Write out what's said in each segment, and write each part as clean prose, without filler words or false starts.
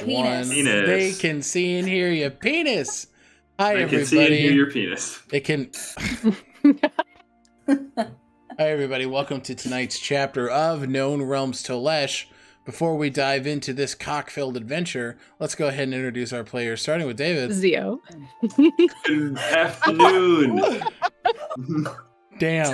Penis. They can see and hear your penis. Hi, everybody. They can see and hear your penis. They can. Hi, everybody. Welcome to tonight's chapter of Known Realms Tolesh. Before we dive into this cock-filled adventure, let's go ahead and introduce our players, starting with David. Zio. Good afternoon. Damn.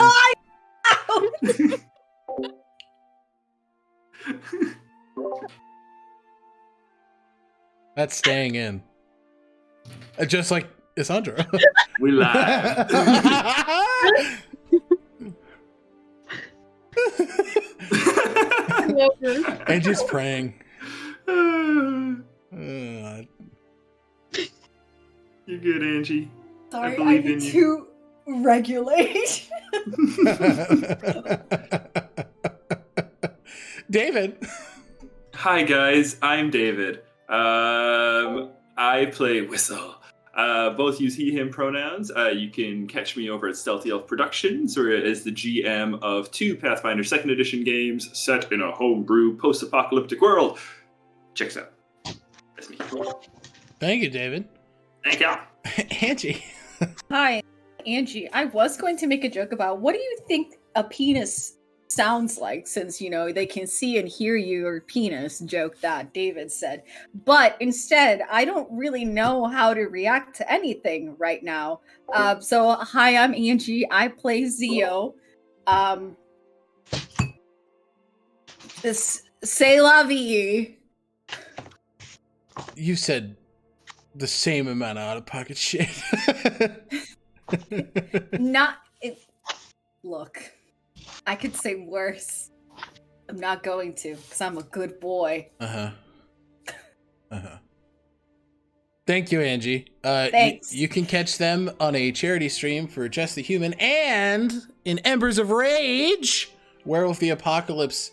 That's staying in. Just like Isandra. We live. And just praying. You're good, Angie. Sorry, I believe need in you. to regulate. David. Hi, guys. I'm David. I play Whistle. Both use he, him pronouns. You can catch me over at Stealthy Elf Productions, or as the GM of 2 Pathfinder 2nd Edition games set in a homebrew post-apocalyptic world. Check us out. That's me. Thank you, David. Thank you. Angie. Hi, Angie. I was going to make a joke about what do you think a penis sounds like, since, you know, they can see and hear your penis, joke that David said. But instead, I don't really know how to react to anything right now. So, hi, I'm Angie. I play Zio. This C'est la vie. You said the same amount of out-of-pocket shit. Look, I could say worse. I'm not going to, because I'm a good boy. Thank you, Angie. Thanks. You can catch them on a charity stream for Just the Human and in Embers of Rage, Werewolf the Apocalypse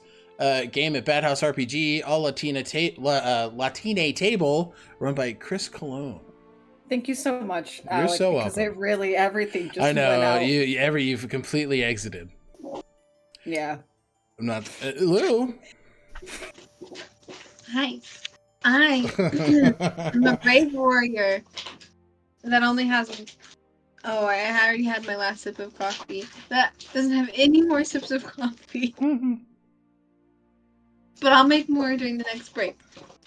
game at Bad House RPG, all Latine table, run by Chris Cologne. Thank you so much, You're Alec, so because welcome. it really, everything just I know, went out. you've completely exited. Yeah. I'm not... Lou? Hi. I'm a brave warrior that only has... Oh, I already had my last sip of coffee. That doesn't have any more sips of coffee. But I'll make more during the next break.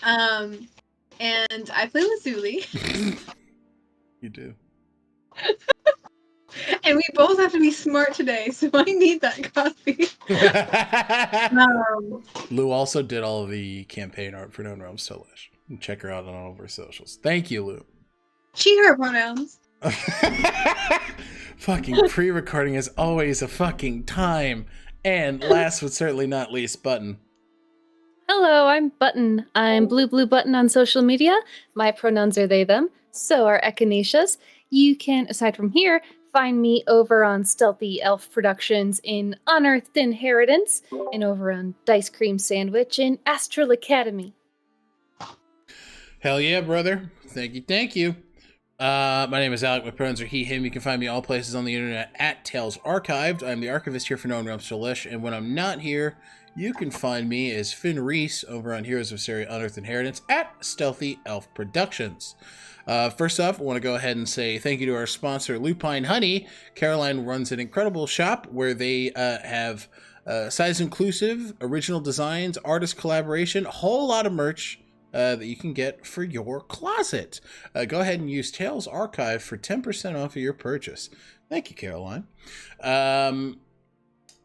And I play Lazuli. You do. And we both have to be smart today, so I need that coffee. Lou also did all of the campaign art for Known Realms Tolesh. Check her out on all of her socials. Thank you, Lou. She, her pronouns. Fucking pre-recording is always a fucking time. And last but certainly not least, Button. Hello, I'm Button. I'm Bluebluebutton on social media. My pronouns are they, them. So are Echinacea's. You can, aside from here, find me over on Stealthy Elf Productions in Unearthed Inheritance, and over on Dice Cream Sandwich in Astral Academy. Hell yeah, brother. Thank you, thank you. My name is Alec. My pronouns are he, him. You can find me all places on the internet at Tales Archived. I'm the Archivist here for Known Realms Tolesh, and when I'm not here, you can find me as Finn Reese over on Heroes of Seria Unearthed Inheritance at Stealthy Elf Productions. First off, I want to go ahead and say thank you to our sponsor, Lupine Honey. Caroline runs an incredible shop where they have size-inclusive, original designs, artist collaboration, a whole lot of merch that you can get for your closet. Go ahead and use Tales Archive for 10% off of your purchase. Thank you, Caroline.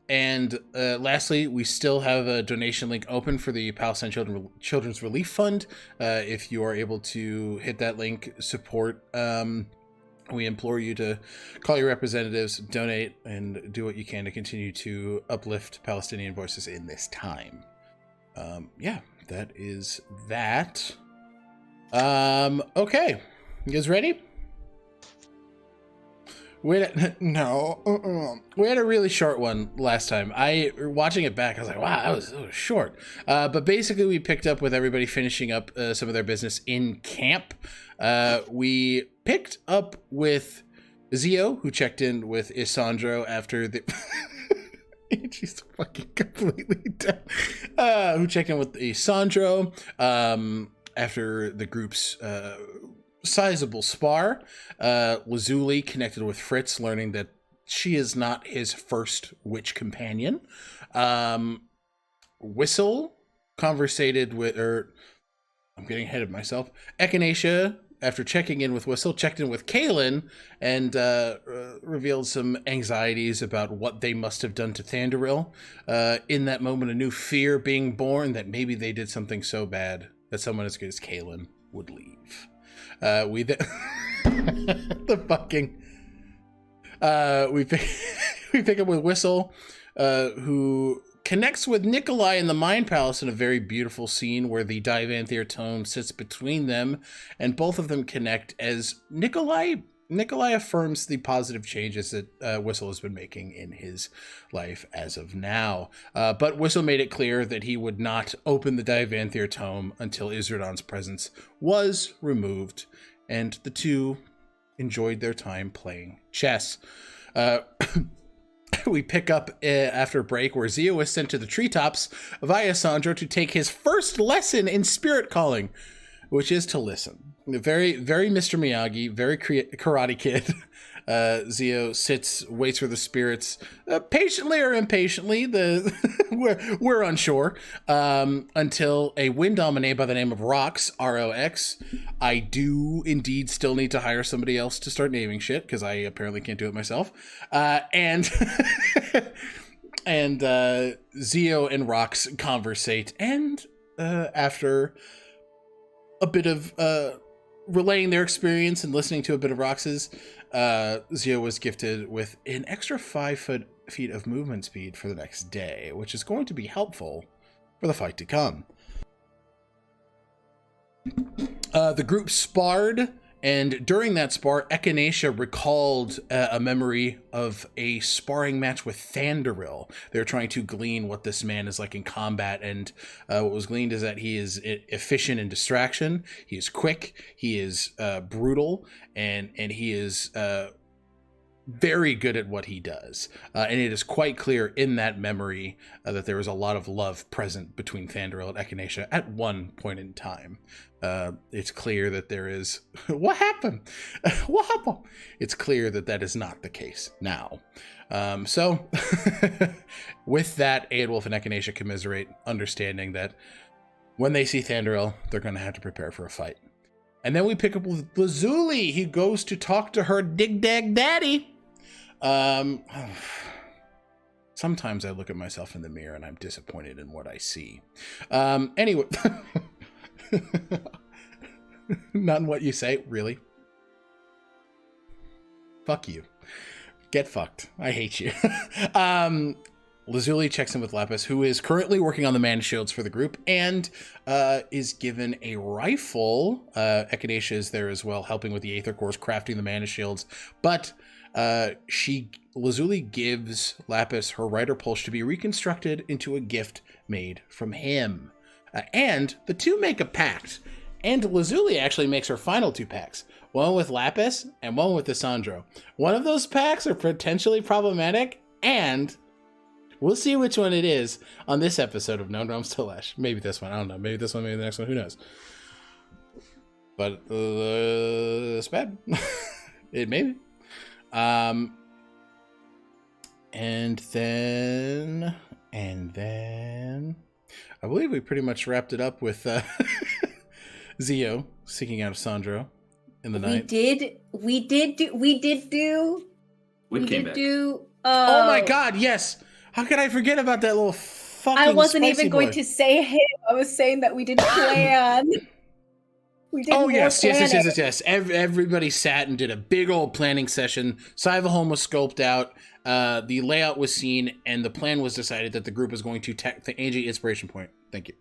And lastly, we still have a donation link open for the Palestine Children's Relief Fund. If you are able to hit that link, support, we implore you to call your representatives, donate, and do what you can to continue to uplift Palestinian voices in this time. Yeah, that is that. Okay, you guys ready? We had a really short one last time. Watching it back, I was like, wow, that was short. But basically, we picked up with everybody finishing up some of their business in camp. We picked up with Zio, who checked in with Isandro after the... She's fucking completely dead. Who checked in with Isandro. after the group's sizable spar, Lazuli connected with Fritz, learning that she is not his first witch companion. Whistle conversated with, I'm getting ahead of myself. Echinacea, after checking in with Whistle, checked in with Kaelin and revealed some anxieties about what they must have done to Thranduil. In that moment, a new fear being born that maybe they did something so bad that someone as good as Kaelin would leave. We pick up with Whistle, who connects with Nikolai in the Mind Palace in a very beautiful scene where the Divanthir tome sits between them, and both of them connect as Nikolai affirms the positive changes that Whistle has been making in his life as of now. But Whistle made it clear that he would not open the Divanthir tome until Isradon's presence was removed, and the two enjoyed their time playing chess. We pick up after a break where Zio is sent to the treetops via Sandro to take his first lesson in spirit calling, which is to listen. Very, very Mr. Miyagi, very Karate Kid. Zio waits for the spirits, patiently or impatiently, we're unsure, until a wind dominee by the name of Rox, R-O-X. I do indeed still need to hire somebody else to start naming shit, because I apparently can't do it myself. And Zio and Rox conversate, and after a bit of relaying their experience and listening to a bit of Rox's, Zio was gifted with an extra 5 feet of movement speed for the next day, which is going to be helpful for the fight to come. The group sparred, and during that spar, Echinacea recalled a memory of a sparring match with Thranduil. They're trying to glean what this man is like in combat, and what was gleaned is that he is efficient in distraction, he is quick, he is brutal, and he is very good at what he does. And it is quite clear in that memory that there was a lot of love present between Thranduil and Echinacea at one point in time. It's clear that there is... What happened? What happened? It's clear that that is not the case now. So, with that, Aedwulf and Echinacea commiserate, understanding that when they see Thranduil, they're going to have to prepare for a fight. And then we pick up with Lazuli. He goes to talk to her dig-dag daddy. Sometimes I look at myself in the mirror and I'm disappointed in what I see. Anyway... Not in what you say, really. Fuck you. Get fucked. I hate you. Lazuli checks in with Lapis, who is currently working on the mana shields for the group, and is given a rifle. Echinacea is there as well, helping with the Aether Cores, crafting the mana shields. But Lazuli gives Lapis her Rider Pulse to be reconstructed into a gift made from him. And the two make a pact. And Lazuli actually makes her final 2 pacts. One with Lapis and one with Sandro. One of those pacts are potentially problematic, and we'll see which one it is on this episode of No Realms Tolesh. Maybe this one, I don't know. Maybe this one, maybe the next one, who knows. But it's bad. It may be. And then I believe we pretty much wrapped it up with Zio seeking out Sandro in the night. We came back. Oh my god, yes! How could I forget about that little fucking I wasn't even going boy. to say him. I was saying that we didn't plan. We did yes. Everybody sat and did a big old planning session. Cyvaholm was scoped out. The layout was seen, and the plan was decided that the group was going to the Angie Inspiration Point. Thank you.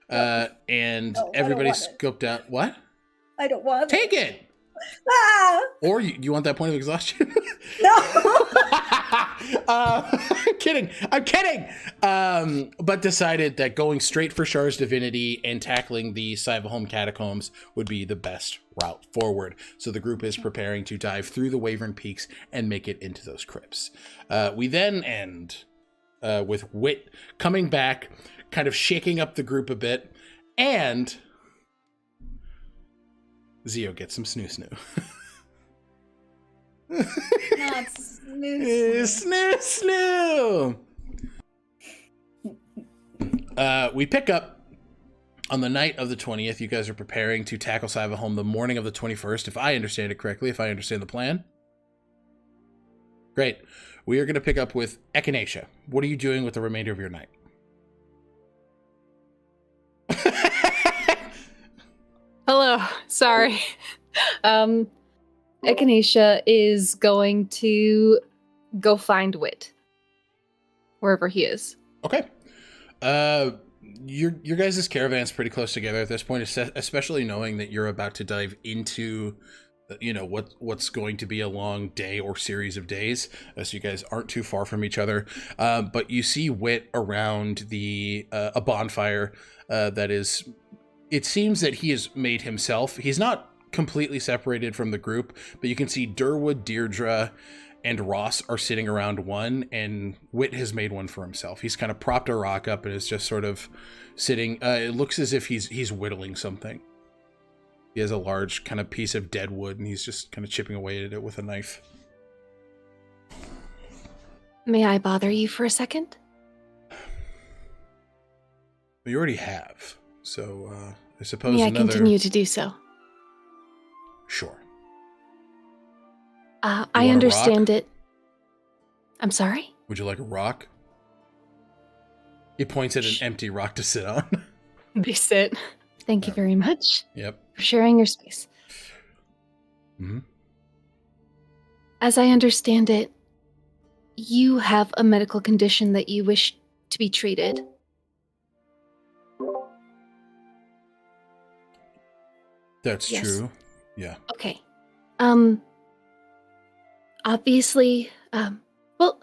And everybody scoped out. What? I don't want Take it! Ah! Or you want that point of exhaustion? No! I'm kidding. But decided that going straight for Shar's divinity and tackling the Cyvaholm Catacombs would be the best route forward. So the group is preparing to dive through the Wyvern Peaks and make it into those crypts. We then end with Wit coming back, kind of shaking up the group a bit, and Zio, get some snoo. Not Snoo. We pick up on the night of the 20th. You guys are preparing to tackle Cyvaholm the morning of the 21st, if I understand it correctly, if I understand the plan. Great. We are going to pick up with Echinacea. What are you doing with the remainder of your night? Hello. Sorry. Echinacea is going to go find Wit. Wherever he is. Okay. Your guys' caravan's pretty close together at this point, especially knowing that you're about to dive into, what's going to be a long day or series of days, so you guys aren't too far from each other. But you see Wit around a bonfire that is. It seems that he has made himself. He's not completely separated from the group, but you can see Durwood, Deirdre, and Ross are sitting around one, and Wit has made one for himself. He's kind of propped a rock up and is just sort of sitting. It looks as if he's whittling something. He has a large kind of piece of dead wood, and he's just kind of chipping away at it with a knife. May I bother you for a second? You already have, so I suppose May I another... continue to do so? Sure. I understand it. I'm sorry? Would you like a rock? He points at an empty rock to sit on. They sit. Thank you very much. Yep. For sharing your space. Mm-hmm. As I understand it, you have a medical condition that you wish to be treated. That's Yes. true. Yeah. Okay. Obviously, well,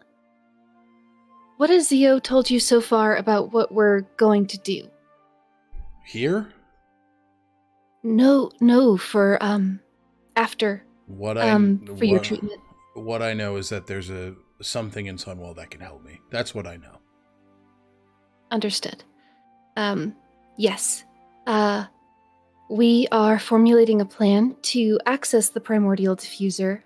what has Zio told you so far about what we're going to do? Here? No, for, after, for your treatment. What I know is that there's something in Sunwell that can help me. That's what I know. Understood. Yes. We are formulating a plan to access the primordial diffuser.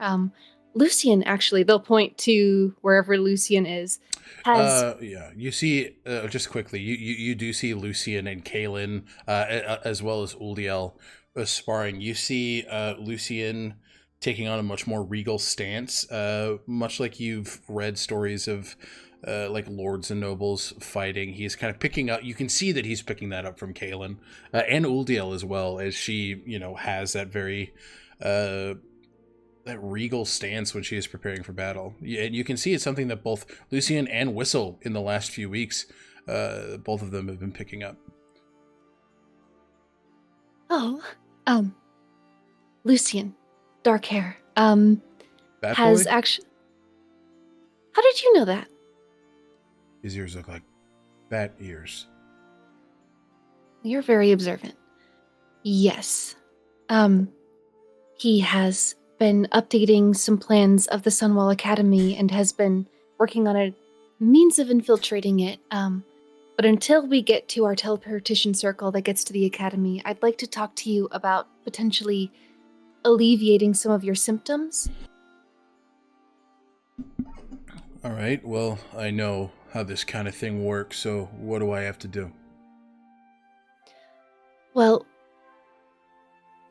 Lucian, actually, they'll point to wherever Lucian is. Yeah, you see, just quickly, you do see Lucian and Kaelin, as well as Uldiel sparring. You see Lucian taking on a much more regal stance, much like you've read stories of like lords and nobles fighting. He's kind of picking up, you can see that he's picking that up from Kaelin, and Uldiel as well, as she, has that very... that regal stance when she is preparing for battle. And you can see it's something that both Lucian and Whistle in the last few weeks, both of them have been picking up. Oh, Lucian, dark hair, Bat has boy? actually... How did you know that? His ears look like bat ears. You're very observant. Yes. He has been updating some plans of the Sunwell Academy and has been working on a means of infiltrating it. But until we get to our teleportation circle that gets to the Academy, I'd like to talk to you about potentially alleviating some of your symptoms. All right, well, I know how this kind of thing works, so what do I have to do? Well,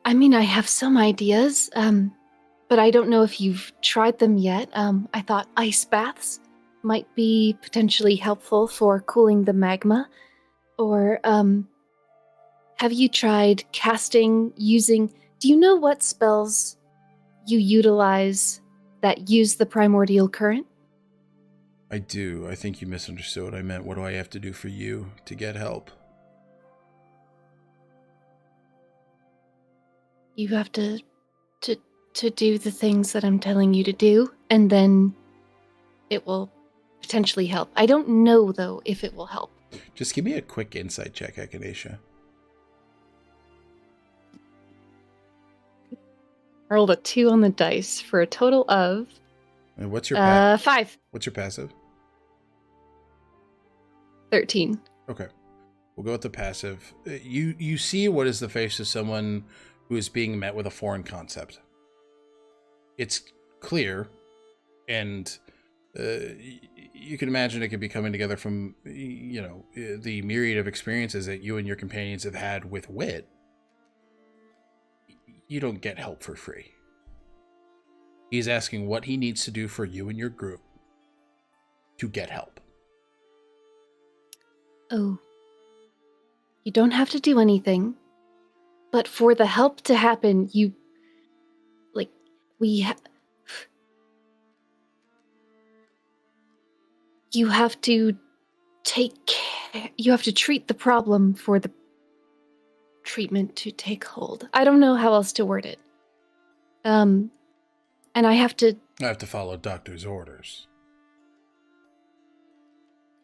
I mean, I have some ideas, but I don't know if you've tried them yet. I thought ice baths might be potentially helpful for cooling the magma. Or, have you tried casting using... Do you know what spells you utilize that use the primordial current? I do. I think you misunderstood what I meant. What do I have to do for you to get help? You have to do the things that I'm telling you to do, and then it will potentially help. I don't know, though, if it will help. Just give me a quick insight check, Echinacea. I rolled a 2 on the dice for a total of... And what's your 5. What's your passive? 13. Okay. We'll go with the passive. You see what is the face of someone who is being met with a foreign concept. It's clear, and you can imagine it could be coming together from, the myriad of experiences that you and your companions have had with wit. You don't get help for free. He's asking what he needs to do for you and your group to get help. Oh. You don't have to do anything. But for the help to happen, you have to take care. You have to treat the problem for the treatment to take hold. I don't know how else to word it. And I have to follow doctor's orders.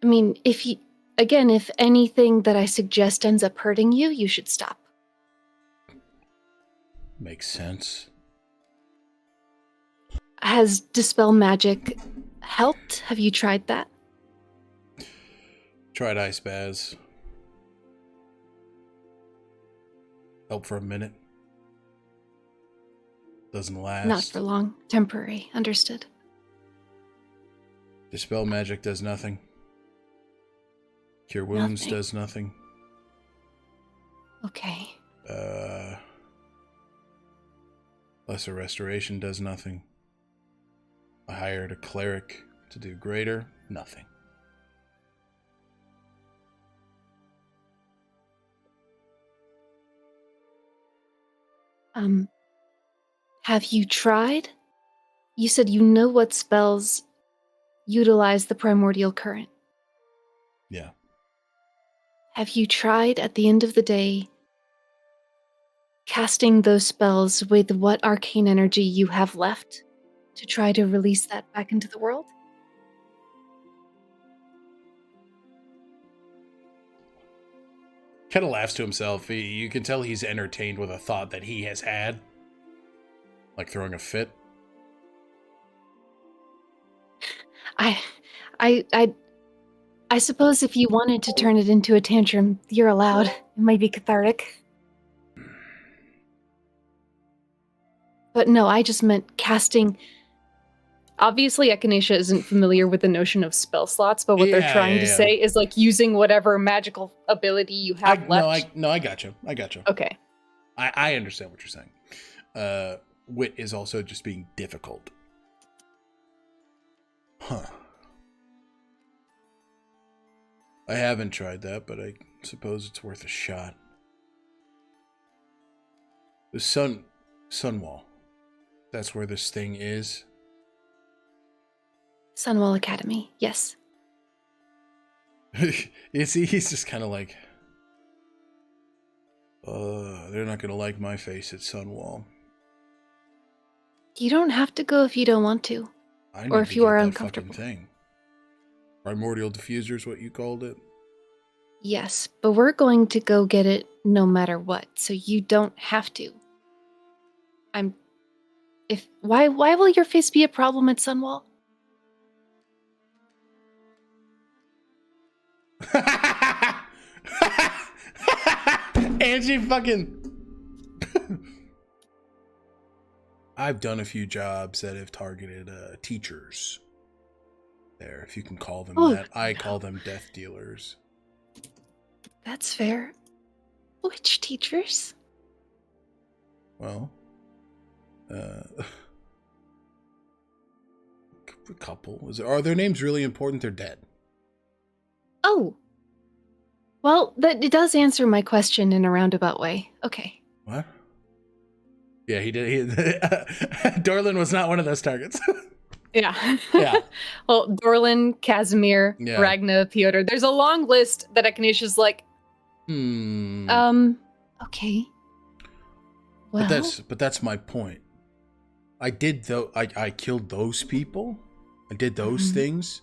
I mean, if anything that I suggest ends up hurting you, you should stop. Makes sense. Has Dispel Magic helped? Have you tried that? Tried Ice Baths. Help for a minute. Doesn't last. Not for long. Temporary. Understood. Dispel Magic does nothing. Cure Wounds does nothing. Okay. Lesser Restoration does nothing. I hired a cleric to do greater. Nothing. Have you tried? You said you know what spells utilize the primordial current. Yeah. Have you tried at the end of the day casting those spells with what arcane energy you have left to try to release that back into the world? Kind of laughs to himself. You can tell he's entertained with a thought that he has had. Like throwing a fit. I suppose if you wanted to turn it into a tantrum, you're allowed. It might be cathartic. But no, I just meant casting. Obviously, Echinacea isn't familiar with the notion of spell slots, but what they're trying to say is like using whatever magical ability you have left. I got you. Okay. I understand what you're saying. Wit is also just being difficult. Huh. I haven't tried that, but I suppose it's worth a shot. The Sunwall. That's where this thing is. Sunwall Academy, yes. He's just kind of like, they're not going to like my face at Sunwall. You don't have to go if you don't want to. Or if you are uncomfortable. Thing. Primordial diffuser is what you called it? Yes, but we're going to go get it no matter what, so you don't have to. Why will your face be a problem at Sunwall? Angie fucking... I've done a few jobs that have targeted teachers. There, if you can call them that. I call them death dealers. That's fair. Which teachers? Well, a couple. Are their names really important? They're dead. Oh. Well, it does answer my question in a roundabout way. Okay. What? Yeah, he did. Dorlin was not one of those targets. Yeah. Yeah. Well, Dorlin, Casimir, Ragna, Piotr. There's a long list that Echinacea like. Okay. Well. But that's my point. I killed those people. I did those things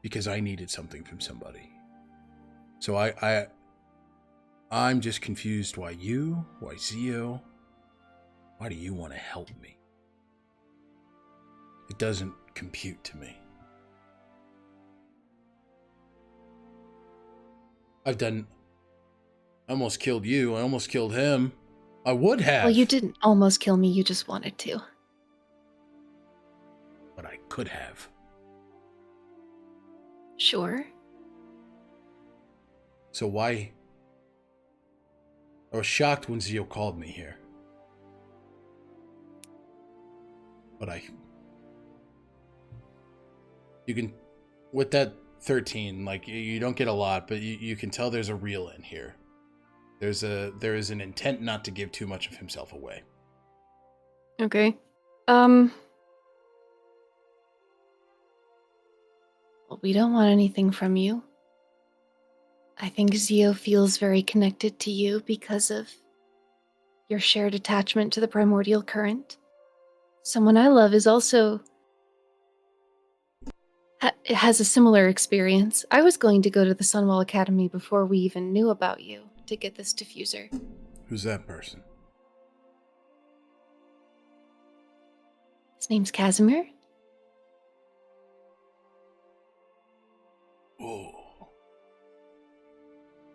because I needed something from somebody. So I'm just confused why Zio, why do you want to help me? It doesn't compute to me. I almost killed you. I almost killed him. I would have. Well, you didn't almost kill me, you just wanted to. But I could have. Sure. So why? I was shocked when Zio called me here. But you can, with that 13, like, you don't get a lot, but you can tell there's a real in here. There is an intent not to give too much of himself away. Okay. Well, we don't want anything from you. I think Zio feels very connected to you because of your shared attachment to the primordial current. Someone I love is also has a similar experience. I was going to go to the Sunwall Academy before we even knew about you to get this diffuser. Who's that person? His name's Casimir. Whoa.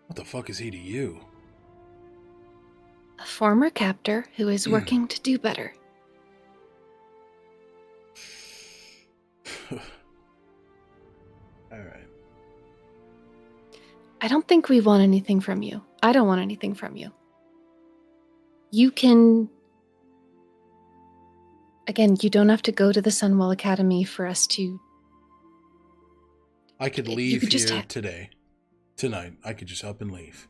What the fuck is he to you? A former captor who is working to do better. Alright. I don't think we want anything from you. I don't want anything from you. You can... Again, you don't have to go to the Sunwall Academy for us to... I could You leave could just here today. Tonight. I could just up and leave.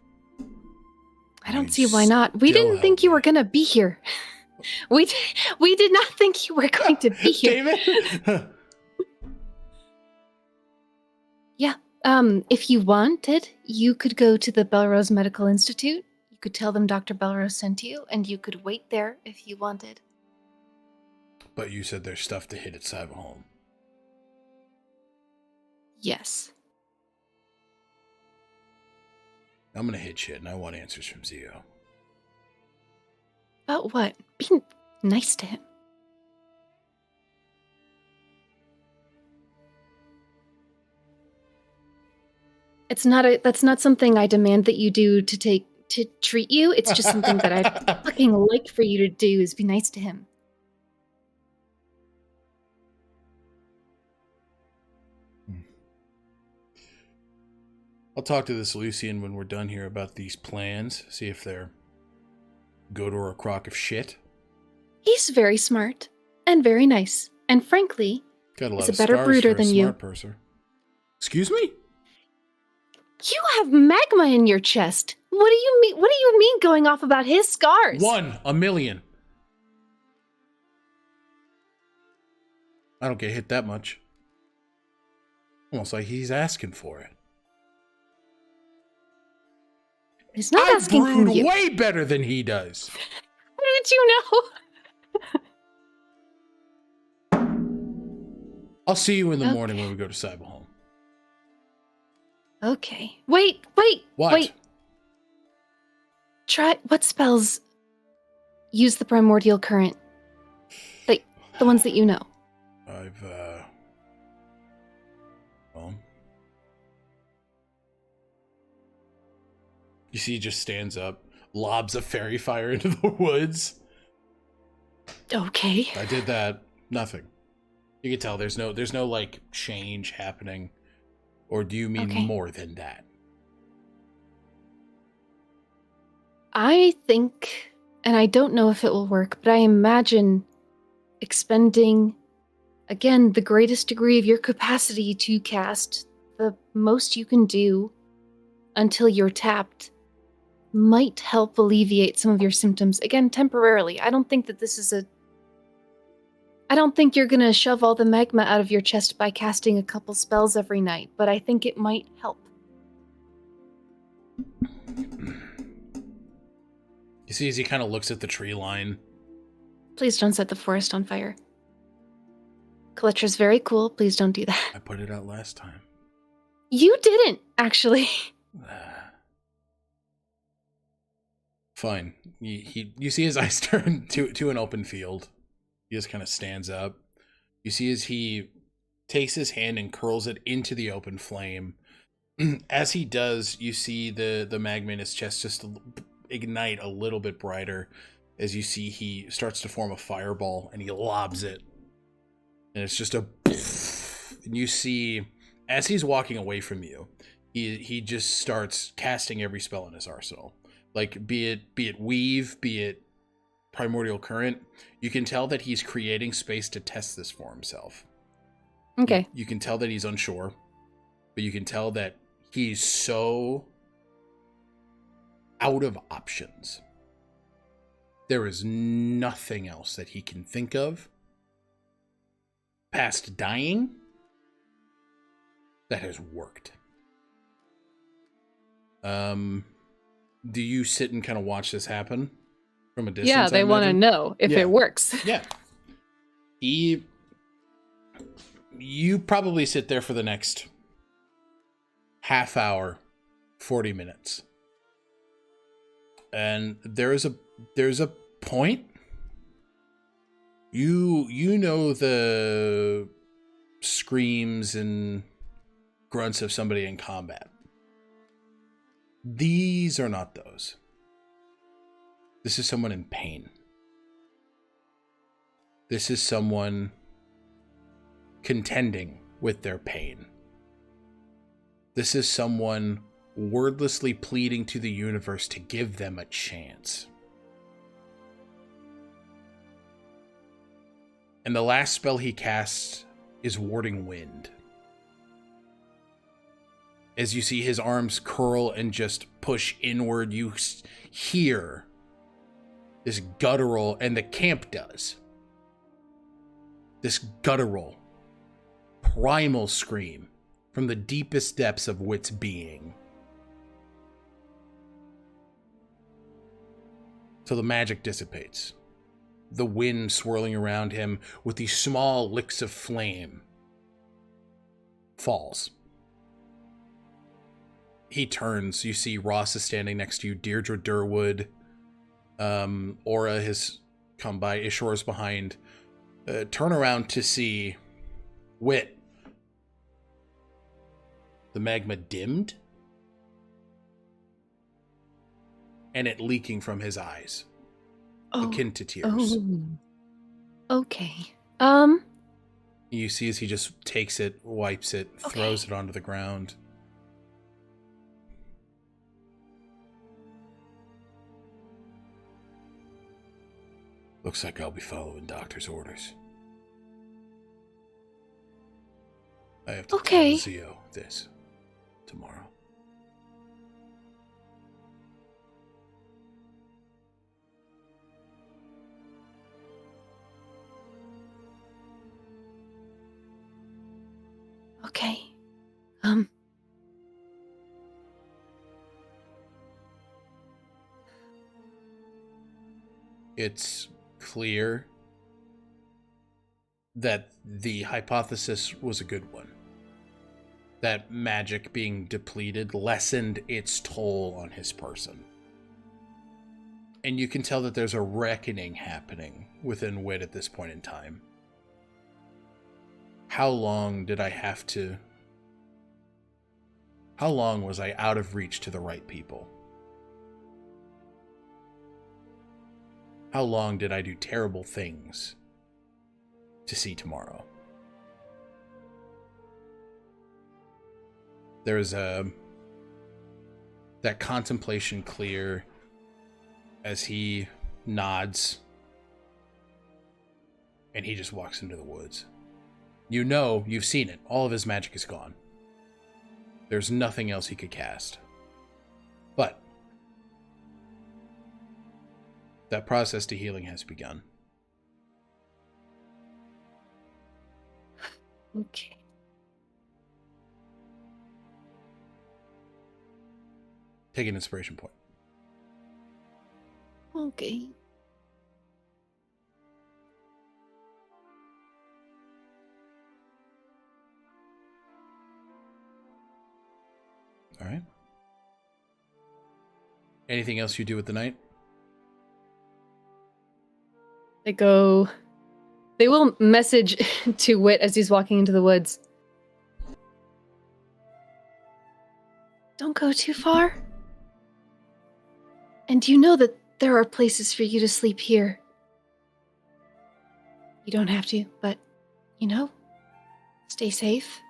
I don't You'd see why not. We still didn't think help you me. were going to be here. We did not think you were going to be here. David? Yeah. If you wanted, you could go to the Belrose Medical Institute. You could tell them Dr. Belrose sent you, and you could wait there if you wanted. But you said there's stuff to hit at Cyvaholm. Yes. I'm gonna hit shit, and I want answers from Zio. About what? Be nice to him. That's not something I demand that you do to treat you. It's just something that I'd fucking like for you to do is be nice to him. I'll talk to this Lucian when we're done here about these plans. See if they're good or a crock of shit. He's very smart and very nice, and frankly, Got a lot he's of a better stars brooder for a than you. smart person. Excuse me? You have magma in your chest. What do you mean? What do you mean going off about his scars? 1 a million. I don't get hit that much. Almost like he's asking for it. He's not I asking from brood you. way better than he does. How did you know? I'll see you in the Okay. morning when we go to Cyvaholm. Okay. Wait. What? Wait. Try what spells use the primordial current? Like the ones that you know. Well, you see, he just stands up, lobs a fairy fire into the woods. Okay. I did that. Nothing. You can tell there's no like change happening. Or do you mean Okay. more than that? I think, and I don't know if it will work, but I imagine expending, again, the greatest degree of your capacity to cast the most you can do until you're tapped might help alleviate some of your symptoms. Again, temporarily. I don't think you're gonna shove all the magma out of your chest by casting a couple spells every night, but I think it might help. You see as he kind of looks at the tree line. Please don't set the forest on fire. Kaletra's very cool. Please don't do that. I put it out last time. You didn't, actually. Fine. You see his eyes turn to an open field. He just kind of stands up. You see as he takes his hand and curls it into the open flame. As he does, you see the magma in his chest just ignite a little bit brighter as you see he starts to form a fireball and he lobs it. And it's just a... And you see, as he's walking away from you, he just starts casting every spell in his arsenal. Like, be it Weave, be it Primordial Current, you can tell that he's creating space to test this for himself. Okay. You can tell that he's unsure, but you can tell that he's so out of options. There is nothing else that he can think of past dying that has worked. Do you sit and kind of watch this happen from a distance? Yeah, they want to know if it works. Yeah. You probably sit there for the next half hour, 40 minutes. And there's a point. You know the screams and grunts of somebody in combat. These are not those. This is someone in pain. This is someone contending with their pain. This is someone wordlessly pleading to the universe to give them a chance. And the last spell he casts is Warding Wind. As you see his arms curl and just push inward, you hear this guttural, and the camp does, this guttural, primal scream from the deepest depths of Wit's being. So the magic dissipates. The wind swirling around him with these small licks of flame falls. He turns. You see Ross is standing next to you. Deirdre Durwood. Aura has come by. Ishore's behind. Turn around to see Wit. The magma dimmed. And it leaking from his eyes. Akin to tears. Oh. Okay. You see as he just takes it, wipes it, throws it onto the ground. Looks like I'll be following doctor's orders. I have to tell Zio this tomorrow. Okay. It's clear that the hypothesis was a good one. That magic being depleted lessened its toll on his person. And you can tell that there's a reckoning happening within Wit at this point in time. How long was I out of reach to the right people? How long did I do terrible things to see tomorrow? There's that contemplation clear as he nods and he just walks into the woods. You know, you've seen it. All of his magic is gone. There's nothing else he could cast. But that process to healing has begun. Okay. Take an inspiration point. Okay. All right. Anything else you do with the night? They will message to Wit as he's walking into the woods. Don't go too far. And you know that there are places for you to sleep here. You don't have to, but, stay safe.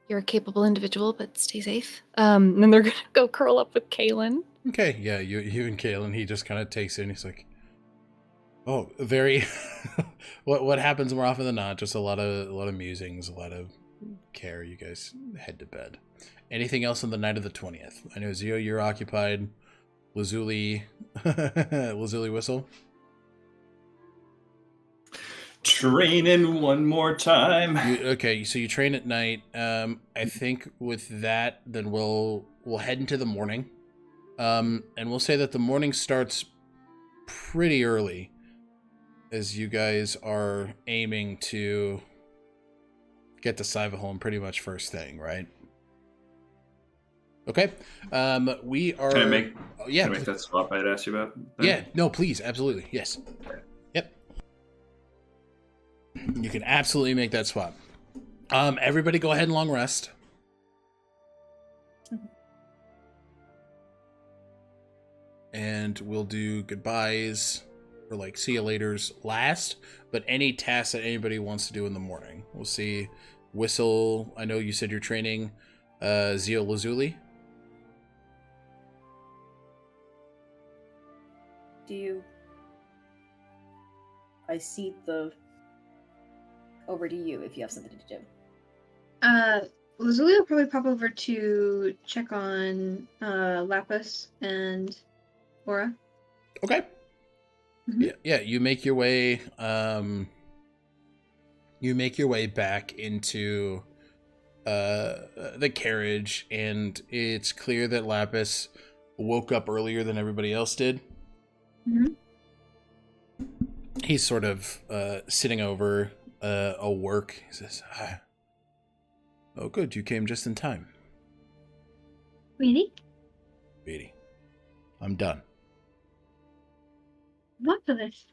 You're a capable individual, but stay safe. And then they're gonna go curl up with Kaylin. Okay, yeah, you and Kaylin, he just kind of takes it and he's like, oh, very, what happens more often than not, just a lot of musings, a lot of care. You guys head to bed. Anything else on the night of the 20th? I know, Zio, you're occupied. Lazuli, Lazuli whistle. Training one more time. Okay, so you train at night. I think with that, then we'll head into the morning. And we'll say that the morning starts pretty early, as you guys are aiming to get to Cyvaholm pretty much first thing, right? Okay. We are. Can I make yeah, that swap I'd asked you about? Yeah. No, please, absolutely, yes. Yep. You can absolutely make that swap. Everybody, go ahead and long rest. And we'll do goodbyes or like see you laters last, but any tasks that anybody wants to do in the morning. We'll see. Whistle, I know you said you're training Zio Lazuli. I cede the over to you if you have something to do. Lazuli will probably pop over to check on Lapis and Aura. Okay. Mhm. Yeah, you make your way back into the carriage, and it's clear that Lapis woke up earlier than everybody else did. Mhm. He's sort of sitting over a work. He says, "Hi. Oh, good, you came just in time." Really? Beatty, I'm done. Marvelous.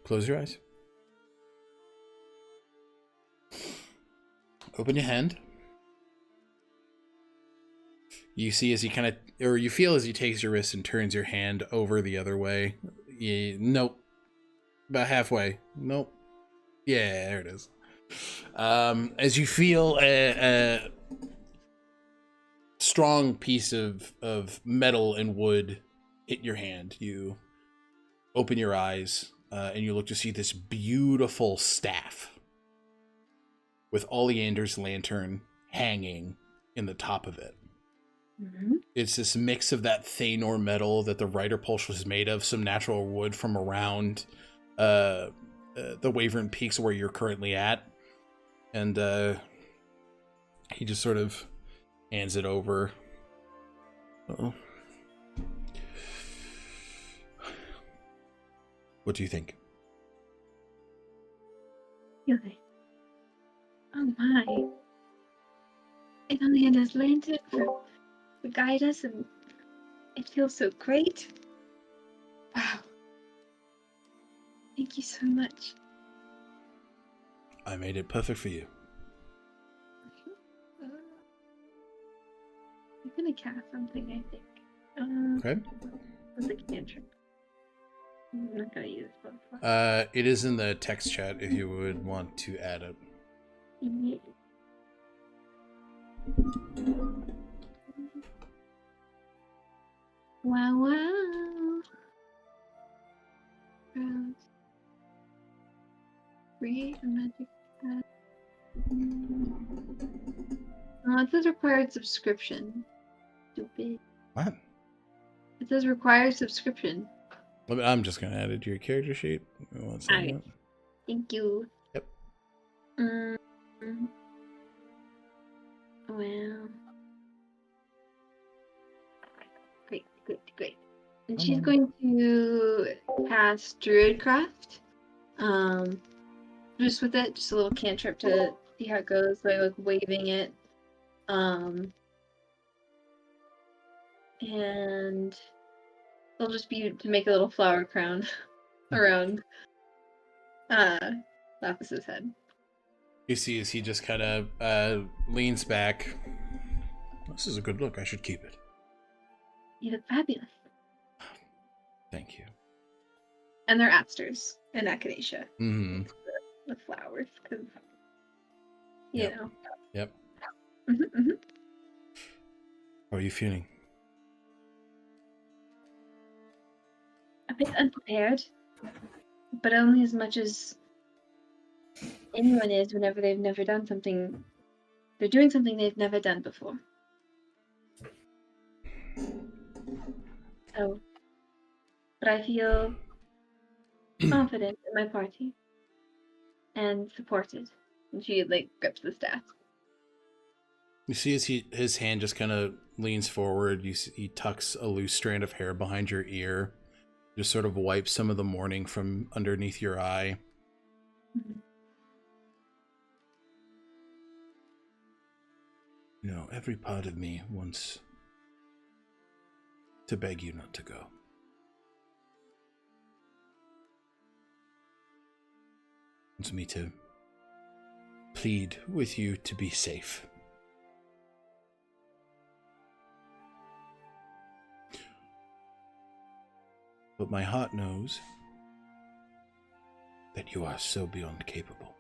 Close your eyes. Open your hand. You see as he kind of, or you feel as he takes your wrist and turns your hand over the other way. Nope. About halfway. Nope. Yeah, there it is. As you feel a strong piece of metal and wood hit your hand, you open your eyes and you look to see this beautiful staff with Oleander's lantern hanging in the top of it. Mm-hmm. It's this mix of that Thanor metal that the Rider Pulse was made of, some natural wood from around the Wavering Peaks where you're currently at. And he just sort of hands it over. Uh-oh. What do you think? Okay. Oh my. It only had his lantern to guide us, and it feels so great. Wow. Thank you so much. I made it perfect for you. I'm gonna cast something, I think. Okay. What's a cantrip? I'm not gonna use it. It is in the text chat if you would want to add it. Yeah. Wow, wow. Create a magic pad. It says required subscription. Stupid. What? It says required subscription. I'm just going to add it to your character sheet. One second. Alright. Thank you. Yep. Well. Great. And she's going to cast Druidcraft. Just with it, just a little cantrip to see how it goes by like waving it. And it'll just be to make a little flower crown around Lapis's head. You see as he just kind of leans back. This is a good look. I should keep it. You look fabulous. Thank you. And they're asters in Echinacea. Mm-hmm. The flowers, because, Yep. know. Yep. Mm-hmm. How are you feeling? A bit unprepared, but only as much as anyone is whenever they've never done something. They're doing something they've never done before. So, but I feel confident in my party and supported. And she grips the staff. You see as his hand just kind of leans forward. You see, he tucks a loose strand of hair behind your ear, just sort of wipes some of the morning from underneath your eye. Mm-hmm. You know, every part of me wants to beg you not to go. Wants me to plead with you to be safe. But my heart knows that you are so beyond capable.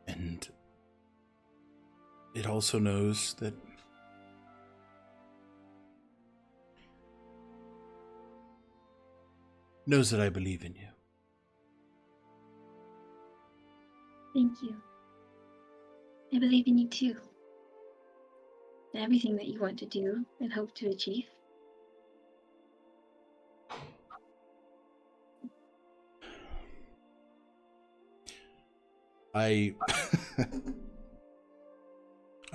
And it also knows that I believe in you. Thank you. I believe in you too. And everything that you want to do and hope to achieve. I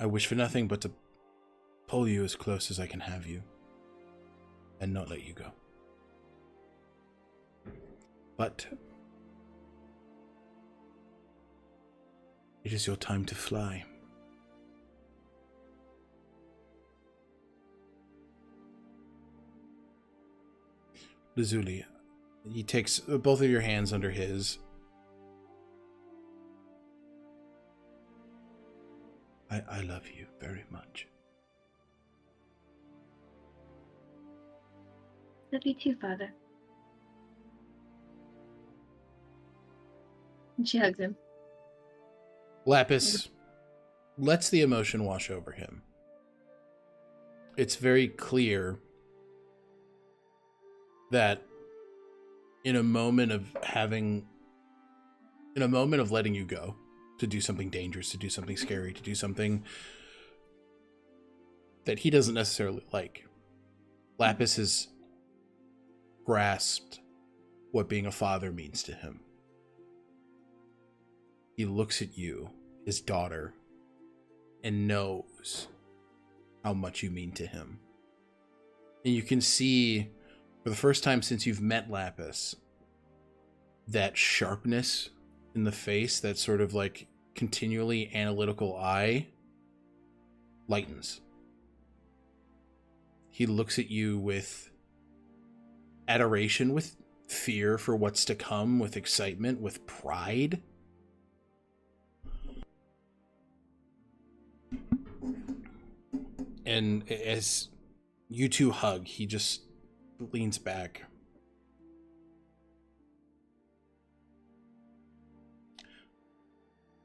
wish for nothing but to pull you as close as I can have you and not let you go. But it is your time to fly. Lazuli, he takes both of your hands under his. I love you very much. Love you too, Father. And she hugs him. Lapis lets the emotion wash over him. It's very clear that in a moment of letting you go to do something dangerous, to do something scary, to do something that he doesn't necessarily like, Lapis has grasped what being a father means to him. He looks at you, his daughter, and knows how much you mean to him. And you can see, for the first time since you've met Lapis, that sharpness in the face, that sort of continually analytical eye, lightens. He looks at you with adoration, with fear for what's to come, with excitement, with pride. And as you two hug, he just leans back.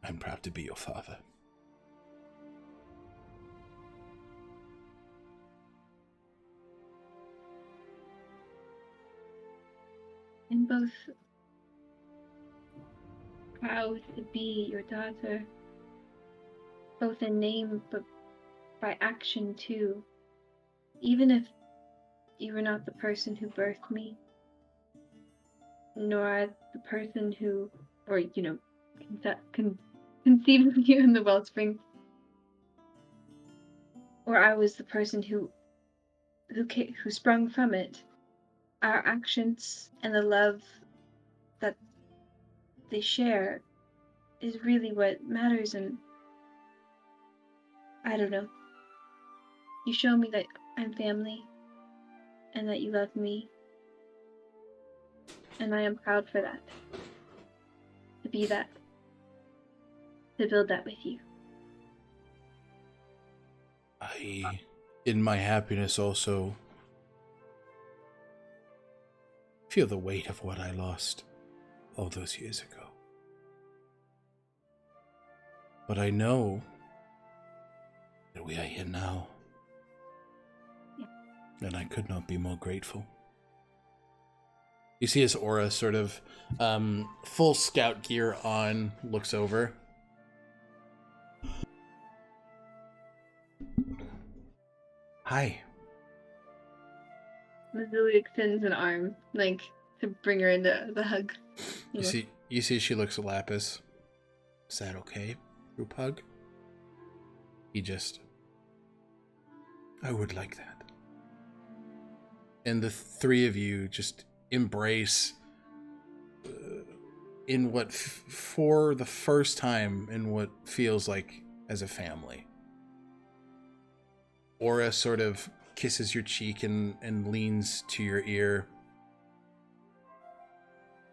I'm proud to be your father. I'm both proud to be your daughter, both in name but by action too. Even if you were not the person who birthed me, nor the person who, conceived of you in the wellspring, or I was the person who sprung from it. Our actions and the love that they share is really what matters, and I don't know. You show me that I'm family and that you love me, and I am proud for that. To be that. to build that with you. I, in my happiness, also feel the weight of what I lost all those years ago. But I know that we are here now, and I could not be more grateful. You see his aura sort of full scout gear on, looks over. Hi. Lazuli extends an arm, like, to bring her into the hug. You see she looks at Lapis. Is that okay? Group hug? I would like that. And the three of you just embrace in what for the first time in what feels like as a family. Aura sort of kisses your cheek and leans to your ear.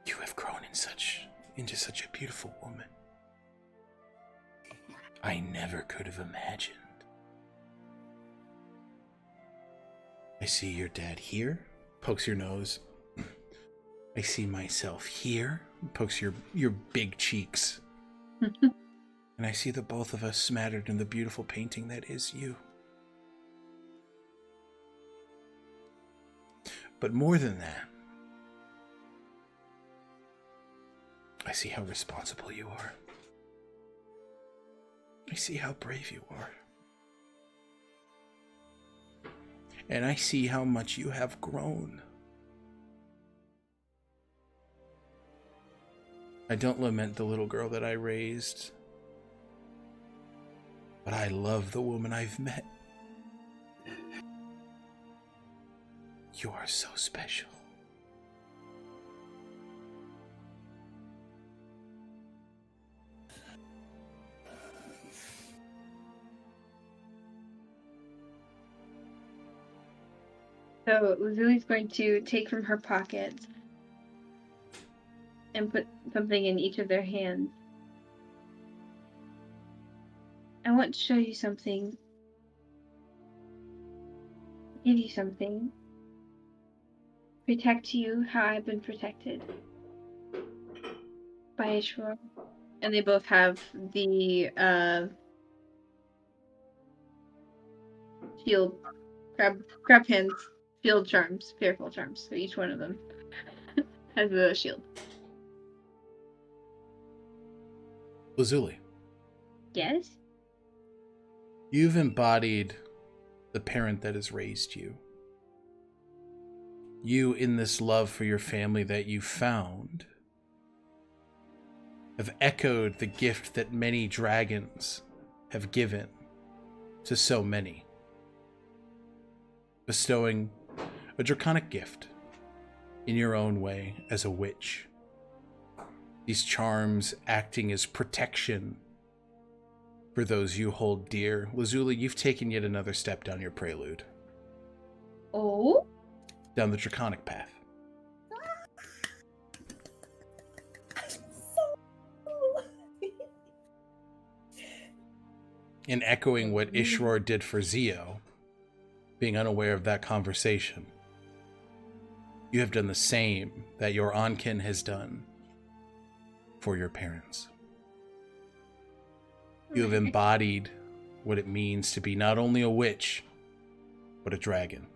You have grown into such a beautiful woman. I never could have imagined. I see your dad here, pokes your nose. I see myself here, pokes your big cheeks. And I see the both of us smattered in the beautiful painting that is you. But more than that, I see how responsible you are. I see how brave you are. And I see how much you have grown. I don't lament the little girl that I raised, but I love the woman I've met. You are so special. So Lazuli's going to take from her pocket and put something in each of their hands. I want to show you something. Give you something. Protect you how I've been protected by Ishwar. And they both have the shield, grab hands, field charms, fearful charms. So each one of them has a shield. Lazuli, Yes? you've embodied the parent that has raised you. You, in this love for your family that you found, have echoed the gift that many dragons have given to so many, bestowing a draconic gift in your own way as a witch. These charms acting as protection for those you hold dear. Lazuli, you've taken yet another step down your prelude. Oh? Down the draconic path. In echoing what Ishwar did for Zio, being unaware of that conversation, you have done the same that your Onkin has done for your parents. You have embodied what it means to be not only a witch, but a dragon.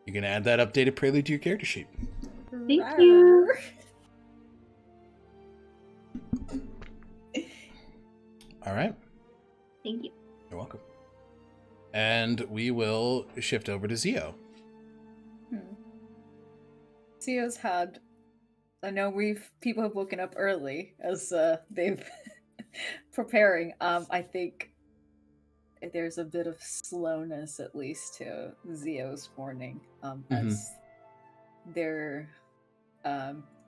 You can add that updated prelude to your character sheet. Thank you. All right. Thank you. You're welcome. And we will shift over to Zio. Zio's had. I know people have woken up early as they've preparing. I think there's a bit of slowness, at least, to Zio's morning, as they're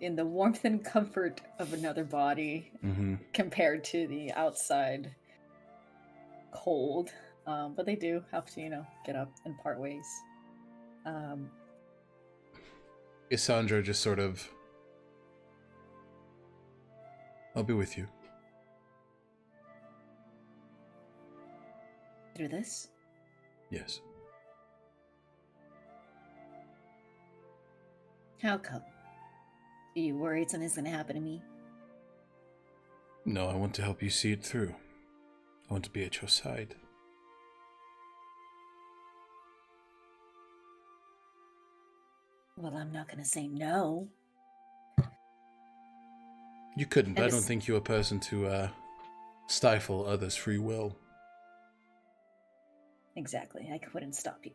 in the warmth and comfort of another body compared to the outside cold. But they do have to, get up and part ways. Cassandra just sort of I'll be with you. Through this? Yes. How come? Are you worried something's gonna happen to me? No, I want to help you see it through. I want to be at your side. Well, I'm not gonna say no. You couldn't. And I don't think you're a person to stifle others' free will. Exactly. I couldn't stop you.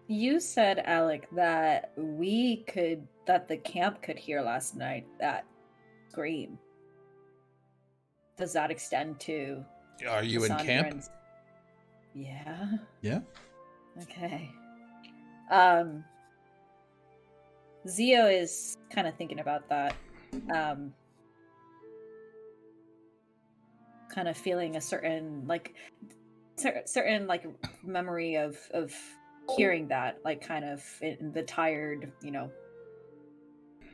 You said, Alec, that the camp could hear last night that scream. Does that extend to? Are you in camp? Sandrans? Yeah. Yeah. Okay. Zio is kind of thinking about that. Kind of feeling a certain memory of hearing that, like kind of in the tired,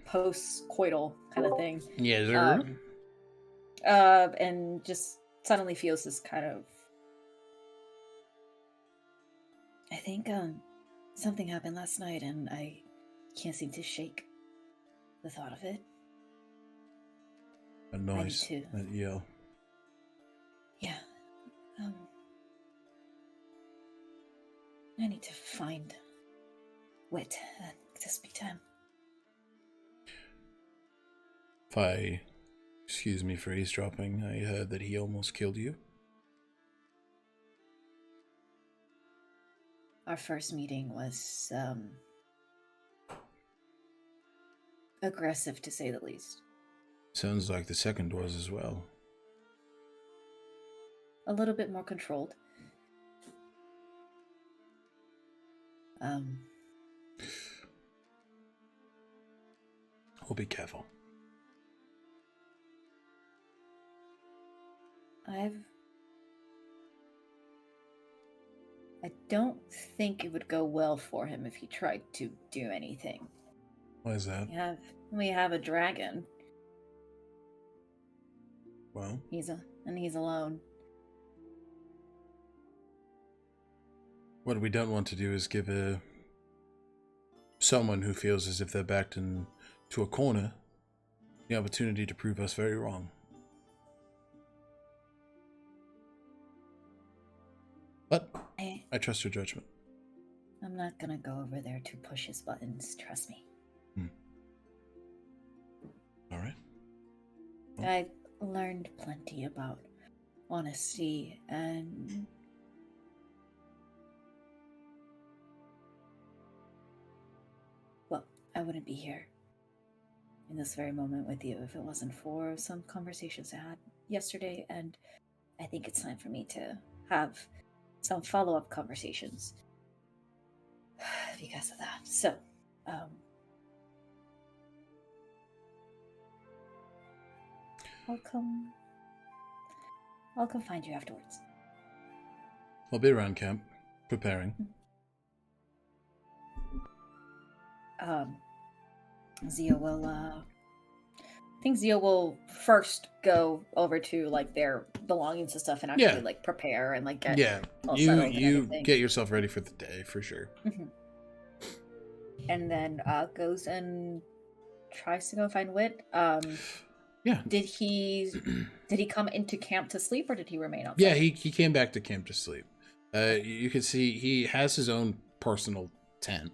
post-coital kind of thing. Yeah, and just suddenly feels this kind of. I think something happened last night, and I can't seem to shake the thought of it. A noise. I need to. A yell. Yeah. I need to find Wit to speak to him. Excuse me for eavesdropping, I heard that he almost killed you. Our first meeting was aggressive, to say the least. Sounds like the second was as well. A little bit more controlled. We'll be careful. I don't think it would go well for him if he tried to do anything. Why is that? We have a dragon. Well, He's alone. what we don't want to do is give someone who feels as if they're backed into a corner the opportunity to prove us very wrong. But I trust your judgment. I'm not gonna go over there to push his buttons, trust me. All right. I've learned plenty about honesty and I wouldn't be here in this very moment with you if it wasn't for some conversations I had yesterday, and I think it's time for me to have some follow-up conversations because of that. So, I'll come find you afterwards. I'll be around camp, preparing. Zio will, I think Zio will first go over to, like, their belongings and stuff and actually, like, prepare and, like, get all settled and you everything. get yourself ready for the day, for sure. And then goes and tries to go find Wit. Yeah. Did he come into camp to sleep, or did he remain outside? Yeah, he came back to camp to sleep. You can see he has his own personal tent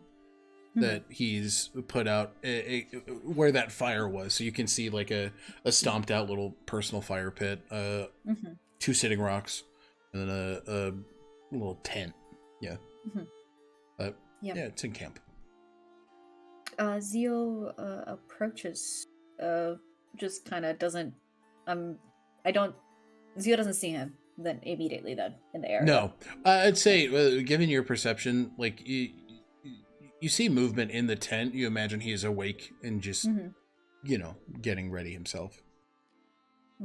that he's put out where that fire was. So you can see like a stomped out little personal fire pit, 2 sitting rocks, and then a little tent. Yeah. Yeah, it's in camp. Zio approaches, just kind of doesn't, Zio doesn't see him then immediately in the area. No, I'd say, given your perception, like you see movement in the tent, you imagine he is awake and just, getting ready himself.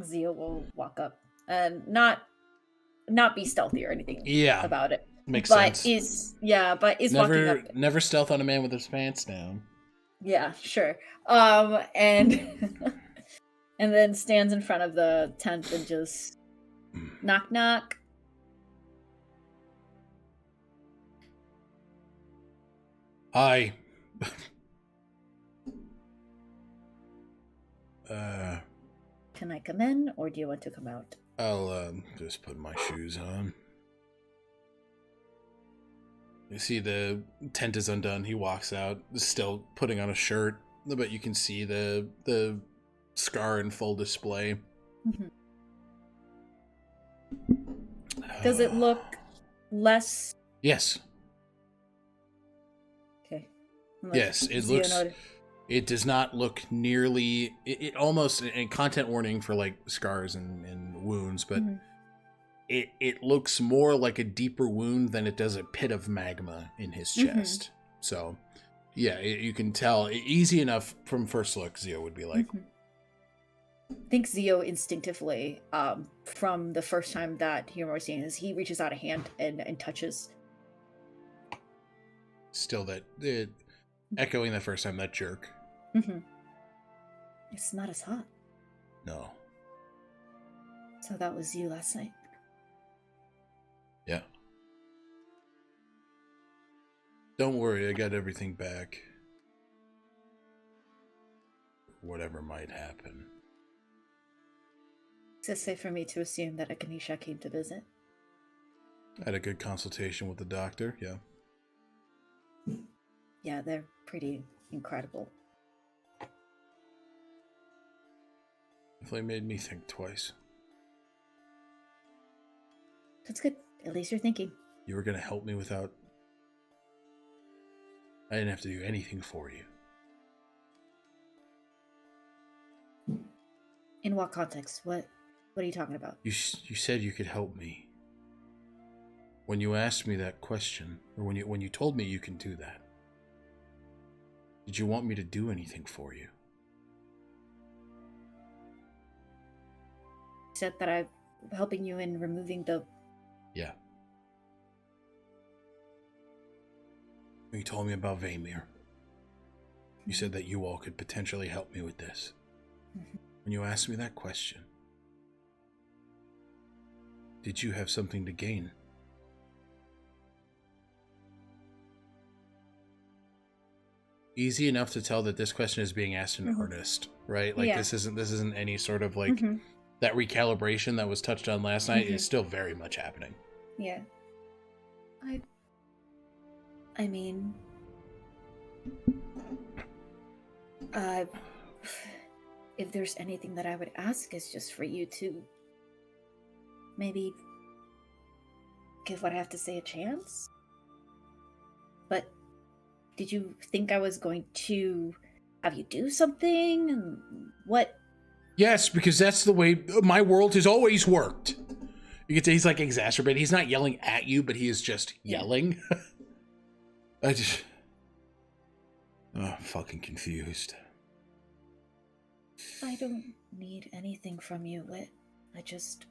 Zio will walk up and not be stealthy or anything about it. Makes but sense. But is walking up. Never stealth on a man with his pants down. Yeah, sure. And And then stands in front of the tent and just knock knock. Hi. Can I come in, or do you want to come out? I'll just put my shoes on. You see the tent is undone. He walks out, still putting on a shirt, but you can see the scar in full display. Mm-hmm. Does it look less? Yes. Okay. Yes, it looks. It does not look nearly. It almost, and content warning for like scars and wounds, but it looks more like a deeper wound than it does a pit of magma in his chest. So, yeah, you can tell easy enough from first look. Zio would be like. I think Zio instinctively, from the first time that Humor seen is, he reaches out a hand and touches. Still that echoing the first time, that jerk. It's not as hot. No. So that was you last night. Yeah. Don't worry, I got everything back. Whatever might happen. Is it safe for me to assume that Echinacea came to visit? I had a good consultation with the doctor, yeah. Yeah, they're pretty incredible. Definitely made me think twice. That's good. At least you're thinking. You were going to help me without... I didn't have to do anything for you. In what context? What are you talking about? You said you could help me. When you asked me that question, or when you told me you can do that, did you want me to do anything for you? You said that I'm helping you in removing the... Yeah. When you told me about Vaemir, you said that you all could potentially help me with this. When you asked me that question, did you have something to gain? Easy enough to tell that this question is being asked in earnest, right? Like this isn't any sort of like that recalibration that was touched on last night is still very much happening. Yeah. I mean, if there's anything that I would ask, is just for you to maybe give what I have to say a chance. But did you think I was going to have you do something? What? Yes, because that's the way my world has always worked. You can say he's like exacerbated. He's not yelling at you, but he is just yelling. I'm fucking confused. I don't need anything from you, Wit. I just...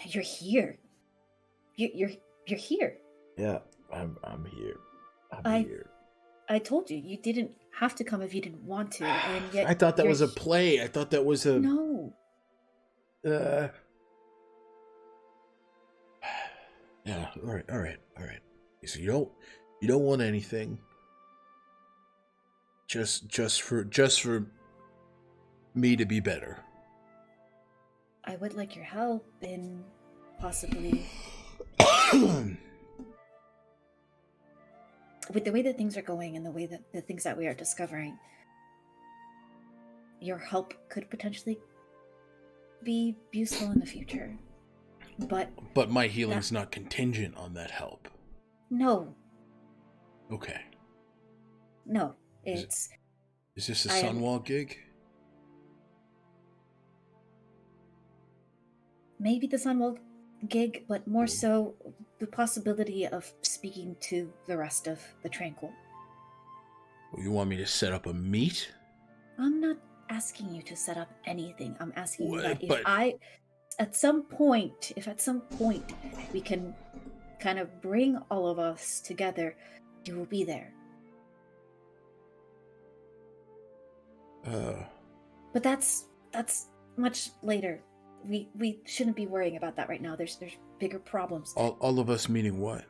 You're here. You're here. Yeah, I'm here. I'm here. I told you, you didn't have to come if you didn't want to, and yet I thought that was a play. I thought that was a... No. Yeah, all right. So you don't want anything. Just for me to be better. I would like your help in possibly with the way that things are going and the way that the things that we are discovering. Your help could potentially be useful in the future. But my healing's not contingent on that help. No. Okay. No, it's... Is this a Sunwall gig? Maybe the Sunwall gig, but more so the possibility of speaking to the rest of the Tranquil. Well, you want me to set up a meet? I'm not asking you to set up anything. I'm asking you that but... if at some point we can kind of bring all of us together, you will be there. But that's much later. We shouldn't be worrying about that right now. There's bigger problems. All of us meaning what?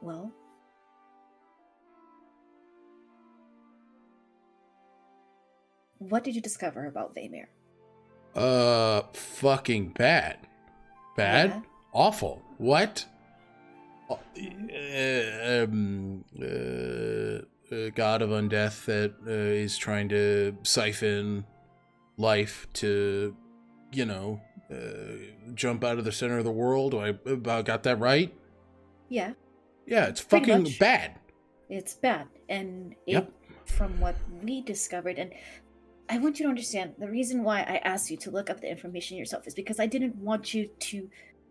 Well, what did you discover about Vaymir? Fucking bad. Bad? Yeah. Awful. What? God of undeath that is trying to siphon life to, jump out of the center of the world. I about got that right? Yeah, Yeah, it's Pretty fucking much. bad. it's bad. And Yep. from what we discovered, and I want you to understand, the reason why I asked you to look up the information yourself is because I didn't want you to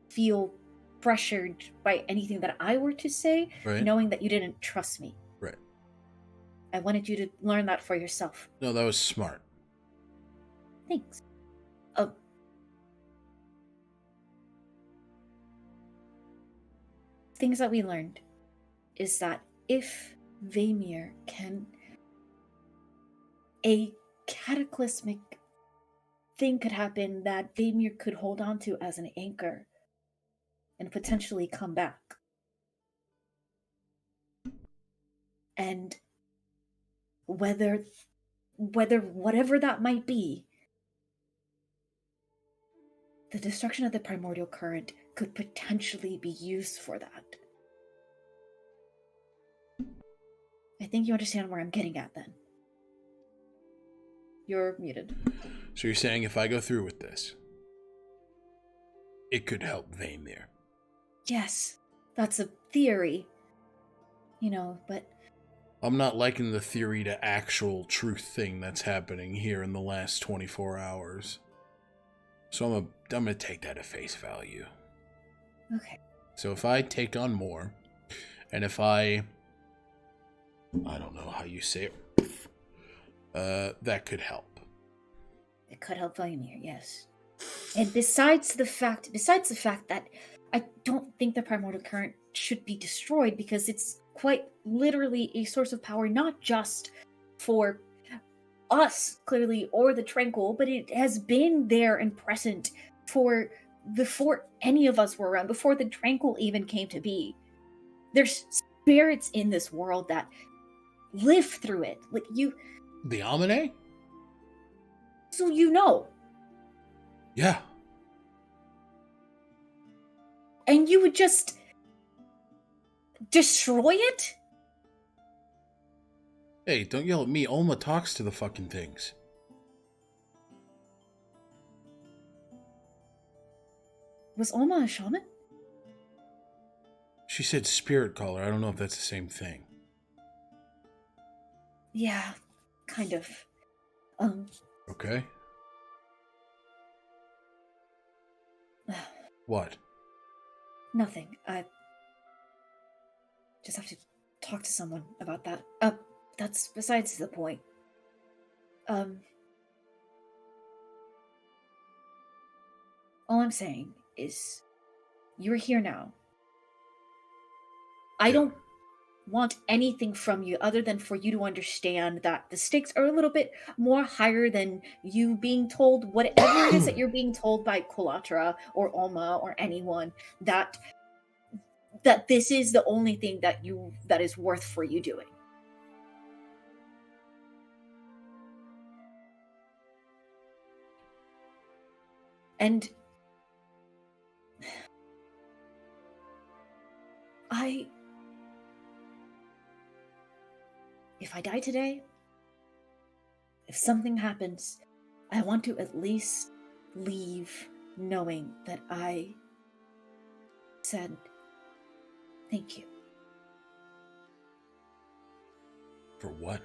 feel pressured by anything that I were to say, Right. knowing that you didn't trust me. Right. I wanted you to learn that for yourself. No, that was smart. Thanks. Things that we learned is that if Vaymir can, a cataclysmic thing could happen that Vaymir could hold on to as an anchor and potentially come back. And whatever that might be, the destruction of the primordial current could potentially be used for that. I think you understand where I'm getting at then. You're muted. So you're saying if I go through with this, it could help Vaymir? Yes, that's a theory. But I'm not liking the theory to actual truth thing that's happening here in the last 24 hours. So I'm going to take that at face value. okay. So if I take on more, and if I don't know how you say it, that could help. It could help Vaymir, yes. And besides the fact that I don't think the primordial current should be destroyed, because it's quite literally a source of power, not just for us, clearly, or the Tranquil, but it has been there and present before any of us were around, before the Tranquil even came to be. There's spirits in this world that live through it. The Amine? So Yeah. and you would just destroy it? Hey, don't yell at me. Olma talks to the fucking things. Was Olma a shaman? She said spirit caller. I don't know if that's the same thing. Yeah, kind of. Okay. What? Nothing. I just have to talk to someone about that. That's besides the point. All I'm saying is, you're here now. I don't want anything from you other than for you to understand that the stakes are a little bit more higher than you being told whatever it is that you're being told by Kolatra or Olma or anyone, that this is the only thing that is worth for you doing. And if I die today, if something happens, I want to at least leave knowing that I said thank you. For what?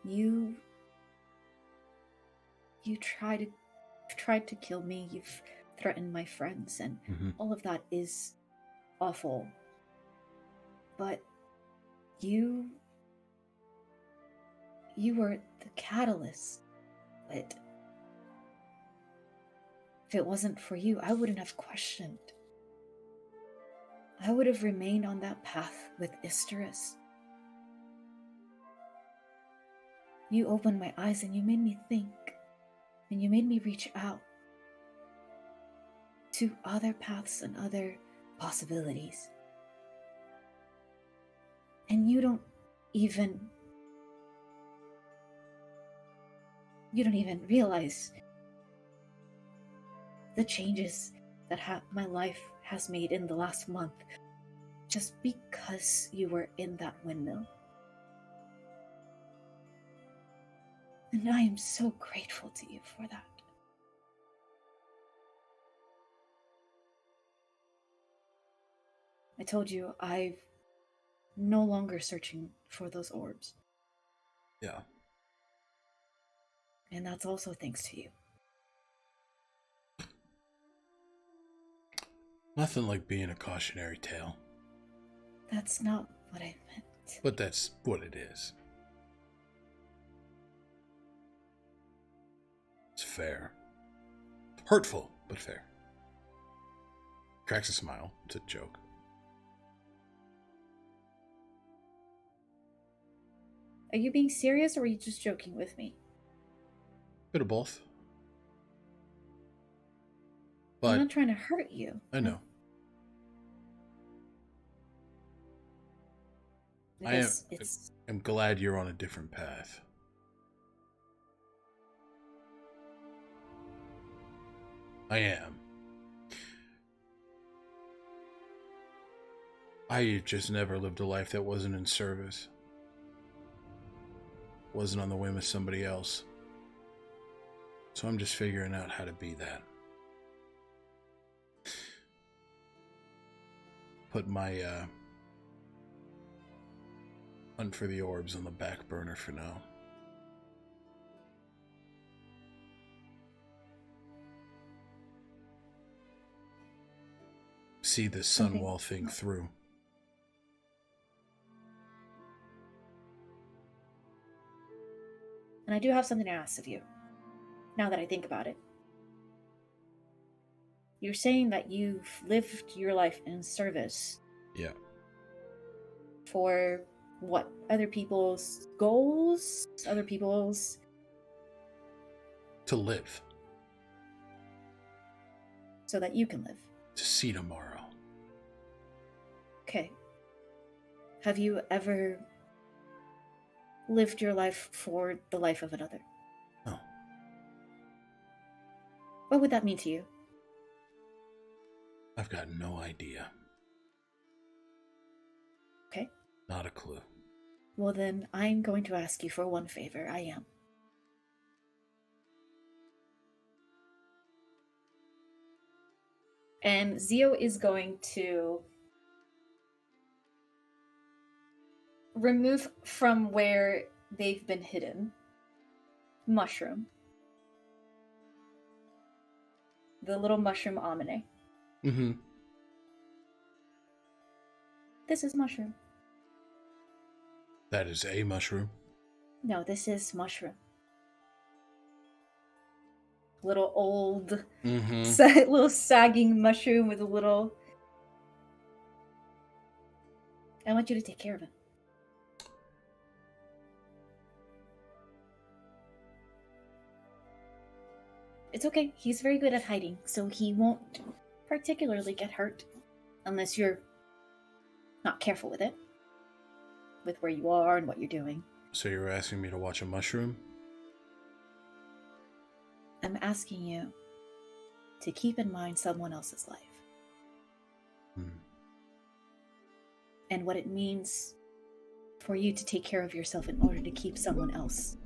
You tried to kill me. You've threatened my friends, and all of that is awful. But you were the catalyst. But if it wasn't for you, I wouldn't have questioned. I would have remained on that path with Isterus. You opened my eyes and you made me think, and you made me reach out to other paths and other possibilities. And you don't even realize the changes that my life has made in the last month just because you were in that windmill. And I am so grateful to you for that. I told you I'm no longer searching for those orbs. Yeah. And that's also thanks to you. Nothing like being a cautionary tale. That's not what I meant. But that's what it is. It's fair. Hurtful, but fair. Cracks a smile. It's a joke. Are you being serious or are you just joking with me? Bit of both. I'm But not trying to hurt you. I know. I'm glad you're on a different path. I am. I just never lived a life that wasn't in service. Wasn't on the whim of somebody else. So I'm just figuring out how to be that. Put my hunt for the orbs on the back burner for now. See this Sunwall thing through. And I do have something to ask of you, now that I think about it. You're saying that you've lived your life in service. Yeah. For what? Other people's goals? Other people's... To live. So that you can live. To see tomorrow. Okay. Have you ever lived your life for the life of another? No. What would that mean to you? I've got no idea. Okay. Not a clue. Well then, I'm going to ask you for one favor. I am. And Zio is going to remove from where they've been hidden mushroom. The little mushroom Amine. Mm-hmm. This is mushroom. That is a mushroom. No, this is mushroom. Little old, little sagging mushroom with a little... I want you to take care of him. It's okay. He's very good at hiding, so he won't particularly get hurt unless you're not careful with it. With where you are and what you're doing. So you're asking me to watch a mushroom? I'm asking you to keep in mind someone else's life. And what it means for you to take care of yourself in order to keep someone else.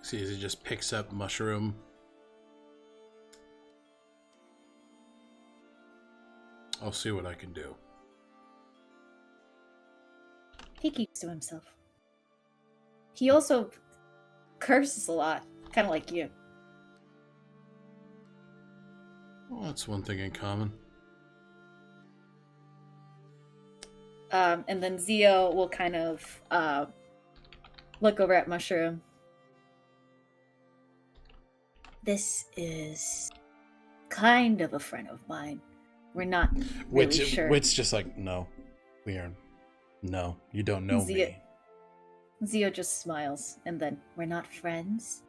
See, as he just picks up mushroom. I'll see what I can do. He keeps to himself. He also curses a lot, kind of like you. Well, that's one thing in common. And then Zio will kind of look over at Mushroom. This is kind of a friend of mine. We're not really sure. Which just like, no, we are. No, you don't know me. Zio just smiles, and then, we're not friends.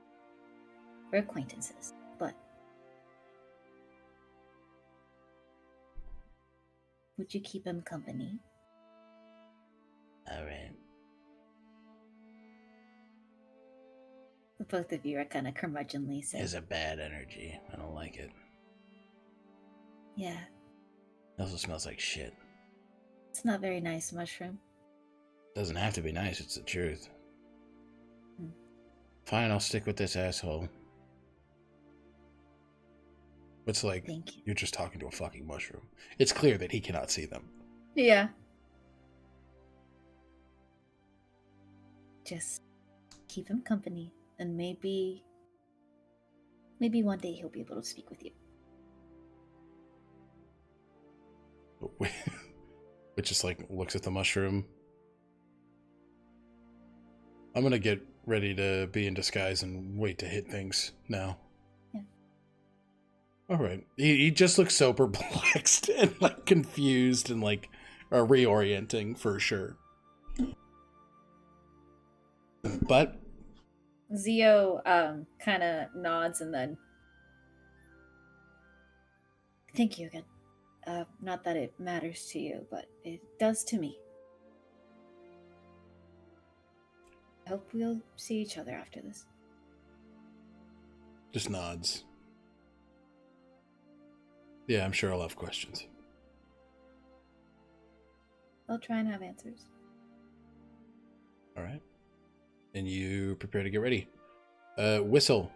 We're acquaintances, but... Would you keep him company? Alright. Both of you are kind of curmudgeonly, so... There's a bad energy. I don't like it. Yeah. It also smells like shit. It's not very nice, Mushroom. Doesn't have to be nice, it's the truth. Hmm. Fine, I'll stick with this asshole. It's like, Thank you. you're just talking to a fucking mushroom. It's clear that he cannot see them. Yeah. Just keep him company, and maybe one day he'll be able to speak with you. It just like looks at the mushroom. I'm gonna get ready to be in disguise and wait to hit things now. Yeah. Alright. He just looks so perplexed and like confused and like reorienting for sure. But Zio kind of nods and then... Thank you again. Not that it matters to you, but it does to me. I hope we'll see each other after this. just nods. Yeah, I'm sure I'll have questions. I'll try and have answers. All right. And you prepare to get ready. Whistle,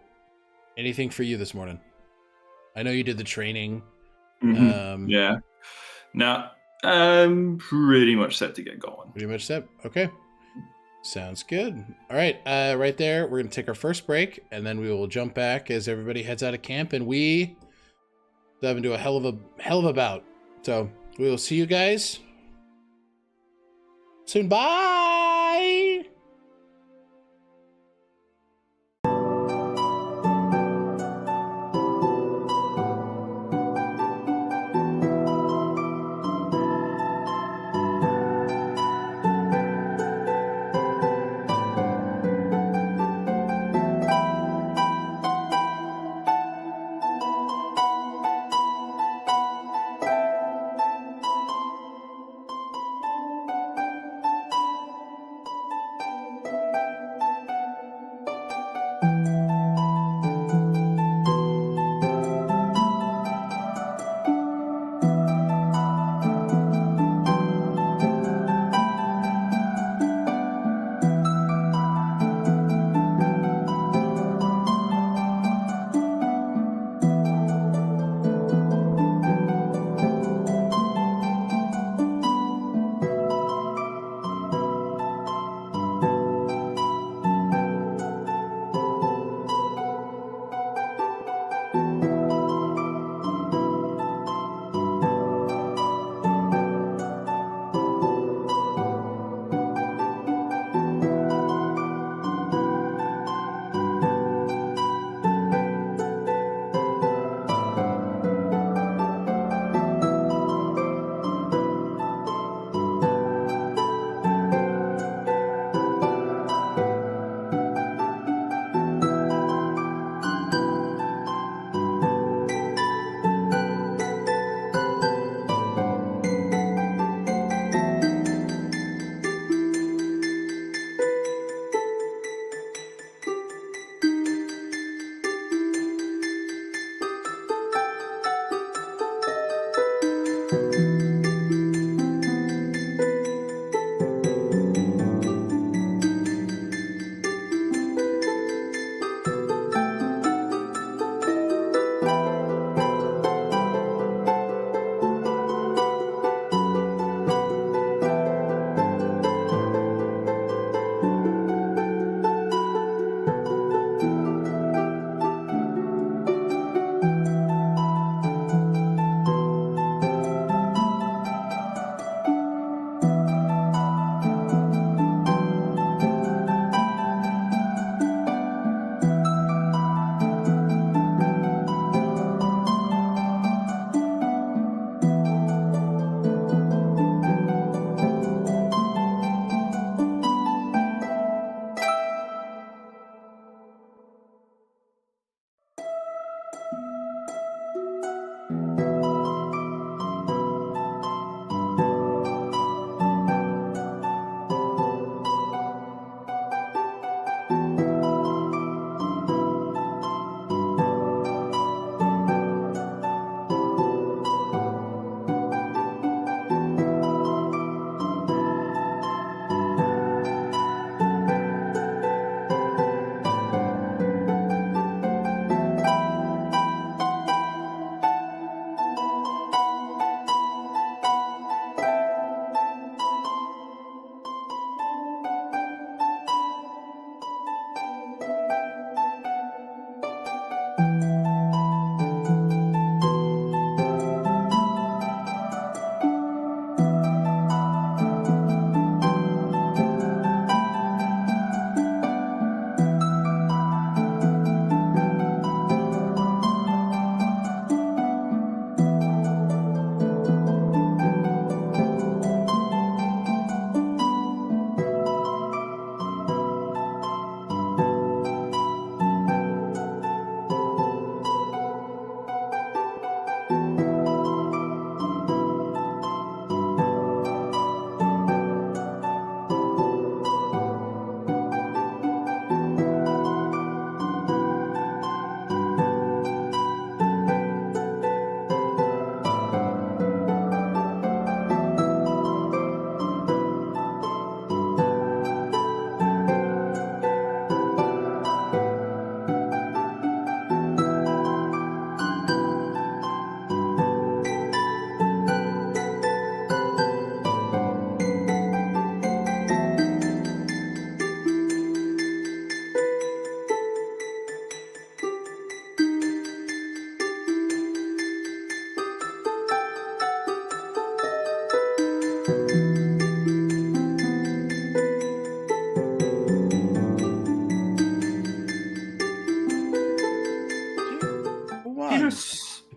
anything for you this morning? I know you did the training. Mm-hmm. Yeah. No, I'm pretty much set to get going. Pretty much set. Okay. Sounds good. All right. Right there, we're going to take our first break, and then we will jump back as everybody heads out of camp, and we dive into a hell of a bout. So we will see you guys soon. Bye!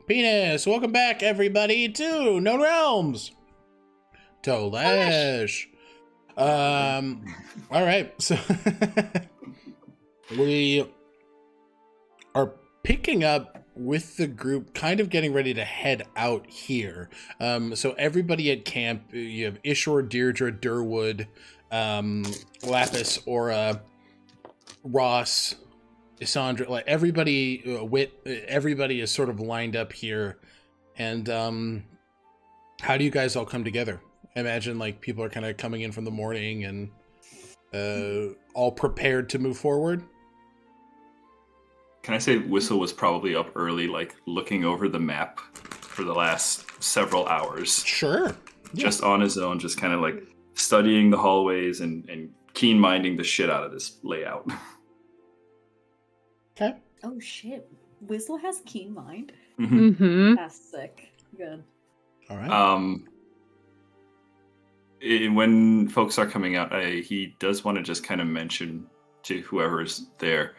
Penis. Welcome back, everybody, to Known Realms. Tolesh. All right. So we are picking up with the group, kind of getting ready to head out here. So everybody at camp, you have Ishor, Deirdre, Durwood, Lapis, Aura, Ross, Isandra, like everybody, Wit, everybody is sort of lined up here. And how do you guys all come together? I imagine like people are kind of coming in from the morning and all prepared to move forward. Can I say Whistle was probably up early, like looking over the map for the last several hours? Sure. Just on his own, just kind of like studying the hallways and keen minding the shit out of this layout. Okay. Oh shit. Whistle has keen mind. Mm-hmm. That's sick. Good. All right. When folks are coming out, he does want to just kind of mention to whoever's there,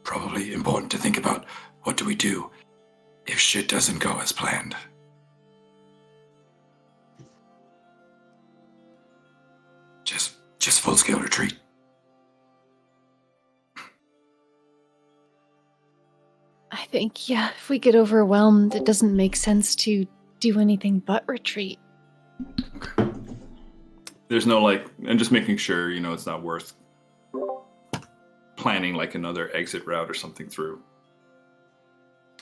probably important to think about what do we do if shit doesn't go as planned. Just full-scale retreat. I think, yeah, if we get overwhelmed, it doesn't make sense to do anything but retreat. Okay. There's no I'm just making sure, it's not worth planning like another exit route or something through.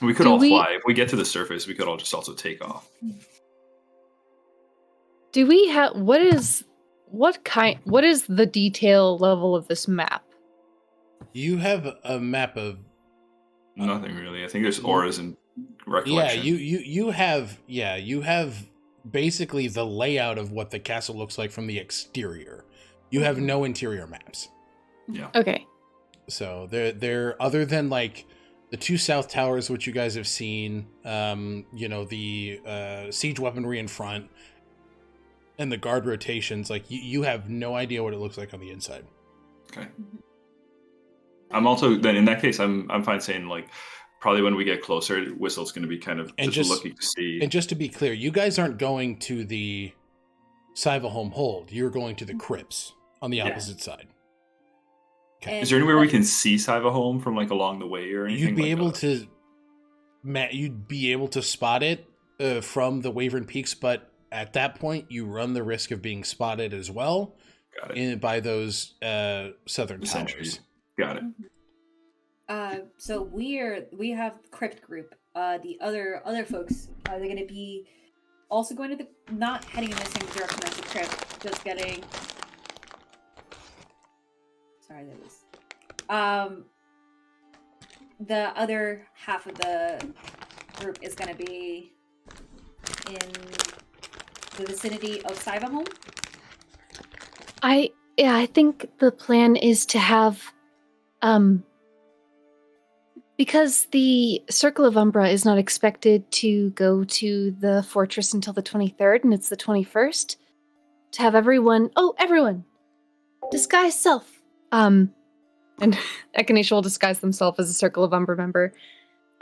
We could fly. If we get to the surface, we could all just also take off. Do we have, what is the detail level of this map? You have a map of nothing really. I think there's auras and recollection. Yeah, you have basically the layout of what the castle looks like from the exterior. You have no interior maps. Yeah. Okay. So they're other than like the two south towers, which you guys have seen, the siege weaponry in front and the guard rotations, like you have no idea what it looks like on the inside. Okay. I'm also then in that case I'm fine saying like probably when we get closer, Whistle's going to be kind of just looking to see. And just to be clear, you guys aren't going to the Cyvaholm hold. You're going to the crypts on the opposite side. Okay. Is there anywhere we can see Cyvaholm from like along the way or anything? You'd be able to spot it from the Wavern Peaks, but at that point you run the risk of being spotted as well by those southern towers. Got it. So we have the crypt group. The other folks, are they going to be also going to not heading in the same direction as the crypt, just getting. Sorry, that was. The other half of the group is going to be in the vicinity of Cyvaholm. I think the plan is to have. Because the Circle of Umbra is not expected to go to the fortress until the 23rd, and it's the 21st, to have everyone, disguise self. And Echinacea will disguise themselves as a Circle of Umbra member.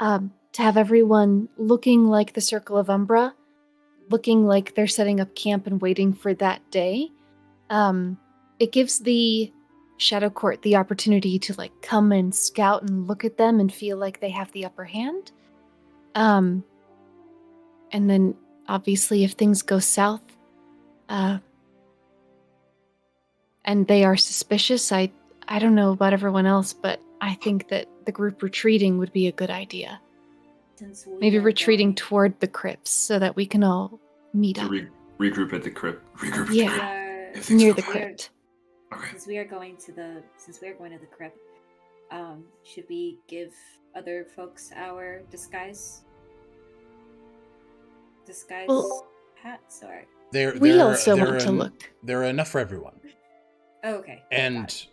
To have everyone looking like the Circle of Umbra, looking like they're setting up camp and waiting for that day. It gives the Shadow Court the opportunity to come and scout and look at them and feel like they have the upper hand. And then obviously if things go south and they are suspicious, I don't know about everyone else, but I think that the group retreating would be a good idea. Maybe retreating toward the crypts so that we can all meet up. Regroup at the crypt. Near the crypt. Okay. Since we are going to the crypt, should we give other folks our disguise hats? Or we also want to look. There are enough for everyone. Oh, okay. And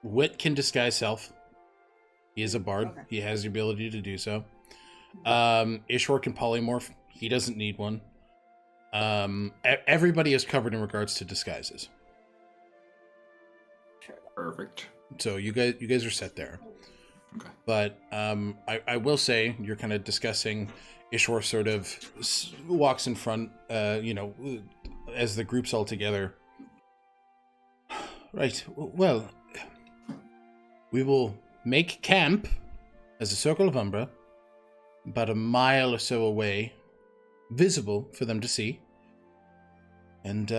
Wit can disguise self. He is a bard. Okay. He has the ability to do so. Ishor can polymorph. He doesn't need one. Everybody is covered in regards to disguises. Perfect. So you guys are set there. Okay. But I will say you're kind of discussing. Ishwar sort of walks in front, as the group's all together. Right. Well, we will make camp as a circle of umbra, about a mile or so away, visible for them to see. And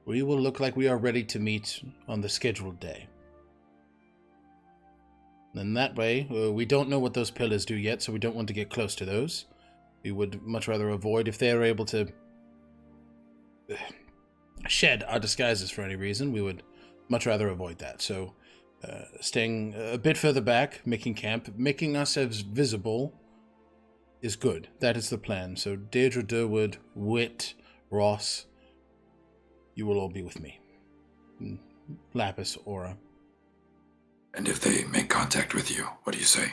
we will look like we are ready to meet on the scheduled day. And that way, we don't know what those pillars do yet, so we don't want to get close to those. We would much rather avoid, if they are able to shed our disguises for any reason, we would much rather avoid that. So, staying a bit further back, making camp, making ourselves visible is good. That is the plan. So, Deirdre, Durwood, Wit, Ross, you will all be with me. Lapis, Aura. And if they make contact with you, what do you say?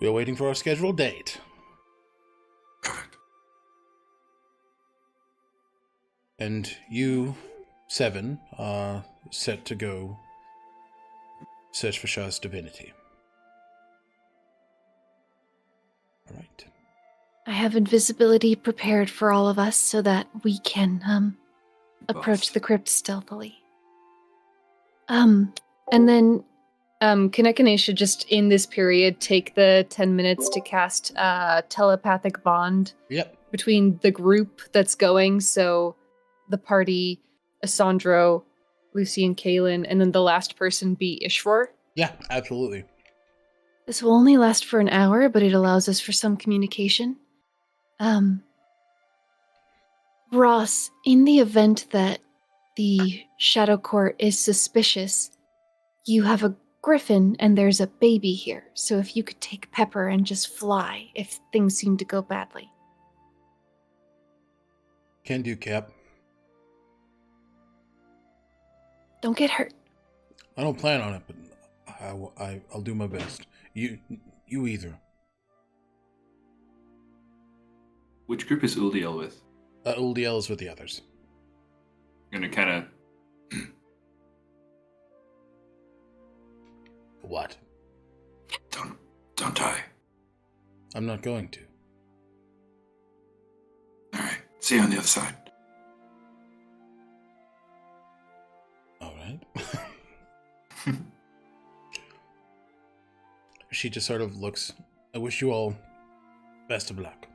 We are waiting for our scheduled date. Perfect. And you, 7, are set to go search for Shar's divinity. All right. I have invisibility prepared for all of us so that we can approach the crypt stealthily. And then can Echinacea just in this period take the 10 minutes to cast telepathic bond between the group that's going, so the party, Asandro, Lucy, and Kaylin, and then the last person be Ishwar? Yeah, absolutely. This will only last for an hour, but it allows us for some communication. Ross, in the event that the Shadow Court is suspicious, you have a griffin and there's a baby here, so if you could take Pepper and just fly if things seem to go badly. Can do, Cap. Don't get hurt. I don't plan on it, but I'll do my best. You either. Which group is Uldiel with? Uldiel is with the others. Gonna kind of. What? Don't die. I'm not going to. All right. See you on the other side. All right. She just sort of looks. I wish you all best of luck.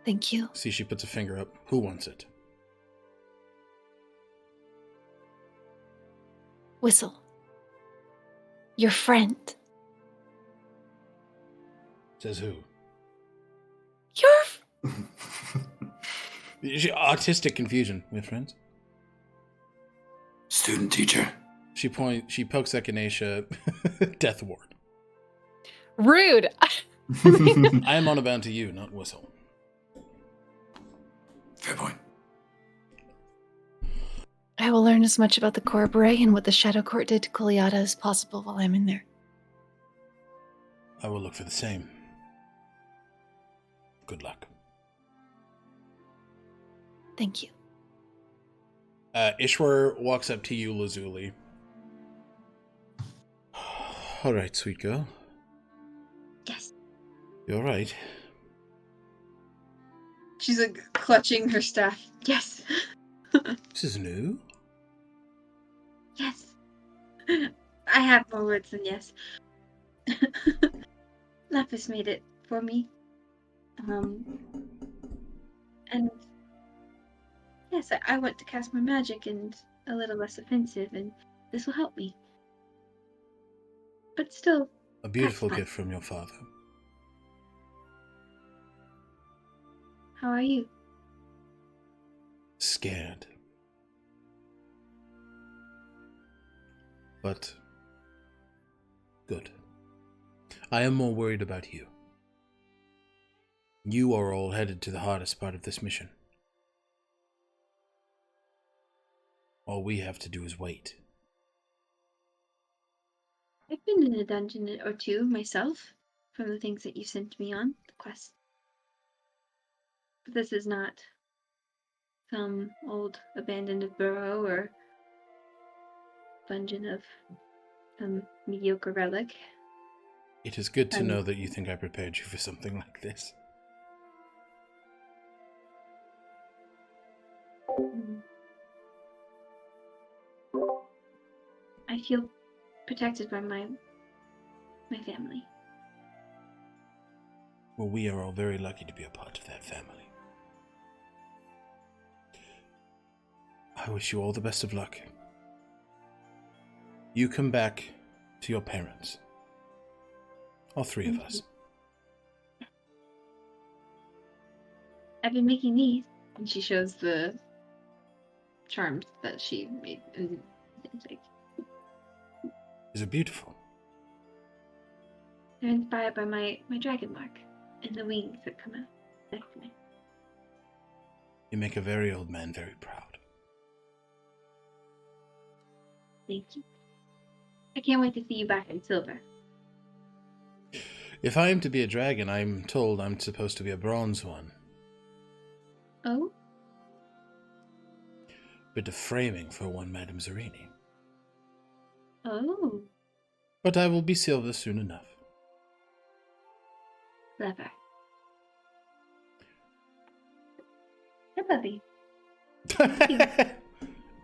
Thank you. See, she puts a finger up. Who wants it? Whistle. Your friend. Says who? Your... Autistic confusion, my friends. Student teacher. She pokes Echinacea. Death ward. Rude. I am on about to you, not Whistle. Fair point. I will learn as much about the Corbury and what the Shadow Court did to Kuliata as possible while I'm in there. I will look for the same. Good luck. Thank you. Ishwar walks up to you, Lazuli. All right, sweet girl. Yes. You all right? She's like clutching her staff. Yes. This is new. Yes. I have more words than yes. Lapis made it for me. And yes, I want to cast my magic and a little less offensive, and this will help me. But still, A beautiful gift from your father. how are you? Scared. But good. I am more worried about you. You are all headed to the hardest part of this mission. All we have to do is wait. I've been in a dungeon or two myself, from the things that you sent me on, the quest. this is not some old abandoned burrow or dungeon of some mediocre relic. It is good to know that you think I prepared you for something like this. I feel protected by my family. Well, we are all very lucky to be a part of that family. I wish you all the best of luck. You come back to your parents. All three of us. I've been making these. And she shows the charms that she made. And it's like, These are beautiful. they're inspired by my dragon mark and the wings that come out next to me. You make a very old man very proud. Thank you. I can't wait to see you back in silver. If I am to be a dragon, I'm told I'm supposed to be a bronze one. Oh? Bit of framing for one Madame Zerini. Oh. But I will be silver soon enough. Clever. Hey, puppy.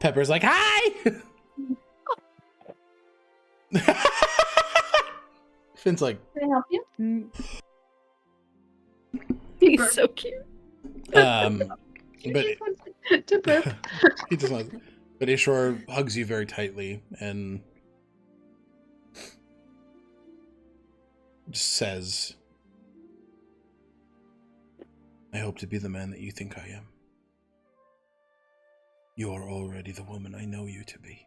Pepper's like, hi! Finn's like, Can I help you? He's so cute. but To burp. he just wants, but Ishor hugs you very tightly and just says, I hope to be the man that you think I am. You are already the woman I know you to be.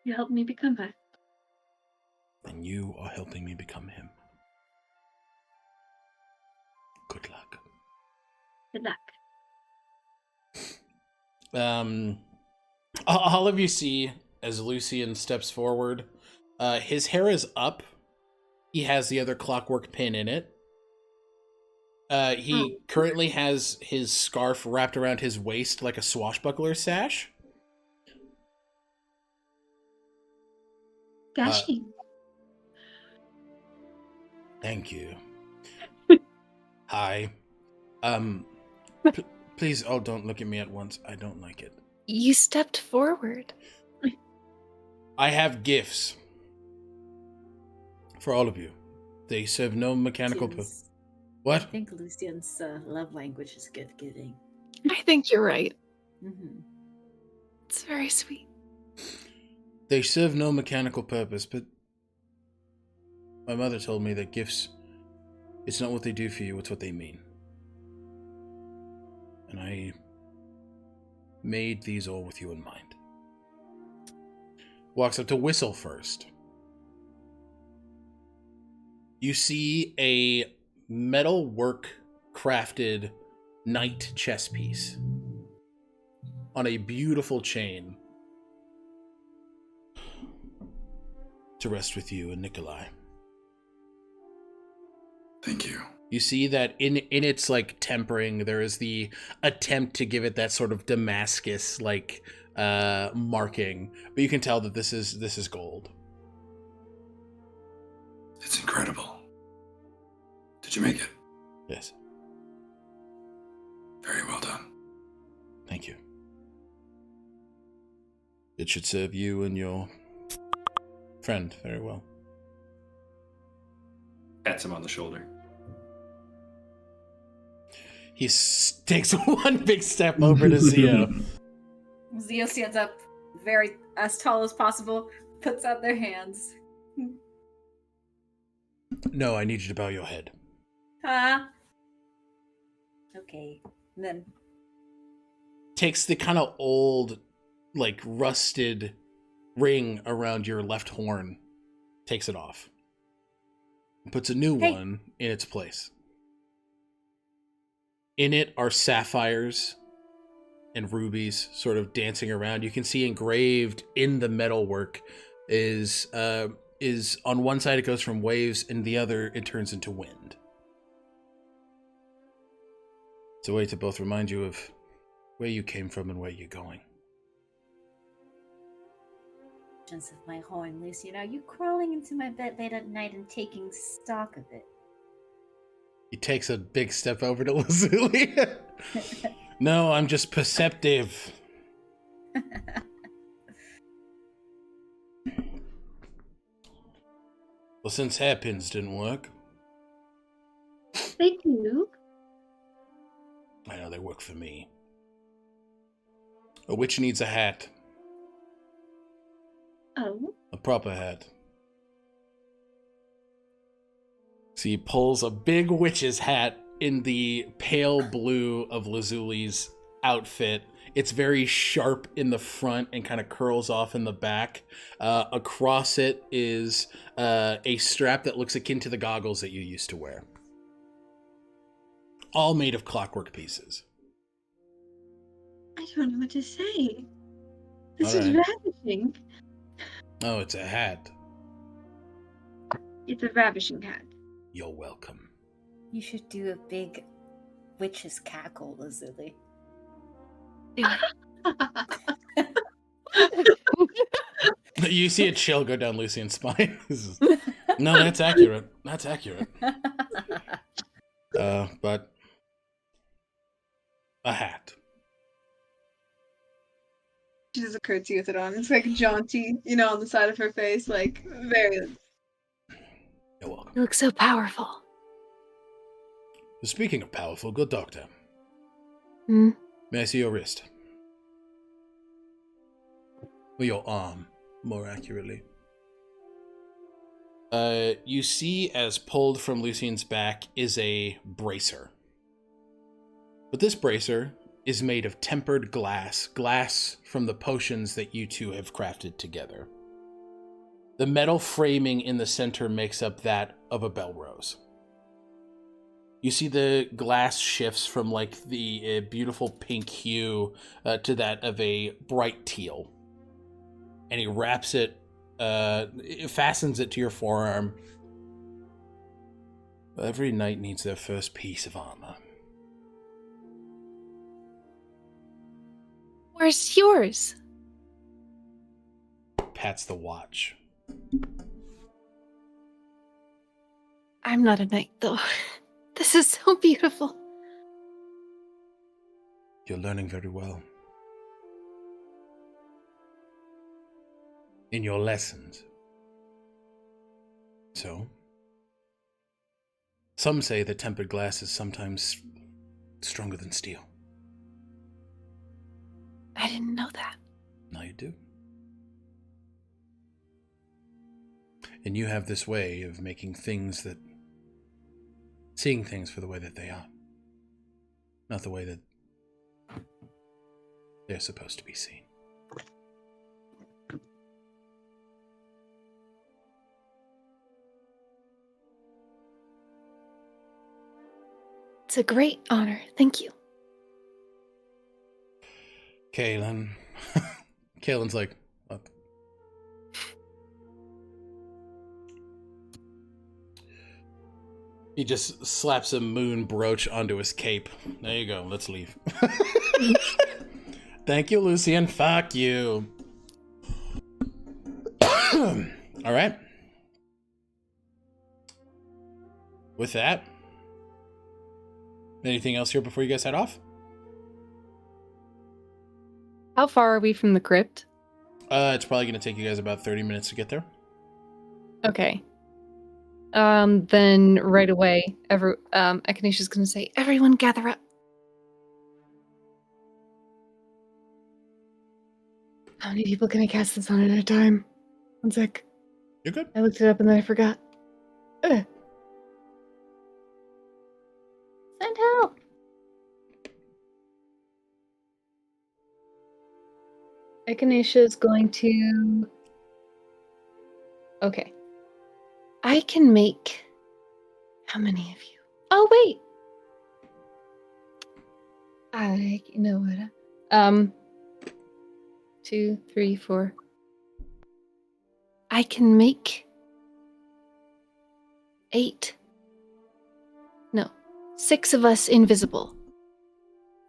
You helped me become her. And you are helping me become him. Good luck. Good luck. All of you see as Lucian steps forward, his hair is up. He has the other clockwork pin in it. He currently has his scarf wrapped around his waist like a swashbuckler sash. Dashing. Thank you. Hi. Please, don't look at me at once. I don't like it. You stepped forward. I have gifts for all of you. They serve no mechanical purpose. What? I think Lucian's love language is gift giving. I think you're right. Mm-hmm. It's very sweet. They serve no mechanical purpose, but my mother told me that gifts, it's not what they do for you, it's what they mean. And I made these all with you in mind. Walks up to Whistle first. You see a metal work crafted knight chess piece on a beautiful chain to rest with you and Nikolai. Thank you. You see that in its like tempering, there is the attempt to give it that sort of Damascus like marking, but you can tell that this is gold. It's incredible. Did you make it? Yes. Very well done. Thank you. It should serve you and your friend very well. Pats him on the shoulder. He takes one big step over to Zio. Zio stands up very as tall as possible, puts out their hands. No, I need you to bow your head. Huh? Okay. And then Takes the kind of old, like rusted ring around your left horn. Takes it off. Puts a new one in its place. In it are sapphires and rubies sort of dancing around. You can see engraved in the metalwork is on one side it goes from waves and the other it turns into wind. It's a way to both remind you of where you came from and where you're going. Of my horn, Lucian. Are you crawling into my bed late at night and taking stock of it? He takes a big step over to Lazuli. No, I'm just perceptive. Well, since hairpins didn't work. They do. I know, they work for me. A witch needs a hat. Oh. A proper hat. So he pulls a big witch's hat in the pale blue of Lazuli's outfit. It's very sharp in the front and kind of curls off in the back. Across it is a strap that looks akin to the goggles that you used to wear. All made of clockwork pieces. I don't know what to say. This All is right. ravishing. Oh, it's a hat. It's a ravishing hat. You're welcome. You should do a big witch's cackle, Lazuli. You see a chill go down Lucian's spine. No, that's accurate. That's accurate. But a hat. She does a curtsy with it on. It's like jaunty, on the side of her face, like very. You're welcome. You look so powerful. Speaking of powerful, good doctor. Hmm? May I see your wrist? Or your arm, more accurately. You see, as pulled from Lucian's back, is a bracer. But this bracer is made of tempered glass from the potions that you two have crafted together. The metal framing in the center makes up that of a bell rose. You see the glass shifts from like the beautiful pink hue to that of a bright teal. And he wraps it, fastens it to your forearm. Every knight needs their first piece of armor. Where's yours? Pats the watch. I'm not a knight, though. This is so beautiful. You're learning very well. In your lessons. So, some say that tempered glass is sometimes stronger than steel. I didn't know that. Now you do. And you have this way of seeing things for the way that they are. Not the way that they're supposed to be seen. It's a great honor. Thank you. Kaylin. Kaylin's like, what? He just slaps a moon brooch onto his cape. There you go. Let's leave. Thank you, Lucian. Fuck you. All right. With that, anything else here before you guys head off? How far are we from the crypt? It's probably going to take you guys about 30 minutes to get there. Okay. Then right away, Echinacea is going to say, "Everyone gather up." How many people can I cast this on at a time? 1 sec. You're good. I looked it up and then I forgot. Send help! Echinacea is going to... Okay. I can make... How many of you? Oh, wait! You know what? 2, 3, 4. I can make 8. No. 6 of us invisible.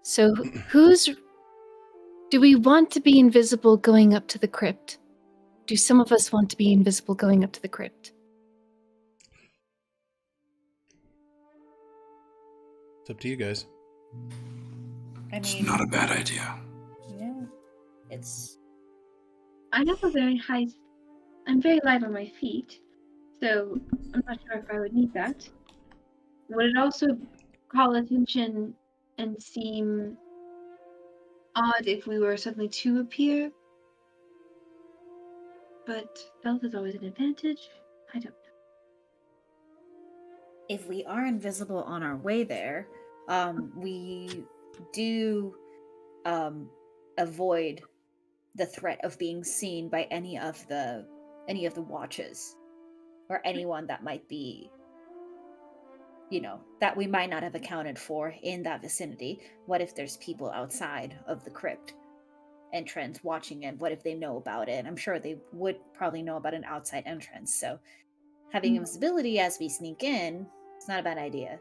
So do we want to be invisible going up to the crypt? Do some of us want to be invisible going up to the crypt? It's up to you guys. I It's mean, not a bad idea. yeah, it's I have a very high. I'm very light on my feet, so I'm not sure if I would need that. Would it also call attention and seem odd if we were suddenly to appear? But stealth is always an advantage. I don't know. if we are invisible on our way there, we do avoid the threat of being seen by any of the watches or anyone that might be, that we might not have accounted for in that vicinity. What if there's people outside of the crypt entrance watching it? What if they know about it? I'm sure they would probably know about an outside entrance, so having invisibility as we sneak in, it's not a bad idea.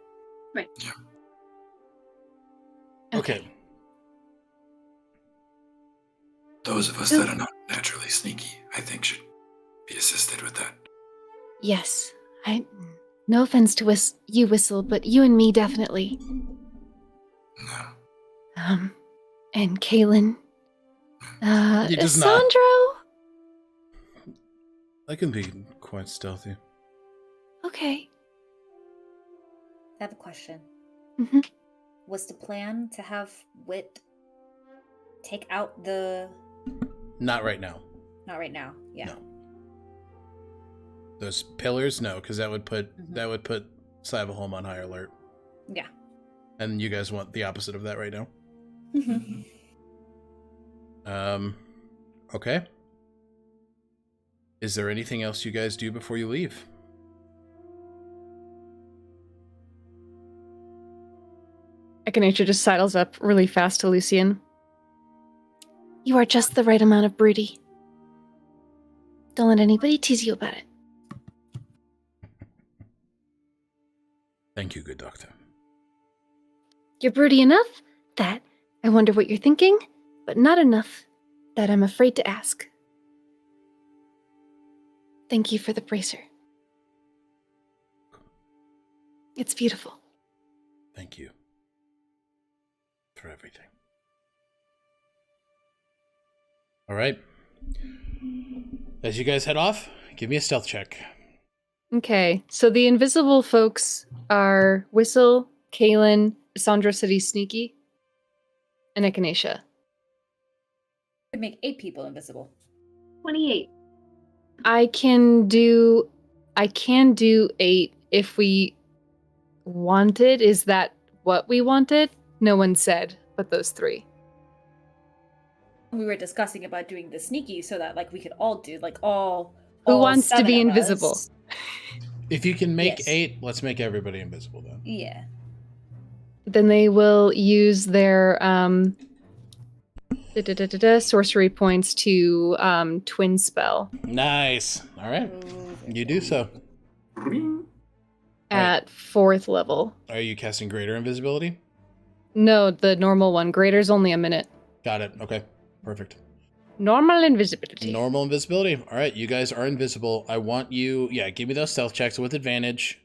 Right. Yeah. Okay. Those of us that are not naturally sneaky, I think, should be assisted with that. Yes. No offense to you, Whistle, but you and me definitely. No. And Kaylin. He does not. Sandro? I can be quite stealthy. Okay. I have a question. Mhm. Was the plan to have Wit take out the... Not right now. Not right now, yeah. No. Those pillars, no, because that would put Cyvaholm on high alert. Yeah. And you guys want the opposite of that right now. Okay. Is there anything else you guys do before you leave? Echinacea just sidles up really fast to Lucian. You are just the right amount of broody. Don't let anybody tease you about it. Thank you, good doctor. You're broody enough that I wonder what you're thinking, but not enough that I'm afraid to ask. Thank you for the bracer. It's beautiful. Thank you for everything. All right. As you guys head off, give me a stealth check. Okay, so the invisible folks are Whistle, Kaylin, Sandra City Sneaky, and Echinacea. Could make 8 people invisible. 28. I can do 8 if we wanted. Is that what we wanted? No one said, but those 3. We were discussing about doing the sneaky so that we could all do all Who wants to 7 be of invisible? us. If you can make Yes. 8, let's make everybody invisible then. Yeah. Then they will use their sorcery points to twin spell Nice. All right. You do so. at 4th level. Are you casting greater invisibility? No, the normal one. Greater's only a minute. Got it. Okay. Perfect. Normal invisibility. Normal invisibility. All right, you guys are invisible. I want you... Yeah, give me those stealth checks with advantage.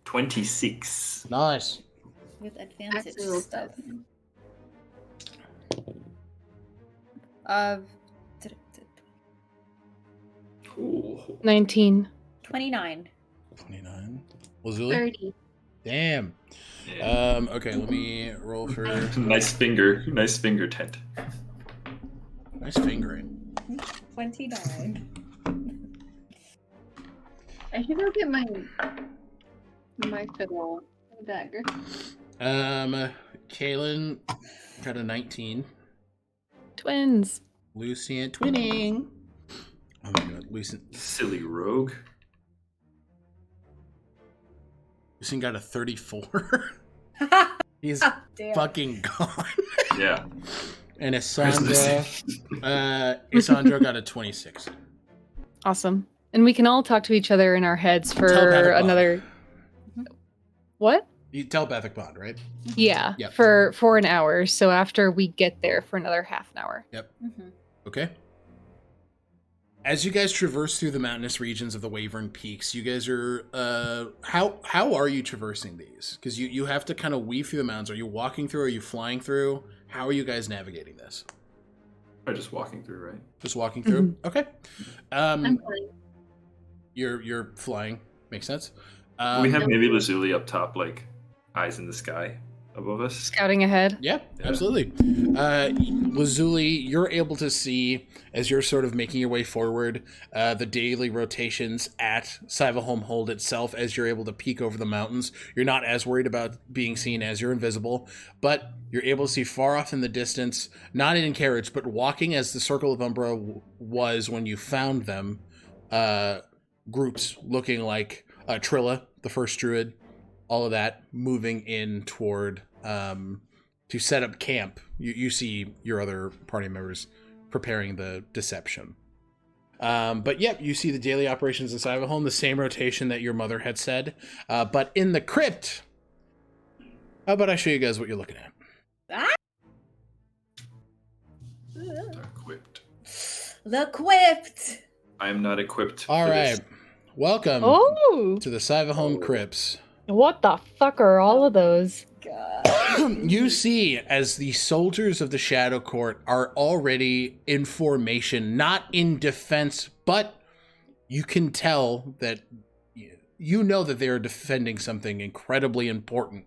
26. Nice. With advantage Actual stuff. Ooh. 19. 29. 29. Lazuli? 30. Damn. Yeah. Okay, let me roll for... Nice finger tent. Nice fingering. 29. I should go get my fiddle and dagger. Kaylin got a 19. Twins. Lucian twinning. Oh my god, Lucian Silly rogue. got a 34. He's Damn. fucking gone. Yeah. And Isandra got a 26. Awesome. And we can all talk to each other in our heads for Telepathic love. another... What? Telepathic bond, right? Yeah, Yep. for an hour. So after we get there for another half an hour. Yep. Okay. As you guys traverse through the mountainous regions of the Wavering Peaks, you guys are how are you traversing these? Because you have to kind of weave through the mountains. Are you walking through? Are you flying through? How are you guys navigating this? I'm just walking through, right? Just walking through. Okay. I'm fine. You're flying. Makes sense. We have maybe Lazuli up top, like eyes in the sky above us. Scouting ahead. Yeah, absolutely. Lazuli, you're able to see, as you're sort of making your way forward, the daily rotations at Cyvaholm Hold itself, as you're able to peek over the mountains. You're not as worried about being seen as you're invisible, but you're able to see far off in the distance, not in carriage, but walking as the Circle of Umbra was when you found them, groups looking like Trilla, the first druid, all of that, moving in toward to set up camp. You see your other party members preparing the deception. But yep, you see the daily operations in Cyvaholm, the same rotation that your mother had said. But in the crypt, how about I show you guys what you're looking at? Equipped. The Quipped. I am not equipped. All right. Welcome to the Cyvaholm crypts. What the fuck are all of those? God. You see, as the soldiers of the Shadow Court are already in formation, not in defense, but you can tell that you know that they are defending something incredibly important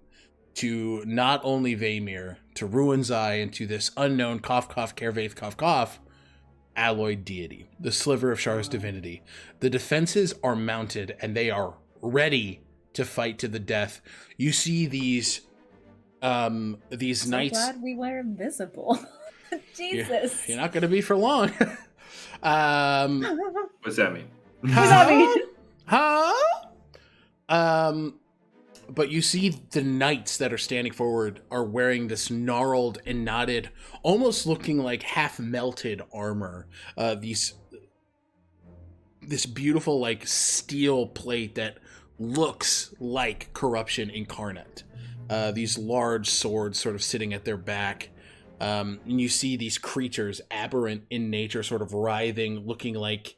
to not only Vaymir, to Ruin's Eye, and to this unknown cough Kervaith cough alloyed deity, the sliver of Shar's divinity. The defenses are mounted, and they are ready to fight to the death. You see these knights. Glad we were invisible. Jesus. You're not going to be for long. What's that mean? Huh? But you see the knights that are standing forward are wearing this gnarled and knotted, almost looking like half-melted armor. This beautiful, like, steel plate that looks like corruption incarnate. These large swords sort of sitting at their back. And you see these creatures, aberrant in nature, sort of writhing, looking like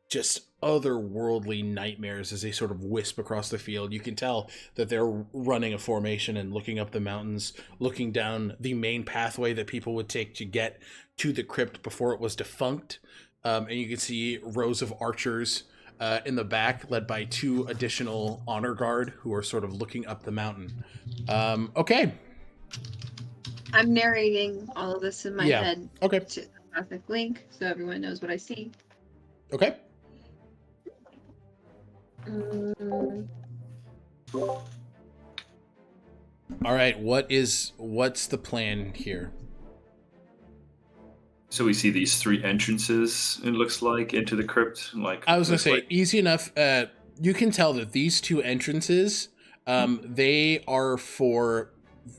just otherworldly nightmares as they sort of wisp across the field. You can tell that they're running a formation and looking up the mountains, looking down the main pathway that people would take to get to the crypt before it was defunct. And you can see rows of archers in the back, led by 2 additional honor guard who are sort of looking up the mountain. Okay. I'm narrating all of this in my head. Okay. To the graphic link, so everyone knows what I see. Okay. All right. What's the plan here? So we see these 3 entrances, it looks like, into the crypt. Like I was going to say, easy enough. You can tell that these 2 entrances, they are for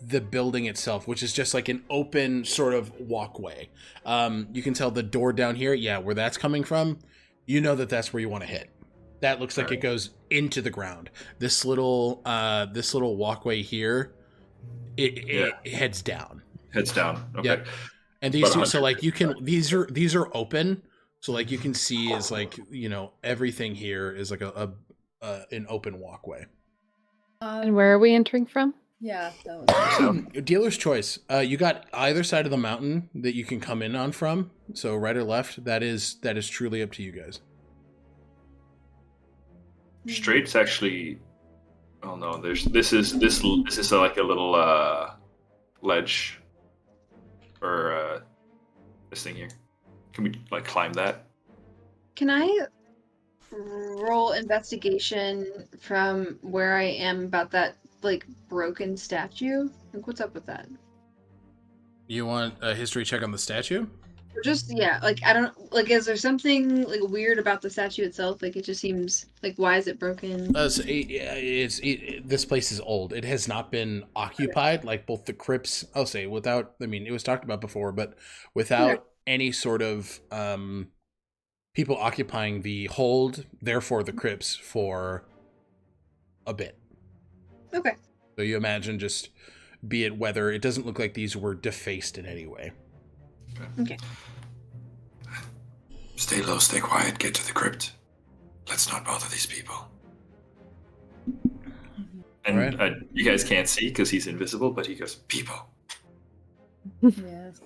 the building itself, which is just like an open sort of walkway. You can tell the door down here, where that's coming from, you know that that's where you want to hit. That looks like it goes into the ground. This little walkway here, it heads down. Heads down. Okay. Yep. And these two, so like you can, these are open. So like you can see is like, everything here is like an open walkway. And where are we entering from? Yeah. That was Dealer's choice. You got either side of the mountain that you can come in on from. So right or left, that is truly up to you guys. Straight's actually. Oh no! This is like a little ledge, or this thing here. Can we like climb that? Can I roll investigation from where I am about that like broken statue? Like, what's up with that? You want a history check on the statue? Or just like I don't like. Is there something like weird about the statue itself? Like it just seems like why is it broken? This place is old. It has not been occupied. Like both the crypts, I'll say, without. I mean, it was talked about before, but without any sort of people occupying the hold. Therefore, the crypts for a bit. Okay. So you imagine just, be it whether, it doesn't look like these were defaced in any way. Okay. Stay low, stay quiet, get to the crypt. Let's not bother these people. And you guys can't see because he's invisible, but he goes, People. Yes.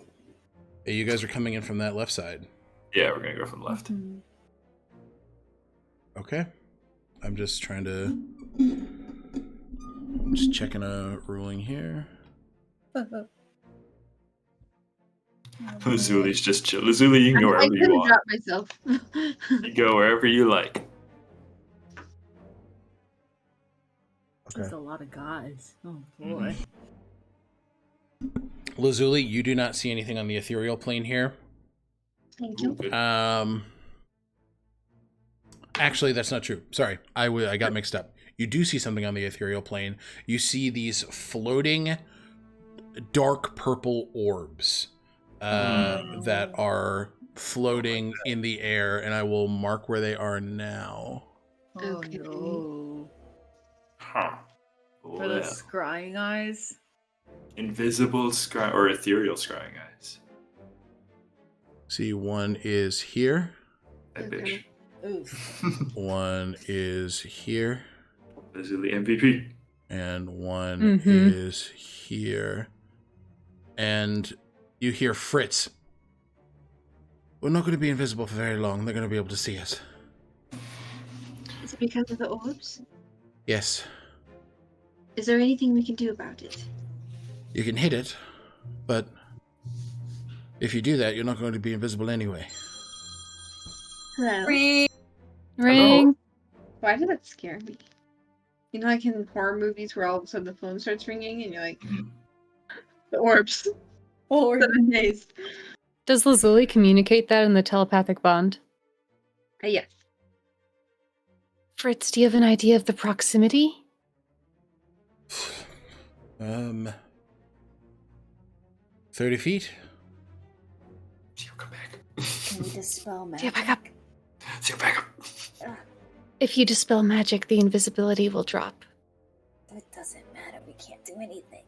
Hey, you guys are coming in from that left side. yeah, we're going to go from the left. Okay. I'm just trying to... Just checking a ruling here. Lazuli's just chill. Lazuli, you can go I wherever you couldn't want. drop myself. You go wherever you like. There's a lot of guys. Oh boy. Lazuli, you do not see anything on the ethereal plane here. Thank you. Good. Actually, that's not true. Sorry, I got mixed up. You do see something on the ethereal plane. You see these floating dark purple orbs that are floating in the air, and I will mark where they are now. Oh Okay. no. Huh. For the scrying eyes. Invisible scry or ethereal scrying eyes. See, one is here. That Okay. bitch. Oof. One is here. Lazuli MVP. And one is here. And you hear Fritz. We're not going to be invisible for very long. They're going to be able to see us. Is it because of the orbs? Yes. Is there anything we can do about it? You can hit it, but if you do that, you're not going to be invisible anyway. Hello. Ring. Why did that scare me? You know, like in horror movies where all of a sudden the phone starts ringing and you're like, the orbs. Or 7 days. Does Lazuli communicate that in the telepathic bond? Yes. Fritz, do you have an idea of the proximity? 30 feet? Seal, come back. Can we dispel Yeah, magic? back up. Seal, back up. If you dispel magic, the invisibility will drop. That doesn't matter. We can't do anything.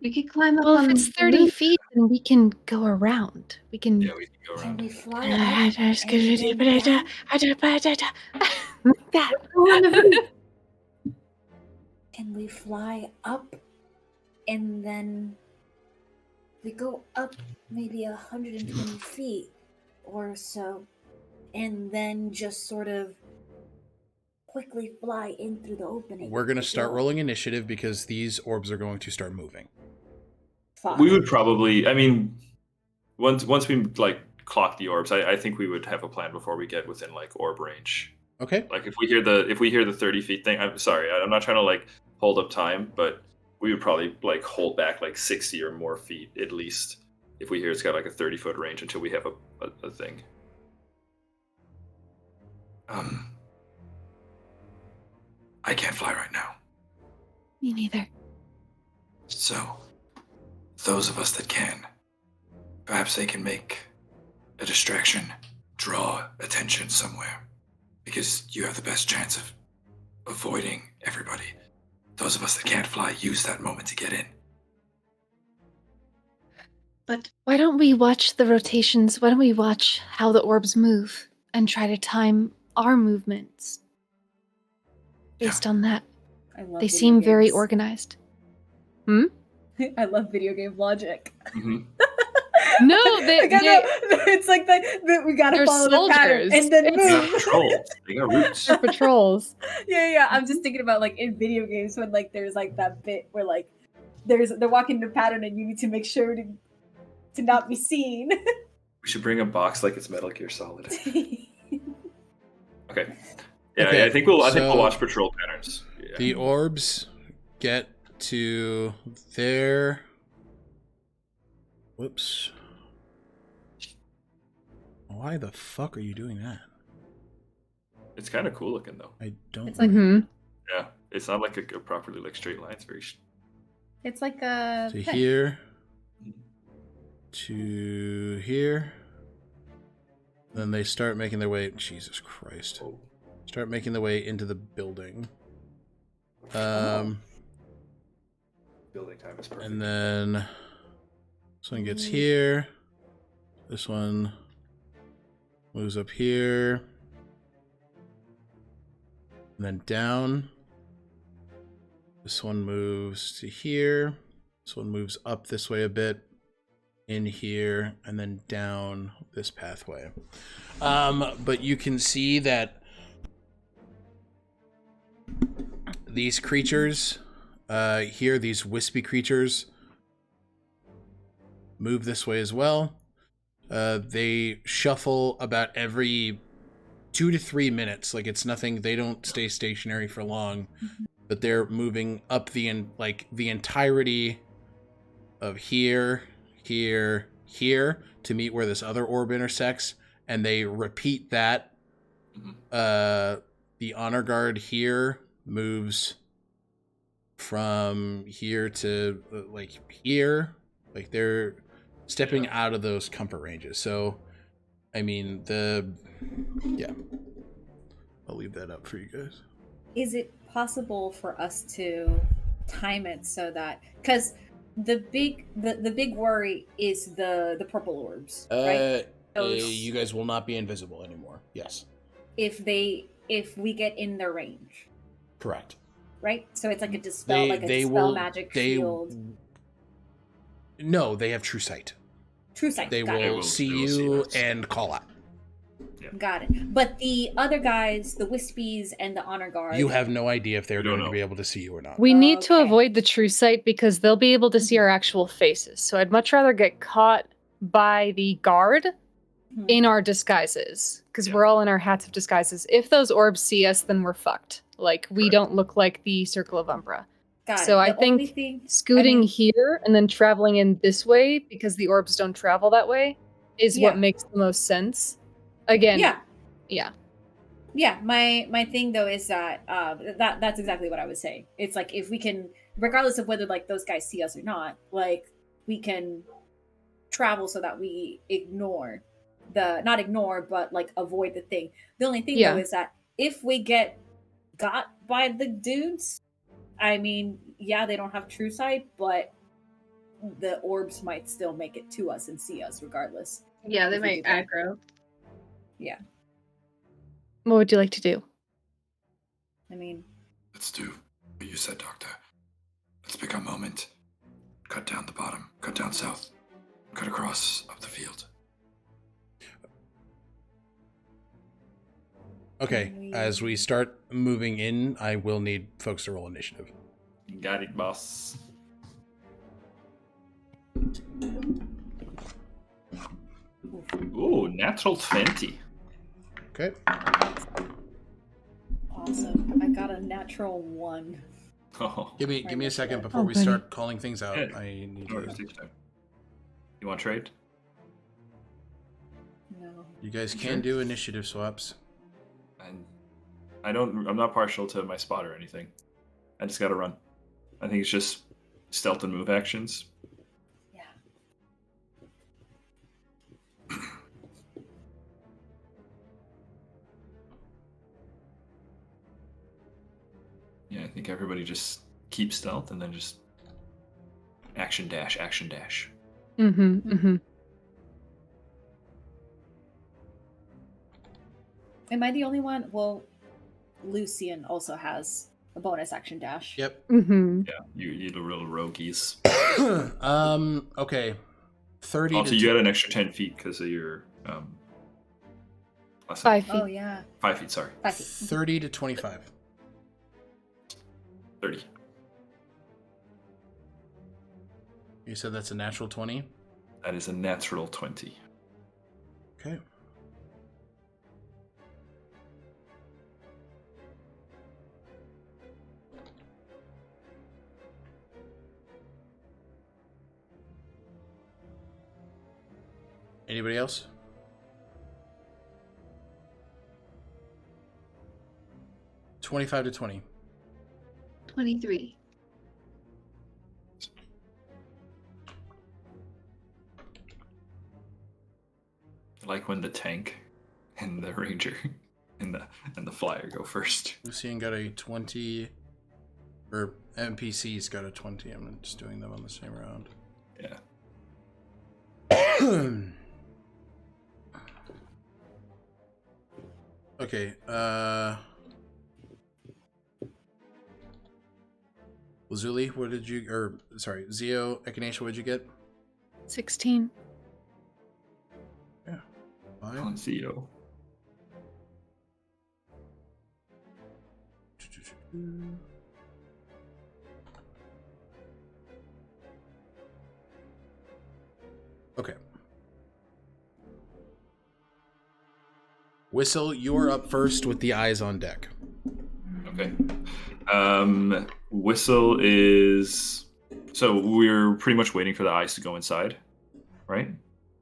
We could climb up Well, on if it's the 30 roof. feet, then we can go around. We can... Yeah, we can go Can around. we fly up? and then down? That. Can we fly up and then we go up maybe 120 feet or so and then just sort of quickly fly in through the opening? We're going to start rolling initiative because these orbs are going to start moving. Five. We would probably, I mean, once we like clock the orbs, I think we would have a plan before we get within like orb range. Okay. Like if we hear the 30 feet thing, I'm sorry, I'm not trying to like hold up time, but we would probably like hold back like 60 or more feet at least if we hear it's got like a 30-foot range until we have a thing. I can't fly right now. Me neither. So, those of us that can, perhaps they can make a distraction, draw attention somewhere, because you have the best chance of avoiding everybody. Those of us that can't fly, use that moment to get in. But Why don't we watch the rotations? Why don't we watch how the orbs move and try to time our movements based on that? I love They video seem very games. organized. I love video game logic. Mm-hmm. No, Like, I know, it's like we gotta They're follow the pattern soldiers. and then They got move. patrols. They got roots. they're patrols. Yeah. I'm just thinking about like in video games when like there's like that bit where like they're walking the pattern and you need to make sure to not be seen. We should bring a box like it's Metal Gear Solid. Okay. Yeah, Okay, I think we'll so watch patrol patterns. Yeah. The orbs get to their... Whoops. Why the fuck are you doing that? It's kind of cool looking though. I don't... It's like- Yeah, it's not like a properly like straight line. It's very. It's like a to here. To here. Then they start making their way... Jesus Christ. Start making their way into the building. Building time is perfect. And then this one gets here. This one moves up here. And then down. This one moves to here. This one moves up this way a bit. In here. And then down this pathway. But you can see that these creatures here, these wispy creatures, move this way as well. They shuffle about every 2 to 3 minutes. Like, it's nothing. They don't stay stationary for long, but they're moving up the entirety of here, here, here to meet where this other orb intersects, and they repeat that. The honor guard here moves from here to like here. Like, they're stepping out of those comfort ranges. So, I mean, I'll leave that up for you guys. Is it possible for us to time it so that, because the big worry is the purple orbs, right? You guys will not be invisible anymore. Yes. If we get in their range. Correct. Right? So it's like a dispel, dispel magic shield. No, they have true sight. True sight. They will see you and call out. Yeah. Got it. But the other guys, the Wispies and the Honor Guard, you have no idea if they're going to be able to see you or not. We need to avoid the true sight because they'll be able to see our actual faces. So I'd much rather get caught by the guard in our disguises, because we're all in our hats of disguises. If those orbs see us, then we're fucked. Like, we don't look like the Circle of Umbra. So I think scooting here and then traveling in this way, because the orbs don't travel that way, is what makes the most sense. Again, my thing though is that that's exactly what I was saying. It's like, if we can, regardless of whether like those guys see us or not, like, we can travel so that we but like avoid the thing. The only thing though is that if we get got by the dudes, I mean, they don't have true sight, but the orbs might still make it to us and see us regardless. Yeah, they might aggro. Yeah. What would you like to do? I mean, let's do what you said, Doctor. Let's pick our moment. Cut down the bottom. Cut down south. Cut across up the field. Okay, as we start moving in, I will need folks to roll initiative. Got it, boss. Ooh, natural 20. Okay. Awesome. I got a natural 1. Oh. Give me a second before we start calling things out. I need to... You want to trade? No. You guys can do initiative swaps. I'm not partial to my spot or anything. I just gotta run. I think it's just stealth and move actions. Yeah. Yeah, I think everybody just keep stealth and then just action dash. Am I the only one? Well, Lucian also has a bonus action dash. Yep. Mm-hmm. Yeah, you the real roguies. Okay. 30 Also, you had an extra 10 feet because of your 5 feet. Oh, yeah. 5 feet, sorry. 5 feet. 30 to 25. 30. You said that's a natural 20? That is a natural 20. Okay. Anybody else? $25 to 20. 23. Like when the tank and the ranger and the flyer go first. Lucian got a 20. Or NPC's got a 20. I'm just doing them on the same round. Yeah. Okay, Lazuli, what did you, Zio, Echinacea, what did you get? 16. Yeah. Fine. On Zio. Okay. Whistle, you're up first with the eyes on deck. Okay. Whistle is... So we're pretty much waiting for the eyes to go inside, right?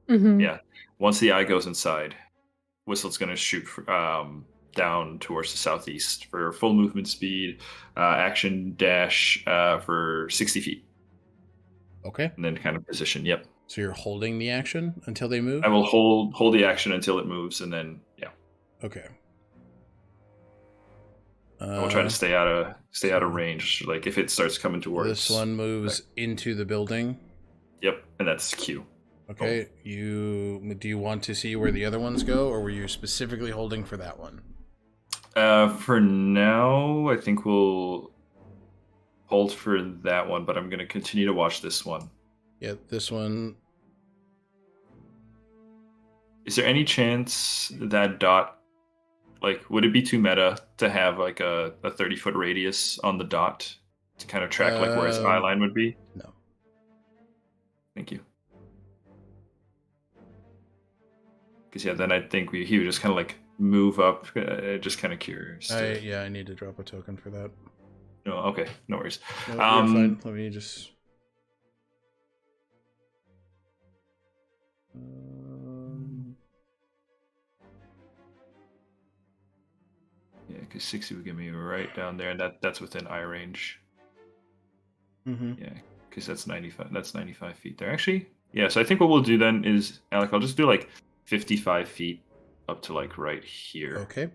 Mm-hmm. Yeah. Once the eye goes inside, Whistle's going to shoot down towards the southeast for full movement speed, action dash for 60 feet. Okay. And then kind of position. Yep. So you're holding the action until they move? I will hold the action until it moves, and then yeah. Okay. I will try to stay out of range. Like if it starts coming towards. This one moves into the building. Yep, and that's Q. Okay. Do you want to see where the other ones go, or were you specifically holding for that one? For now, I think we'll hold for that one, but I'm going to continue to watch this one. Yeah, this one. Is there any chance that dot, like, would it be too meta to have like a 30-foot radius on the dot to kind of track like where its eye line would be? No. Thank you. Because yeah, then I think he would just kind of like move up. Just kind of curious. I need to drop a token for that. No, okay, no worries. No, you're fine. Let me just. Yeah, because 60 would get me right down there, and that's within eye range. Mm-hmm. Yeah, because that's 95. That's 95 feet there. Actually, yeah. So I think what we'll do then is, Alec, I'll just do like 55 feet up to like right here. Okay.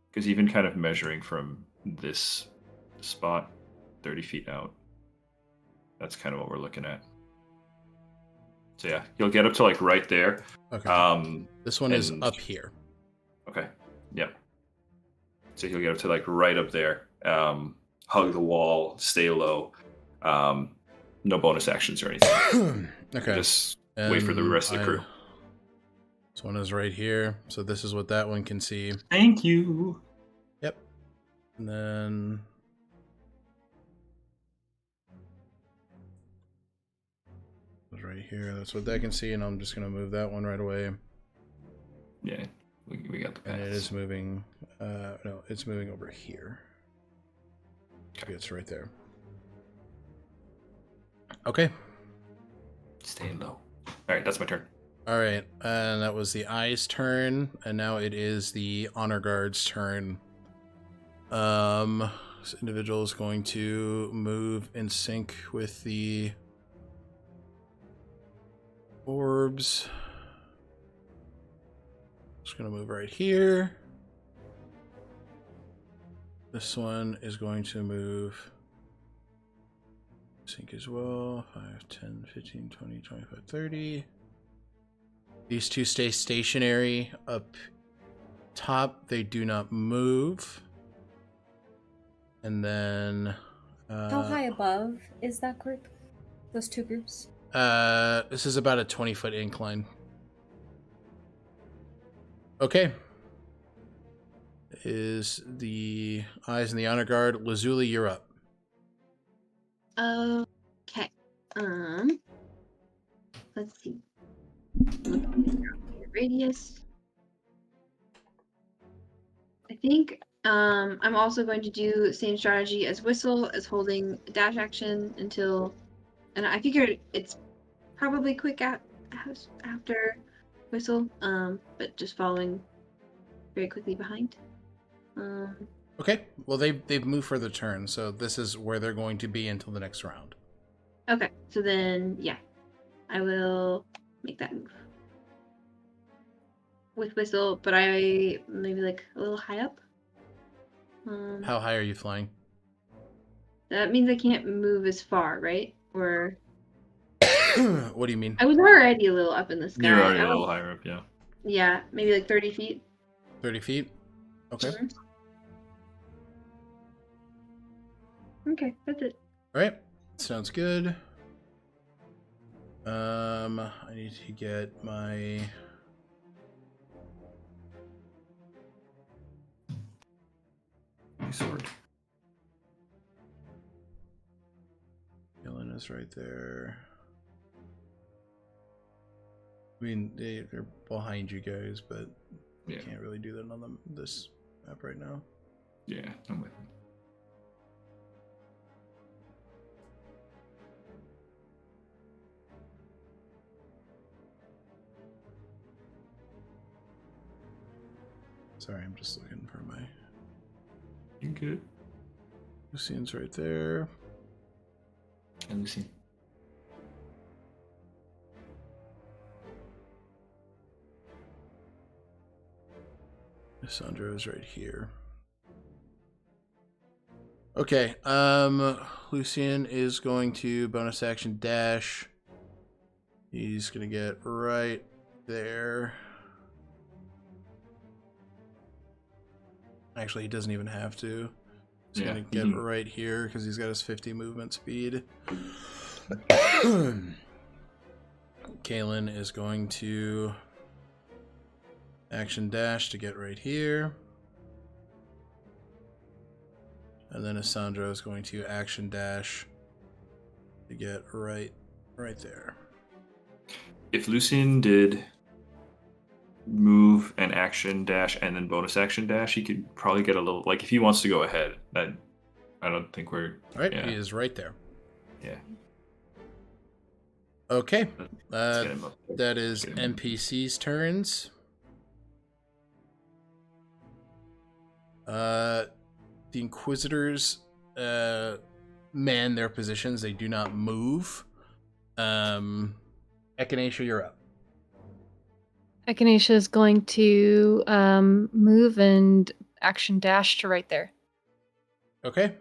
Because even kind of measuring from this spot 30 feet out, that's kind of what we're looking at. So yeah, you'll get up to like right there. Okay. This one is up here. Okay. Yep. So he'll get up to like right up there. Hug the wall, stay low. No bonus actions or anything. Okay. Just wait for the rest of the crew. This one is right here. So this is what that one can see. Thank you. Yep. And then it's right here. That's what that can see, and I'm just gonna move that one right away. Yeah, we got the pass. And it is moving. No, it's moving over here. Okay, it's right there. Okay. Staying low. All right, that's my turn. All right, and that was the eye's turn, and now it is the honor guard's turn. This individual is going to move in sync with the orbs. Just gonna move right here. This one is going to move sync as well. 5, 10, 15, 20, 25, 30. These two stay stationary up top. They do not move. And then... How high above is that group? Those two groups? This is about a 20-foot incline. Okay. Is the eyes in the honor guard. Lazuli, you're up. Okay. Let's see. Radius. I think I'm also going to do the same strategy as Whistle, as holding dash action until, and I figured it's probably quick after Whistle, but just following very quickly behind. Okay. Well, they've moved for the turn, so this is where they're going to be until the next round. Okay, so then yeah, I will make that move with Whistle, but I maybe like a little high up. How high are you flying? That means I can't move as far, right? Or What do you mean? I was already a little up in the sky. You're already a little higher up, yeah. Yeah, maybe like 30 feet. 30 feet? Okay. Okay, that's it. All right. Sounds good. I need to get my... Sword. Yelling is right there. I mean, they're behind you guys, but you can't really do that on this map right now. Yeah, I'm with you. Sorry, I'm just looking for my... You good? Lucian's right there. And Lucy. Sandra is right here. Okay, Lucian is going to bonus action dash. He's gonna get right there. Actually, he doesn't even have to. He's gonna get right here because he's got his 50 movement speed. Kaylin is going to action dash to get right here. And then Asandra is going to action dash to get right there. If Lucian did move and action dash and then bonus action dash, he could probably get a little, like, if he wants to go ahead. I don't think we're... All right, he is right there. Yeah. Okay. Let's get him up there. That is NPC's turns. The Inquisitors man their positions. They do not move. Echinacea, you're up. Echinacea is going to move and action dash to right there. Okay.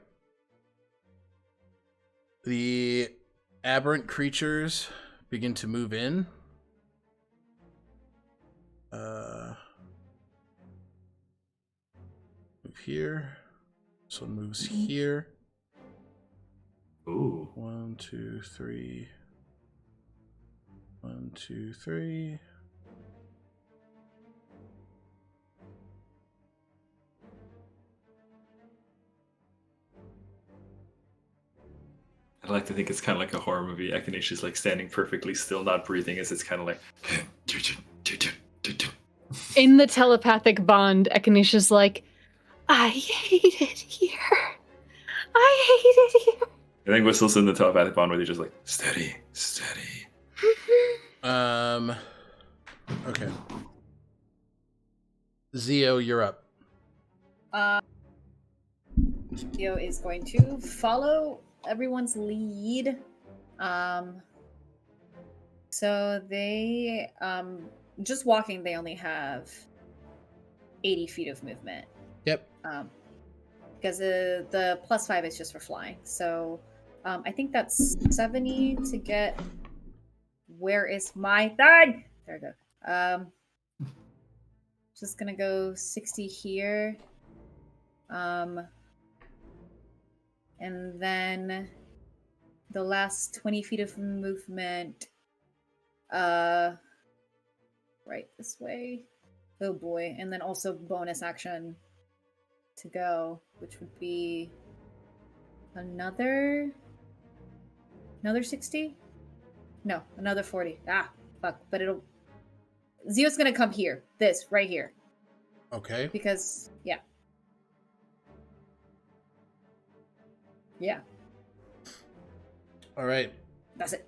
The aberrant creatures begin to move in. Move here. This one moves here. Ooh. 1, 2, 3. 1, 2, 3. I like to think it's kind of like a horror movie. Echinacea's like standing perfectly still, not breathing, as it's kind of like... In the telepathic bond, Echinacea's like, I hate it here. I hate it here. I think Whistle's in the telepathic bond where they're just like, steady, steady. Okay. Zio, you're up. Zio is going to follow everyone's lead. So they, just walking, they only have 80 feet of movement. Yep. Because the +5 is just for flying. So I think that's 70 to get. Where is my third? There we go. Just gonna go 60 here. And then the last 20 feet of movement, right this way. Oh boy. And then also bonus action to go, which would be another 60? No, another 40. Ah, fuck. But Zio's gonna come here. This, right here. Okay. Because, yeah. Yeah. All right. That's it.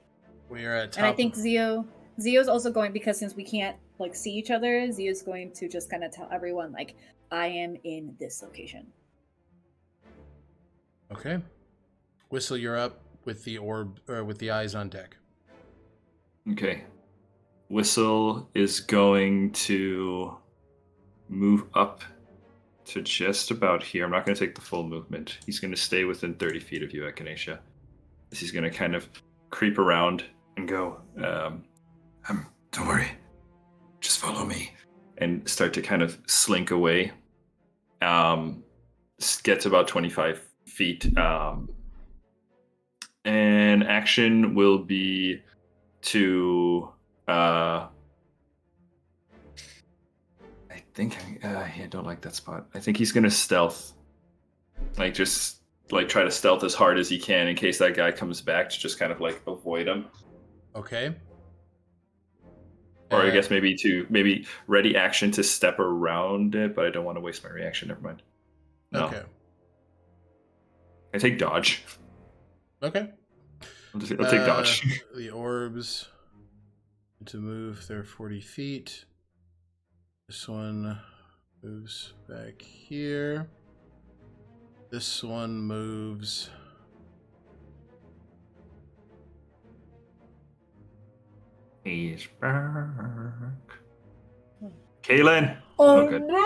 We are at top. And I think Zio's also going, because since we can't, like, see each other, Zio's going to just kind of tell everyone, like, I am in this location. Okay. Whistle, you're up with the orb, or with the eyes on deck. Okay. Whistle is going to move up to just about here. I'm not going to take the full movement. He's going to stay within 30 feet of you, Echinacea. He's going to kind of creep around and go, don't worry. Just follow me. And start to kind of slink away. Gets about 25 feet. And action will be to... I don't like that spot. I think he's going to stealth. Like, just... like try to stealth as hard as he can in case that guy comes back, to just kind of like avoid him. Okay. Or I guess maybe ready action to step around it, but I don't want to waste my reaction. Never mind. No. Okay. I take dodge. Okay. I'll take dodge. The orbs to move, they're 40 feet. This one moves back here. This one moves. He's back. Kaylin! Oh, good. no!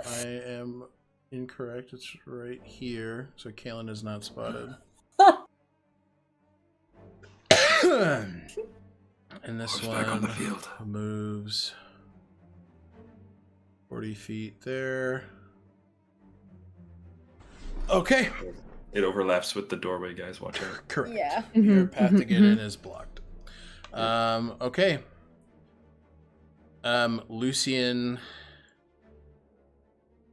I am incorrect. It's right here. So Kaylin is not spotted. And this Orbs one back on the field. moves 40 feet there. Okay. It overlaps with the doorway, guys. Watch out. Correct. Yeah. Your path to get in is blocked. Okay. Lucian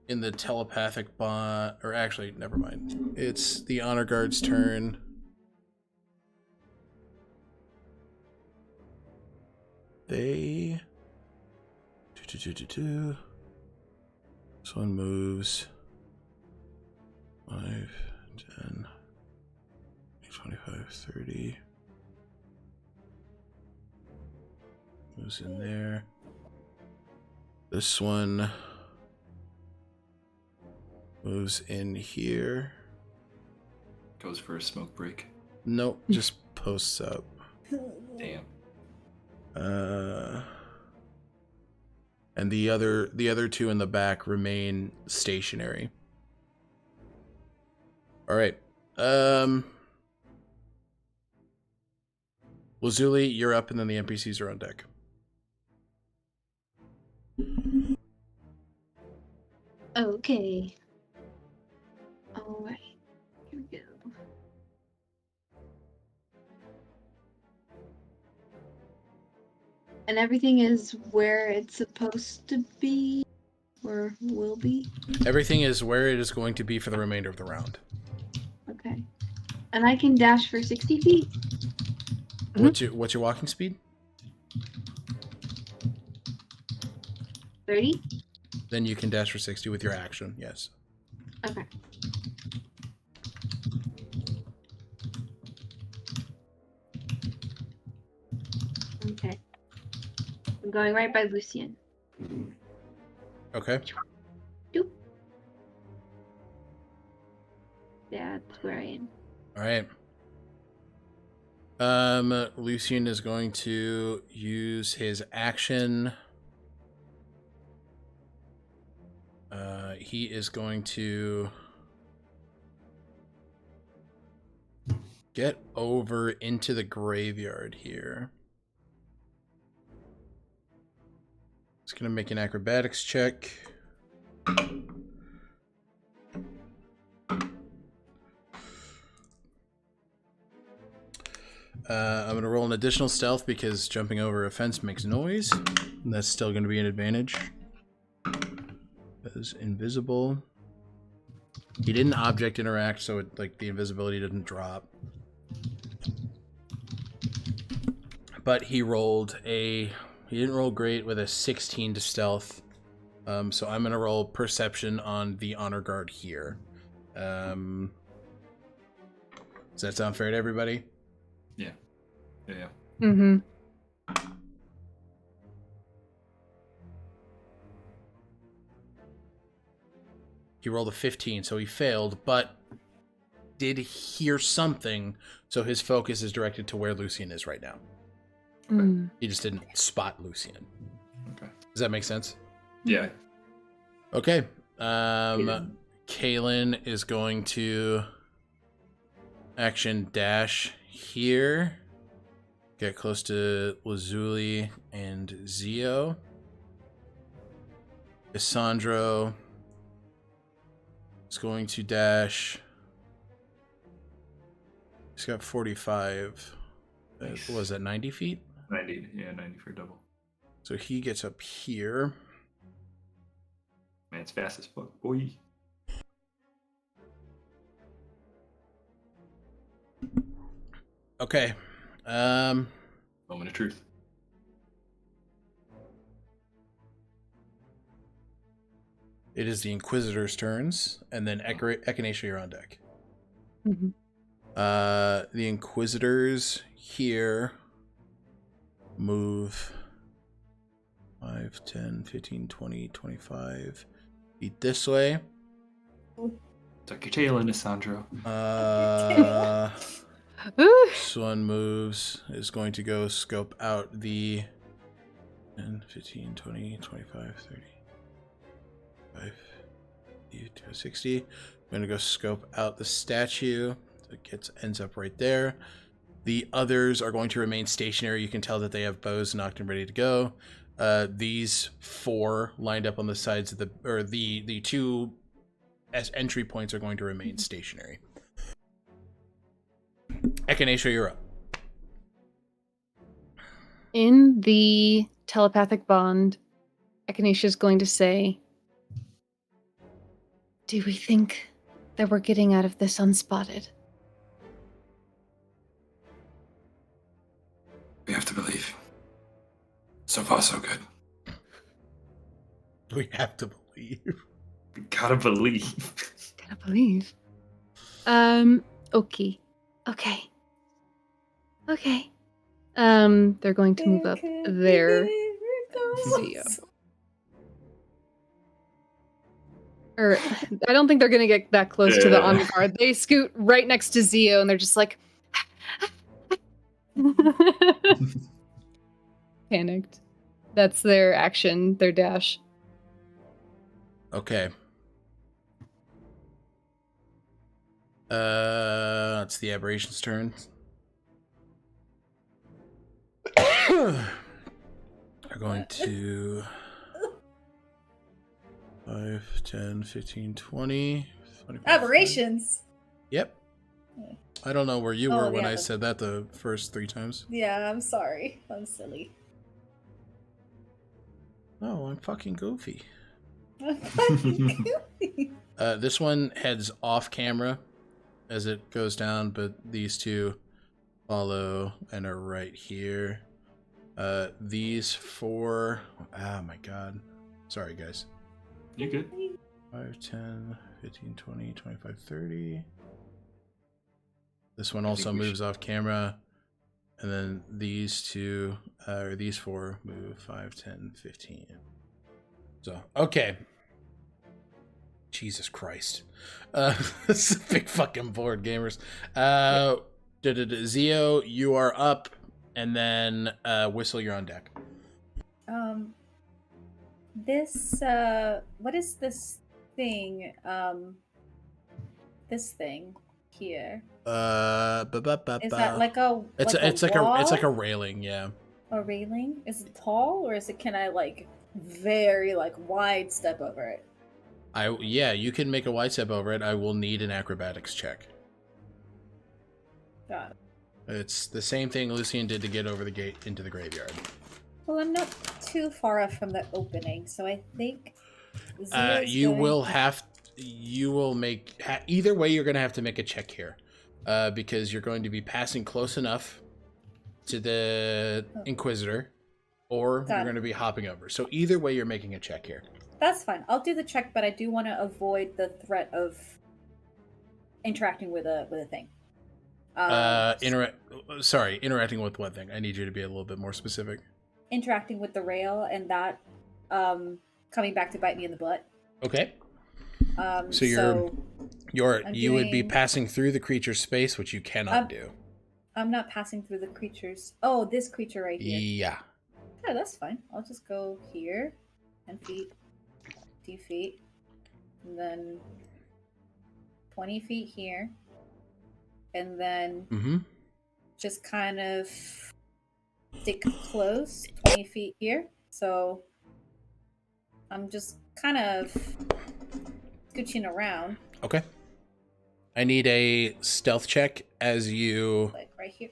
in the telepathic bond, or actually, never mind. It's the honor guard's turn. They... This one moves 5, 10, 25, 30. Moves in there. This one moves in here. Goes for a smoke break. Nope, just posts up. Damn. And the other two in the back remain stationary. All right. Lazuli, you're up, and then the NPCs are on deck. Okay. All right. Here we go. And everything is where it's supposed to be, or will be? Everything is where it is going to be for the remainder of the round. Okay. And I can dash for 60 feet? What's your walking speed? 30? Then you can dash for 60 with your action, yes. Okay. Okay. I'm going right by Lucian. Okay. Doop. That's where I am. All right. Lucian is going to use his action. He is going to get over into the graveyard here. He's going to make an acrobatics check. I'm going to roll an additional stealth because jumping over a fence makes noise. And that's still going to be an advantage. That is invisible. He didn't object interact, so the invisibility didn't drop. But he didn't roll great with a 16 to stealth. So I'm going to roll perception on the honor guard here. Does that sound fair to everybody? Yeah. Yeah. Mm-hmm. He rolled a 15, so he failed, but did hear something, so his focus is directed to where Lucian is right now. Mm. He just didn't spot Lucian. Okay. Does that make sense? Yeah. Okay. Kaylin is going to action dash here. Get close to Lazuli and Zio. Isandro is going to dash. He's got 45. Nice. What was that, 90 feet? 90, yeah, 90 for double. So he gets up here. Man, it's fast as fuck, boy. Okay. Moment of truth. It is the Inquisitor's turns, and then Echinacea, you're on deck. Mhm. The Inquisitors here move 5, 10, 15, 20, 25 feet this way. Tuck your tail in, Sandro. This one moves, is going to go scope out the 10, 15, 20, 25, 30, 60. I'm going to go scope out the statue. So it ends up right there. The others are going to remain stationary. You can tell that they have bows knocked and ready to go. These 4 lined up on the sides of the 2 as entry points are going to remain stationary. Echinacea, you're up. In the telepathic bond, Echinacea is going to say, do we think that we're getting out of this unspotted? We have to believe. So far, so good. We have to believe. We gotta believe. Gotta believe. Okay. They're going to move up there. Zio. Or I don't think they're gonna get that close to the on guard. They scoot right next to Zio and they're just like panicked. That's their action, their dash. Okay. It's the aberration's turn. They're going to 5, 10, 15, 20. 25, Aberrations. Yep. I don't know where you were when yeah, I said that the first 3 times. Yeah, I'm sorry. I'm silly. No, I'm fucking goofy. I'm fucking goofy. This one heads off camera as it goes down, but these 2 follow and are right here. These 4... Oh my god. Sorry, guys. You good? 5, 10, 15, 20, 25, 30. This one also moves off camera. And then these 2, or these 4 move 5, 10, 15. So, okay. Jesus Christ. This is a big fucking board, gamers. Zio, you are up. And then Whistle, you're on deck. This, what is this thing? This thing here. Is that like a it's like a railing, yeah. A railing? Is it tall or is it, can I like very like wide step over it? Yeah, you can make a wide step over it. I will need an acrobatics check. Got it. It's the same thing Lucian did to get over the gate into the graveyard. Well, I'm not too far off from the opening, so I think you will make either way. You're going to have to make a check here, because you're going to be passing close enough to the Inquisitor, or you're going to be hopping over. So either way, you're making a check here. That's fine. I'll do the check, but I do want to avoid the threat of interacting with a thing. Interacting with what thing? I need you to be a little bit more specific. Interacting with the rail and that coming back to bite me in the butt. Okay. So you would be passing through the creature's space, which you cannot do. I'm not passing through the creature's. Oh, this creature right here. Yeah. Yeah, that's fine. I'll just go here, 10 feet. feet. And then 20 feet here. And then just kind of stick close, 20 feet here. So I'm just kind of scooching around. Okay. I need a stealth check as you... Like right here.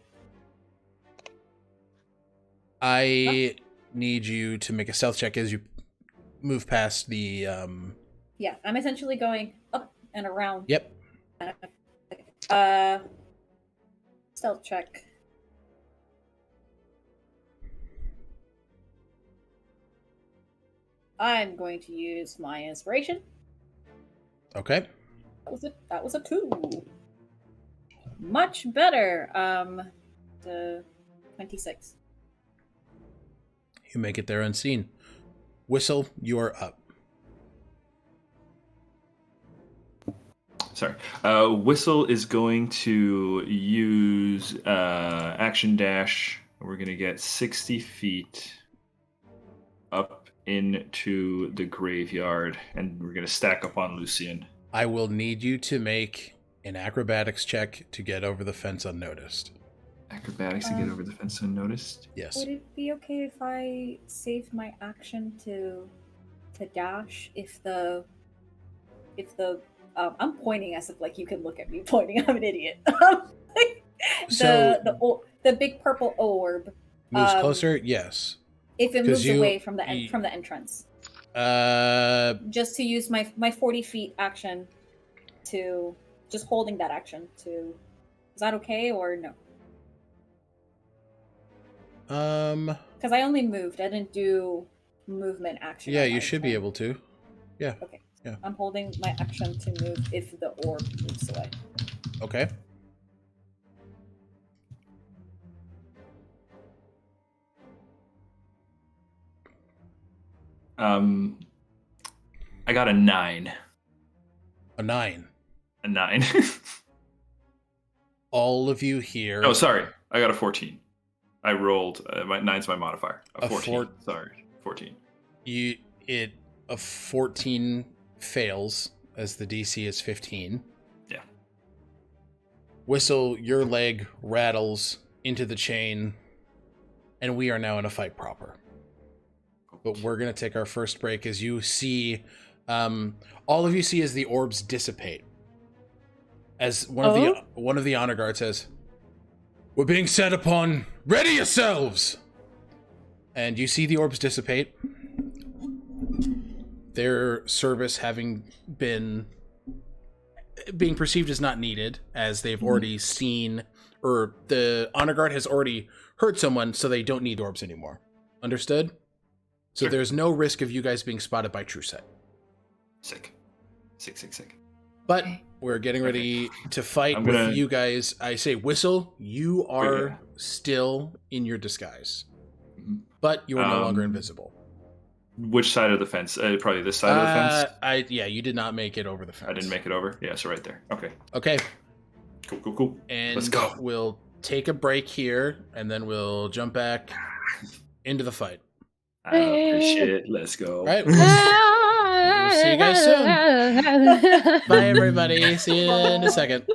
I need you to make a stealth check as you move past the... Yeah, I'm essentially going up and around. Yep. Stealth check. I'm going to use my inspiration. Okay. That was a 2. Much better. The 26. You make it there unseen. Whistle, you are up. Sorry. Whistle is going to use action dash. We're going to get 60 feet up into the graveyard, and we're going to stack up on Lucian. I will need you to make an acrobatics check to get over the fence unnoticed. Acrobatics to get over the fence unnoticed? Yes. Would it be okay if I saved my action to dash if the I'm pointing as if like you can look at me pointing. I'm an idiot. The big purple orb moves closer. Yes. If it moves away from the entrance. Just to use my 40 feet action to just holding that action to. Is that okay or no? Because I only moved. I didn't do movement action. Yeah, you should be able to. Yeah. Okay. Yeah. I'm holding my action to move if the orb moves away. Okay. I got a 9. A 9. A 9. All of you here. Oh, sorry. I got a 14. I rolled. My 9's my modifier. A 14. Sorry, 14. A 14 fails as the DC is 15. Yeah. Whistle, your leg rattles into the chain, and we are now in a fight proper. But we're going to take our first break as you see, all of you see as the orbs dissipate. As one of the honor guards says, "We're being set upon. Ready yourselves!" And you see the orbs dissipate. Their service having being perceived as not needed, as they've already seen, or the honor guard has already hurt someone, so they don't need orbs anymore. Understood? So Sure. There's no risk of you guys being spotted by True Set. Sick. But we're getting ready to fight with you guys. I say, Whistle, you are still in your disguise. But you are no longer invisible. Which side of the fence? Probably this side of the fence? You did not make it over the fence. I didn't make it over? Yeah, so right there. Okay. Okay. Cool. And let's go. We'll take a break here, and then we'll jump back into the fight. I appreciate it. Let's go. All right. We'll see you guys soon. Bye, everybody. See you in a second.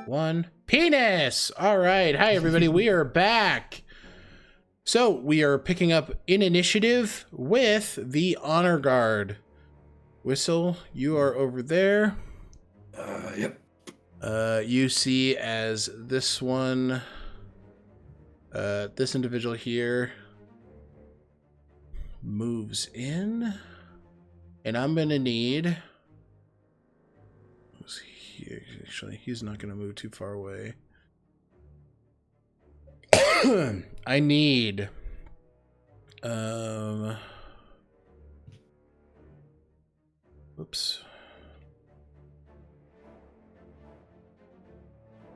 One. Penis! All right. Hi, everybody. We are back. So we are picking up in initiative with the Honor Guard. Whistle, you are over there. Yep. You see as this one, this individual here moves in, and I'm gonna need. Who's here? Actually, he's not gonna move too far away. I need. Oops.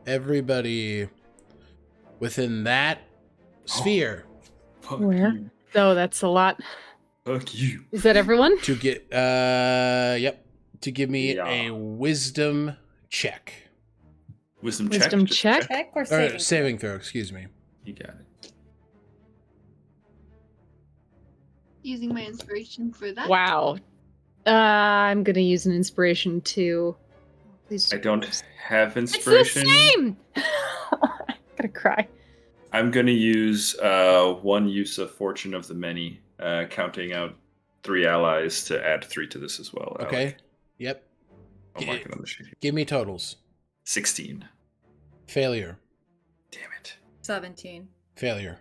Everybody within that sphere Fuck Where? you. Oh, that's a lot. Fuck you. Is that everyone? to get yep, to give me Yeah. a wisdom check. Wisdom Wisdom check? Just check? Check or Or saving? saving throw, excuse me. You got it. Using my inspiration for that. Wow. I'm gonna use an inspiration too. Please. I don't have It's inspiration. the same. I'm gonna cry. I'm going to use one use of Fortune of the Many, counting out 3 allies to add 3 to this as well. Okay. Alec. Yep. I'll mark it on the sheet. Give me totals. 16. Failure. Damn it. 17. Failure.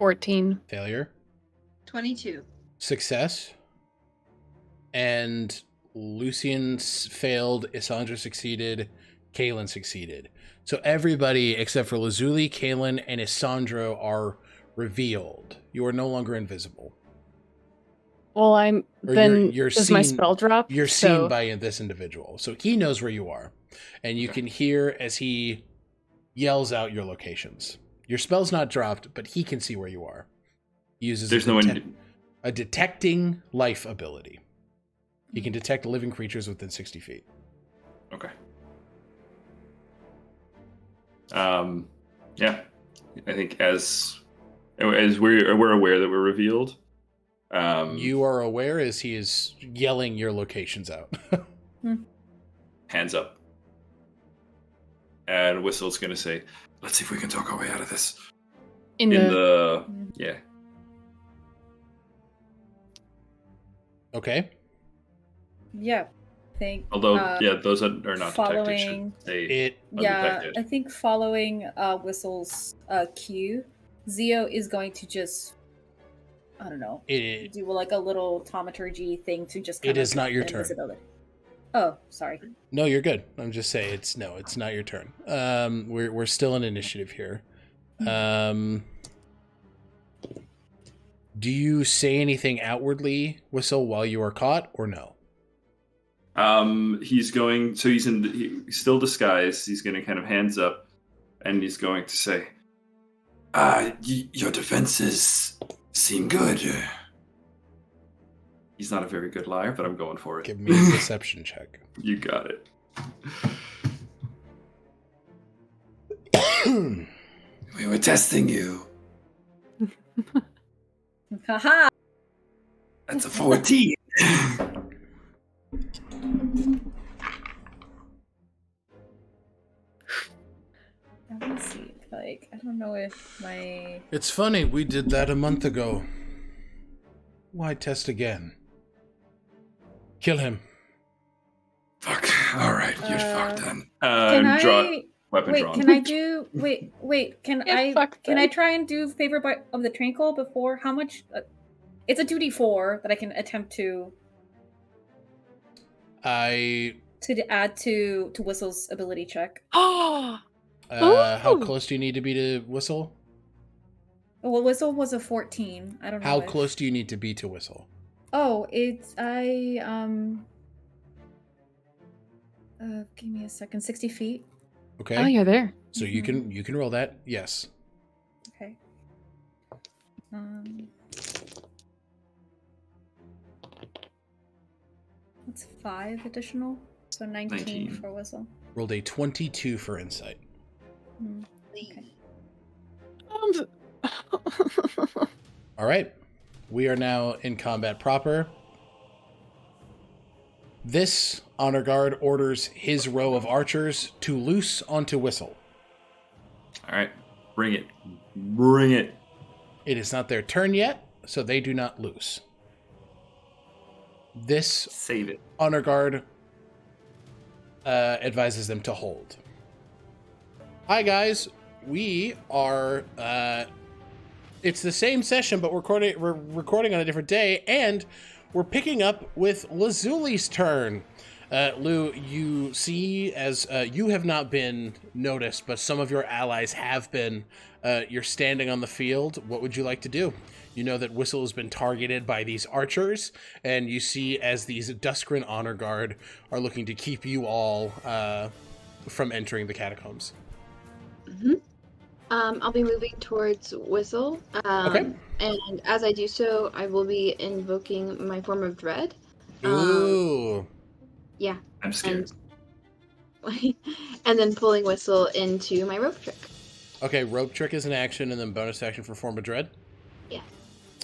14. Failure. 22. Success. And Lucian failed, Isandra succeeded, Kaelin succeeded. So everybody except for Lazuli, Kaelin, and Isandra are revealed. You are no longer invisible. Well, I'm Or then you're does my seen- spell drop? You're So- seen by this individual. So he knows where you are. And you can hear as he yells out your locations. Your spell's not dropped, but he can see where you are. He uses There's a, no detec- one. a detecting life ability. He can detect living creatures within 60 feet. Okay. Yeah. I think as we're aware that we're revealed. You are aware as he is yelling your locations out. Hands up. And Whistle's going to say, Let's see if we can talk our way out of this. in the yeah. Okay. Yeah. Think. Although, those are not detected. following- Should stay It Yeah, undetected. I think following Whistle's cue, Zio is going to just, I don't know, it do like a little taumaturgy thing to just. It kind is of not your get turn. invisibility. Oh, sorry. No, you're good. I'm just saying it's not your turn. We're still in initiative here. Do you say anything outwardly, Whistle, while you are caught, or no? He's going. So he's still disguised. He's going to kind of hands up, and he's going to say, Your defenses seem good. "He's not a very good liar, but I'm going for it." Give me a deception check. You got it. We were testing you. Haha. That's a 14. Let me see. Like, I don't know if my. It's funny, we did that a month ago. Why test again? Kill him. Fuck. All right, you're fucked then. Can I? Weapon Wait, drawn. can I do? Wait. Can Yeah, I? fuck Can that. I try and do favor of the tranquil before? How much? It's a 2d4 that I can attempt to add to Whistle's ability check. Oh, How Ooh. close do you need to be to Whistle? Well, Whistle was a 14. I don't know. How if- close do you need to be to Whistle? Oh, it's give me a second. 60 feet. Okay. oh, you're there. So you can roll that. Yes. Okay. That's 5 additional. So 19 19. for Whistle. Rolled a 22 for insight. Hmm, Okay. All right. We are now in combat proper. This honor guard orders his row of archers to loose onto Whistle. All right. Bring it. Bring it. It is not their turn yet, so they do not loose. This Save it. honor guard advises them to hold. Hi, guys. We are... it's the same session, but we're recording on a different day, and we're picking up with Lazuli's turn. Lou, you see, as you have not been noticed, but some of your allies have been. You're standing on the field. What would you like to do? You know that Whistle has been targeted by these archers, and you see as these Duskren Honor Guard are looking to keep you all from entering the catacombs. Mm-hmm. I'll be moving towards Whistle. Okay. And as I do so, I will be invoking my form of dread. Ooh. Yeah. I'm scared. And then pulling Whistle into my rope trick. Okay, rope trick is an action, and then bonus action for form of dread? Yeah.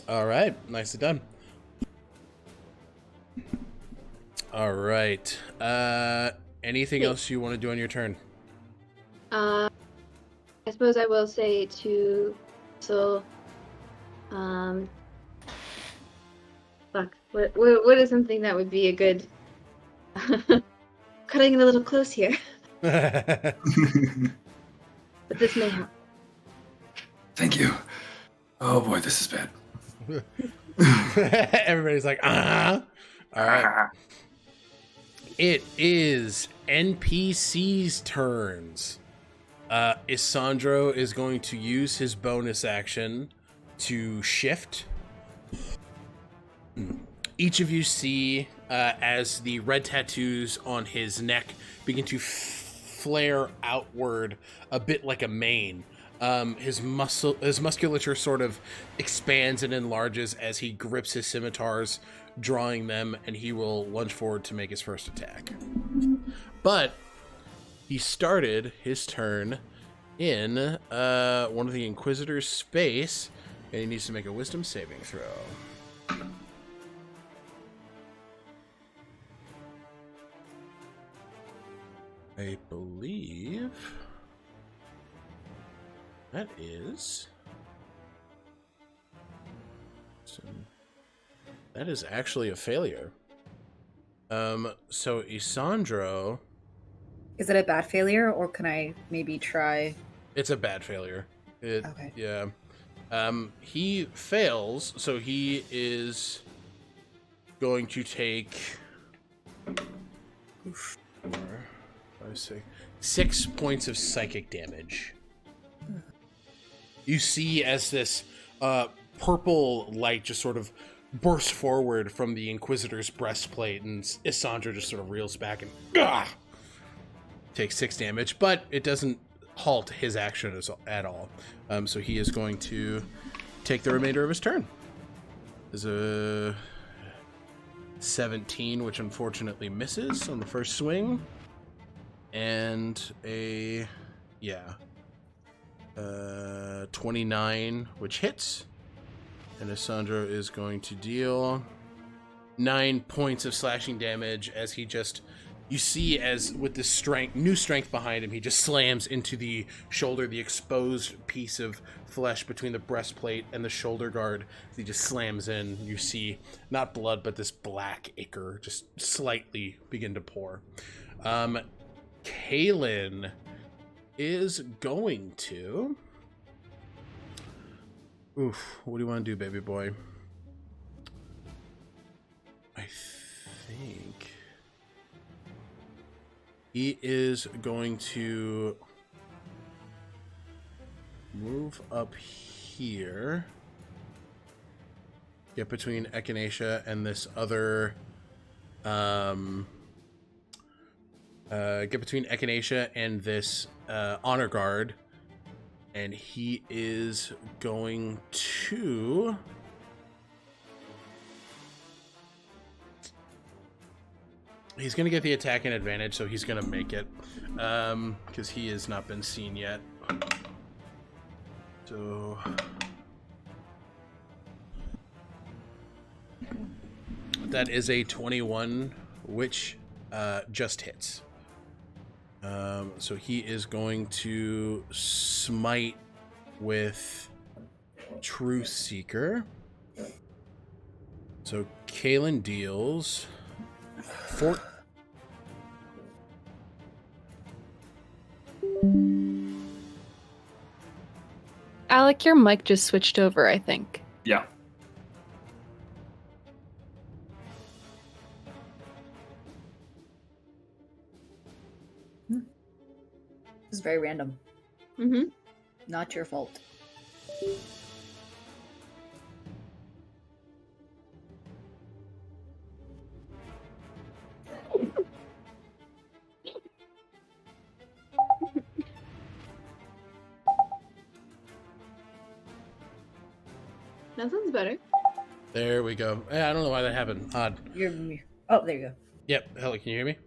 All right, nicely done. All right. Anything else you want to do on your turn? I suppose I will say to Whistle, fuck. What is something that would be a good... Cutting it a little close here. But this may help. Thank you. Oh boy, this is bad. Everybody's like, All right. It is NPC's turns. Isandro is going to use his bonus action to shift. Each of you see as the red tattoos on his neck begin to flare outward a bit like a mane. His musculature sort of expands and enlarges as he grips his scimitars, drawing them, and he will lunge forward to make his first attack. But he started his turn in one of the Inquisitor's space, and he needs to make a wisdom saving throw. I believe that is... that is actually a failure. So Isandro... Is it a bad failure, or can I maybe try? It's a bad failure. Okay. Yeah. He fails, so he is going to take 6 points of psychic damage. You see as this purple light just sort of bursts forward from the Inquisitor's breastplate, and Isandro just sort of reels back and takes 6 damage, but it doesn't halt his action at all. So he is going to take the remainder of his turn. There's a 17, which unfortunately misses on the first swing. And a 29, which hits. And Isandro is going to deal 9 points of slashing damage as he just... You see as with this new strength behind him, he just slams into the shoulder, the exposed piece of flesh between the breastplate and the shoulder guard. He just slams in. You see not blood, but this black ichor just slightly begin to pour. Kaylin is going to... Oof, what do you want to do, baby boy? I think... He is going to move up here, get between Echinacea and this other, get between Echinacea and this honor guard, and he is going to... He's going to get the attack and advantage, so he's going to make it, because he has not been seen yet. So That is a 21, which just hits. So he is going to smite with Truth Seeker. So Kalen deals 4. Alec, your mic just switched over, I think. Yeah. This is very random. Mm-hmm. Not your fault. That sounds better. There we go. I don't know why that happened. Odd. Oh, there you go. Yep. Hell, can you hear me?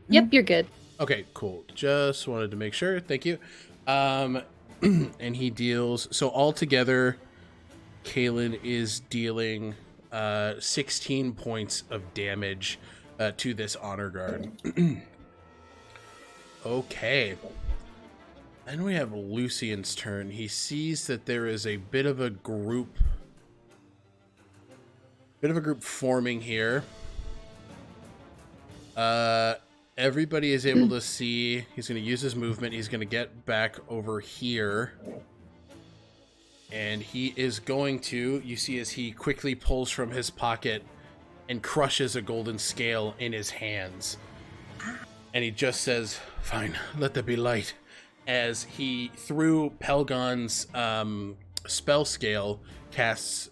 Yep, you're good. Okay, cool. Just wanted to make sure. Thank you. And he deals. So altogether, Kalen is dealing 16 points of damage to this honor guard. Okay. Then we have Lucian's turn. He sees that there is a bit of a group forming here. Everybody is able to see. He's going to use his movement. He's going to get back over here. And he is going to, you see as he quickly pulls from his pocket and crushes a golden scale in his hands. And he just says, "Fine, let there be light." As he, through Pelgon's spell scale, casts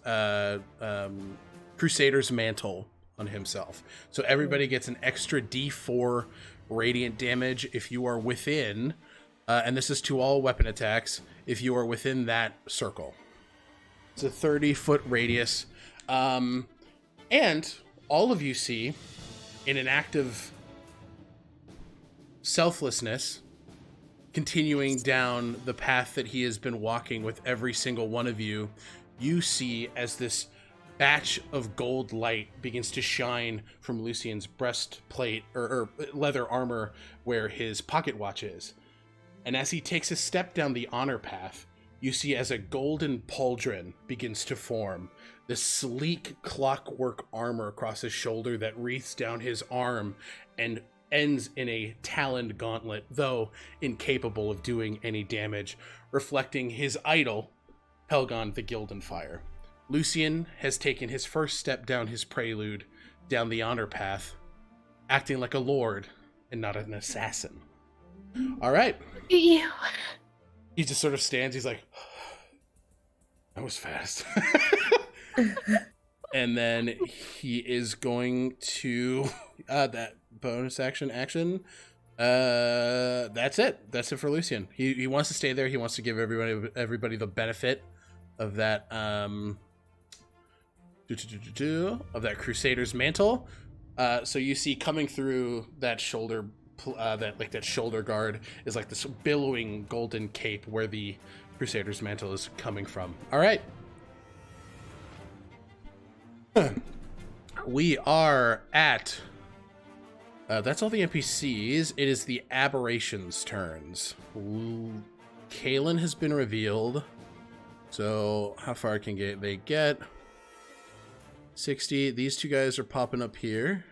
Crusader's Mantle on himself. So everybody gets an extra D4 radiant damage if you are within, and this is to all weapon attacks, if you are within that circle. It's a 30-foot radius. And all of you see, in an act of selflessness, continuing down the path that he has been walking with every single one of you, you see as this batch of gold light begins to shine from Lucian's breastplate or leather armor where his pocket watch is. And as he takes a step down the honor path, you see as a golden pauldron begins to form, this sleek clockwork armor across his shoulder that wreaths down his arm and ends in a taloned gauntlet, though incapable of doing any damage, reflecting his idol, Pelgon the Gilden Fire. Lucian has taken his first step down his prelude, down the honor path, acting like a lord and not an assassin. All right. Ew. He just sort of stands. He's like, that was fast. And then he is going to that bonus action. That's it. That's it for Lucian. He wants to stay there. He wants to give everybody the benefit of that of that Crusader's Mantle. So you see coming through that shoulder that shoulder guard is like this billowing golden cape where the Crusader's Mantle is coming from. All right. We are at that's all the NPCs. It is the aberrations turns. Kalen has been revealed. So how far can they get? 60. These two guys are popping up here.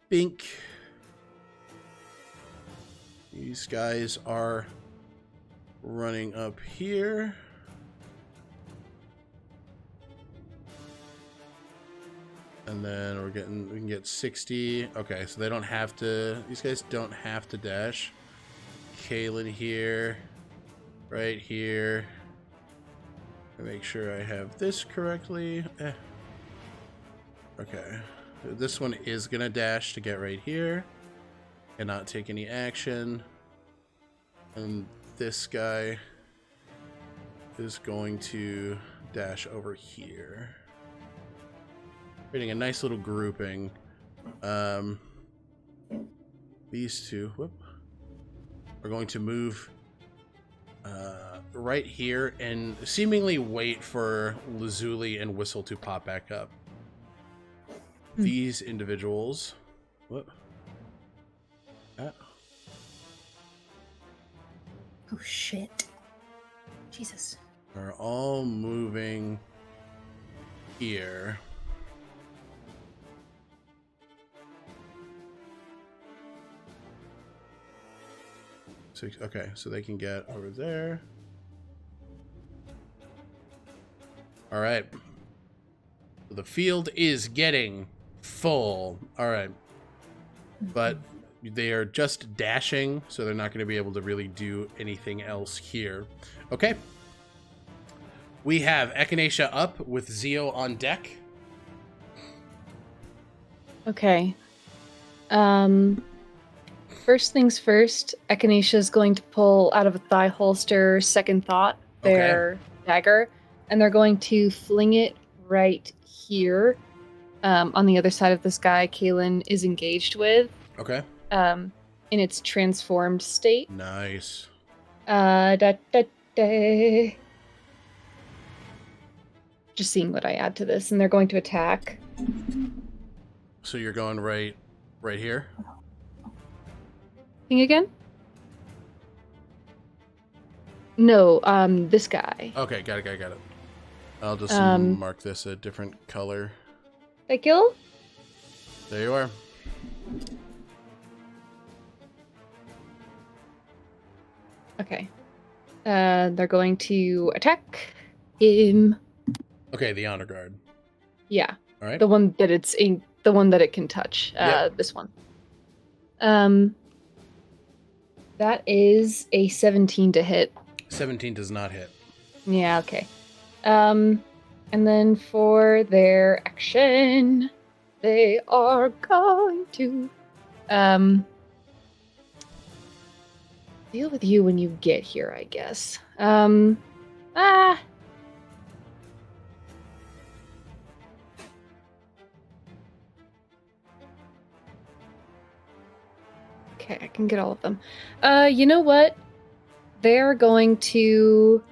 Bink. These guys are running up here. And then we can get 60. Okay, so they don't have to, these guys don't have to dash. Kalen here, right here. Make sure I have this correctly. Okay, this one is gonna dash to get right here and not take any action. And this guy is going to dash over here, creating a nice little grouping. These two are going to move right here and seemingly wait for Lazuli and Whistle to pop back up. These individuals... What? Oh, shit. Jesus. Are all moving here. Okay, so they can get over there. All right. The field is getting full. All right. But they are just dashing, so they're not going to be able to really do anything else here. Okay. We have Echinacea up with Zeo on deck. Okay. First things first, Echinacea is going to pull out of a thigh holster Second Thought, their dagger, and they're going to fling it right here on the other side of this guy Kaelin is engaged with. Okay. In its transformed state. Nice. Just seeing what I add to this, and they're going to attack. So you're going right here? Thing again? No, this guy. Okay, got it. I'll just mark this a different color. Did I kill? There you are. Okay. They're going to attack him. Okay, the honor guard. Yeah. All right. The one that the one that it can touch. This one. That is a 17 to hit. 17 does not hit. Yeah, okay. And then for their action, they are going to deal with you when you get here, I guess. Okay, I can get all of them. You know what? They're going to...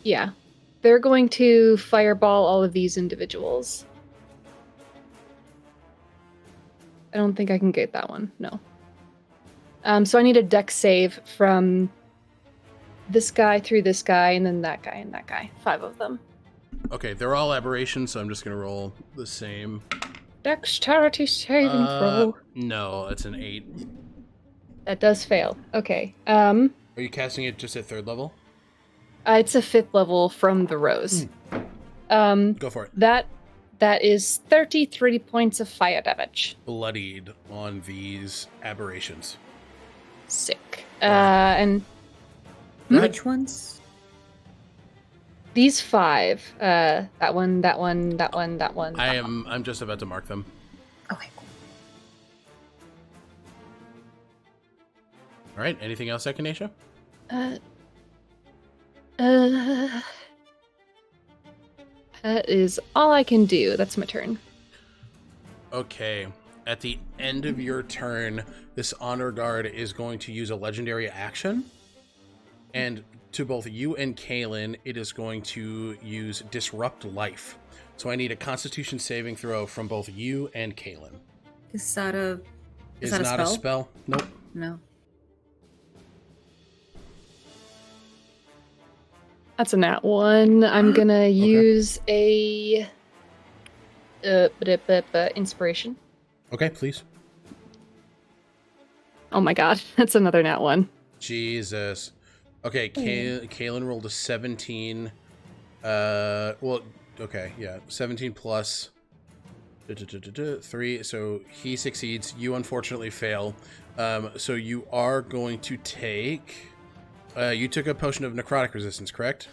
Yeah. They're going to fireball all of these individuals. I don't think I can get that one. No. So I need a dex save from this guy through this guy, and then that guy and that guy. 5 of them. Okay, they're all aberrations, so I'm just going to roll the same. Dexterity saving throw. No, it's an 8. That does fail. Okay. Are you casting it just at 3rd level? It's a 5th level from the rose. Go for it. That is 33 points of fire damage. Bloodied on these aberrations. Sick. And which ones? These 5. That one, that one, that one, that one. I'm just about to mark them. Okay, cool. All right. Anything else, Echinacea? That is all I can do. That's my turn. Okay. At the end of your turn, this honor guard is going to use a legendary action. And to both you and Kaelin, it is going to use Disrupt Life. So I need a Constitution saving throw from both you and Kaelin. Is that a not a spell? Nope. No. That's a nat 1. I'm gonna use a inspiration. Okay, please. Oh my god, that's another nat 1. Jesus. Okay, Kaelin rolled a 17. 17 plus 3. So he succeeds. You unfortunately fail. So you are going to take... you took a potion of necrotic resistance, correct?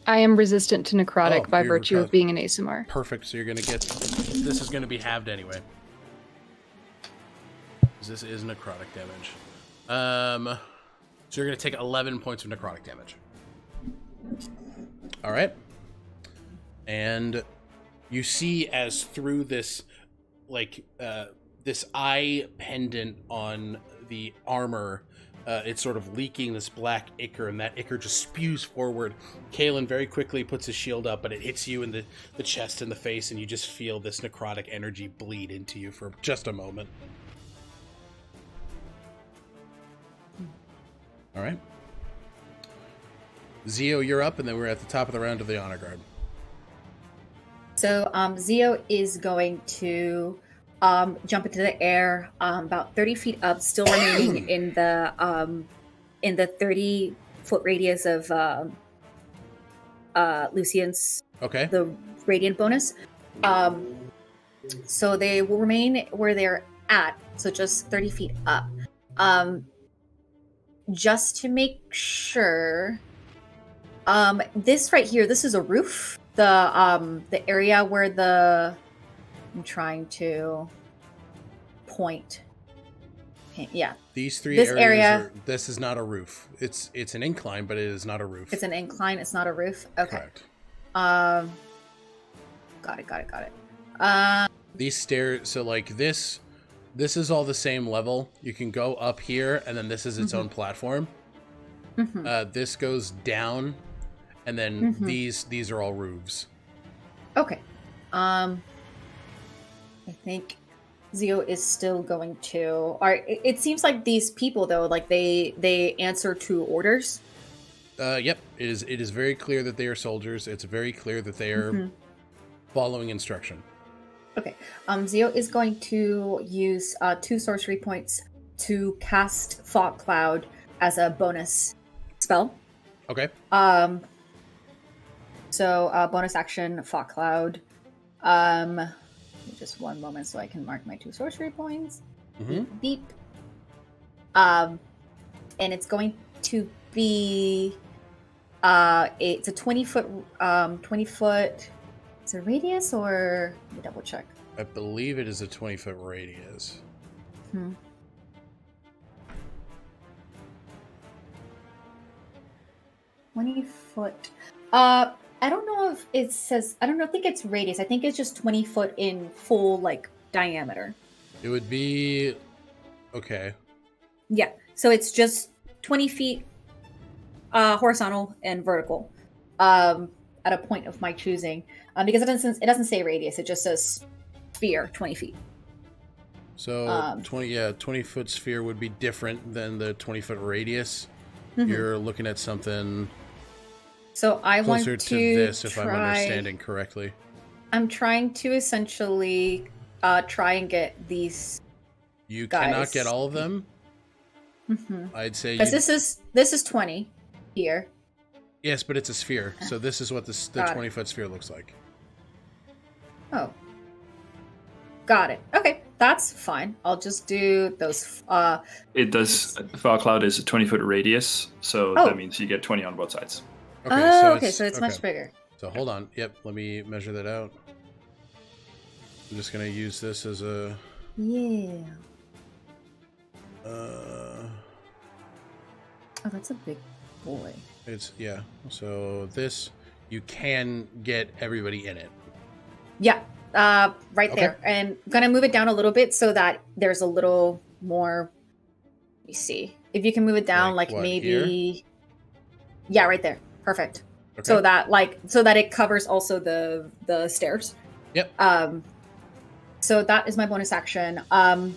I am resistant to necrotic by virtue of being an Aasimar. Perfect. So you're going to get... This is going to be halved anyway. This is necrotic damage. So you're going to take 11 points of necrotic damage. All right. And you see as through this, this eye pendant on the armor. It's sort of leaking this black ichor, and that ichor just spews forward. Kalen very quickly puts his shield up, but it hits you in the chest and the face, and you just feel this necrotic energy bleed into you for just a moment. All right. Zio, you're up, and then we're at the top of the round of the honor guard. So Zio is going to jump into the air about 30 feet up, still remaining in the 30-foot radius of Lucian's the radiant bonus. So they will remain where they're at, so just 30 feet up. Just to make sure, this right here, this is a roof. The area where I'm trying to point. Yeah. These three this areas area. This is not a roof. It's an incline, but it is not a roof. It's an incline. It's not a roof. Okay. Correct. Got it. These stairs. So like this is all the same level. You can go up here, and then this is its own platform. This goes down, and then these are all roofs. Okay. I think Zio is still going to. It seems like these people, though, like they answer to orders. Yep. It is very clear that they are soldiers. It's very clear that they are following instruction. Okay. Zio is going to use 2 sorcery points to cast Fog Cloud as a bonus spell. Okay. So bonus action, Fog Cloud. Just one moment so I can mark my 2 sorcery points. Beep. And it's going to be it's a 20-foot 20-foot. Is it radius or let me double check? I believe it is a 20-foot radius. 20-foot. I don't know if it says. I think it's radius. I think it's just 20 foot in full diameter. It would be okay. Yeah. So it's just 20 feet horizontal and vertical at a point of my choosing. Because it doesn't say radius. It just says sphere 20 feet. So 20-foot sphere would be different than the 20-foot radius. You're looking at something. So I want closer to this, if I'm understanding correctly. I'm trying to essentially try and get these. You guys. Cannot get all of them. I'd say because this is 20 here. Yes, but it's a sphere, so this is what the 20-foot sphere looks like. Oh, got it. Okay, that's fine. I'll just do those. It does. Fog Cloud is a 20-foot radius, so that means you get 20 on both sides. Okay, so it's much bigger. So hold on. Yep, let me measure that out. I'm just gonna use this as a. Yeah. Oh, that's a big boy. So this, you can get everybody in it. Yeah. Right there. And I'm gonna move it down a little bit so that there's a little more. Let me see if you can move it down, like maybe. Here? Yeah, right there. Perfect. Okay. So that it covers also the stairs. Yep. So that is my bonus action. I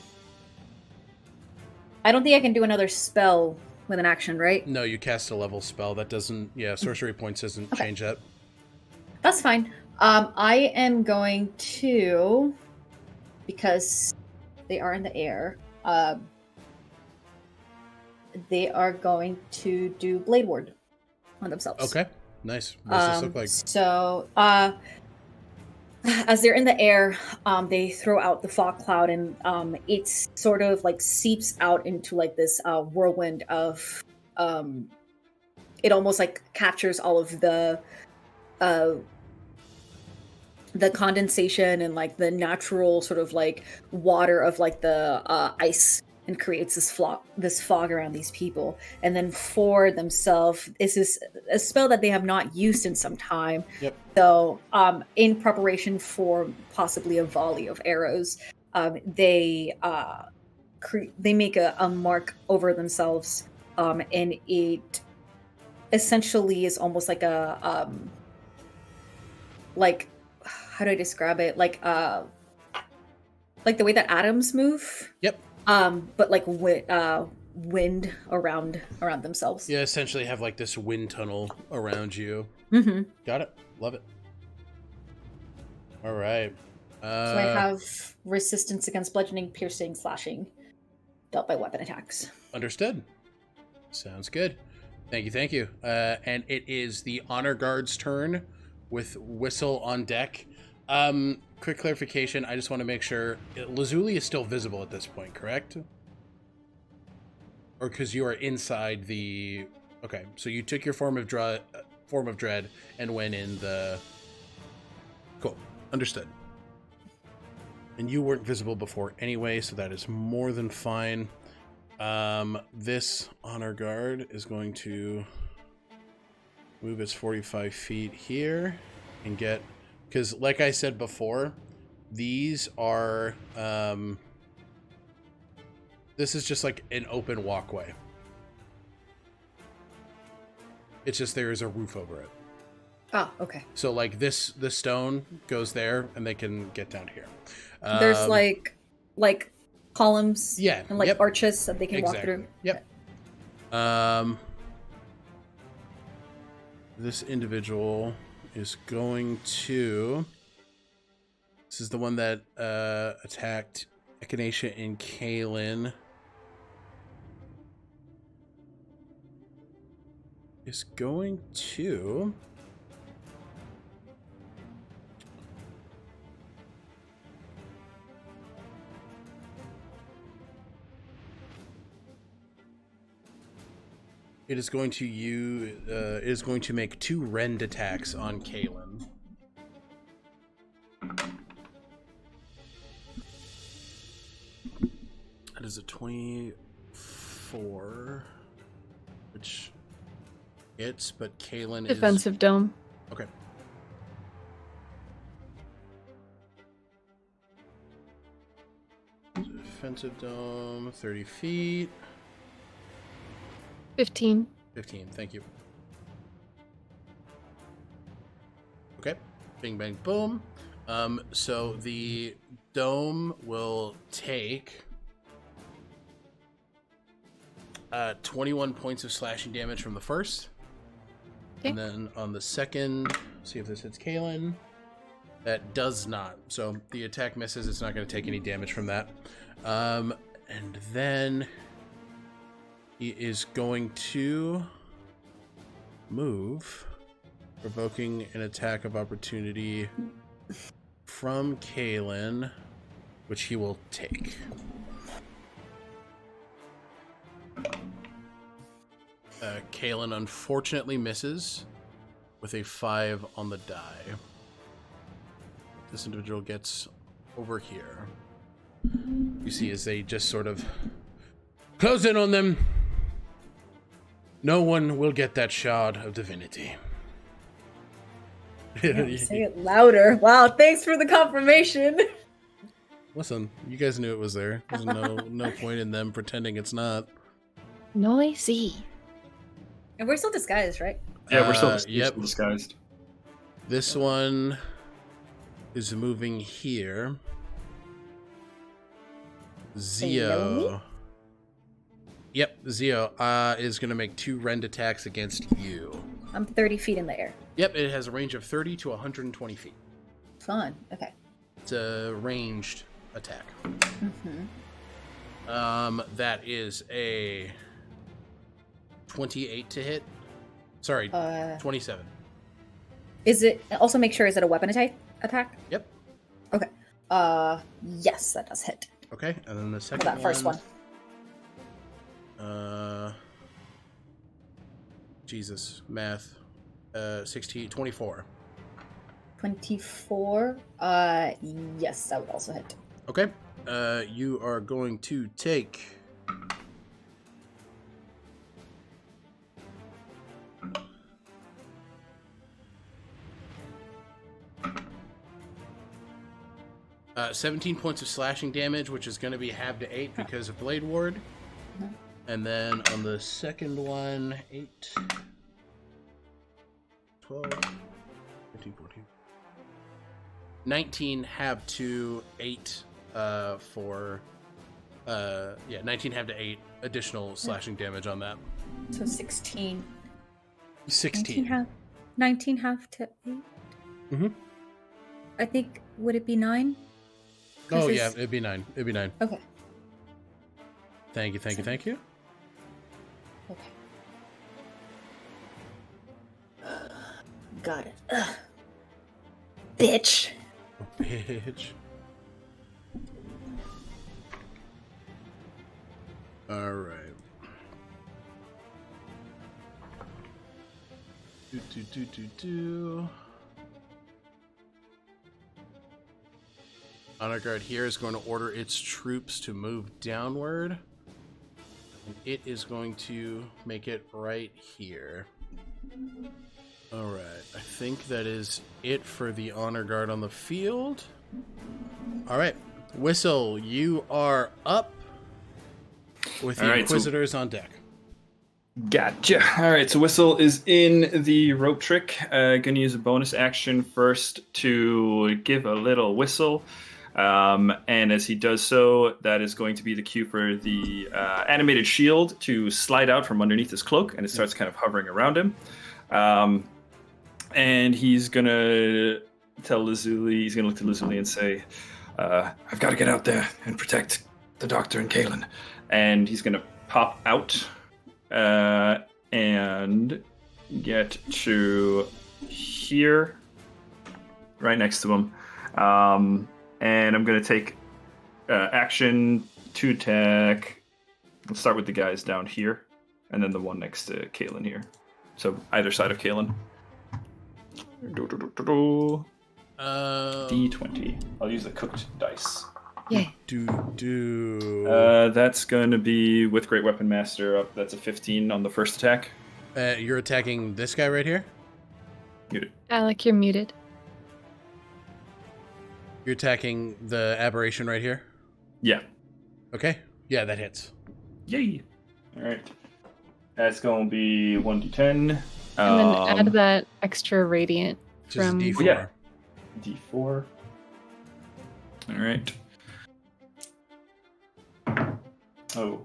don't think I can do another spell with an action, right? No, you cast a level spell. That doesn't. Yeah, sorcery points doesn't change that. That's fine. I am going to, because they are in the air. They are going to do Blade Ward on themselves. Okay, nice. What does this look like? So, as they're in the air, they throw out the fog cloud, and it's sort of seeps out into this whirlwind of. It almost captures all of the condensation and the natural sort of water of the ice, and creates this fog around these people. And then for themselves, this is a spell that they have not used in some time. Yep. So in preparation for possibly a volley of arrows, they they make a mark over themselves, and it essentially is almost like a like, how do I describe it? Like the way that atoms move. Yep. But like wind around themselves. Yeah, essentially have like this wind tunnel around you. Mm-hmm. Got it. Love it. All right. So I have resistance against bludgeoning, piercing, slashing, dealt by weapon attacks. Understood. Sounds good. Thank you. And it is the honor guard's turn with Whistle on deck. Quick clarification. I just want to make sure Lazuli is still visible at this point, correct? Or because you are inside the... Okay, so you took your form of dread and went in the... Cool. Understood. And you weren't visible before anyway, so that is more than fine. This honor guard is going to move its 45 feet here and get... Because like I said before, these are... this is just like an open walkway. It's just there is a roof over it. Oh, okay. So like the stone goes there and they can get down here. There's like columns, yeah, and like arches that they can walk through. Yep. This individual is going to... This is the one that attacked Echinacea and Kaelin. Is going to... It is going to it is going to make 2 rend attacks on Kaelin. That is a 24, which hits, but Kaelin is... Defensive dome. Okay. Defensive dome, 30 feet. 15. 15, thank you. Okay. Bing, bang, boom. So the dome will take 21 points of slashing damage from the first. Okay. And then on the second, see if this hits Kaelin. That does not. So the attack misses. It's not going to take any damage from that. And then he is going to move, provoking an attack of opportunity from Kaelin, which he will take. Kaelin unfortunately misses with a 5 on the die. This individual gets over here. You see as they just sort of close in on them. No one will get that shard of divinity. Say it louder. Wow, thanks for the confirmation. Listen, you guys knew it was there. There's no point in them pretending it's not. Noisy. And we're still disguised, right? Yeah, we're still Yep. disguised. This one is moving here. Zio. Yep, Zio is going to make 2 rend attacks against you. I'm 30 feet in the air. Yep, it has a range of 30 to 120 feet. Fun. Okay. It's a ranged attack. Mm-hmm. That is a 28 to hit. Sorry, 27. Is it... Also make sure, is it a weapon attack? Yep. Okay. Yes, that does hit. Okay, and then the For second that first one. Jesus, math. 16, 24. 24. Yes, that would also hit. Okay. You are going to take... 17 points of slashing damage, which is going to be halved to 8 because of Blade Ward. And then on the second one, 8, 12, 15, 14. 19 halved to 8 for 19 halved to 8 additional slashing damage on that. So 16. 16. 19 half to 8? Mm-hmm. I think, would it be 9? Oh, yeah, it'd be 9. It'd be 9. Okay. Thank you. Okay. Got it. Ugh. Bitch. Oh, bitch. Alright. Honor Guard here is going to order its troops to move downward. And it is going to make it right here. Alright, I think that is it for the Honor Guard on the field. Alright, Whistle, you are up with the Inquisitors on deck. Gotcha. All right, so Whistle is in the rope trick. Gonna use a bonus action first to give a little whistle. And as he does so, that is going to be the cue for the animated shield to slide out from underneath his cloak, and it starts kind of hovering around him. And he's gonna tell Lazuli, he's gonna look to Lazuli and say, I've got to get out there and protect the doctor and Kalen. And he's gonna pop out and get to here, right next to him. And I'm going to take action to attack. Let's start with the guys down here, and then the one next to Kalen here. So either side of Kalen. D20. I'll use the cooked dice. Yeah. That's going to be with Great Weapon Master up. That's a 15 on the first attack. You're attacking this guy right here? Muted. Alec, you're muted. You're attacking the aberration right here? Yeah. Okay. Yeah, that hits. Yay. All right. That's going to be 1d10. And then add that extra radiant from... D4. Oh, yeah. D4. All right. Oh.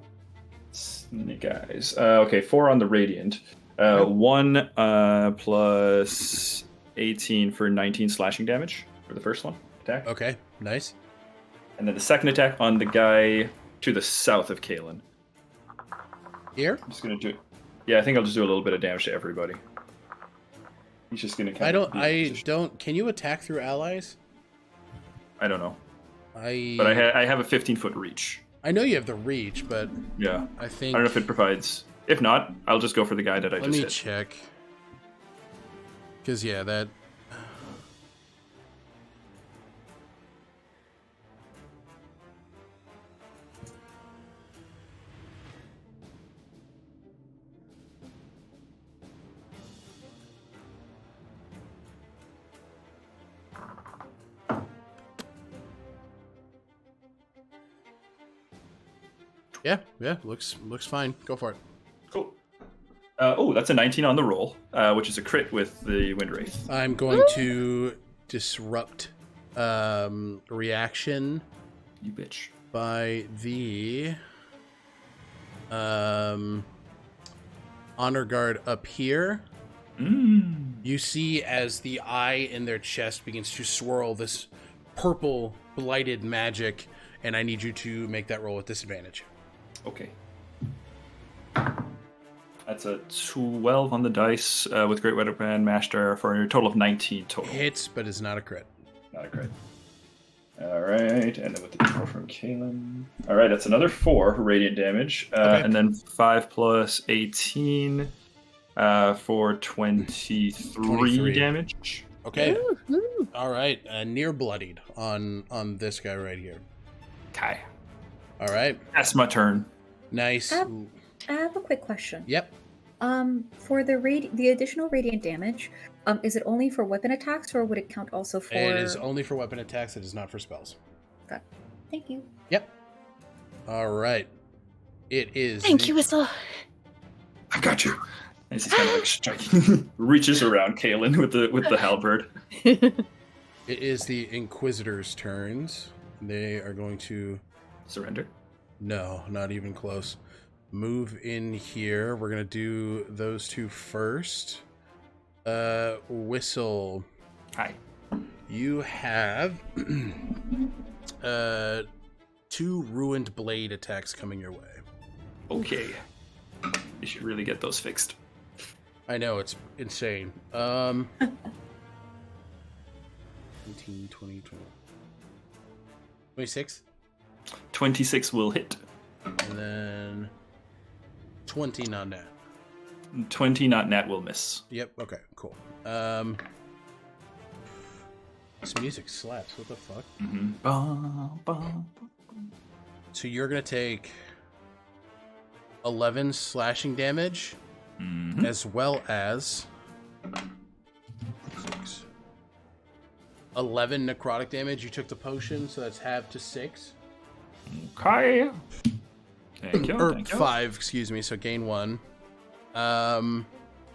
Snake eyes. Okay, 4 on the radiant. 1 plus 18 for 19 slashing damage for the first one. Attack. Okay, nice. And then the second attack on the guy to the south of Kalen. Here? I'm just gonna do it. Yeah, I think I'll just do a little bit of damage to everybody. He's just gonna. I don't. Can you attack through allies? I don't know. But I have a 15-foot reach. I know you have the reach, but yeah, I think. I don't know if it provides. If not, I'll just go for the guy that I just hit. Let me check. Because yeah, that. Yeah, looks fine. Go for it. Cool. That's a 19 on the roll, which is a crit with the Wind Wraith. I'm going to disrupt reaction. You bitch. By the honor guard up here. You see as the eye in their chest begins to swirl this purple blighted magic, and I need you to make that roll with disadvantage. Okay. That's a 12 on the dice with Great Weatherman Master for a total of 19 total. Hits, but is not a crit. Not a crit. All right, and then with the D4 from Kalen. All right, that's another 4 radiant damage, Okay. and then 5 plus 18 for 23 damage. Okay. All right. Near bloodied on this guy right here. Okay. All right. That's my turn. Nice. I have a quick question. Yep. For the additional radiant damage, is it only for weapon attacks, or would it count also for? It is only for weapon attacks. It is not for spells. Okay. Thank you. Yep. All right. It is. Thank you, Whistle. I got you. And he's kind of like striking, reaches around Kalen with the halberd. It is the Inquisitor's turns. They are going to Surrender. No, not even close. Move in here. We're gonna do those two first. Whistle. Hi. You have 2 ruined blade attacks coming your way. Okay. You should really get those fixed. I know, it's insane. 19, 20, 20. 26? 26 will hit. And then 20 non-nat. 20 not nat will miss. Yep, okay, cool. This music slaps, what the fuck? Mm-hmm. So you're gonna take 11 slashing damage, as well as 6. 11 necrotic damage. You took the potion, so that's half to 6. Okay. Thank you. Or thank you. 5, excuse me, so gain 1. And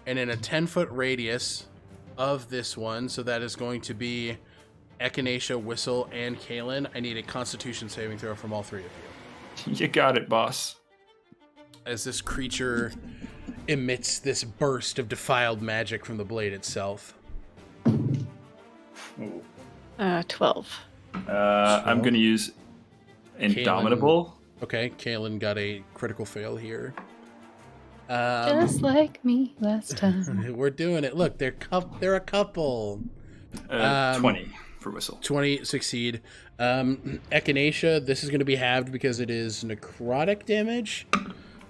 in a 10-foot radius of this one, so that is going to be Echinacea, Whistle, and Kalen. I need a Constitution saving throw from all 3 of you. You got it, boss. As this creature emits this burst of defiled magic from the blade itself. 12. I'm going to use Indomitable. Okay, Kalen got a critical fail here. Just like me last time. We're doing it. Look, they're a couple. 20 for Whistle. 20 succeed. Echinacea, this is going to be halved because it is necrotic damage.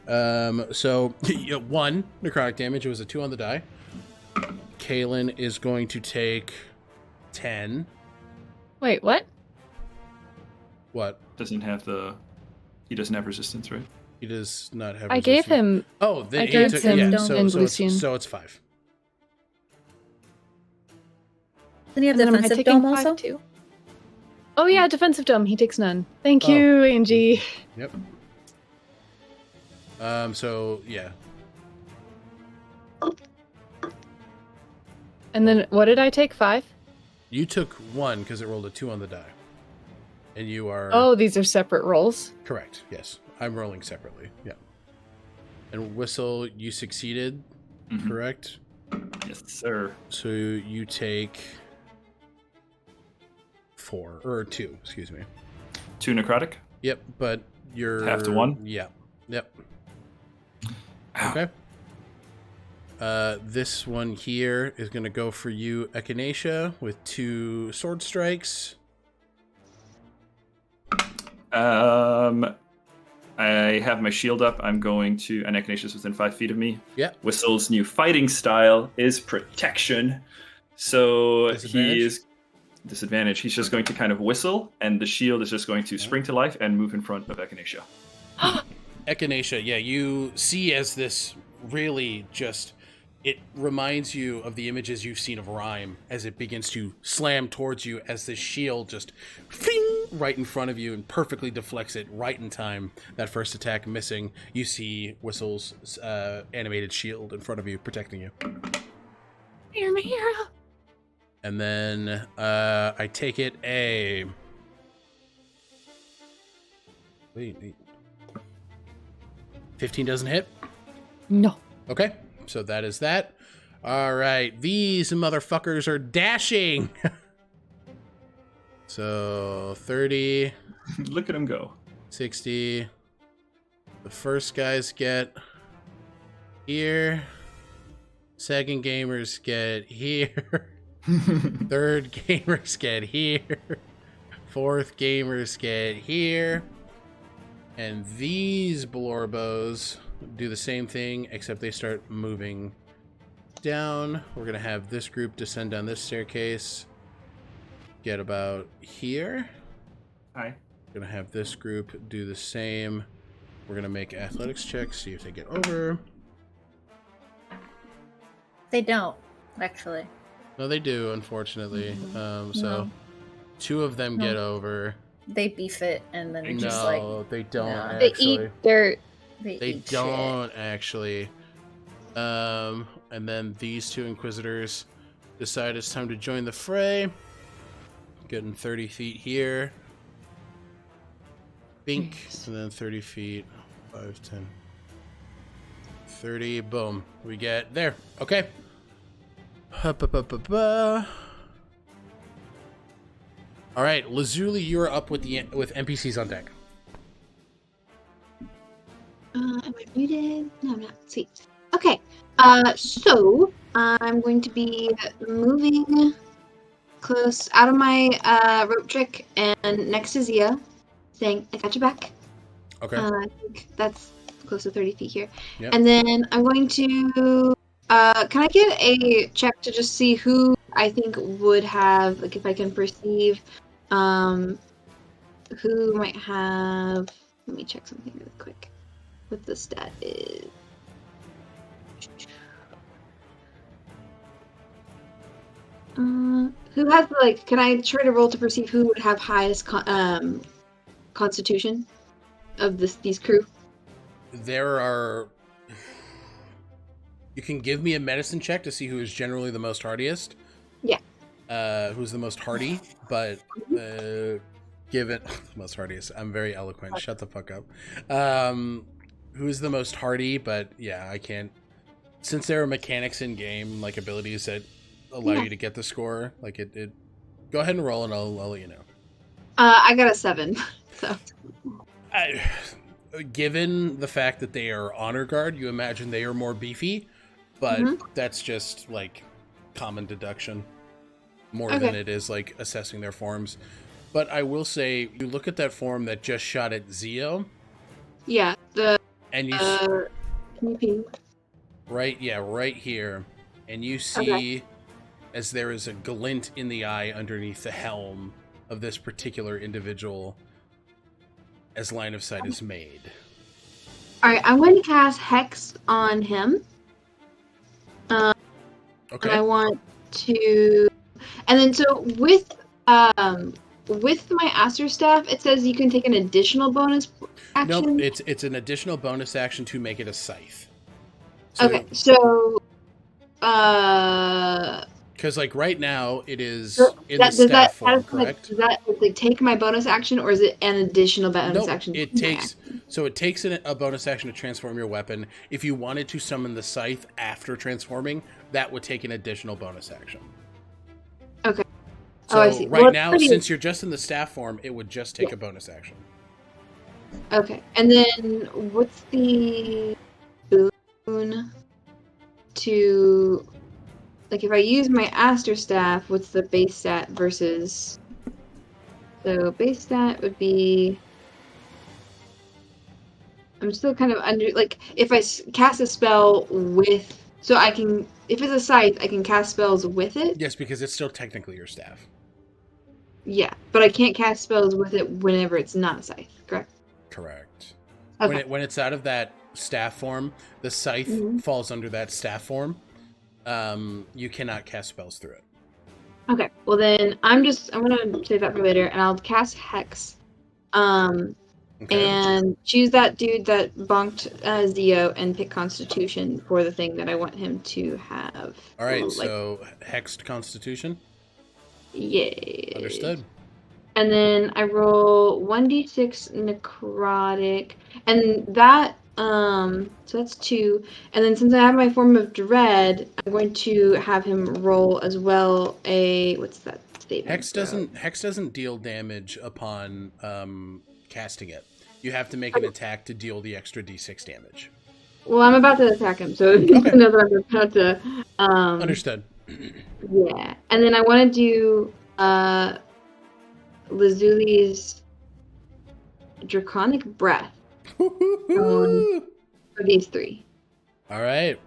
So 1 necrotic damage. It was a 2 on the die. Kalen is going to take 10. Wait, what? What? He doesn't have resistance, right? He does not have. I gave him. Oh, then I he gave took. him Yeah, Involution. so it's 5. Then you have And then am I defensive taking dome 5 also. too? Oh yeah, defensive dome. He takes none. Thank Oh. you, Angie. Yep. So yeah. And then what did I take? 5? You took 1 because it rolled a 2 on the die, and you are. Oh, these are separate rolls. Correct. Yes, I'm rolling separately. Yeah. And Whistle, you succeeded. Mhm. Correct. Yes, sir. So you take 4 or 2. Excuse me. 2 necrotic. Yep, but you're Half to 1? Yeah. Yep. Ow. Okay. This one here is going to go for you, Echinacea, with 2 sword strikes. I have my shield up. I'm going to... And Echinacea is within 5 feet of me. Yep. Whistle's new fighting style is protection. So Disadvantage? he is... Disadvantage. He's just going to kind of whistle, and the shield is just going to spring to life and move in front of Echinacea. Echinacea, yeah, you see as this really just... It reminds you of the images you've seen of Rhyme as it begins to slam towards you as this shield just fling, right in front of you and perfectly deflects it right in time. That first attack missing. You see Whistle's animated shield in front of you protecting you. You're my hero. And then I take it a... Wait. 15 doesn't hit? No. Okay. So that is that. All right. These motherfuckers are dashing. So 30, Look at him go. 60. The first guys get here. Second gamers get here. Third gamers get here. Fourth gamers get here. And these Blorbos do the same thing, except they start moving down. We're going to have this group descend down this staircase. Get about here. Hi. We're going to have this group do the same. We're going to make athletics checks, see if they get over. They don't, actually. No, they do, unfortunately. So No. 2 of them get over. they beef it and then just like No, they don't no. They actually. eat dirt. they They eat don't actually. And then these two Inquisitors decide it's time to join the fray. Getting 30 feet here. Bink. And then 30 feet. 5, 10. 30. Boom. We get there. Okay. All right, Lazuli, you're up with NPCs on deck. Am I muted? No, I'm not. Sweet. Okay. So I'm going to be moving close out of my rope trick and next to Zia, saying, "I got your back." Okay. I think that's close to 30 feet here. Yep. And then I'm going to. Can I get a check to just see who I think would have, like, if I can perceive, who might have. Let me check something really quick. What the stat is. Who has, like, can I try to roll to perceive who would have highest constitution of these crew? There are. You can give me a medicine check to see who is generally the most hardiest. Yeah. Who's the most hardy, but given most hardiest, I'm very eloquent. Shut the fuck up. Who's the most hardy? But yeah, I can't. Since there are mechanics in game, like abilities that allow you to get the score, like it. Go ahead and roll, and I'll let you know. I got a 7. So. Given the fact that they are honor guard, you imagine they are more beefy, but that's just like common deduction more than it is like assessing their forms. But I will say, you look at that form that just shot at Zio. Yeah, the and you can you ping? right here, and you see as there is a glint in the eye underneath the helm of this particular individual as line of sight is made. Alright, I'm going to cast Hex on him. Okay. And I want to... And then so with my Aster Staff, it says you can take an additional bonus action. Nope, it's an additional bonus action to make it a scythe. So because like right now it is in the staff form, correct? Does that like take my bonus action, or is it an additional bonus action? It takes a bonus action to transform your weapon. If you wanted to summon the scythe after transforming, that would take an additional bonus action. Okay. So I see. Right now, since you're just in the staff form, it would just take a bonus action. Okay, and then what's the boon to, like, if I use my Aster Staff, what's the base stat versus... So base stat would be... I'm still kind of under, like, if I cast a spell with... So I can, if it's a scythe, I can cast spells with it? Yes, because it's still technically your staff. Yeah, but I can't cast spells with it whenever it's not a scythe, correct? Correct. Okay. When it's out of that staff form, the scythe falls under that staff form. You cannot cast spells through it. Okay, well then I'm gonna save that for later, and I'll cast Hex. And choose that dude that bonked Zio and pick Constitution for the thing that I want him to have. All right, so Hexed Constitution? Yay. Understood. And then I roll 1d6 necrotic, and that, so that's 2. And then since I have my form of dread, I'm going to have him roll as well a, what's that statement? Hex doesn't deal damage upon casting it. You have to make an attack to deal the extra d6 damage. Well, I'm about to attack him, so you know that I'm about to. Understood. Yeah, and then I want to do Lazuli's Draconic Breath for these 3. All right,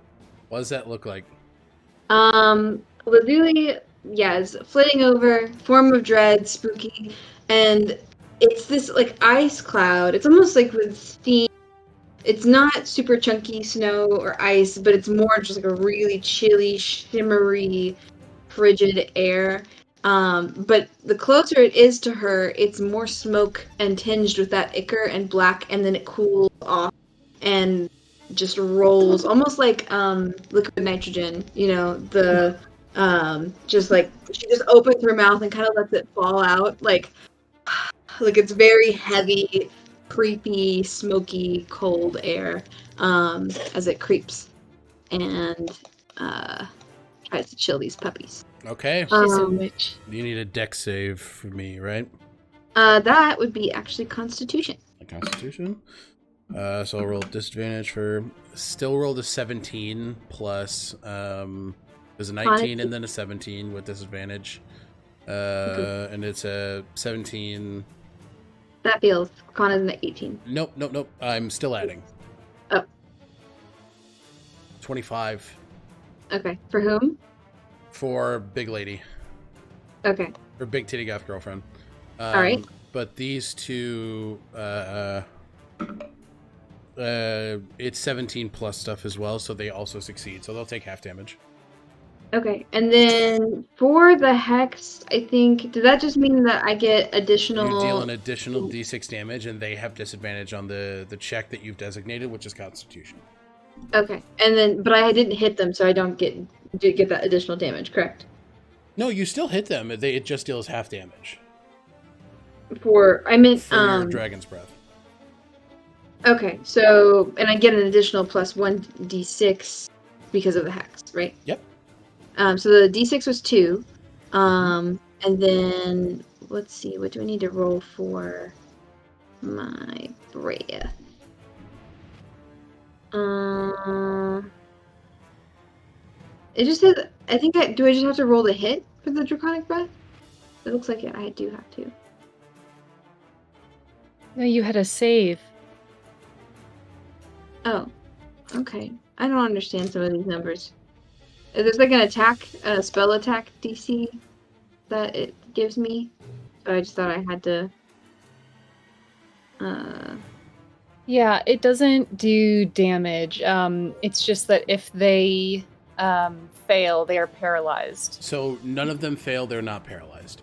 what does that look like? Lazuli, is flitting over, form of dread, spooky, and it's this like ice cloud. It's almost like with steam. It's not super chunky snow or ice, but it's more just like a really chilly, shimmery, frigid air. But the closer it is to her, it's more smoke and tinged with that ichor and black, and then it cools off and just rolls, almost like liquid nitrogen. You know, the just like she just opens her mouth and kind of lets it fall out, like it's very heavy, creepy, smoky, cold air as it creeps and tries to chill these puppies. Okay. She's a witch. You need a dex save for me, right? That would be actually Constitution. A Constitution. So I'll roll disadvantage for. Still rolled a 17 plus. There's a 19 and then a 17 with disadvantage. And it's a 17. That feels. Con is an 18. Nope. I'm still adding. Oh. 25. Okay. For whom? For Big Lady. Okay. Or Big Titty Goth Girlfriend. All right. But these two, it's 17 plus stuff as well, so they also succeed. So they'll take half damage. Okay. And then for the hex, I think, does that just mean that I get additional... You deal an additional d6 damage, and they have disadvantage on the check that you've designated, which is Constitution. Okay. And then, but I didn't hit them, so I don't get that additional damage, correct? No, you still hit them. It just deals half damage. For your Dragon's Breath. Okay, so, and I get an additional plus 1d6 because of the hex, right? Yep. So the d6 was 2. And then, let's see, what do I need to roll for my breath? It just says, I think do I just have to roll the hit for the Draconic Breath? It looks like I do have to. No, you had a save. Oh, okay. I don't understand some of these numbers. There's like an attack, a spell attack DC that it gives me. So I just thought I had to... Yeah, it doesn't do damage. It's just that if they fail, they are paralyzed. So none of them fail, they're not paralyzed.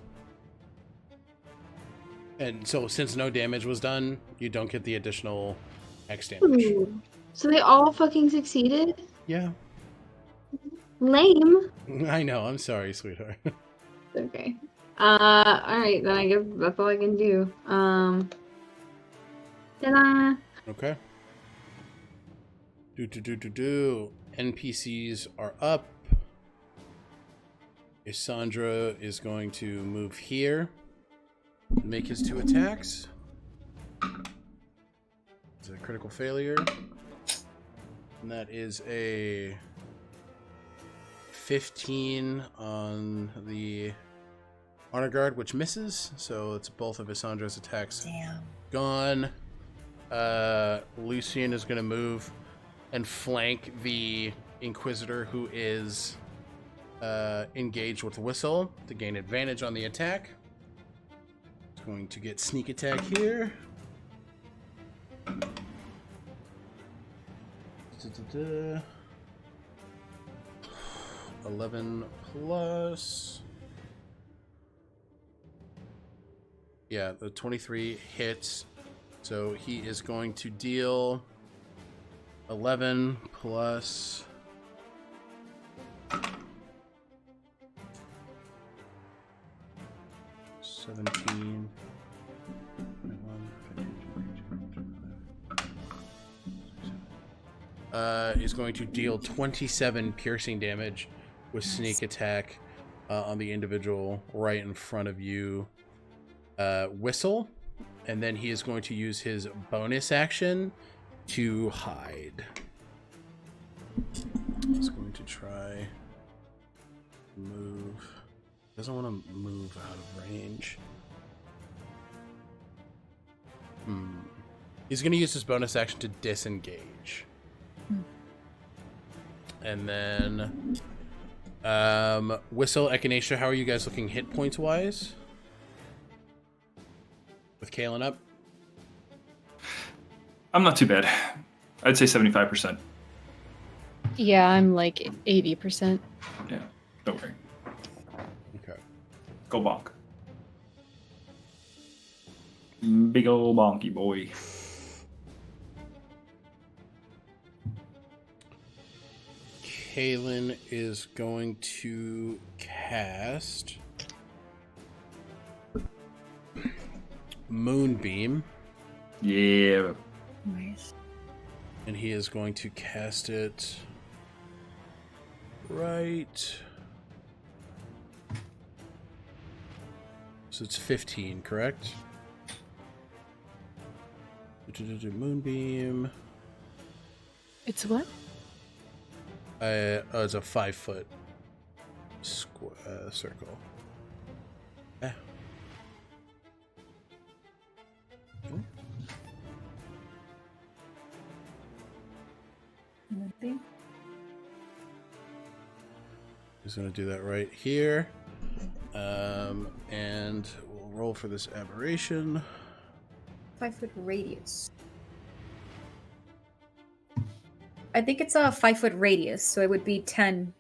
And so since no damage was done, you don't get the additional X damage. Ooh. So they all fucking succeeded? Yeah. Lame. I know, I'm sorry, sweetheart. Okay. Alright, then I guess that's all I can do. Ta-da! Okay. NPCs are up. Isandra is going to move here. Make his 2 attacks. It's a critical failure. And that is a 15 on the Honor Guard, which misses. So it's both of Isandra's attacks gone. Lucian is going to move and flank the Inquisitor, who is engaged with Whistle, to gain advantage on the attack. He's going to get sneak attack here. 11 plus. Yeah, the 23 hits. So he is going to deal 11 plus 17. Is going to deal 27 piercing damage with sneak attack on the individual right in front of you. Whistle. And then he is going to use his bonus action to hide. He's going to try to move. Doesn't want to move out of range. He's going to use his bonus action to disengage. And then Whistle, Echinacea, how are you guys looking hit points wise? With Kalen up? I'm not too bad. I'd say 75%. Yeah, I'm like 80%. Yeah, don't worry. Okay. Go bonk. Big ol' bonky boy. Kaylin is going to cast Moonbeam. Yeah. Nice. And he is going to cast it right. So it's 15, correct? Moonbeam. It's what? It's a 5-foot circle. Yeah. Nothing. Just gonna do that right here. And we'll roll for this aberration. 5-foot radius. I think it's a 5-foot radius, so it would be 10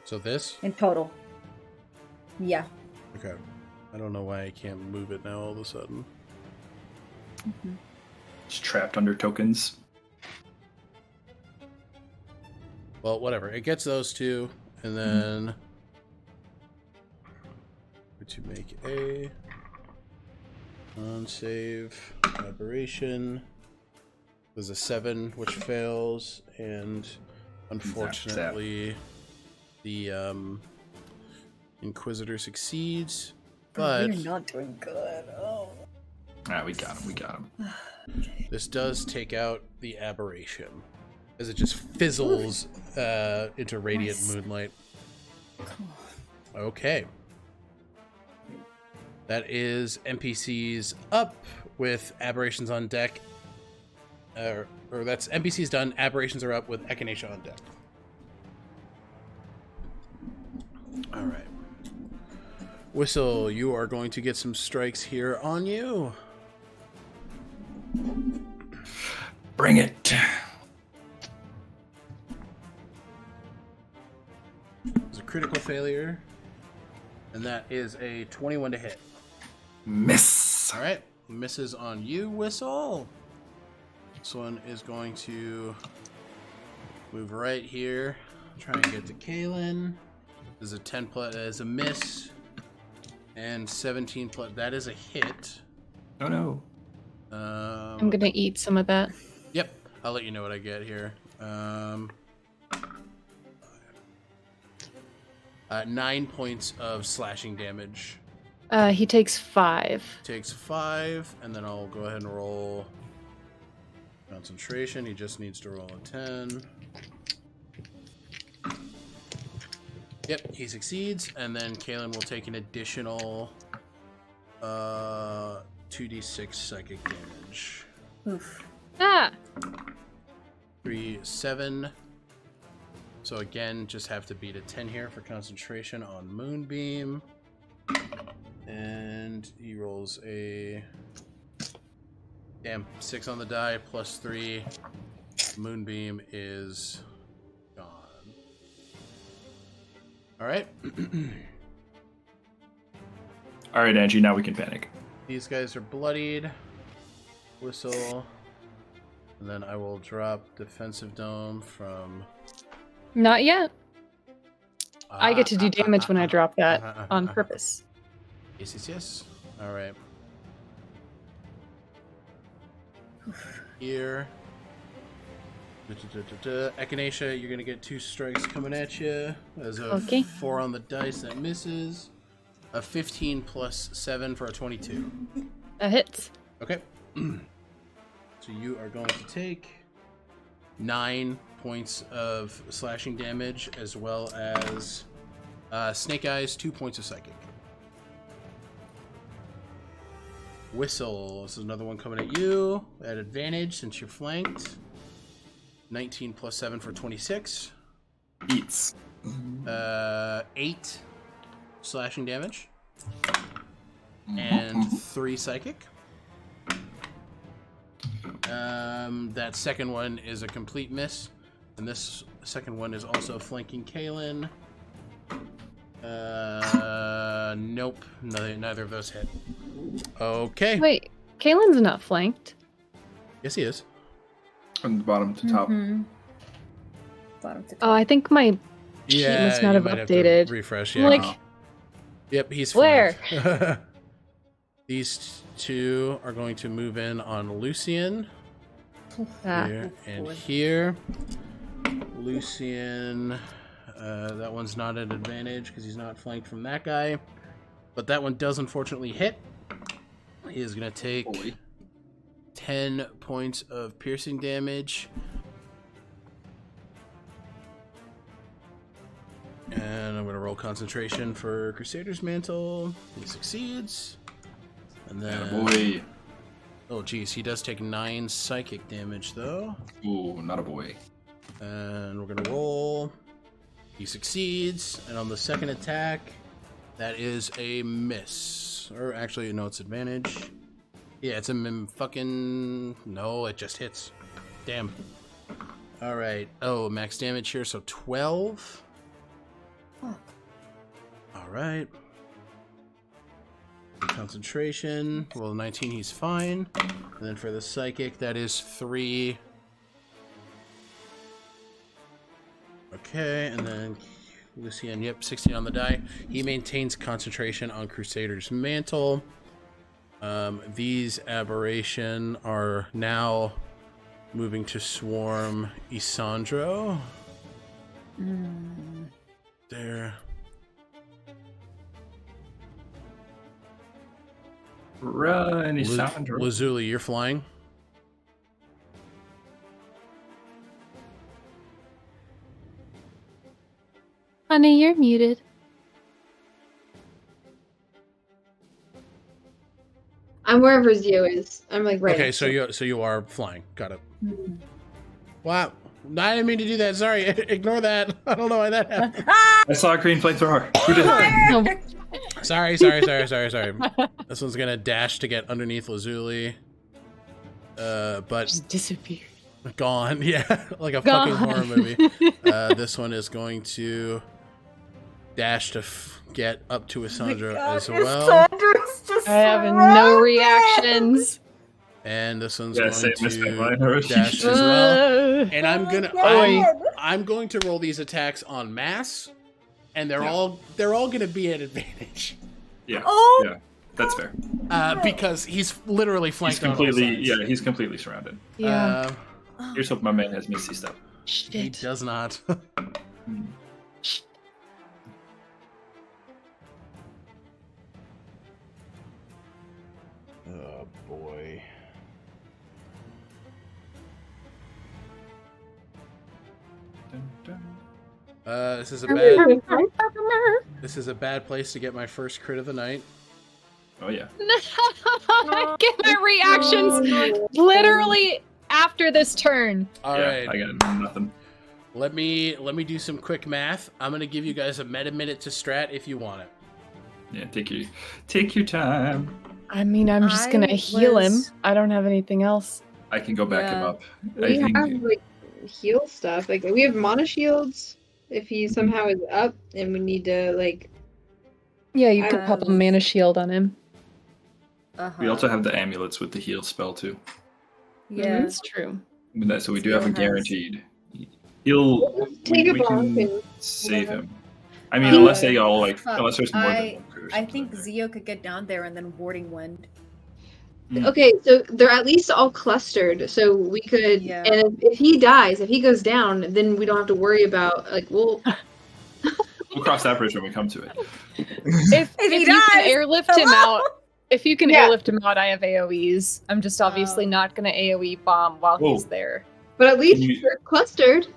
So this? in total. Yeah. Okay. I don't know why I can't move it now all of a sudden. Mm-hmm. It's trapped under tokens. Well, whatever. It gets those two, and then to make a non-save aberration. There's a 7 which fails, and unfortunately the Inquisitor succeeds. But we're not doing good. Oh. Alright, we got him. This does take out the aberration, as it just fizzles into radiant moonlight. Okay. That is NPCs up with aberrations on deck. Or that's NPCs done. Aberrations are up with Echinacea on deck. All right. Whistle, you are going to get some strikes here on you. Bring it. It's a critical failure, and that is a 21 to hit. Miss. All right, misses on you, Whistle. This one is going to move right here. Try and get to Kaylin. There's a 10 plus. That is a miss, and 17 plus. That is a hit. Oh no. I'm gonna eat some of that. Yep, I'll let you know what I get here. 9 points of slashing damage. He takes 5. Takes 5, and then I'll go ahead and roll concentration. He just needs to roll a 10. Yep, he succeeds, and then Kaylin will take an additional 2d6 psychic damage. Oof. Ah! 3, 7. So again, just have to beat a 10 here for concentration on Moonbeam. And he rolls a 6 on the die plus 3. Moonbeam is gone. Alright. Alright, Angie, now we can panic. These guys are bloodied. Whistle. And then I will drop Defensive Dome from... Not yet. I get to do damage when I drop that on purpose. Yes. Alright. Here. Echinacea, you're gonna get 2 strikes coming at you. As a 4 on the dice, that misses. A 15 plus 7 for a 22. That hits. Okay. So you are going to take 9 points of slashing damage, as well as Snake Eyes, 2 points of psychic. Whistle, this is another one coming at you at advantage since you're flanked. 19 plus 7 for 26. Eats. 8 slashing damage. And 3 psychic. That second one is a complete miss. And this second one is also flanking Kaylin. Nope. Neither of those hit. Okay. Wait, Kalen's not flanked. Yes, he is. From the bottom to top. Mhm. Bottom to top. Oh, I think my sheet must not you have might updated. Have to refresh. Yeah. Like, Yep, he's where? flanked. These two are going to move in on Lucian. Here and here. Lucian, that one's not at advantage because he's not flanked from that guy. But that one does unfortunately hit. He is going to take 10 points of piercing damage. And I'm going to roll concentration for Crusader's Mantle. He succeeds. And then... Oh, geez, he does take 9 psychic damage, though. Ooh, not a boy. And we're going to roll. He succeeds. And on the second attack, that is a miss. Or actually, no, it's advantage. Yeah, it's a fucking... No, it just hits. Damn. All right. Oh, max damage here, so 12. Fuck. All right. Concentration. Well, 19, he's fine. And then for the psychic, that is 3. Okay, and then Lucian, yep, 16 on the die. He maintains concentration on Crusader's Mantle. These aberration are now moving to swarm Isandro. There. Run, Isandro. Lazuli, you're flying. Honey, you're muted. I'm wherever Zio is. I'm like right. Okay, next so to him. you are flying. Got it. Wow. I didn't mean to do that. Sorry. Ignore that. I don't know why that happened. I saw a green flamethrower. Who did that? Sorry. This one's gonna dash to get underneath Lazuli. But Just disappeared. gone. Yeah, like a Gone. fucking horror movie. This one is going to dash to get up to Isandro as well. I have no reactions. And this one's Yeah, going same mistake mine to already. dash as well. And I'm God. I'm going to roll these attacks en masse, and they're all going to be at advantage. Yeah. Oh. Yeah. That's fair. Because he's literally He's flanked on all completely sides. he's completely surrounded. Yeah. Here's hope my man has Misty Step. He Shit. does not. Oh boy. This is a bad place to get my first crit of the night. Oh yeah. Get my reactions literally after this turn. All right. I got nothing. Let me do some quick math. I'm gonna give you guys a meta minute to strat if you want it. Yeah, take your time. I mean, I'm just gonna heal him. I don't have anything else. I can go back him Yeah. up. We have like heal stuff. Like we have mana shields. If he somehow is up and we need to like. Yeah, you could pop a mana shield on him. We also have the amulets with the heal spell too. Yeah. That's true. So we do have a Still has- guaranteed. He'll Take a we bonk can and save whatever. him. I mean, unless they all like, Fuck, unless there's more than I one crew or I something think there. Zio could get down there and then warding wind. Okay, so they're at least all clustered, so we could. Yeah. And if he dies, if he goes down, then we don't have to worry about like we'll. We'll cross that bridge when we come to it. If he you can dies, airlift him out, if you can Yeah. airlift him out, I have AoEs. I'm just obviously not gonna AoE bomb while he's there. But at least Can you- they're clustered.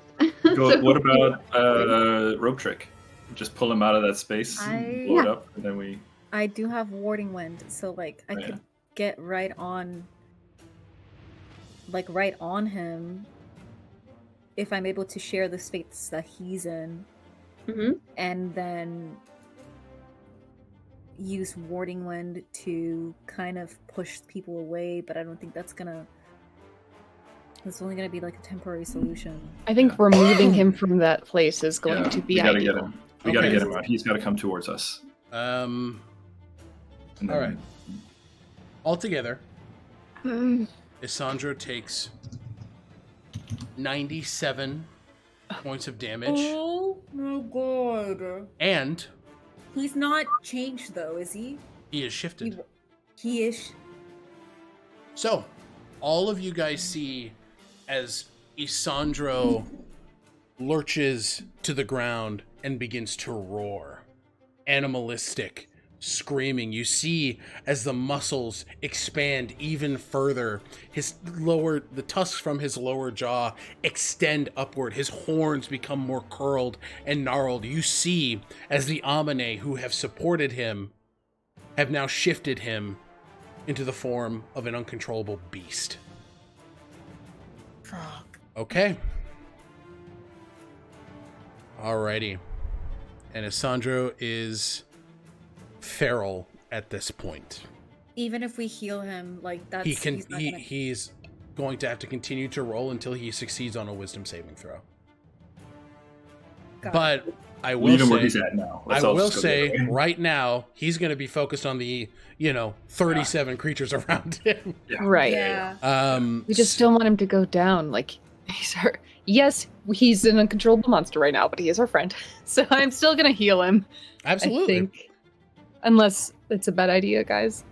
Go, So- what about rope trick? Just pull him out of that space, I- blow it up, and then we. I do have warding wind, so like I Oh, yeah. could get right on him if I'm able to share the space that he's in, Mhm. and then use warding wind to kind of push people away, but I don't think that's only gonna be like a temporary solution. I think removing him from that place is going Yeah, to be we gotta ideal. get him. We got to Okay. get him out. He's got to come towards us. All And then- right. Altogether, Isandro takes 97 points of damage, Oh my god. and He's not changed though, is he? he is shifted. He is. So, all of you guys see as Isandro lurches to the ground and begins to roar, animalistic, screaming. You see as the muscles expand even further, the tusks from his lower jaw extend upward. His horns become more curled and gnarled. You see as the Amane who have supported him have now shifted him into the form of an uncontrollable beast. Fuck. Okay. Alrighty. And Isandro is feral at this point. Even if we heal him, like that's He's going to have to continue to roll until he succeeds on a wisdom saving throw. But I will Leave him where say, he's at now. I Let's all will just go the say other way. right now he's going to be focused on the 37 creatures around him. Right. Yeah. We just don't want him to go down. Like, yes, he's an uncontrollable monster right now, but he is our friend. So I'm still going to heal him. Absolutely. I think. Unless it's a bad idea, guys.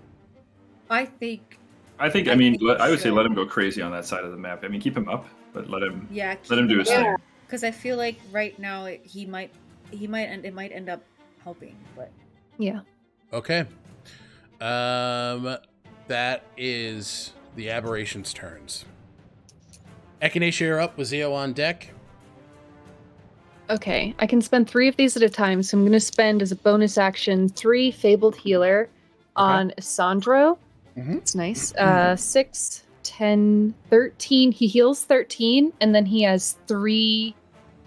I think. I think I would say should. let him go crazy on that side of the map. I mean, keep him up, but let him Yeah. let him do his thing. Because I feel like right now it might end up helping, but Yeah. Okay. That is the aberration's turns. Echinacea, you're up with Zeo on deck. Okay, I can spend 3 of these at a time, so I'm going to spend as a bonus action 3 Fabled Healer on Isandro. Mhm. It's nice. 6, 10, 13. He heals 13, and then he has 3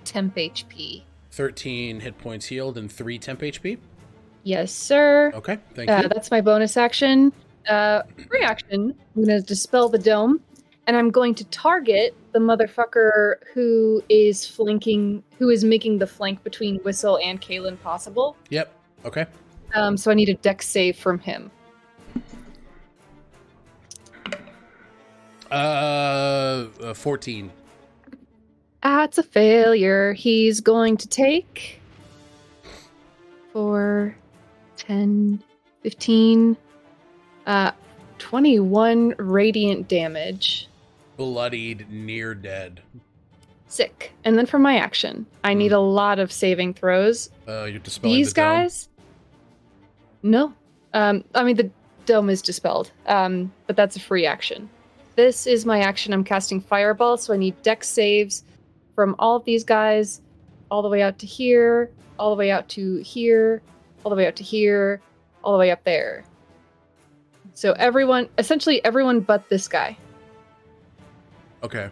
temp HP. 13 hit points healed and 3 temp HP. Yes, sir. Okay, thank you. That's my bonus action. Reaction, I'm going to dispel the dome, and I'm going to target the motherfucker who is making the flank between Whistle and Kalen possible. Yep. Okay. So I need a dex save from him. 14. That's a failure. He's going to take 4, 10, 15, 21 radiant damage. Bloodied, near dead. Sick. And then for my action, I need a lot of saving throws. You're dispelling These the dome. guys? No. I mean, the dome is dispelled, but that's a free action. This is my action. I'm casting Fireball, so I need dex saves from all of these guys, all the way out to here, all the way out to here, all the way out to here, all the way up there. So essentially everyone but this guy. Okay.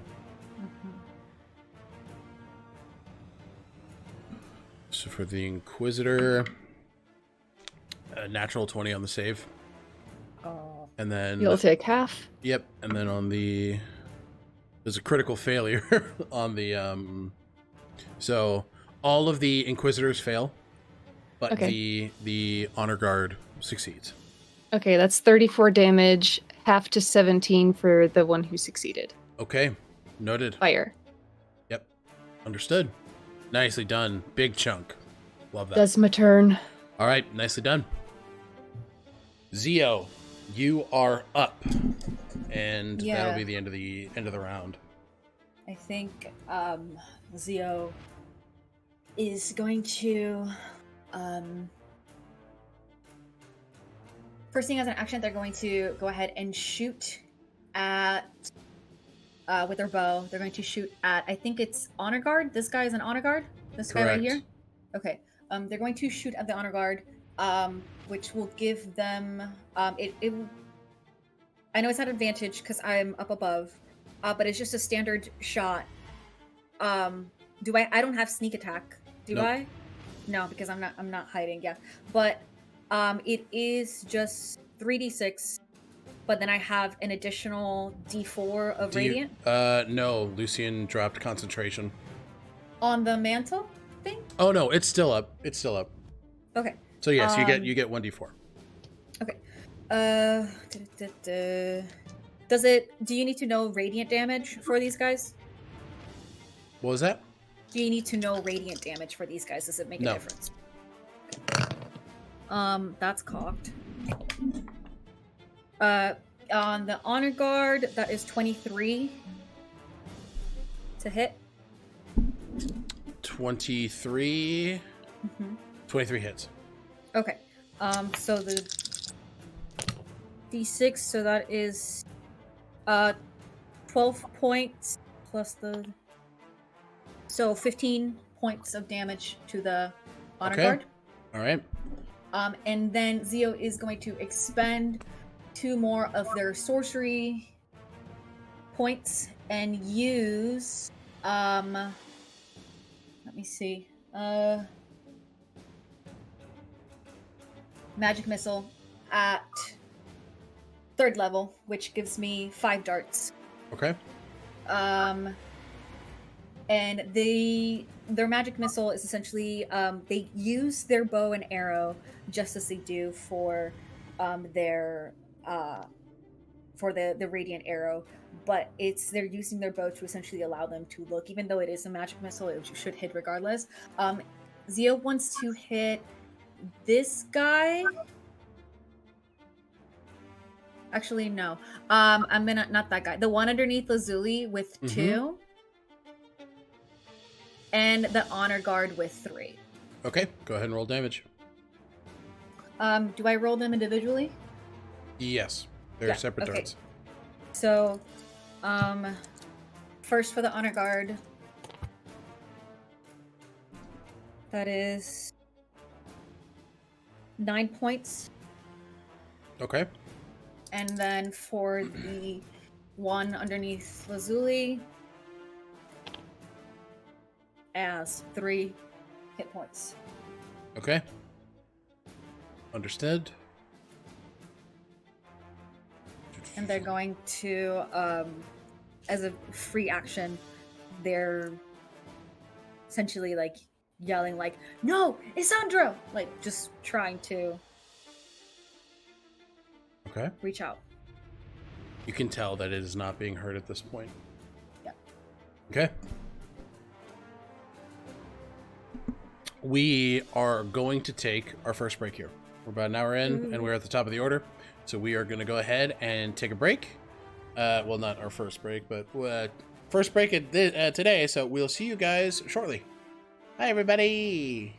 So for the Inquisitor, a natural 20 on the save. oh, And then... You'll take half. Yep, and then on the... There's a critical failure on the... So all of the Inquisitors fail, but the Honor Guard succeeds. Okay, that's 34 damage, half to 17 for the one who succeeded. Okay, noted. Fire. Yep, understood. Nicely done. Big chunk. Love that. That's my turn. All right, nicely done. Zeo, you are up, and Yeah. that'll be the end of the round. I think Zeo is going to first thing as an action, they're going to go ahead and shoot at with their bow. They're going to shoot at, I think it's Honor Guard. This guy is an Honor Guard. This guy right Correct. here. Okay. They're going to shoot at the Honor Guard, which will give them it. I know it's not advantage because I'm up above, but it's just a standard shot. Do I don't have sneak attack, do Nope. I? No, because I'm not hiding, yeah. But it is just 3d6, but then I have an additional d4 of radiant No, Lucian dropped concentration. on the mantle. thing? Oh no, it's still up. It's still up. Okay. So yes, you get 1d4. Okay. Does it? Do you need to know radiant damage for these guys? What was that? Do you need to know radiant damage for these guys? Does it make a No. difference? That's cocked. On the honor guard, that is 23 to hit. 23. 23 hits. Okay. So the D6, so that is 12 points plus the, so 15 points of damage to the honor guard. All right. And then Zeo is going to expend 2 more of their sorcery points and use let me see. Magic missile at 3rd level, which gives me 5 darts. Okay. And their magic missile is essentially they use their bow and arrow just as they do for their the radiant arrow, but they're using their bow to essentially allow them to look. Even though it is a magic missile, it should hit regardless. Zeo wants to hit this guy. Actually, no. I'm gonna not that guy. The one underneath Lazuli with 2. And the honor guard with 3. Okay, go ahead and roll damage. Do I roll them individually? Yes, they're separate okay. darts. So, first for the honor guard, that is 9 points. Okay. And then for the one underneath Lazuli, as 3 hit points. Okay. Understood. And they're going to, as a free action, they're essentially like yelling like, "No, Isandro!" Like just trying to reach out. You can tell that it is not being heard at this point. Yeah. Okay. We are going to take our first break here. We're about an hour in, and we're at the top of the order. So we are going to go ahead and take a break. Well, not our first break, but first break today. So we'll see you guys shortly. Hi, everybody.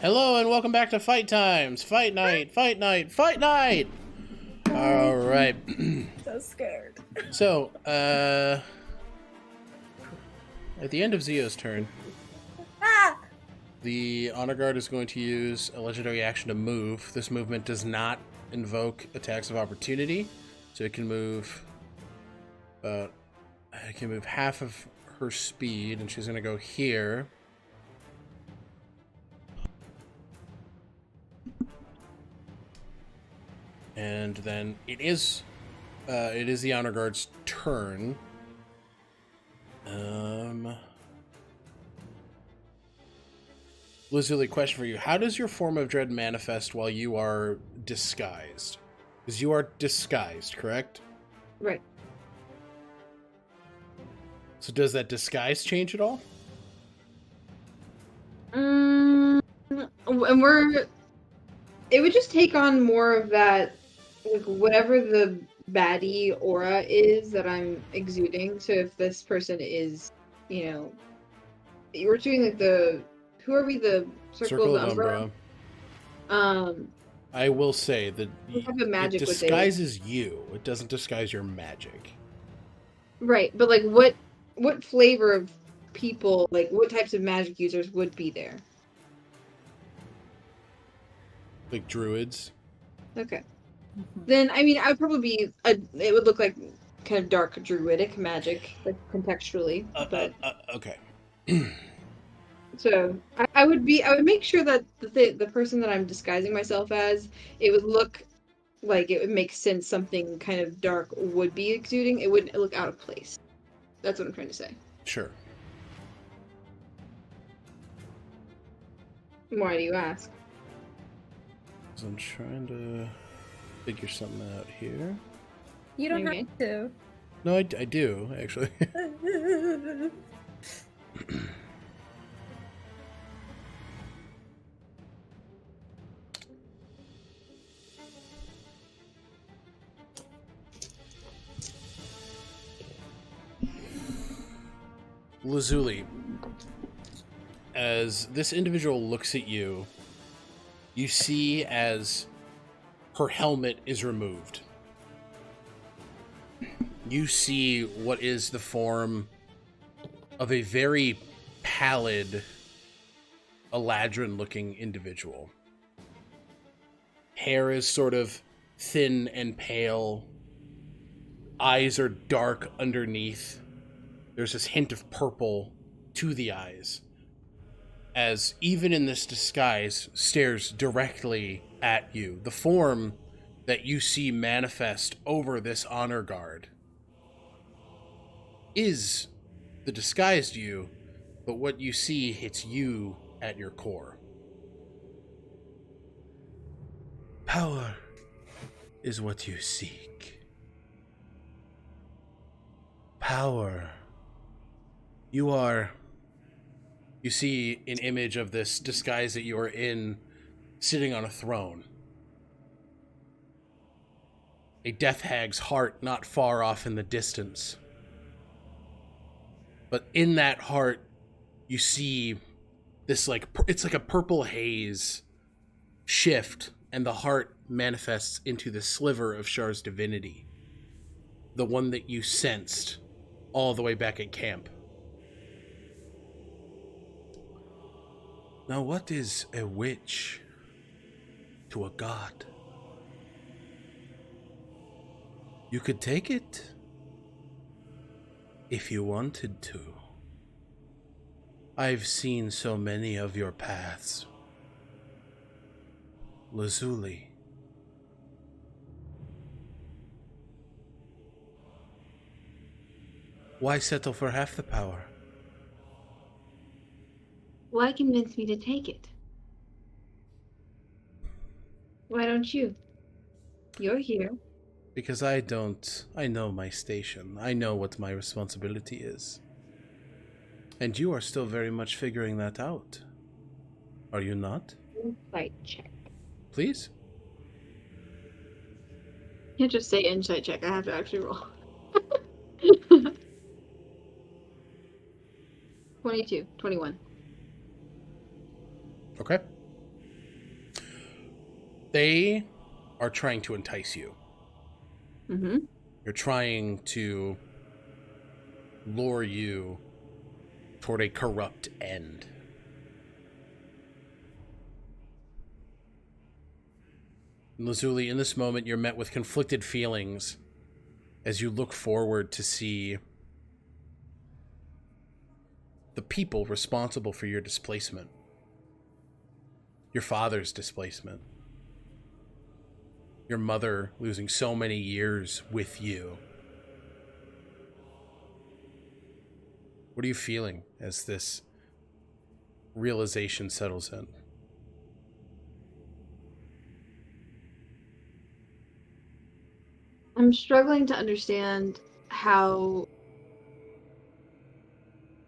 Hello and welcome back to Fight Times. Fight night, fight night, fight night! Alright. So scared. So, at the end of Zio's turn, the Honor Guard is going to use a legendary action to move. This movement does not invoke attacks of opportunity, so it can move half of her speed, and she's going to go here. And then it is the Honor Guard's turn. Lazuli, question for you. How does your form of dread manifest while you are disguised? Because you are disguised, correct? Right. So does that disguise change at all? And it would just take on more of that, like, whatever the baddie aura is that I'm exuding. So if this person is, we're doing like who are we? The Circle of Umbra? I will say that it magic disguises you. It doesn't disguise your magic. Right, but like what flavor of people, like what types of magic users would be there? Like druids. Okay. Then I would probably be it would look like kind of dark druidic magic, like contextually. Okay. So I would make sure that the person that I'm disguising myself as, it would look like it would make sense. Something kind of dark would be exuding. It wouldn't look out of place. That's what I'm trying to say. Sure. Why do you ask? Because I'm trying to figure something out here. You don't have to. No, I do, actually. Lazuli, as this individual looks at you, you see as her helmet is removed. You see what is the form of a very pallid, Eladrin-looking individual. Hair is sort of thin and pale. Eyes are dark underneath. There's this hint of purple to the eyes, as even in this disguise stares directly at you. The form that you see manifest over this honor guard is the disguised you, but what you see hits you at your core. Power is what you seek. Power. You see an image of this disguise that you are in, sitting on a throne. A death hag's heart not far off in the distance. But in that heart, you see this it's like a purple haze shift, and the heart manifests into the sliver of Shar's divinity. The one that you sensed all the way back at camp. Now, what is a witch to a god? You could take it if you wanted to. I've seen so many of your paths. Lazuli. Why settle for half the power? Why convince me to take it? Why don't you? You're here. Because I know my station. I know what my responsibility is. And you are still very much figuring that out. Are you not? Insight check. Please? You can't just say insight check. I have to actually roll. 21. Okay. They are trying to entice you. Mm-hmm. They're trying to lure you toward a corrupt end. Lazuli, in this moment, you're met with conflicted feelings as you look forward to see the people responsible for your displacement. Your father's displacement. Your mother losing so many years with you. What are you feeling as this realization settles in? I'm struggling to understand how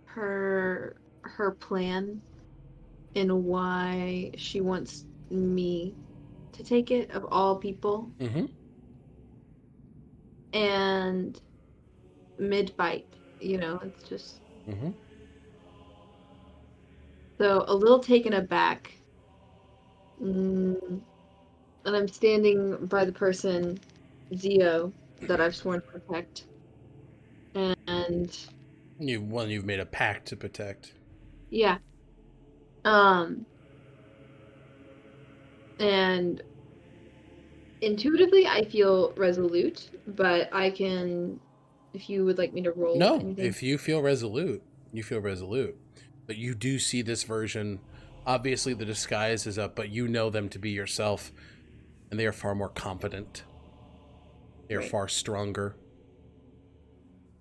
her plan and why she wants me to take it of all people. Mm-hmm. And mid-fight, it's just Mm-hmm. so a little taken aback. And I'm standing by the person, Zio, that I've sworn to protect. And You've made a pact to protect. yeah. And intuitively I feel resolute, but I can, if you would like me to roll anything. If you feel resolute, you feel resolute. But you do see this version. Obviously the disguise is up, but you know them to be yourself, and they are far more confident. They are far stronger.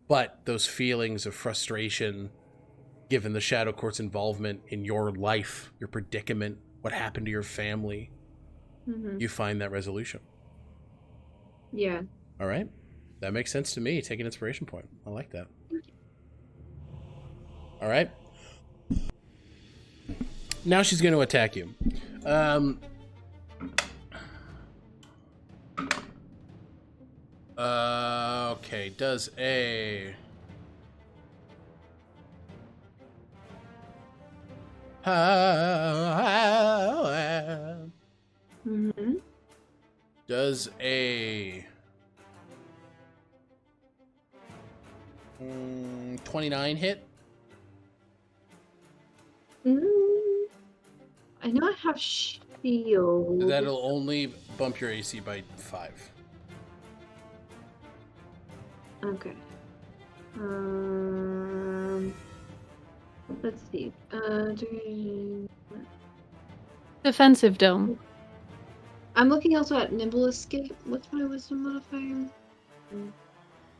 But those feelings of frustration, given the Shadow Court's involvement in your life, your predicament, what happened to your family, you find that resolution. Yeah. All right. That makes sense to me. Take an inspiration point. I like that. All right. Now she's going to attack you. Okay. Does a... Does a 29 hit? I know I have shield. That'll only bump your AC by 5. Okay. Let's see. Defensive dome. I'm looking also at nimble escape. What's my wisdom modifier?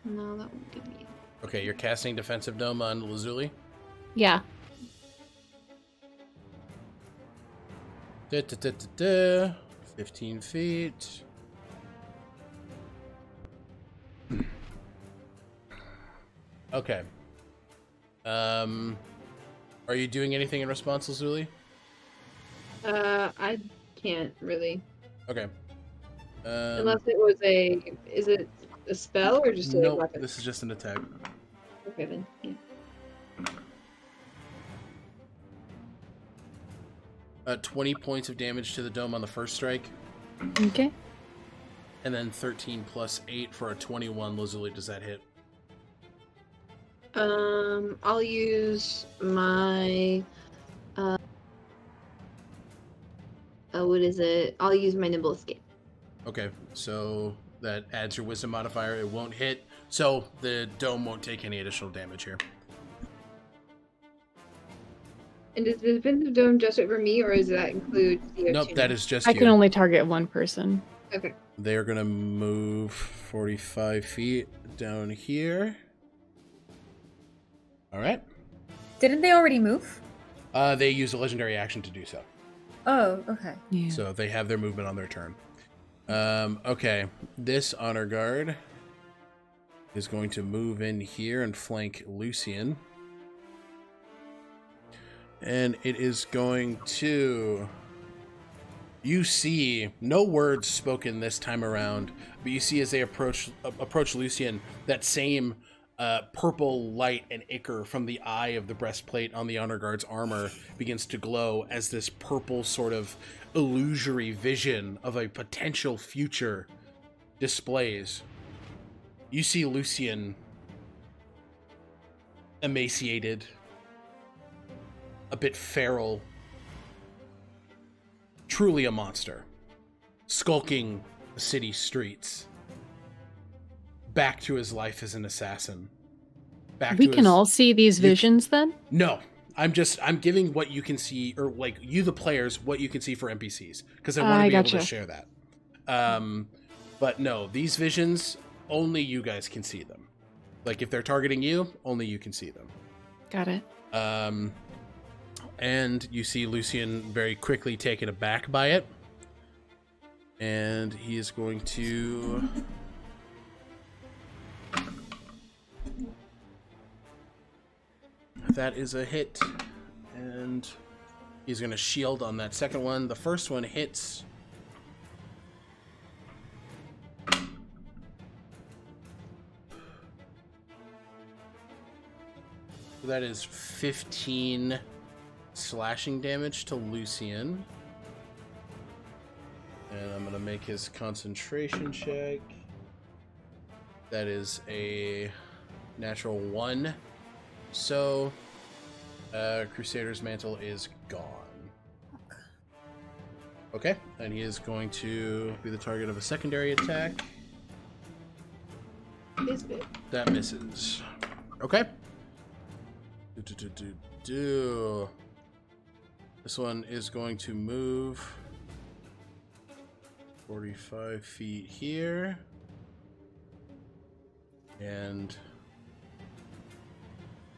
No, that won't give me. Okay, you're casting defensive dome on Lazuli? Yeah. 15 feet. Okay. Are you doing anything in response, Lazuli? I can't really. Okay. Unless it was is it a spell or just a weapon? This is just an attack. Okay then, yeah. 20 points of damage to the dome on the first strike. Okay. And then 13 plus 8 for a 21. Lazuli, does that hit? I'll use my what is it? I'll use my nimble escape. Okay, so that adds your wisdom modifier. It won't hit, so the dome won't take any additional damage here. And does the defensive dome just over me, or does that include CO2? Nope, that is just I you. can only target one person. Okay. They're going to move 45 feet down here. All right. Didn't they already move? They use a legendary action to do so. Oh, okay. Yeah. So they have their movement on their turn. Okay, this honor guard is going to move in here and flank Lucian. And it is going to... You see, no words spoken this time around, but you see as they approach Lucian, that same purple light and ichor from the eye of the breastplate on the honor guard's armor begins to glow as this purple sort of illusory vision of a potential future displays. You see Lucian emaciated, a bit feral, truly a monster, skulking the city streets, back to his life as an assassin. We can all see these visions then? No. I'm giving what you can see, or like you, the players, what you can see for NPCs, because I want to be able to share that. But no, these visions, only you guys can see them. Like if they're targeting you, only you can see them. Got it. And you see Lucian very quickly taken aback by it. And he is going to... That is a hit. And he's going to shield on that second one. The first one hits. So that is 15 slashing damage to Lucian. And I'm going to make his concentration check. That is a natural 1. So, Crusader's Mantle is gone. Okay, and he is going to be the target of a secondary attack. That misses. Okay. This one is going to move 45 feet here. And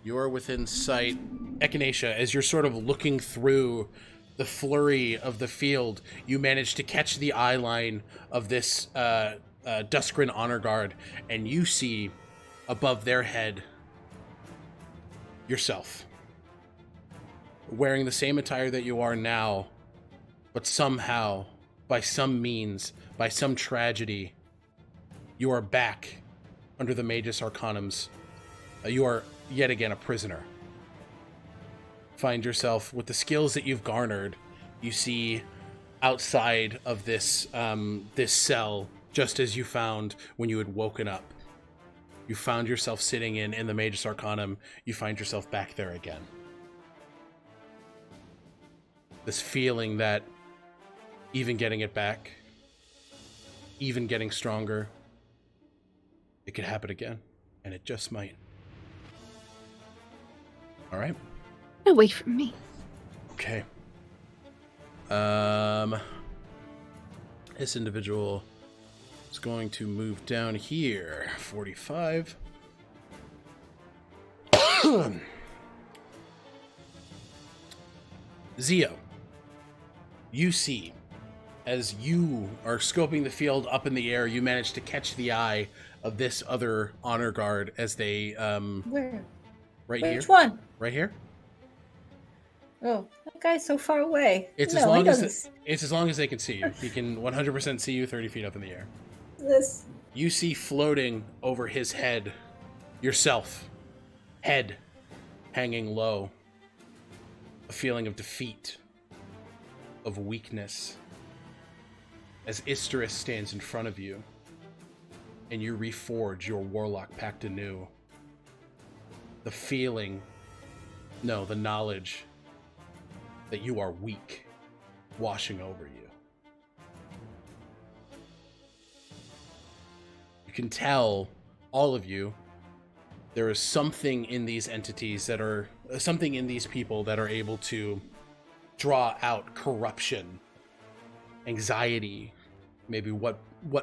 you're within sight, Echinacea, as you're sort of looking through the flurry of the field, you manage to catch the eye line of this Duskgrin honor guard, and you see above their head yourself, wearing the same attire that you are now, but somehow, by some means, by some tragedy, you are back under the Magus Arcanums. You are yet again a prisoner. Find yourself with the skills that you've garnered. You see outside of this this cell, just as you found when you had woken up. You found yourself sitting in the Magus Arcanum. You find yourself back there again. This feeling that even getting it back, even getting stronger, it could happen again, and it just might. All right. Away from me. Okay. This individual is going to move down here. 45. Zio, you see, as you are scoping the field up in the air, you manage to catch the eye of this other honor guard as they Where? right here. Which one? Right here. Oh, that guy's so far away. It's No, as long he as doesn't it's as long as they can see you. He can 100% see you 30 feet up in the air. This. You see floating over his head yourself, head hanging low, a feeling of defeat, of weakness, as Isterus stands in front of you, and you reforge your Warlock pact anew. The feeling, no, the knowledge that you are weak, washing over you. You can tell, all of you, there is something in these entities that are, something in these people that are able to draw out corruption, anxiety, maybe what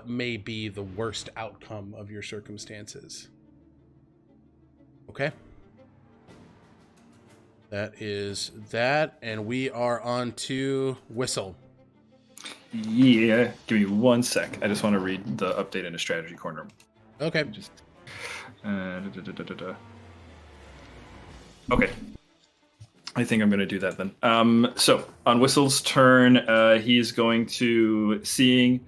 may be the worst outcome of your circumstances. Okay? That is that, and we are on to Whistle. Yeah, give me 1 sec. I just want to read the update in the strategy corner. Okay. Just, Okay. I think I'm going to do that then. So, on Whistle's turn, he is going to, seeing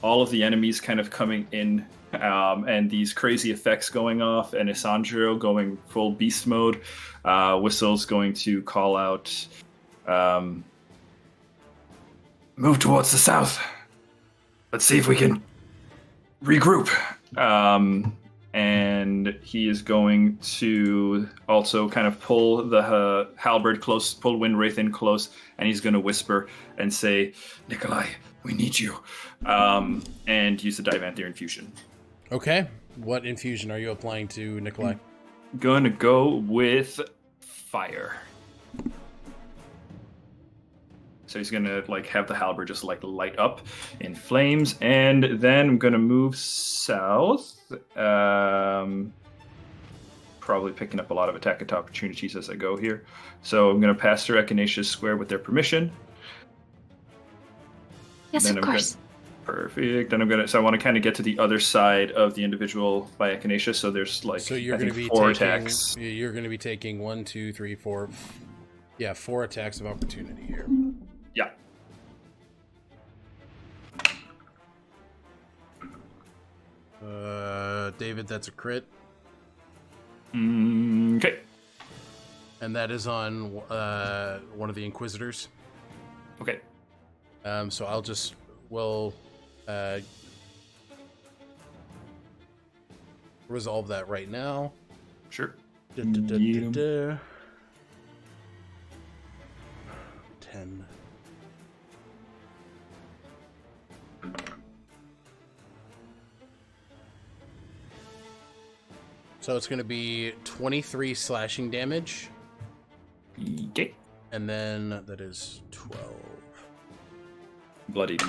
all of the enemies kind of coming in and these crazy effects going off, and Isandro going full beast mode. Whistle's going to call out, Move towards the south. Let's see if we can regroup. And he is going to also kind of pull the halberd close, pull Windwraith in close, and he's going to whisper and say, Nikolai, we need you. and use the Divanthir infusion. Okay. What infusion are you applying to Nikolai? Gonna go with fire. So he's gonna like have the halberd just like light up in flames, and then I'm gonna move south. Probably picking up a lot of attack opportunities as I go here. So I'm gonna pass through Echinacea's square with their permission. Yes, Then of course. Perfect. Then I'm gonna. So I want to kind of get to the other side of the individual by Echinacea. So there's like So you're going to be four taking, attacks. You're going to be taking 1, 2, 3, 4. Yeah, 4 attacks of opportunity here. Yeah. David, that's a crit, Okay. and that is on one of the Inquisitors. Okay. So I'll just resolve that right now. Sure. Da, da, da, Yeah. da, da. 10. So it's going to be 23 slashing damage, Okay. and then that is 12. Bloodied.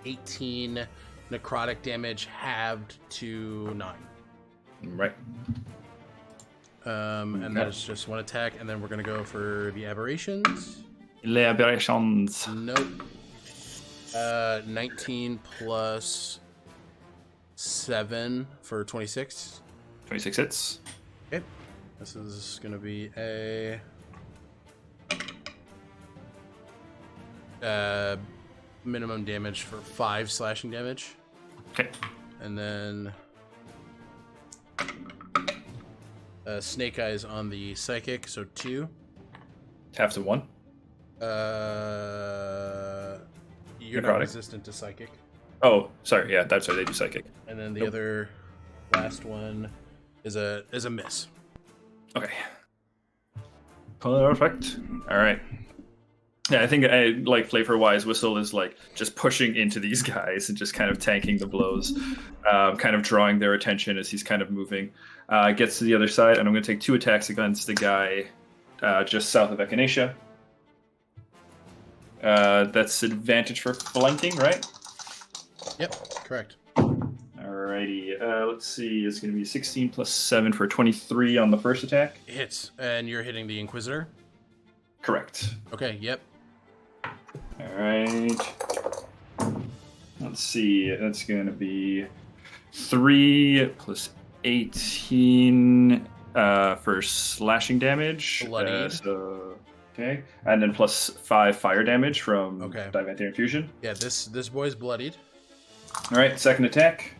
18 necrotic damage halved to 9. Right. And that is just 1 attack, and then we're going to go for the aberrations. Les aberrations. Nope. 19 plus 7 for 26. 26 hits. Okay. This is going to be a minimum damage for 5 slashing damage. Okay. And then Snake Eyes on the psychic, so 2. Half to 1. You're Necrotic. not resistant to psychic. Oh, sorry. Yeah, that's right. They do psychic. And then the Nope. other last one is a miss. Okay. Perfect. All right. Yeah, I think like flavor-wise, Whistle is like just pushing into these guys and just kind of tanking the blows, kind of drawing their attention as he's kind of moving. Gets to the other side, and I'm going to take 2 attacks against the guy just south of Echinacea. That's advantage for flanking, right? Yep, correct. Alrighty. Let's see. It's going to be 16 plus 7 for 23 on the first attack. Hits, and you're hitting the Inquisitor. Correct. Okay, yep. All right. Let's see. That's going to be 3 plus 18 for slashing damage. Bloodied. Okay. And then plus 5 fire damage from Okay. Divanthir Infusion. Yeah, this boy's bloodied. All right. Second attack.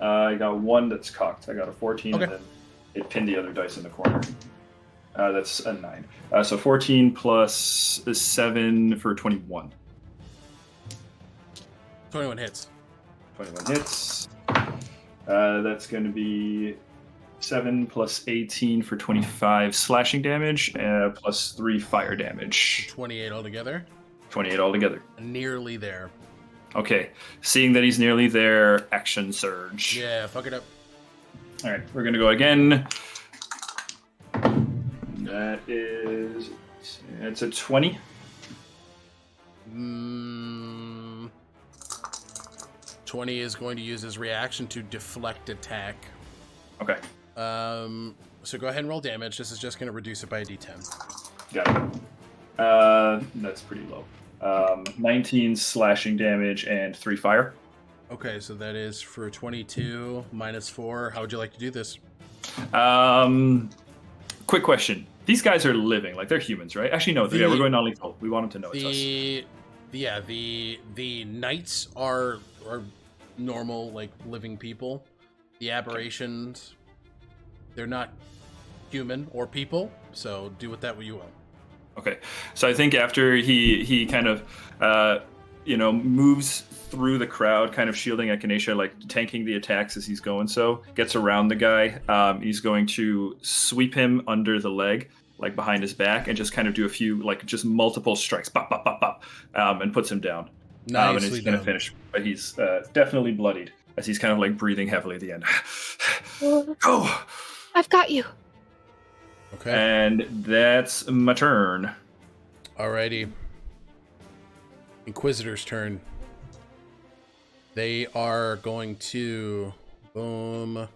I got 1 that's cocked. I got a 14, Okay. and then it pinned the other dice in the corner. That's a 9. So 14 plus 7 for 21. 21 hits. 21 hits. That's going to be 7 plus 18 for 25 slashing damage, plus 3 fire damage. 28 altogether. 28 altogether. Nearly there. Okay. Seeing that he's nearly there, action surge. Yeah, fuck it up. All right, we're going to go again. That is... It's a 20. 20 is going to use his reaction to deflect attack. Okay. So go ahead and roll damage. This is just going to reduce it by a d10. Got it. That's pretty low. 19 slashing damage and 3 fire. Okay, so that is for 22 minus 4. How would you like to do this? quick question. These guys are living, like they're humans, right? Actually, no. Yeah, we're going non-lethal. We want them to know it's us. The knights are normal, like living people. The aberrations, they're not human or people, so do with that what you will. Okay, so I think after he kind of moves through the crowd, kind of shielding Echinacea, like tanking the attacks as he's going, so gets around the guy. He's going to sweep him under the leg, like behind his back, and just kind of do a few, like just multiple strikes, bop, bop, bop, bop, and puts him down. And he's going to finish, but he's definitely bloodied as he's kind of like breathing heavily at the end. Go! I've got you. Okay. And that's my turn. Alrighty. Inquisitor's turn. They are going to boom,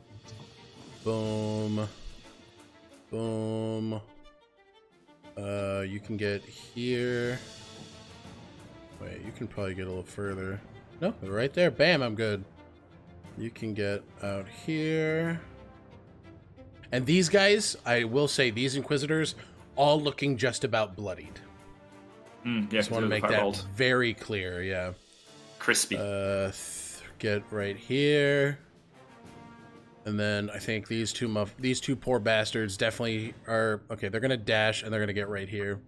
boom, boom. You can get here. Wait, you can probably get a little further. No, they're right there. Bam, I'm good. You can get out here. And these guys, I will say, these Inquisitors, all looking just about bloodied. Yeah, just want to make that very clear, yeah. Crispy. Get right here. And then I think these two poor bastards definitely are... Okay, they're going to dash, and they're going to get right here.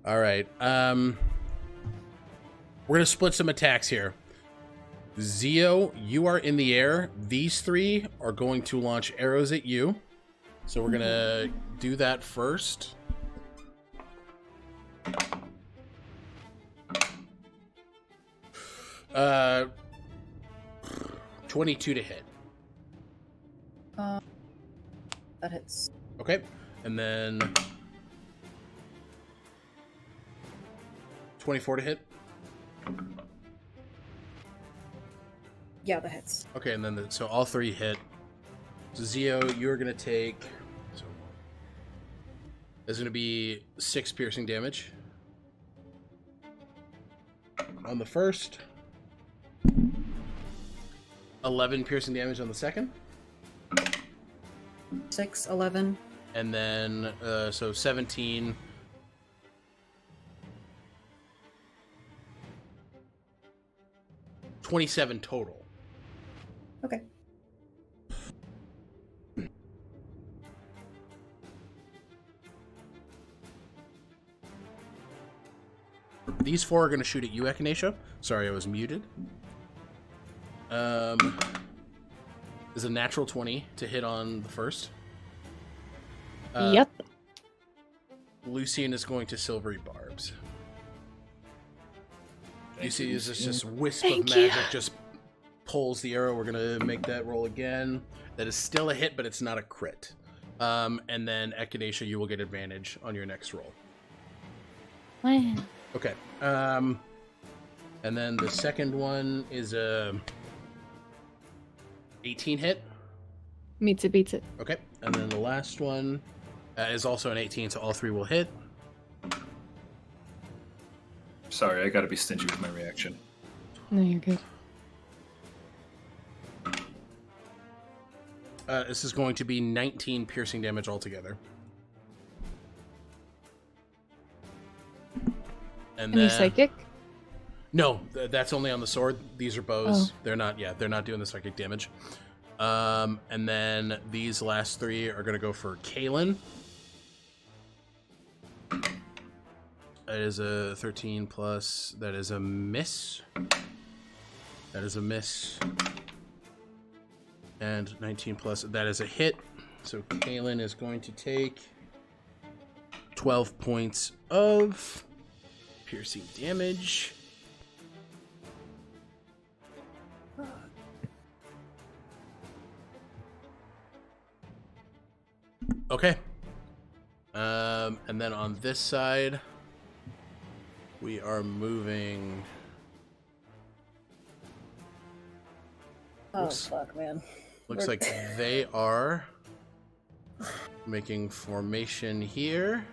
All right. We're going to split some attacks here. Zio, you are in the air. These three are going to launch arrows at you. So we're going to do that first. Uh, 22 to hit. That hits. Okay. And then 24 to hit. Yeah, that hits. Okay, and then so all three hit. So Zio, you're gonna take. So there's gonna be 6 piercing damage on the first. 11 piercing damage on the second. 6, 11. And then so 17. 27 total. Okay. These 4 are going to shoot at you, Echinacea. Sorry, I was muted. Is a natural 20 to hit on the first. Yep. Lucian is going to silvery barbs. You see, is this just wisp of magic just pulls the arrow. We're gonna make that roll again. That is still a hit, but it's not a crit. And then Echinacea, you will get advantage on your next roll. Man. Okay. And then the second one is a 18 hit. Meets it, beats it. Okay. And then the last one is also an 18, so all 3 will hit. Sorry, I gotta be stingy with my reaction. No, you're good. This is going to be 19 piercing damage altogether. And Any then, psychic? No, that's only on the sword. These are bows. Oh. They're not doing the psychic damage. And then these last 3 are going to go for Kaelin. That is a 13 plus. That is a miss. That is a miss. And 19 plus. That is a hit. So Kaelin is going to take 12 points of piercing damage. Okay. And then on this side, we are moving. Oh, fuck, man. Looks like they are making formation here.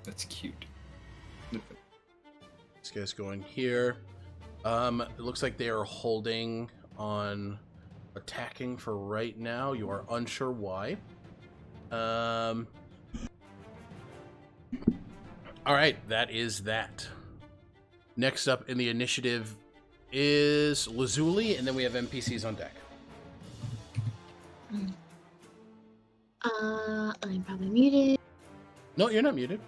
That's cute. This guy's going here. It looks like they are holding on attacking for right now. You are unsure why. All right, that is that. Next up in the initiative is Lazuli, and then we have NPCs on deck. I'm probably muted. No, you're not muted.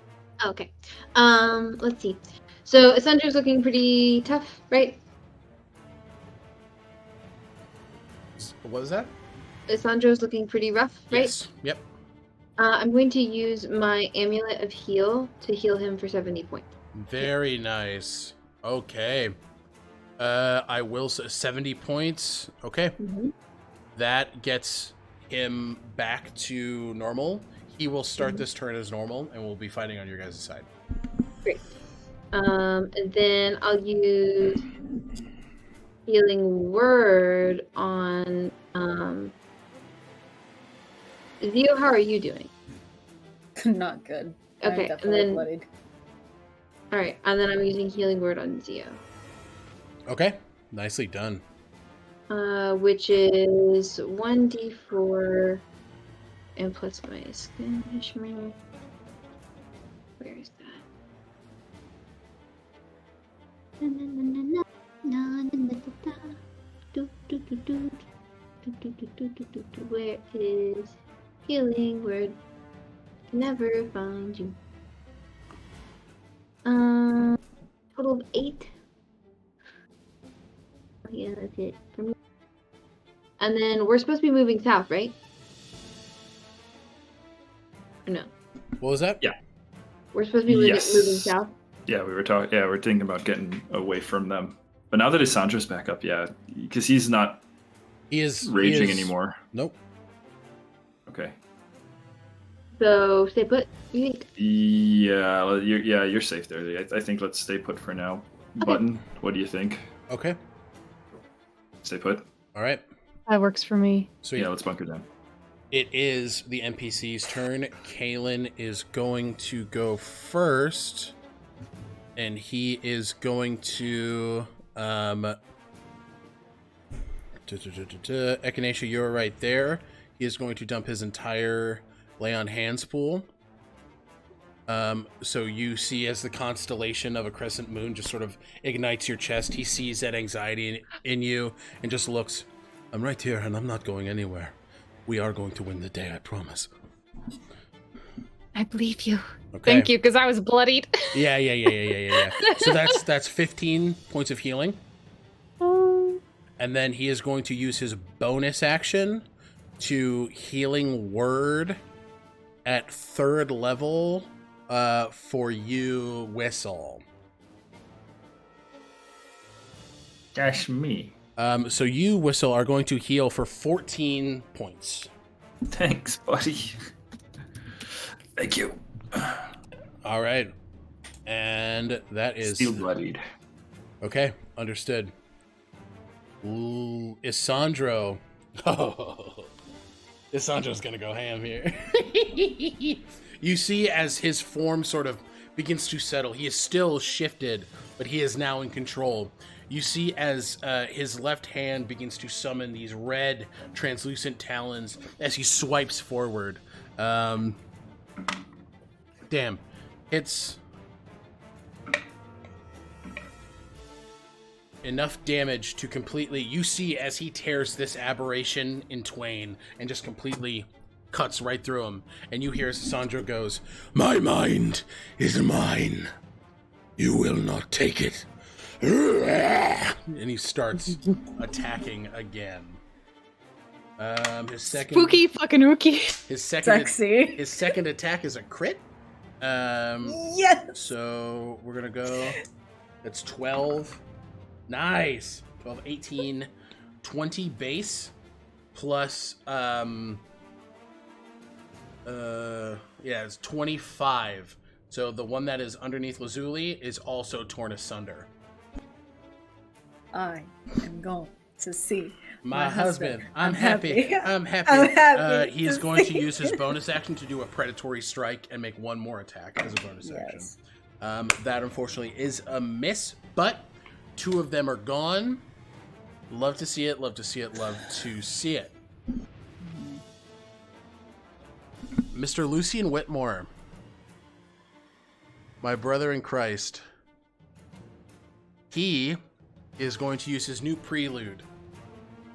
Okay. Let's see. So Sandra's looking pretty tough, right? What is that? Sandra's looking pretty rough, right? Yes. Yep. I'm going to use my Amulet of Heal to heal him for 70 points. Very nice. Okay. I will say 70 points. Okay. Mm-hmm. That gets him back to normal. He will start this turn as normal, and we'll be fighting on your guys' side. Great. And then I'll use Healing Word on Zio. How are you doing? Not good. I'm Okay, and definitely then bloodied. all right, and then I'm using Healing Word on Zio, Okay. Nicely done. which is 1d4 and plus my Echinacea. Where is that? Where is Healing Word? Never find you. Total of 8. Oh, yeah, that's it for me. And then we're supposed to be moving south, right? Or no? What was that? Yeah. We're supposed to be moving south? Yeah, we were talking. Yeah, we're thinking about getting away from them. But now that Isandra's back up, yeah, because he's not raging anymore. Nope. Okay. So stay put, you think? Yeah, you're safe there. I think let's stay put for now. Okay. Button, what do you think? Okay. Stay put? All right. That works for me. So Yeah, let's bunker down. it is the NPC's turn. Kalen is going to go first, and he is going to Echinacea, you're right there. He is going to dump his entire lay on hands pool. So you see as the constellation of a crescent moon just sort of ignites your chest. He sees that anxiety in you and just looks, I'm right here and I'm not going anywhere. We are going to win the day, I promise. I believe you. Okay. Thank you, because I was bloodied. Yeah. So that's 15 points of healing. And then he is going to use his bonus action to Healing Word at 3rd level for you, Whistle. That's me. So you, Whistle, are going to heal for 14 points. Thanks, buddy. Thank you. All right. And that is... Still bloodied. Okay, understood. Ooh, Isandro. Oh, Isandro's gonna go ham here. You see as his form sort of begins to settle. He is still shifted, but he is now in control. You see as his left hand begins to summon these red, translucent talons as he swipes forward. Damn. It's... enough damage to completely... You see as he tears this aberration in twain and just completely cuts right through him. And you hear as Sandro goes, "My mind is mine. You will not take it." And he starts attacking again. His second... Spooky fucking rookie. His second... Sexy. His second attack is a crit. Yes. So we're gonna go... That's 12... Nice. 12, 18, 20 base plus it's 25. So the one that is underneath Lazuli is also torn asunder. I am going to see My husband. I'm happy. I'm happy. I'm happy He is to going to see. use his bonus action to do a predatory strike and make one more attack as a bonus action. That unfortunately is a miss, but 2 of them are gone. Love to see it, love to see it, love to see it. Mr. Lucian Whitmore, my brother in Christ, he is going to use his new prelude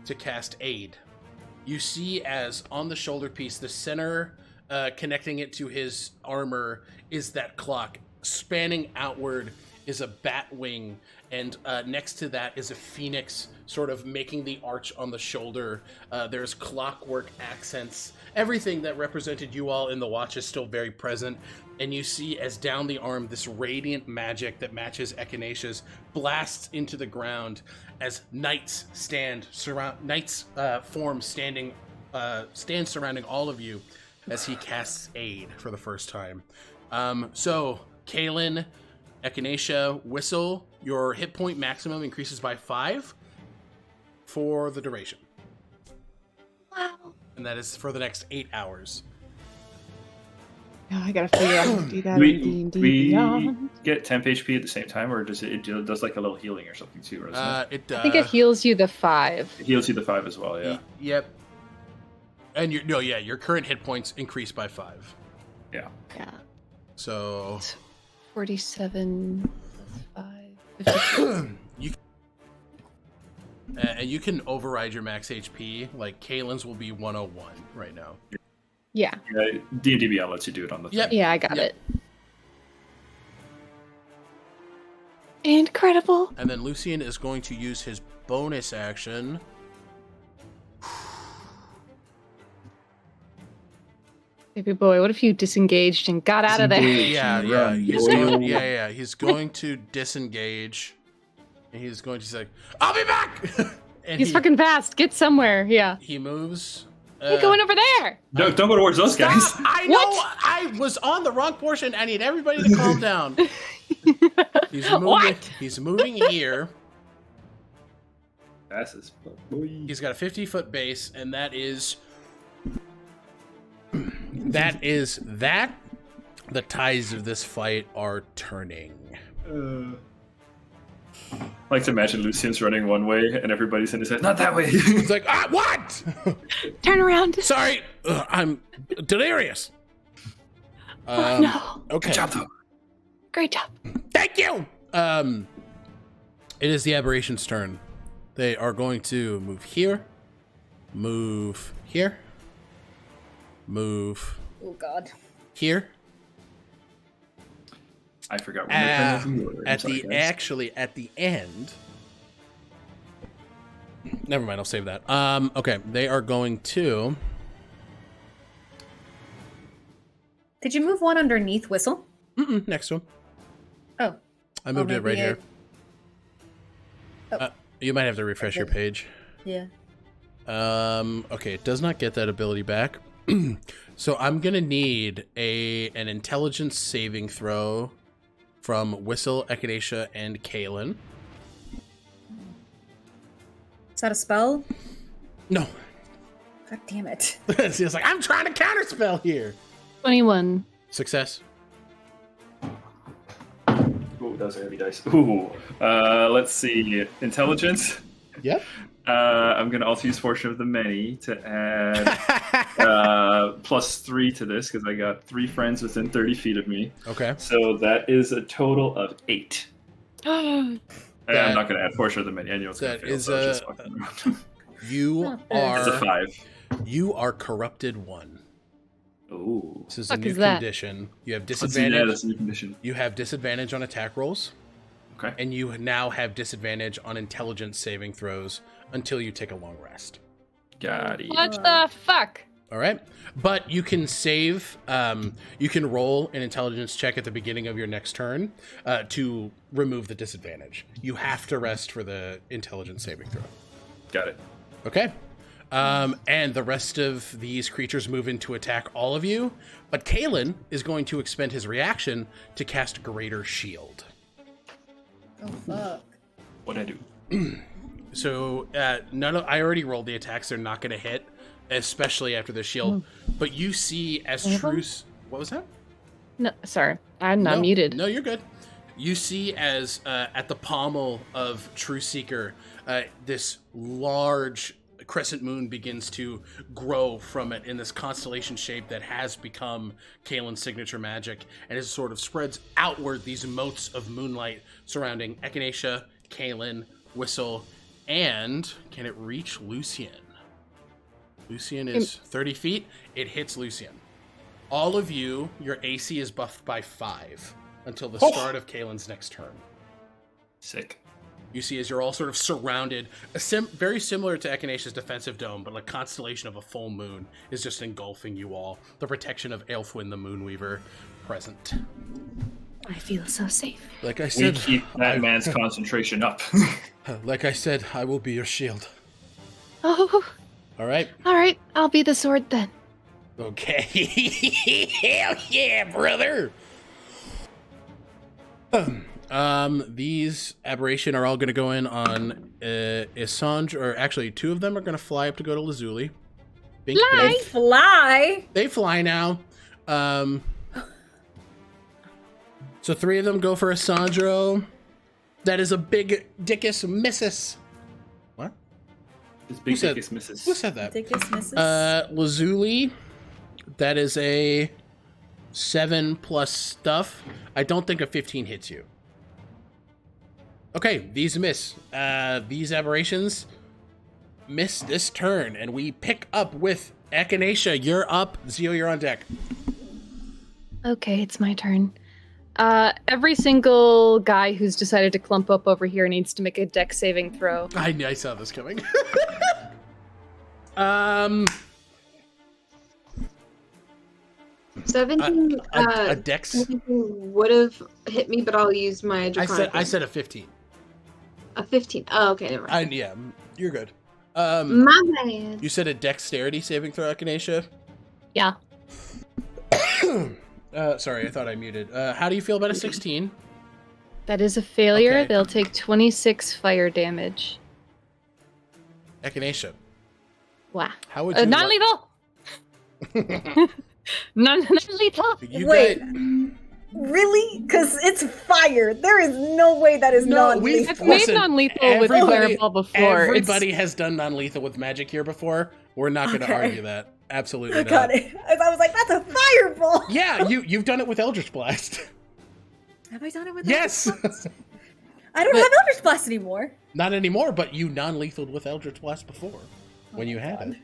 to cast Aid. You see as on the shoulder piece, the center connecting it to his armor is that clock. Spanning outward is a bat wing, and next to that is a phoenix sort of making the arch on the shoulder. There's clockwork accents. Everything that represented you all in the watch is still very present, and you see as down the arm this radiant magic that matches Echinacea's blasts into the ground as knights form standing surrounding all of you as he casts Aid for the first time. So Kaelin, Echinacea, Whistle, your hit point maximum increases by 5 for the duration. Wow. And that is for the next 8 hours. Oh, I gotta figure out how to do that. We get temp HP at the same time, or does it does like a little healing or something too? Doesn't it? I think it heals you the 5. It heals you the 5 as well, yeah. Yep. And your current hit points increase by 5. Yeah. Yeah. So 47 plus 5. 56. And you can override your max HP. Like Kaelin's will be 101 right now. Yeah. D&D Beyond lets you do it on the thing. Yep. Yeah, I got it. Incredible. And then Lucian is going to use his bonus action. Baby boy, what if you disengaged and got out of there? Yeah. He's going to disengage. And he's going to say, "I'll be back!" And He's fucking fast. Get somewhere. Yeah. He moves. You're going over there. Don't go towards those guys. I know. I was on the wrong portion. I need everybody to calm down. He's moving. What? He's moving here. Passes. He's got a 50-foot base, and that is that. The tides of this fight are turning. I like to imagine Lucian's running one way and everybody's in his head, not that way. It's like, what? Turn around. Sorry, I'm delirious. Oh, no. Okay. Good job, though. Great job. Thank you. It is the aberration's turn. They are going to move here, move here, move Oh God. here. I forgot. At the end. Never mind. I'll save that. Okay. They are going to. Did you move one underneath Whistle? Next to him. Oh. I moved it right here. Oh. You might have to refresh your page. Yeah. Okay. It does not get that ability back. So I'm gonna need an intelligence saving throw from Whistle, Echinacea, and Kaelin. Is that a spell? No. God damn it. It's like, I'm trying to counterspell here. 21. Success. Ooh, that was a heavy dice. Ooh. Let's see. Intelligence. Yep. I'm going to also use Fortune of the Many to add plus 3 to this because I got 3 friends within 30 feet of me. Okay. So that is a total of 8. I'm not going to add Fortune of the Many. I know it's going to fail. So you it's a 5. You are corrupted 1. Ooh. This is a new that? condition. You have disadvantage. Yeah, that's a new condition. You have disadvantage on attack rolls. Okay. And you now have disadvantage on intelligence saving throws until you take a long rest. Got it. What the fuck? All right. But you can save, you can roll an intelligence check at the beginning of your next turn to remove the disadvantage. You have to rest for the intelligence saving throw. Got it. Okay. And the rest of these creatures move in to attack all of you. But Kaelin is going to expend his reaction to cast Greater Shield. Oh fuck. What'd I do? So I already rolled the attacks. They're not going to hit, especially after the shield. But you see as Truce... What was that? No, sorry. I'm not muted. No, you're good. You see as at the pommel of True Seeker, this large crescent moon begins to grow from it in this constellation shape that has become Kalen's signature magic, and it sort of spreads outward these motes of moonlight surrounding Echinacea, Kalen, Whistle, and can it reach Lucian? Lucian is 30 feet. It hits Lucian. All of you, your AC is buffed by 5 until the start of Kalen's next turn. Sick. You see as you're all sort of surrounded, very similar to Echinacea's defensive dome, but a constellation of a full moon is just engulfing you all. The protection of Aelfwin the Moonweaver present. I feel so safe. Like I We said, keep that man's concentration up. like I said, I will be your shield. Oh, All right? all right. I'll be the sword then. Okay. Hell yeah, brother. These aberration are all going to go in on Isange, or actually 2 of them are going to fly up to go to Lazuli. Bink, They bink. fly. They fly now. So 3 of them go for Isandro. That is a big dickus missus. What? This big Who said- dickus misses. Who said that? Dickus misses. Lazuli. That is a 7 plus stuff. I don't think a 15 hits you. Okay, these miss. These aberrations miss this turn, and we pick up with Echinacea. You're up. Zio, you're on deck. Okay, it's my turn. Every single guy who's decided to clump up over here needs to make a dex saving throw. I saw this coming. 17 a dex. would have hit me, but I'll use my draconic. I said a 15. A 15. Oh, okay, never mind. Yeah, you're good. My bad. You said a dexterity saving throw, Echinacea? Yeah. Sorry, I thought I muted. How do you feel about a 16? That is a failure. Okay. They'll take 26 fire damage. Echinacea, Wow. how would you... Non-lethal! Non-lethal! You Wait. got- Really? Because it's fire. There is no way that is No, not we've- I've made Listen, non-lethal with everybody- fireball before. Everybody has done non-lethal with magic here before. We're not going to Okay. argue that. Absolutely I not. got it. I was like, that's a fireball. Yeah, you've done it with Eldritch Blast. Have I done it with Yes! Eldritch Blast? I don't But- have Eldritch Blast anymore. Not anymore, but you non-lethaled with Eldritch Blast before when you had it.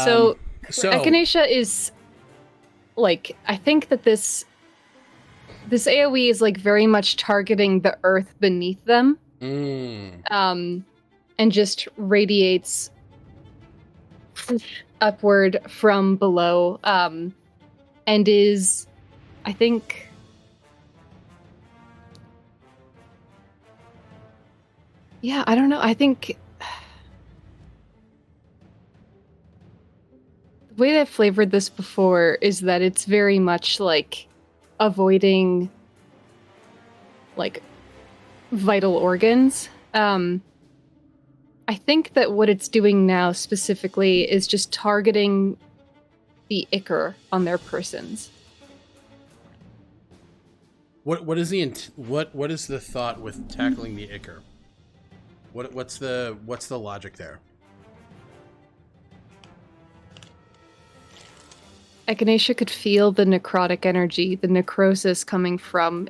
So, So Echinacea is like, I think that this AoE is like very much targeting the earth beneath them, and just radiates upward from below, and is, I think, yeah, I don't know. I think the way that I've flavored this before is that it's very much like avoiding like vital organs. I think that what it's doing now specifically is just targeting the ichor on their persons. what is what is the thought with tackling the ichor? What's the logic there? Echinacea could feel the necrotic energy, the necrosis coming from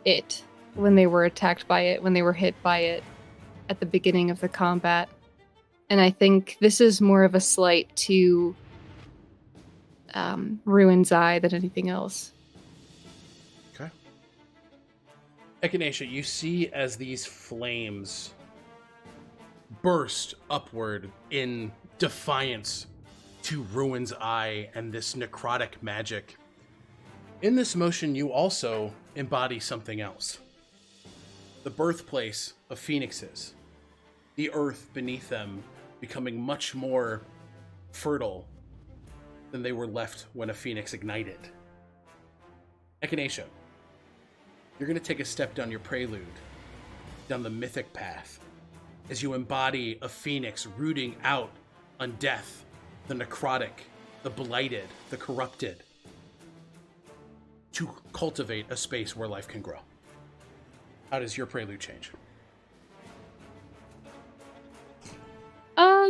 it when they were attacked by it, when they were hit by it at the beginning of the combat. And I think this is more of a slight to Ruin's Eye than anything else. Okay. Echinacea, you see as these flames burst upward in defiance to Ruin's Eye and this necrotic magic. In this motion, you also embody something else. The birthplace of phoenixes. The earth beneath them becoming much more fertile than they were left when a phoenix ignited. Echinacea, you're going to take a step down your prelude, down the mythic path, as you embody a phoenix rooting out on death, the necrotic, the blighted, the corrupted, to cultivate a space where life can grow. How does your prelude change?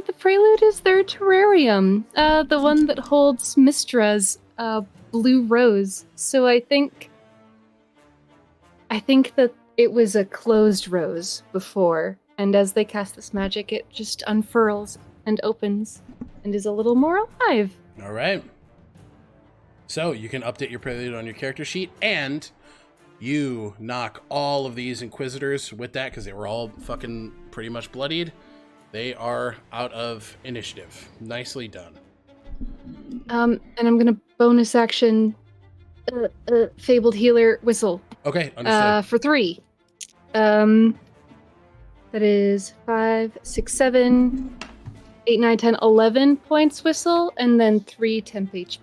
The prelude is their terrarium. The one that holds Mistra's blue rose. So I think that it was a closed rose before, and as they cast this magic, it just unfurls and opens and is a little more alive. All right. So you can update your prelude on your character sheet, and you knock all of these Inquisitors with that because they were all fucking pretty much bloodied. They are out of initiative. Nicely done. And I'm gonna bonus action Fabled Healer Whistle. Okay, understood. For 3. That is 5, 6, 7, 8, 9, 10, 11 points whistle, and then 3 temp HP.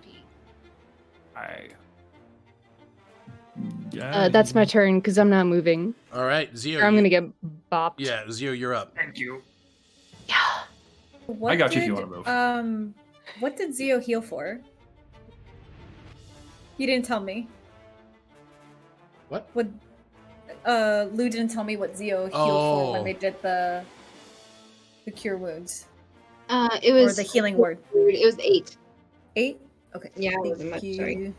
That's my turn, because I'm not moving. All right, Zio. Or I'm gonna get bopped. Yeah, Zio, you're up. Thank you. Yeah. I got you if you want to move. What did Zio heal for? You didn't tell me. What? Lou didn't tell me what Zio healed for when they did the cure wounds. It was or the healing word. It was 8. 8? Okay. Yeah, it wasn't much. Thank Sorry. you.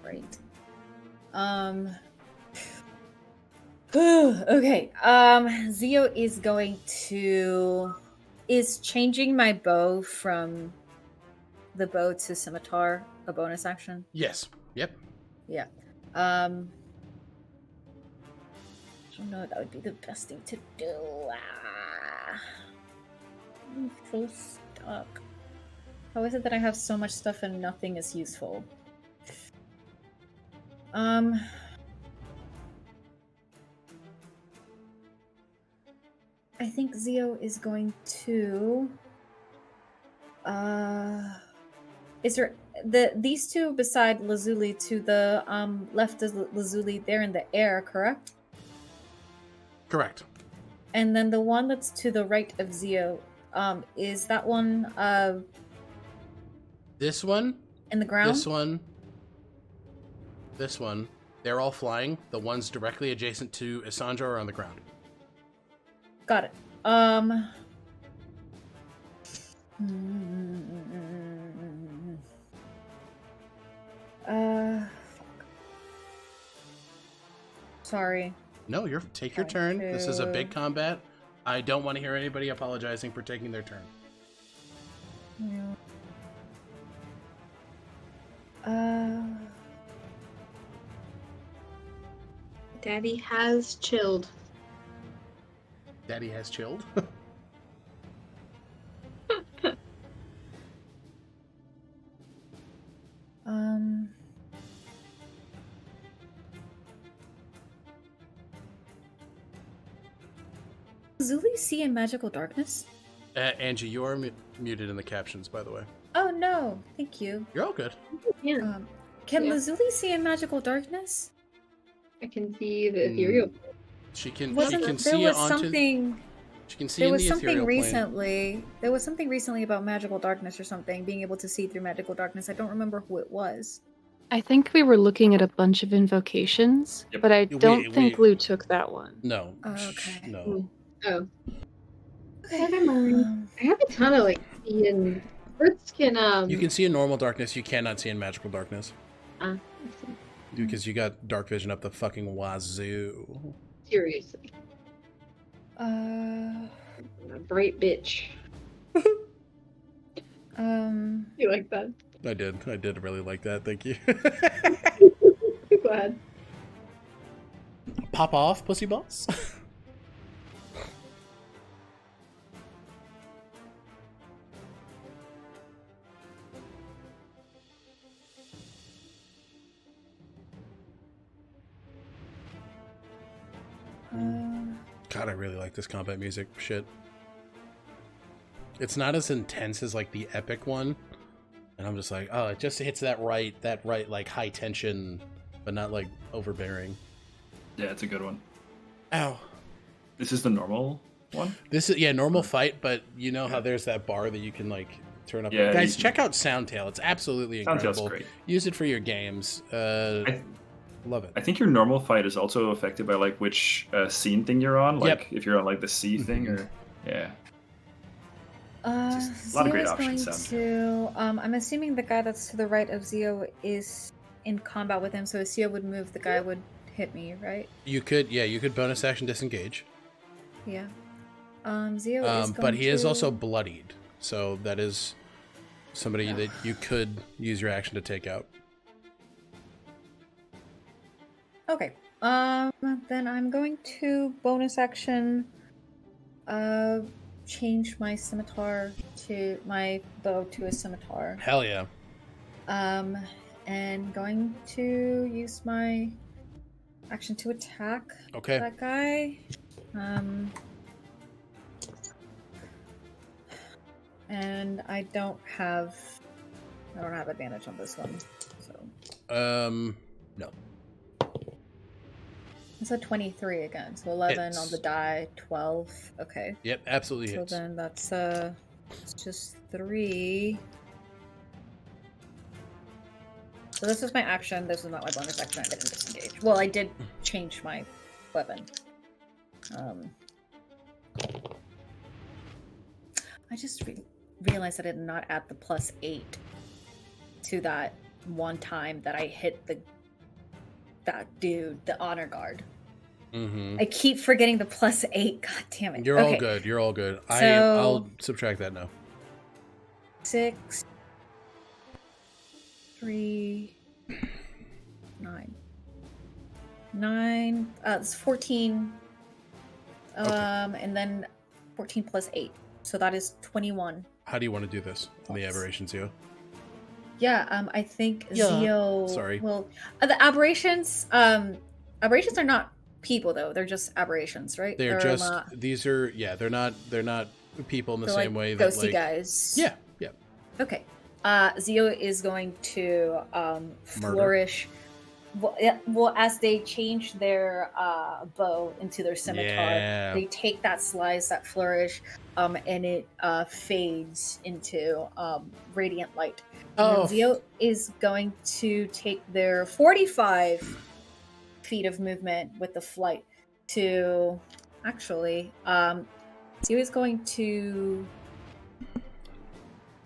Right. Okay. Zio is changing my bow from the bow to scimitar a bonus action. Yes. Yep. Yeah. I don't know. That would be the best thing to do. I'm so stuck. How is it that I have so much stuff and nothing is useful? I think Zio is going to. Is there these two beside Lazuli to the left is Lazuli? They're in the air, correct? Correct. And then the one that's to the right of Zio, is that one This one. in the ground? This one. This one. They're all flying. The ones directly adjacent to Isandra are on the ground. Got it. Sorry. No, take your turn. This is a big combat. I don't want to hear anybody apologizing for taking their turn. Daddy has chilled. Daddy has chilled. Lazuli see in magical darkness? Angie, you are muted in the captions, by the way. Oh no, thank you. You're all good. Yeah. Can Yeah. Lazuli see in magical darkness? I can see the ethereal. She can. Wasn't She can there see was onto. something? She can see There in was the something ethereal plane. recently. There was something recently about magical darkness or something, being able to see through magical darkness. I don't remember who it was. I think we were looking at a bunch of invocations, Yep. but I don't think we- Lou took that one. No. Oh, okay. No. Oh. Okay. Never mind. I have a ton of like speed and Fritz can You can see in normal darkness. You cannot see in magical darkness I see. because you got dark vision up the fucking wazoo. Seriously. Uh, I'm a bright bitch. You like that? I did really like that. Thank you. Go ahead. Pop off, pussy balls. God, I really like this combat music. Shit. It's not as intense as like the epic one. And I'm just like, oh, it just hits that right like high tension, but not like overbearing. Yeah, it's a good one. Ow. This is the normal one? This is normal fight, but you know how there's that bar that you can like turn up. Yeah, Guys, check out Soundtail. It's absolutely incredible. Soundtail's great. Use it for your games. Love it. I think your normal fight is also affected by like which scene thing you're on. Like if you're on like the sea thing or yeah. Just a lot of great options. I'm assuming the guy that's to the right of Zio is in combat with him, so if Zio would move, the guy would hit me, right? You could bonus action disengage. Yeah. Zio is going but he is to- also bloodied, so that is somebody that you could use your action to take out. Okay. Then I'm going to bonus action change my scimitar to my bow to a scimitar. Hell yeah. And going to use my action to attack that guy. And I don't have advantage on this one. So no. It's a 23 again, so 11 on the die, 12. Okay. Yep, absolutely so hits. Then that's it's just 3. So this is my action. This is not my bonus action. I didn't disengage. Well, I did change my weapon. I just realized that I did not add the +8 to that one time that I hit that dude, the honor guard. Mm-hmm. I keep forgetting the +8. God damn it. You're all good. You're all good. So, I'll subtract that now. 6, 3, 9. 9. It's 14. And then 14 + 8. So that is 21. How do you want to do this on the aberration, Zio? Yeah, I think Zio. Sorry. Well, the aberrations. Aberrations are not people though. They're just aberrations, right? They're just these are They're not people in the same way that ghosty guys. Yeah. Okay. Zio is going to flourish. Well, as they change their bow into their scimitar, they take that slice, that flourish, and it fades into radiant light. And Zio is going to take their 45 feet of movement with the flight to... Actually, Zio is going to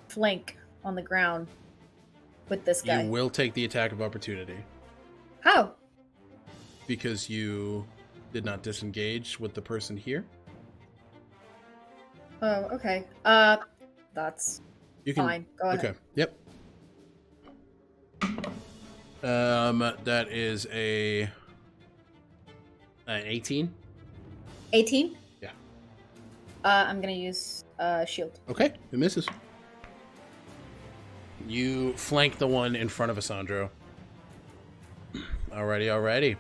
flank on the ground with this guy. You will take the attack of opportunity. How? Because you did not disengage with the person here. Oh, okay. That's fine. Go ahead. Okay. Yep. That is an 18. 18? Yeah. I'm gonna use shield. Okay, it misses. You flank the one in front of Asandro. Alrighty.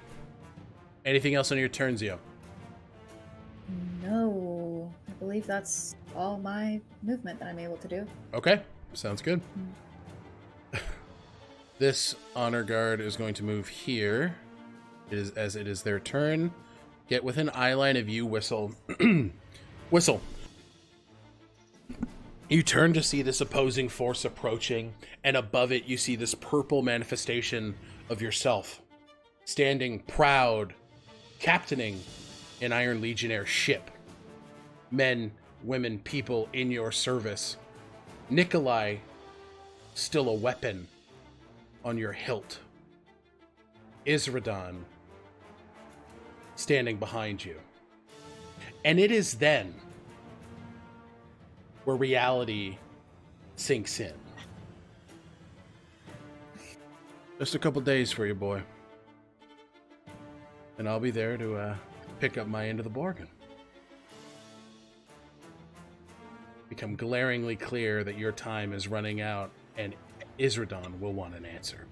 Anything else on your turn, Zio? No. I believe that's all my movement that I'm able to do. Okay, sounds good. This honor guard is going to move here. As it is their turn. Get within eye line of you, Whistle. Whistle. You turn to see this opposing force approaching, and above it you see this purple manifestation of yourself, standing proud, captaining an Iron Legionnaire ship. Men, women, people in your service. Nikolai, still a weapon on your hilt. Isradon, standing behind you. And it is then where reality sinks in. Just a couple days for you, boy. And I'll be there to pick up my end of the bargain. Become glaringly clear that your time is running out, and Isradon will want an answer.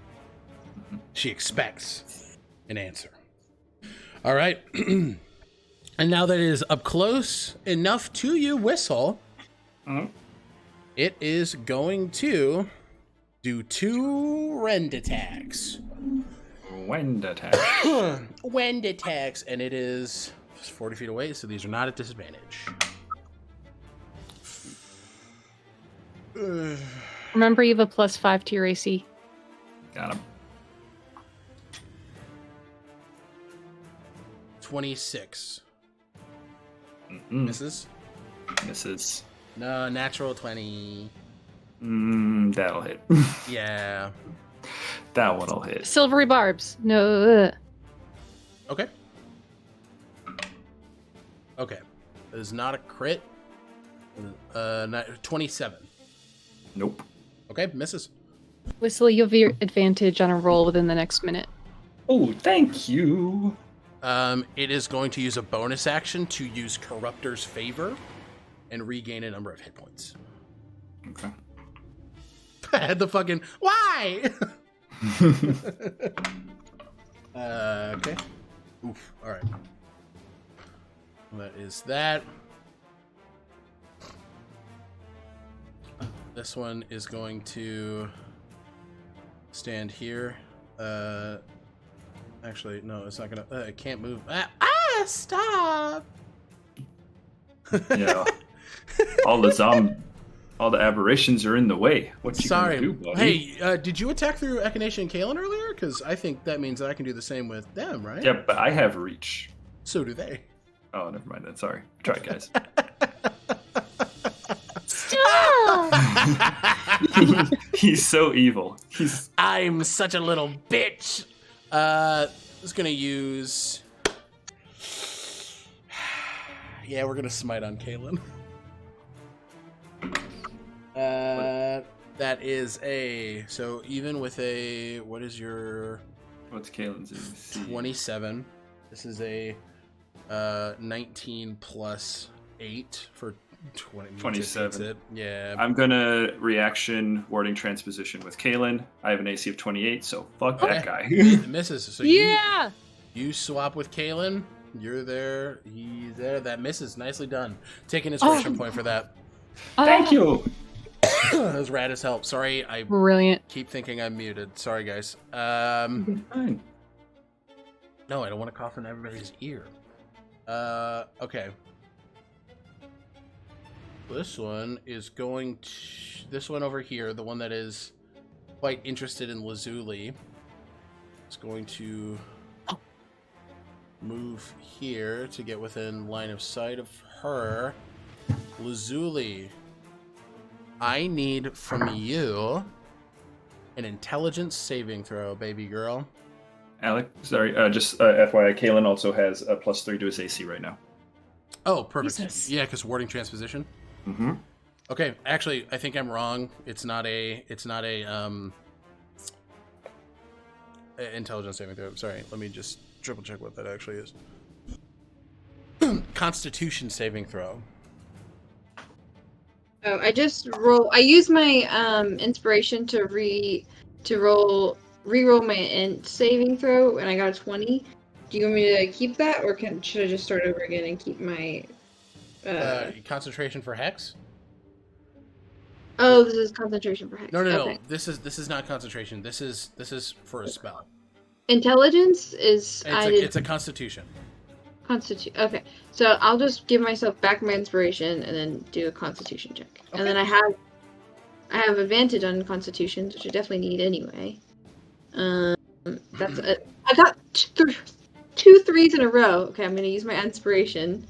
She expects an answer. All right. And now that it is up close enough to you, Whistle, it is going to do 2 rend attacks. Wind attacks. Wind attacks, and it is 40 feet away, so these are not at disadvantage. Remember, you have a +5 to your AC. Got him. 26. Mm-mm. Misses? Misses. No, natural 20. That'll hit. Yeah. That one'll hit. Silvery barbs. No. Okay. Okay. That is not a crit. 27. Nope. Okay, misses. Whistle, you have your advantage on a roll within the next minute. Oh, thank you. It is going to use a bonus action to use Corruptor's Favor and regain a number of hit points. Okay. I had the fucking why. Okay. Oof. All right. That is that. This one is going to stand here. Actually, no, it's not gonna. It can't move. Stop! Yeah. All the aberrations are in the way. What you Sorry. gonna do, buddy? Hey, did you attack through Echinacea and Kalen earlier? Because I think that means that I can do the same with them, right? Yeah, but I have reach. So do they. Oh, never mind then. Sorry. Try it, guys. He's so evil. I'm such a little bitch. Just gonna use. Yeah, we're gonna smite on Kalen. That is a so even with a what is your What's Kalen's AC? 27. This is a 19 plus 8 for 27. Yeah. I'm gonna reaction warding transposition with Kalen. I have an AC of 28, so fuck that guy. It misses. So Yeah. you swap with Kalen. You're there. He's there. That misses. Nicely done. Take an inspiration point for that. Thank you. That was rad as hell. Sorry, I Brilliant. keep thinking I'm muted. Sorry, guys. Fine. No, I don't want to cough in everybody's ear. Okay. This one is going to... This one over here, the one that is quite interested in Lazuli, is going to move here to get within line of sight of her. Lazuli, I need from you an intelligence saving throw, baby girl. Alec, sorry, just FYI, Kalen also has a +3 to his AC right now. Oh, perfect. Jesus. Yeah, because warding transposition. Mm-hmm. Okay, actually, I think I'm wrong. It's not a intelligence saving throw. Sorry, let me just triple check what that actually is. Constitution saving throw. Oh, I just roll. I use my inspiration to re-roll my int saving throw, and I got a 20. Do you want me to keep that, or should I just start over again and keep my? Concentration for hex. Oh, this is concentration for hex. No. Okay. This is not concentration. This is for a spell. Intelligence is. It's a constitution. Okay, so I'll just give myself back my inspiration and then do a constitution check. Okay. And then I have advantage on constitutions, which I definitely need anyway. That's it. I got two threes in a row. Okay, I'm gonna use my inspiration.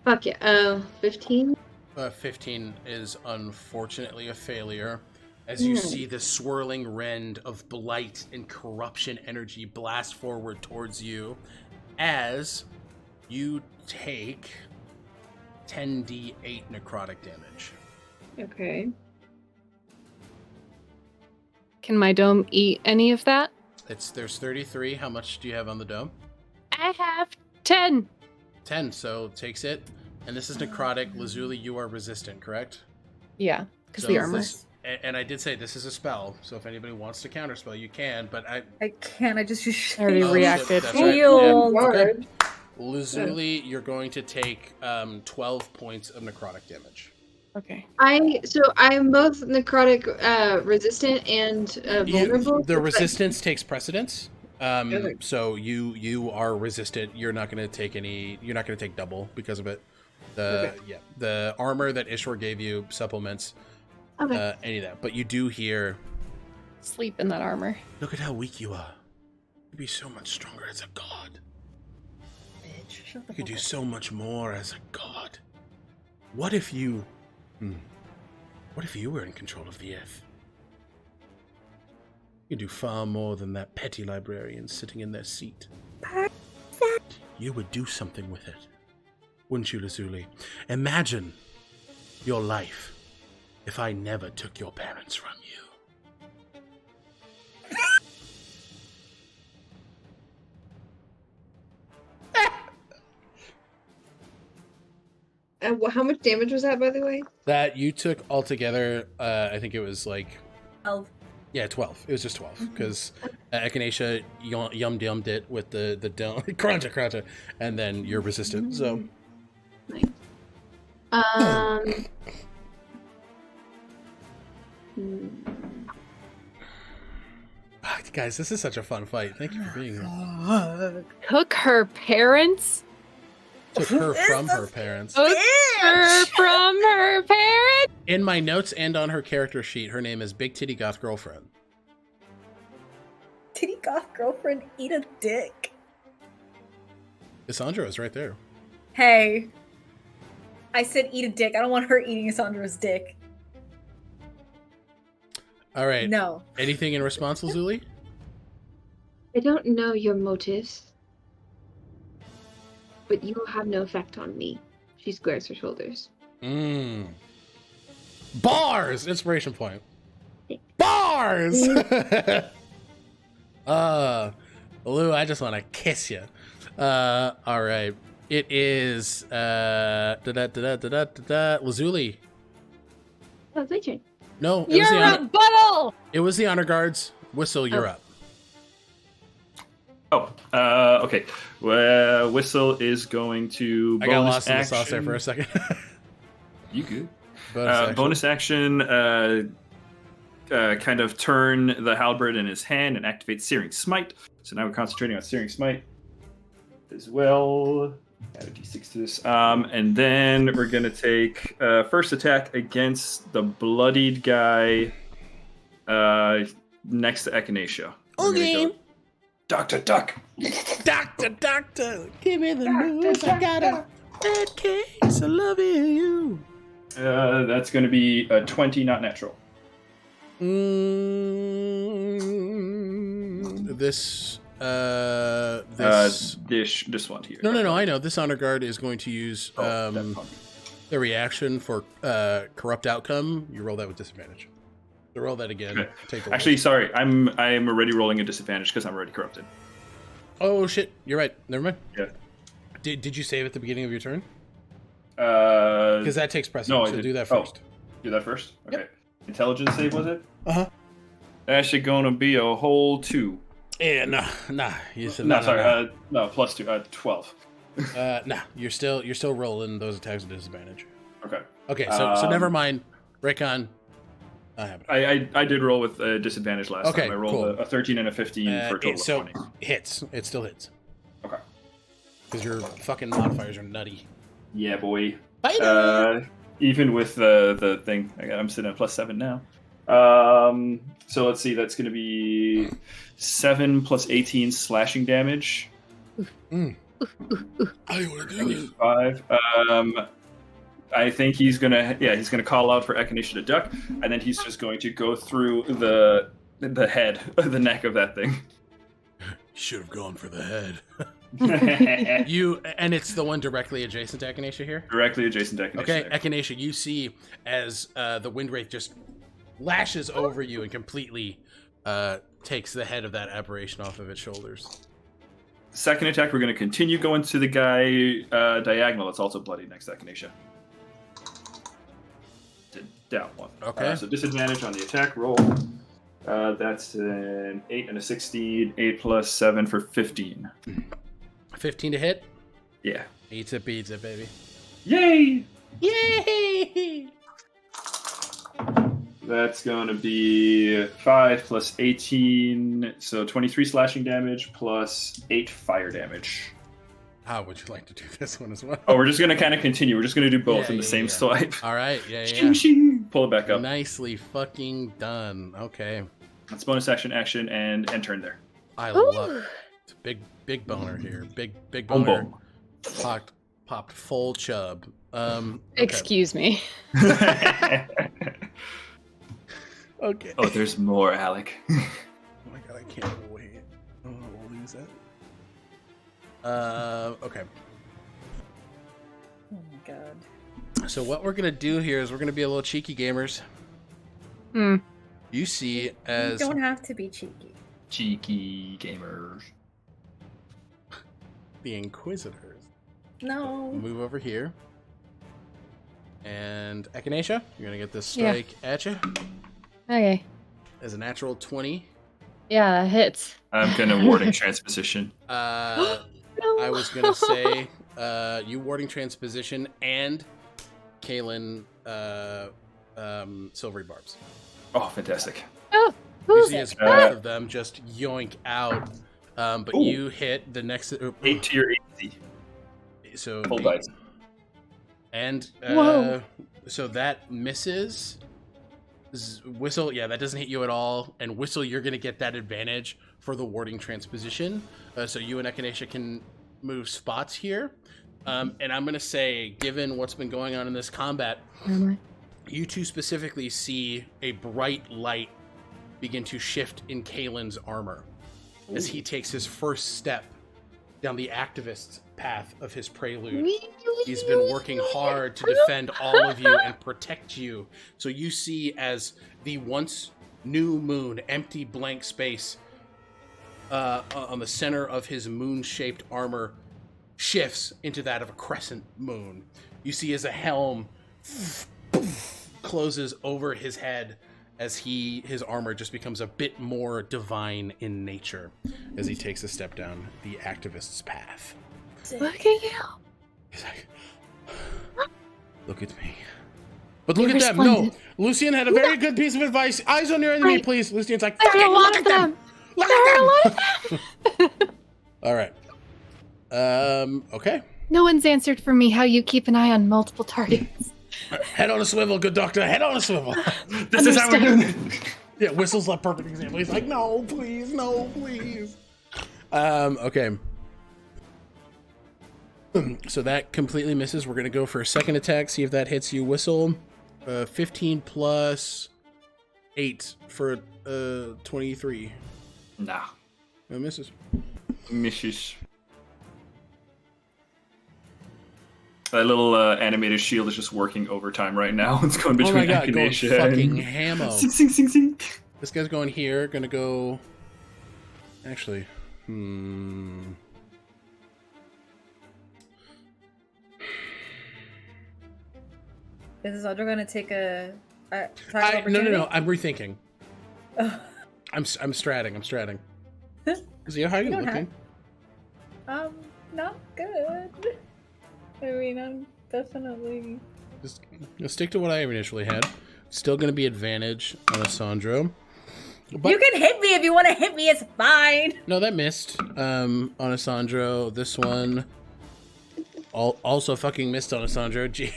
Fuck yeah. 15? 15 is unfortunately a failure. As you see the swirling rend of blight and corruption energy blast forward towards you, as you take 10d8 necrotic damage. Okay. Can my dome eat any of that? There's 33. How much do you have on the dome? I have 10. 10, so takes it. And this is necrotic. Lazuli, you are resistant, correct? Yeah, because So the armor. And I did say this is a spell, so if anybody wants to counterspell, you can, but I can't. I just I already reacted. That's right. Shield. Yeah, okay. Lazuli, you're going to take 12 points of necrotic damage. Okay. I'm both necrotic resistant and vulnerable. The resistance takes precedence. So you are resistant. You're not going to take any. You're not going to take double because of it. The armor that Ishwar gave you supplements any of that. But you do hear. Sleep in that armor. Look at how weak you are. You'd be so much stronger as a god. Bitch, shut the You could fuck do up. so much more as a god. What if you... What if you were in control of the earth? You could do far more than that petty librarian sitting in their seat. You would do something with it. Wouldn't you, Lazuli? Imagine your life if I never took your parents from you. How much damage was that, by the way? That you took altogether, I think it was like... 12. Yeah, 12. It was just 12. Because Echinacea yummed it with the cruncha, and then you're resistant, so... Nice. Guys, this is such a fun fight. Thank you for being here. Took her parents? Took her from her parents. Took her from her parents? In my notes and on her character sheet, her name is Big Titty Goth Girlfriend. Titty goth girlfriend, eat a dick. Cassandra is right there. Hey. I said eat a dick. I don't want her eating Sandra's dick. All right. No. Anything in response, Lazuli? I don't know your motives, but you have no effect on me. She squares her shoulders. Bars! Inspiration point. Bars! Lou, I just want to kiss you. All right. It is Lazuli. Oh, it's my turn. No, it was You're the a honor. buttle! It was the honor guards. Whistle, you're up. Okay. Well, Whistle is going to I got bonus lost in the action. sauce there for a second. You good? Bonus action. Bonus action, kind of turn the halberd in his hand and activate Searing Smite. So now we're concentrating on Searing Smite as well. Add a d6 to this. And then we're going to take first attack against the bloodied guy next to Echinacea. Okay. Dr. Duck! Doctor, give me the news. I got a bad case of loving you. That's going to be a 20, not natural. This This one here. No, I know. This honor guard is going to use That one. the reaction for corrupt outcome. You roll that with disadvantage. So roll that again. Okay. Take the Actually, sorry, I'm already rolling a disadvantage because I'm already corrupted. Oh shit! You're right. Never mind. Yeah. Did you save at the beginning of your turn? Because Because that takes precedence. no, I so didn't. do that Oh. first. Do that first? Okay. Yep. Intelligence save, was it? Uh-huh. Actually gonna be a whole 2. Yeah, nah. You said No, no, sorry, no, plus 2, 12. Nah. You're still rolling those attacks with disadvantage. Okay. Okay, so never mind. Rickon. I have it. I did roll with a disadvantage last Okay, time. I rolled cool. a 13 and a 15 for a total so of 20. hits. It still hits. Okay. Because your fucking modifiers are nutty. Yeah, boy. Bye. Even with the thing, I'm sitting at +7 now. So let's see, that's going to be 7 plus 18 slashing damage. I want to do this. 5. I think he's gonna call out for Echinacea to duck, and then he's just going to go through the head, the neck of that thing. Should have gone for the head. And it's the one directly adjacent to Echinacea here? Directly adjacent to Echinacea. Okay, Echinacea, you see as the wind wraith just lashes over you and completely takes the head of that aberration off of its shoulders. Second attack, we're going to continue going to the guy diagonal. It's also bloody next to Echinacea. Down 1. Okay. So disadvantage on the attack roll. That's an 8 and a 16. 8 plus 7 for 15. 15 to hit? Yeah. Pizza, baby. Yay! Yay! That's going to be 5 plus 18, so 23 slashing damage plus 8 fire damage. How would you like to do this one as well? Oh, we're just going to kind of continue. We're just going to do both in the same swipe. All right, yeah. Shing, shing. Pull it back up. Nicely fucking done. Okay. That's bonus action, and turn there. I love it. It's a big boner here. Big Boom, boner. boom. Popped full chub. Okay. Excuse me. Okay. Oh, there's more, Alec. Oh my god, I can't wait. Oh, we'll lose that. Okay. Oh my god. So what we're gonna do here is we're gonna be a little cheeky gamers. You see as You don't have to be cheeky. Cheeky gamers. the Inquisitors No. move over here. And Echinacea, you're gonna get this strike at you. Okay. As a natural 20. Yeah, that hits. I'm gonna warding transposition. I was gonna say you warding transposition and Kaylin silvery barbs. Oh, fantastic. Oh, You who's see it? as both of them just yoink out, but Ooh. you hit the next 8 to your AC. so Full dice. and Whoa. so that misses. Whistle, yeah, that doesn't hit you at all. And Whistle, you're gonna get that advantage for the warding transposition. So you and Echinacea can move spots here. And I'm gonna say, given what's been going on in this combat, you two specifically see a bright light begin to shift in Kalen's armor as he takes his first step down the activist's path of his prelude. He's been working hard to defend all of you and protect you. So you see as the once new moon, empty blank space on the center of his moon-shaped armor shifts into that of a crescent moon. You see as a helm closes over his head as his armor just becomes a bit more divine in nature as he takes a step down the activist's path. Look at you. He's like, look at me. But look You're at them. No, splendid. Lucian had a very good piece of advice. Eyes on your enemy, Right. please. Lucian's like, There are a fucking lot look of at them. them. Look There are a at lot them. of them. All right. Okay. No one's answered for me how you keep an eye on multiple targets. Head on a swivel, good doctor. Head on a swivel. This is how we're doing it. Yeah, Whistle's a perfect example. He's like, no, please, no, please. Okay. So that completely misses. We're going to go for a second attack, see if that hits you, Whistle. 15 plus 8 for 23. Nah. That misses. Misses. That little animated shield is just working overtime right now. It's going between Oh my god, going Echinacea fucking and... hammo. Sing, sing, sing, sing. This guy's going here. Gonna go... Actually, Is Audra gonna take a No. opportunity? I'm rethinking. Ugh. I'm stratting. Zia, how are you don't looking? Not good. I mean, I'm definitely. Just stick to what I initially had. Still gonna be advantage on Asandro. But You can hit me if you want to hit me. It's fine. no, that missed. On Asandro. This one also fucking missed on Asandro. Gee.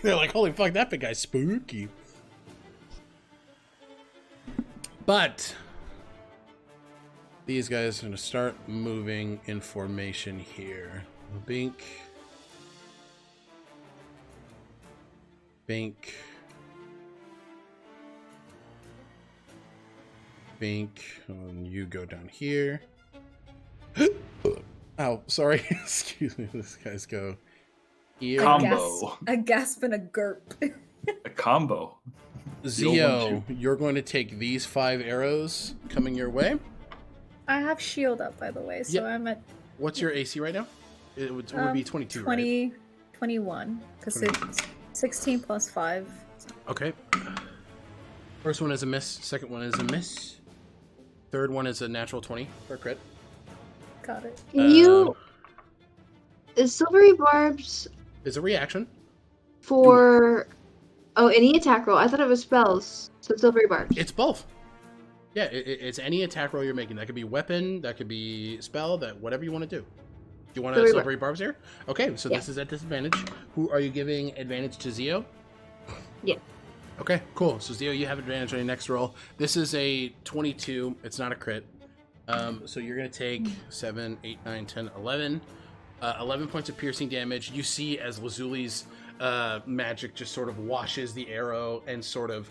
They're like, holy fuck, that big guy's spooky. But these guys are gonna start moving in formation here. Bink. Bink. Bink. And you go down here. Oh, sorry. Excuse me. These guys go here. Combo. A gasp and a gurp. A combo. Zio, you're going to take these 5 arrows coming your way. I have shield up, by the way, so Yep. I'm at What's your AC right now? It would be 22, 20, right? 21, because it's 16 plus 5. Okay. First one is a miss. Second one is a miss. Third one is a natural 20 for a crit. Got it. Can you. Is Silvery Barbs Is a reaction. for. Oh, any attack roll? I thought it was spells. So Silvery Barbs. It's both. Yeah, it's any attack roll you're making. That could be weapon, that could be spell, that whatever you want to do. You want to Silvery silvery barbs here? Okay, so Yeah. this is at disadvantage. Who are you giving advantage to, Zio? Yeah. Okay, cool. So Zio, you have advantage on your next roll. This is a 22. It's not a crit. So you're going to take 7, 8, 9, 10, 11. 11 points of piercing damage. You see as Lazuli's magic just sort of washes the arrow and sort of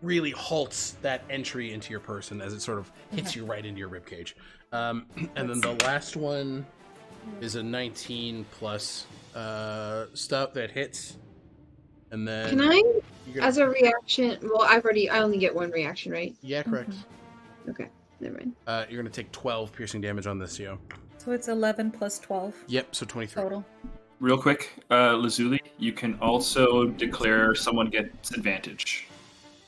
really halts that entry into your person as it sort of hits you right into your ribcage. And then the last one is a 19 plus stuff that hits. And then Can I, as a reaction? Well, I only get one reaction, right? Yeah, correct. Okay, never mind. You're gonna take 12 piercing damage on this, yo. So it's 11 plus 12 Yep, so 23 total. Real quick, Lazuli, you can also declare someone gets advantage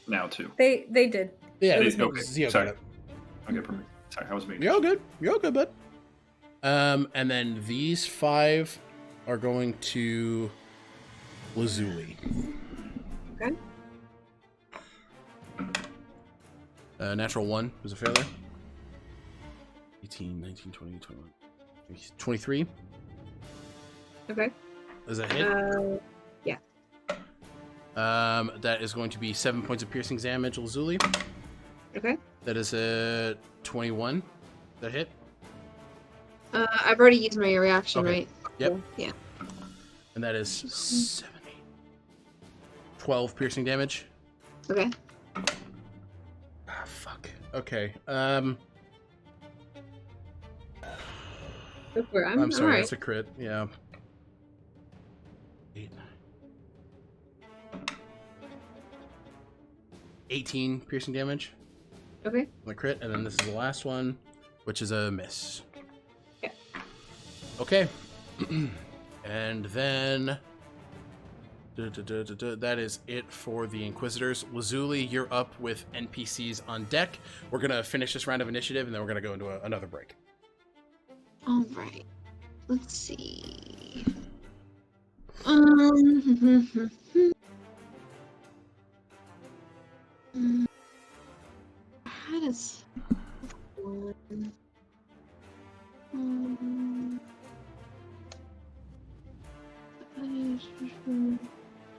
now too. They did. Yeah, Okay, Zio sorry. got it. Okay, perfect. Sorry, I was making. You're all good. You're all good, bud. And then these 5 are going to Lazuli. Okay. Natural 1 was a failure. 18, 19, 20, 21. 23. Okay. Is that hit? Yeah. That is going to be 7 points of piercing damage, Lazuli. Okay. That is a 21. That hit? I've already used my reaction, Okay. right? Yep. Cool. Yeah. And that is 7, 8, 12 piercing damage. Okay. Ah, fuck. Okay. Go for it. I'm sorry, alright. that's a crit. Yeah. 8, 9. 18 piercing damage. Okay. On the crit, and then this is the last one, which is a miss. Yeah. Okay. And then that is it for the Inquisitors. Lazuli, you're up with NPCs on deck. We're gonna finish this round of initiative, and then we're gonna go into another break. All right. Let's see. How does one?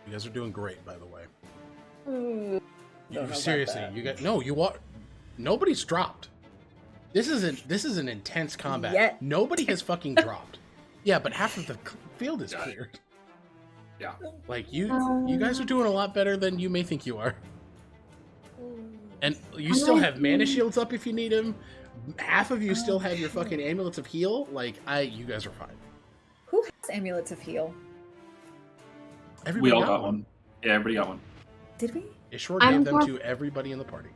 You guys are doing great, by the way. Don't know about Seriously, that. you got no. You want nobody's dropped. This is an intense combat. Yet. Nobody has fucking dropped. Yeah, but half of the field is cleared. Yeah. Like you guys are doing a lot better than you may think you are. And you still have mana shields up if you need them. Half of you still have your fucking amulets of heal. Like you guys are fine. Who has amulets of heal? Everybody We all got one. Yeah, everybody got one. Did we? Ishwar gave them to everybody in the party.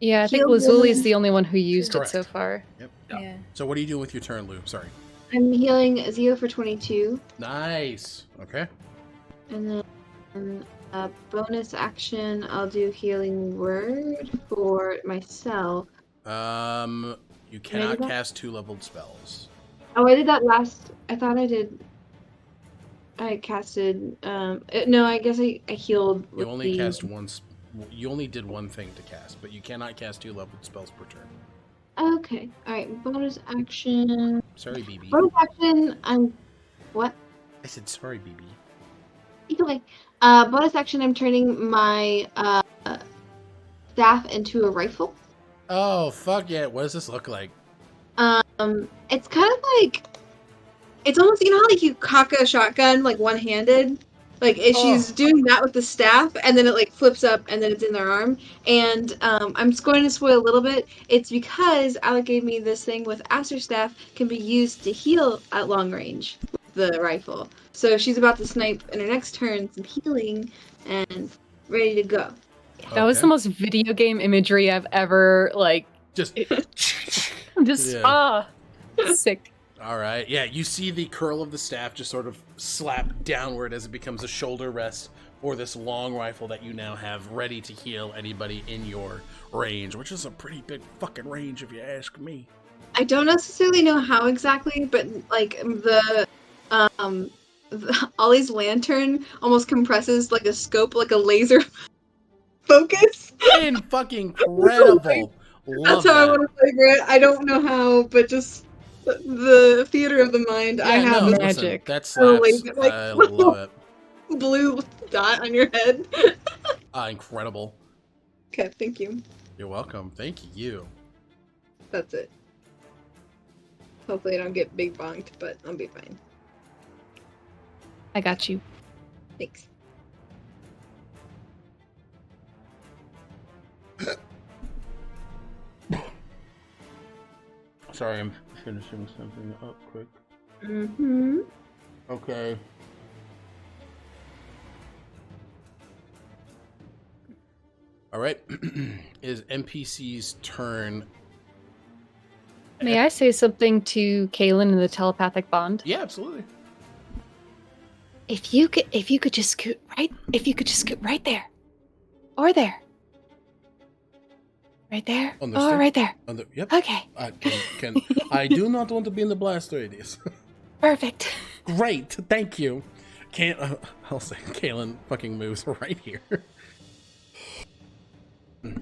Yeah, I think Heal Lazuli is wounds. the only one who used Correct. it so far. Yep. Yeah. So what are you doing with your turn, Lou? Sorry. I'm healing Zio for 22, Nice. Okay. and then a bonus action. I'll do healing word for myself. You Can I do cannot that? cast 2-leveled spells. Oh, I did that last. I thought I did. I casted. No, I guess I healed. You With only the... cast one. You only did one thing to cast, but you cannot cast 2-leveled spells per turn. Okay. All right. Bonus action. Sorry, BB. Bonus action. I'm. What? I said sorry, BB. Either way. Bonus action. I'm turning my staff into a rifle. Oh fuck yeah! What does this look like? It's kind of like. It's almost, you know how like you cock a shotgun like one-handed? Like she's doing that with the staff, and then it like flips up, and then it's in their arm. And I'm just going to spoil a little bit. It's because Alec gave me this thing with Aster staff can be used to heal at long range with the rifle. So she's about to snipe in her next turn some healing, and ready to go. That was the most video game imagery I've ever just Yeah. Sick. All right. Yeah, you see the curl of the staff just sort of slap downward as it becomes a shoulder rest for this long rifle that you now have ready to heal anybody in your range, which is a pretty big fucking range if you ask me. I don't necessarily know how exactly, but like Ollie's lantern almost compresses like a scope, like a laser focus. Fucking incredible. Love That's how I that. want to flavor it. I don't know how, but just the theater of the mind. I have no, this listen, that Oh, slaps. wait, like, I love it. blue dot on your head. Incredible. Okay, thank you. You're welcome. Thank you. That's it. Hopefully I don't get big bonked, but I'll be fine. I got you. Thanks. Sorry, I'm finishing something up quick. Mm-hmm. Okay. All right. Is NPC's turn. May I say something to Kaylin in the telepathic bond? Yeah, absolutely. If you could just scoot right there. Or there. Right there. Understood. Oh, right there. Yep. Okay. I do not want to be in the blast radius. Perfect. Great, thank you. I'll say Kaylin fucking moves right here.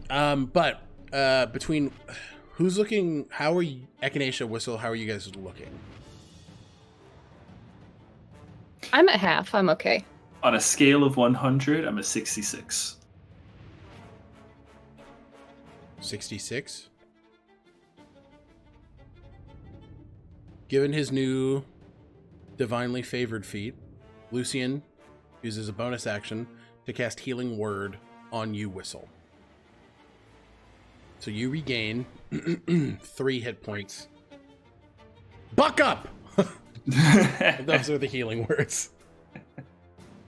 But between who's looking? How are you, Echinacea, Whistle? How are you guys looking? I'm at half. I'm okay. On a scale of 100, I'm a 66. 66. Given his new divinely favored feat, Lucian uses a bonus action to cast Healing Word on you, Whistle. So you regain 3 hit points. Buck up! Those are the healing words.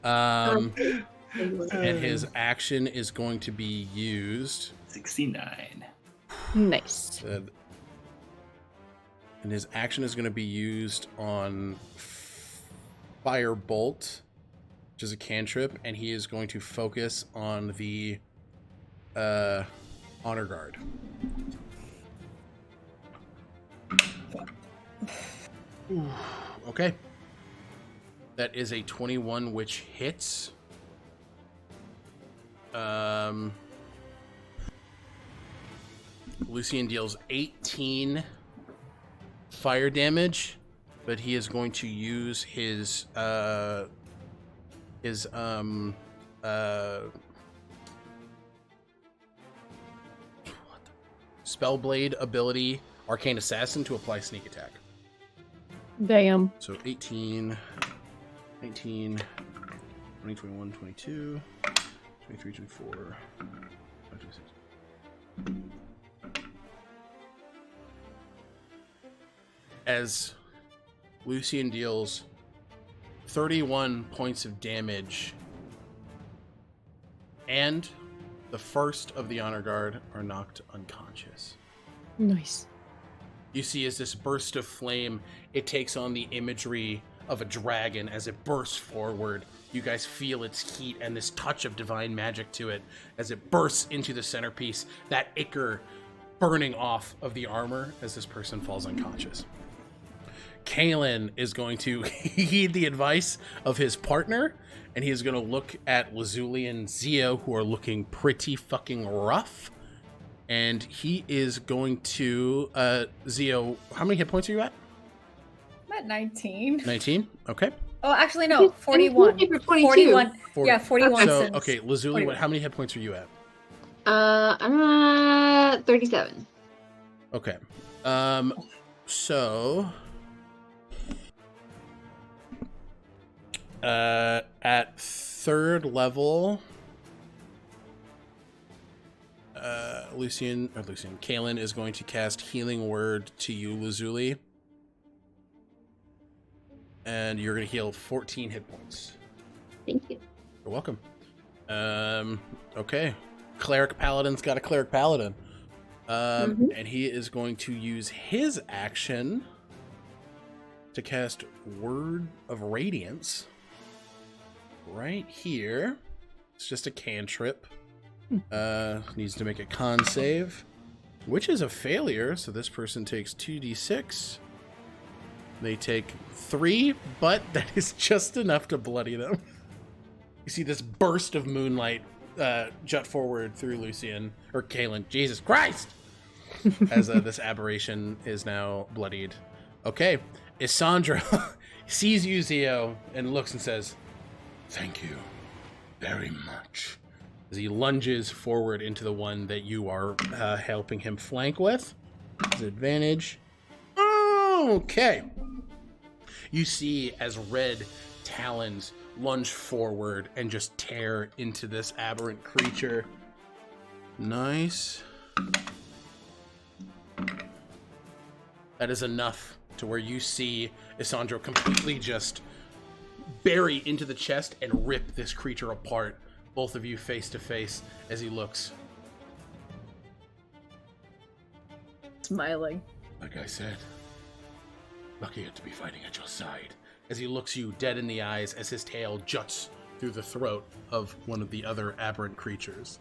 And his action is going to be used. 69. Nice. And his action is going to be used on Firebolt, which is a cantrip, and he is going to focus on the Honor Guard. Okay. That is a 21, which hits. Lucian deals 18 fire damage, but he is going to use his Spellblade ability, Arcane Assassin, to apply sneak attack. Damn. So 18, 19, 20, 21, 22, 23, 24, 26. As Lucian deals 31 points of damage, and the first of the Honor Guard are knocked unconscious. Nice. You see, as this burst of flame, it takes on the imagery of a dragon as it bursts forward. You guys feel its heat and this touch of divine magic to it as it bursts into the centerpiece, that ichor burning off of the armor as this person falls unconscious. Kaylin is going to heed the advice of his partner, and he is going to look at Lazuli and Zio, who are looking pretty fucking rough. And he is going to... Zio, how many hit points are you at? I'm at 19. 19? Okay. Oh, actually, no. 41. 41. 40. Yeah, 41. So, since okay, Lazuli, 41. how many hit points are you at? I'm at 37. Okay. So... at third level, Kaylin is going to cast Healing Word to you, Lazuli. And you're going to heal 14 hit points. Thank you. You're welcome. Okay. Cleric Paladin's got a Cleric Paladin. And he is going to use his action to cast Word of Radiance. Right here. It's just a cantrip. Needs to make a con save, which is a failure, so this person takes 2d6. They take 3, but that is just enough to bloody them. You see this burst of moonlight jut forward through Lucian, or Kaylin, Jesus Christ! As this aberration is now bloodied. Okay, Isandra sees you, Zio, and looks and says, "Thank you very much." As he lunges forward into the one that you are helping him flank with. His advantage. Oh! Okay. You see as red talons lunge forward and just tear into this aberrant creature. Nice. That is enough to where you see Isandro completely just bury into the chest and rip this creature apart. Both of you face to face as he looks. Smiling. Like I said, lucky to be fighting at your side. As he looks you dead in the eyes as his tail juts through the throat of one of the other aberrant creatures.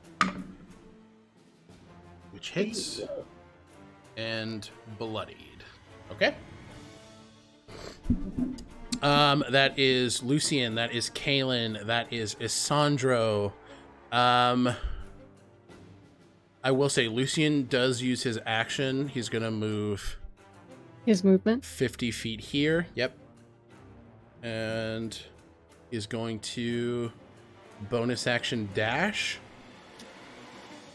Which hits and bloodied. Okay. That is Lucian, that is Kaelin, that is Isandro. I will say Lucian does use his action. He's gonna move His movement? 50 feet here. Yep. And is going to bonus action dash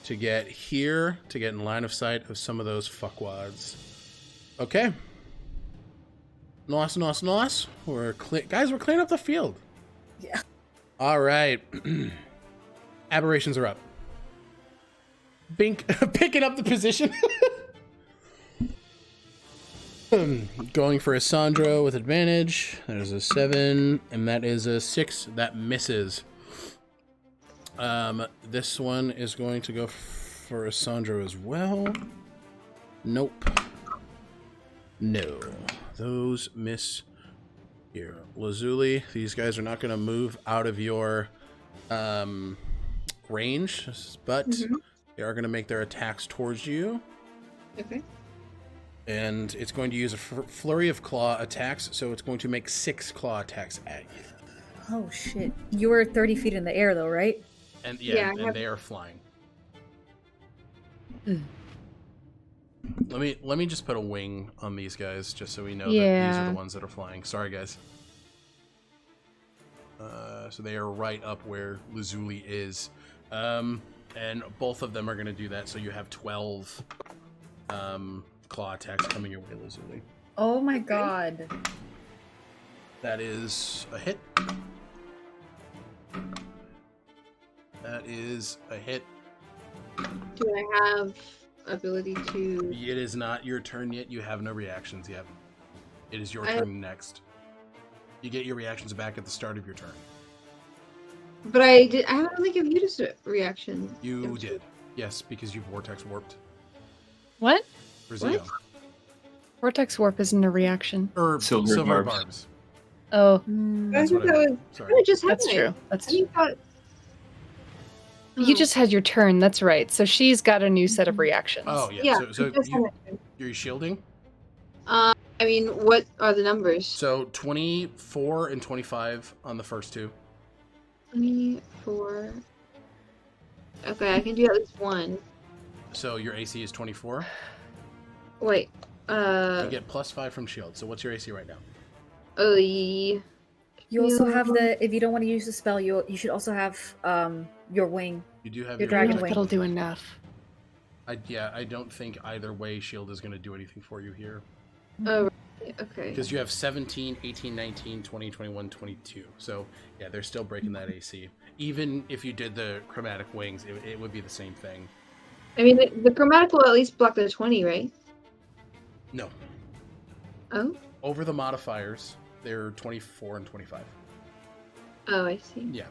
to get here, to get in line of sight of some of those fuckwads. Okay. Nice. We're cleaning up the field. Yeah. All right. Aberrations are up. Bink picking up the position. Going for Isandro with advantage. That is a 7, and that is a 6. That misses. This one is going to go for Isandro as well. Nope. No. Those miss here. Lazuli, these guys are not going to move out of your range, but they are going to make their attacks towards you. Okay. And it's going to use a flurry of claw attacks, so it's going to make 6 claw attacks at you. Oh shit! You were 30 feet in the air, though, right? And they are flying. Let me just put a wing on these guys, just so we know that these are the ones that are flying. Sorry, guys. So they are right up where Lazuli is, and both of them are going to do that. So you have 12 claw attacks coming your way, Lazuli. Oh my god! That is a hit. That is a hit. Do I have ability to... It is not your turn yet. You have no reactions yet. It is your turn next. You get your reactions back at the start of your turn. But I don't think I've used a reaction. You did. Yes, because you vortex warped. What? Brazil. Vortex warp isn't a reaction. Or silver barbs. Oh. That's what I meant. Sorry. That's true. That's true. You just had your turn, that's right. So she's got a new set of reactions. Oh, yeah. So you're shielding? I mean, what are the numbers? So 24 and 25 on the first two. 24. Okay, I can do at least one. So your AC is 24? Wait, You get +5 from shield. So what's your AC right now? Oh, yeah. You also have if you don't want to use the spell, you should also have your wing. You do have your dragon wing. That'll do enough. I don't think either way shield is going to do anything for you here. Oh, right. Okay. Because you have 17, 18, 19, 20, 21, 22. So, yeah, they're still breaking that AC. Even if you did the chromatic wings, it would be the same thing. I mean, the chromatic will at least block the 20, right? No. Oh? Over the modifiers, they're 24 and 25. Oh, I see. Yeah.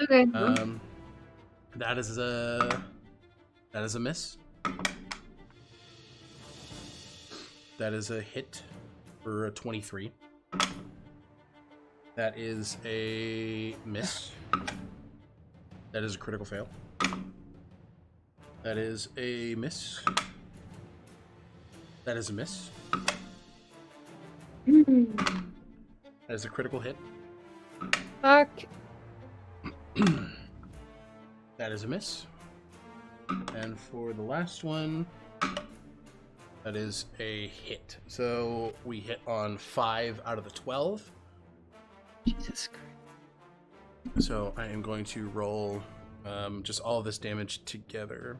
Okay. That is a miss. That is a hit for a 23. That is a miss. That is a critical fail. That is a miss. That is a miss. That is a critical hit. Fuck. That is a miss. And for the last one, that is a hit. So we hit on 5 out of the 12. Jesus Christ. So I am going to roll just all of this damage together.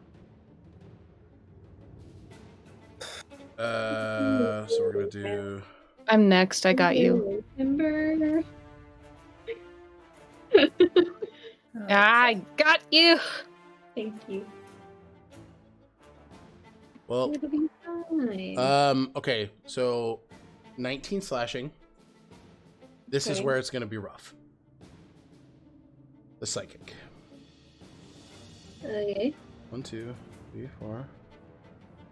So we're gonna do. I'm next. I got you. Remember? I got you. Thank you. Well, It'll be fine. okay, so 19 slashing. This is Okay. where it's gonna be rough. The psychic. Okay. 1, 2, 3, 4,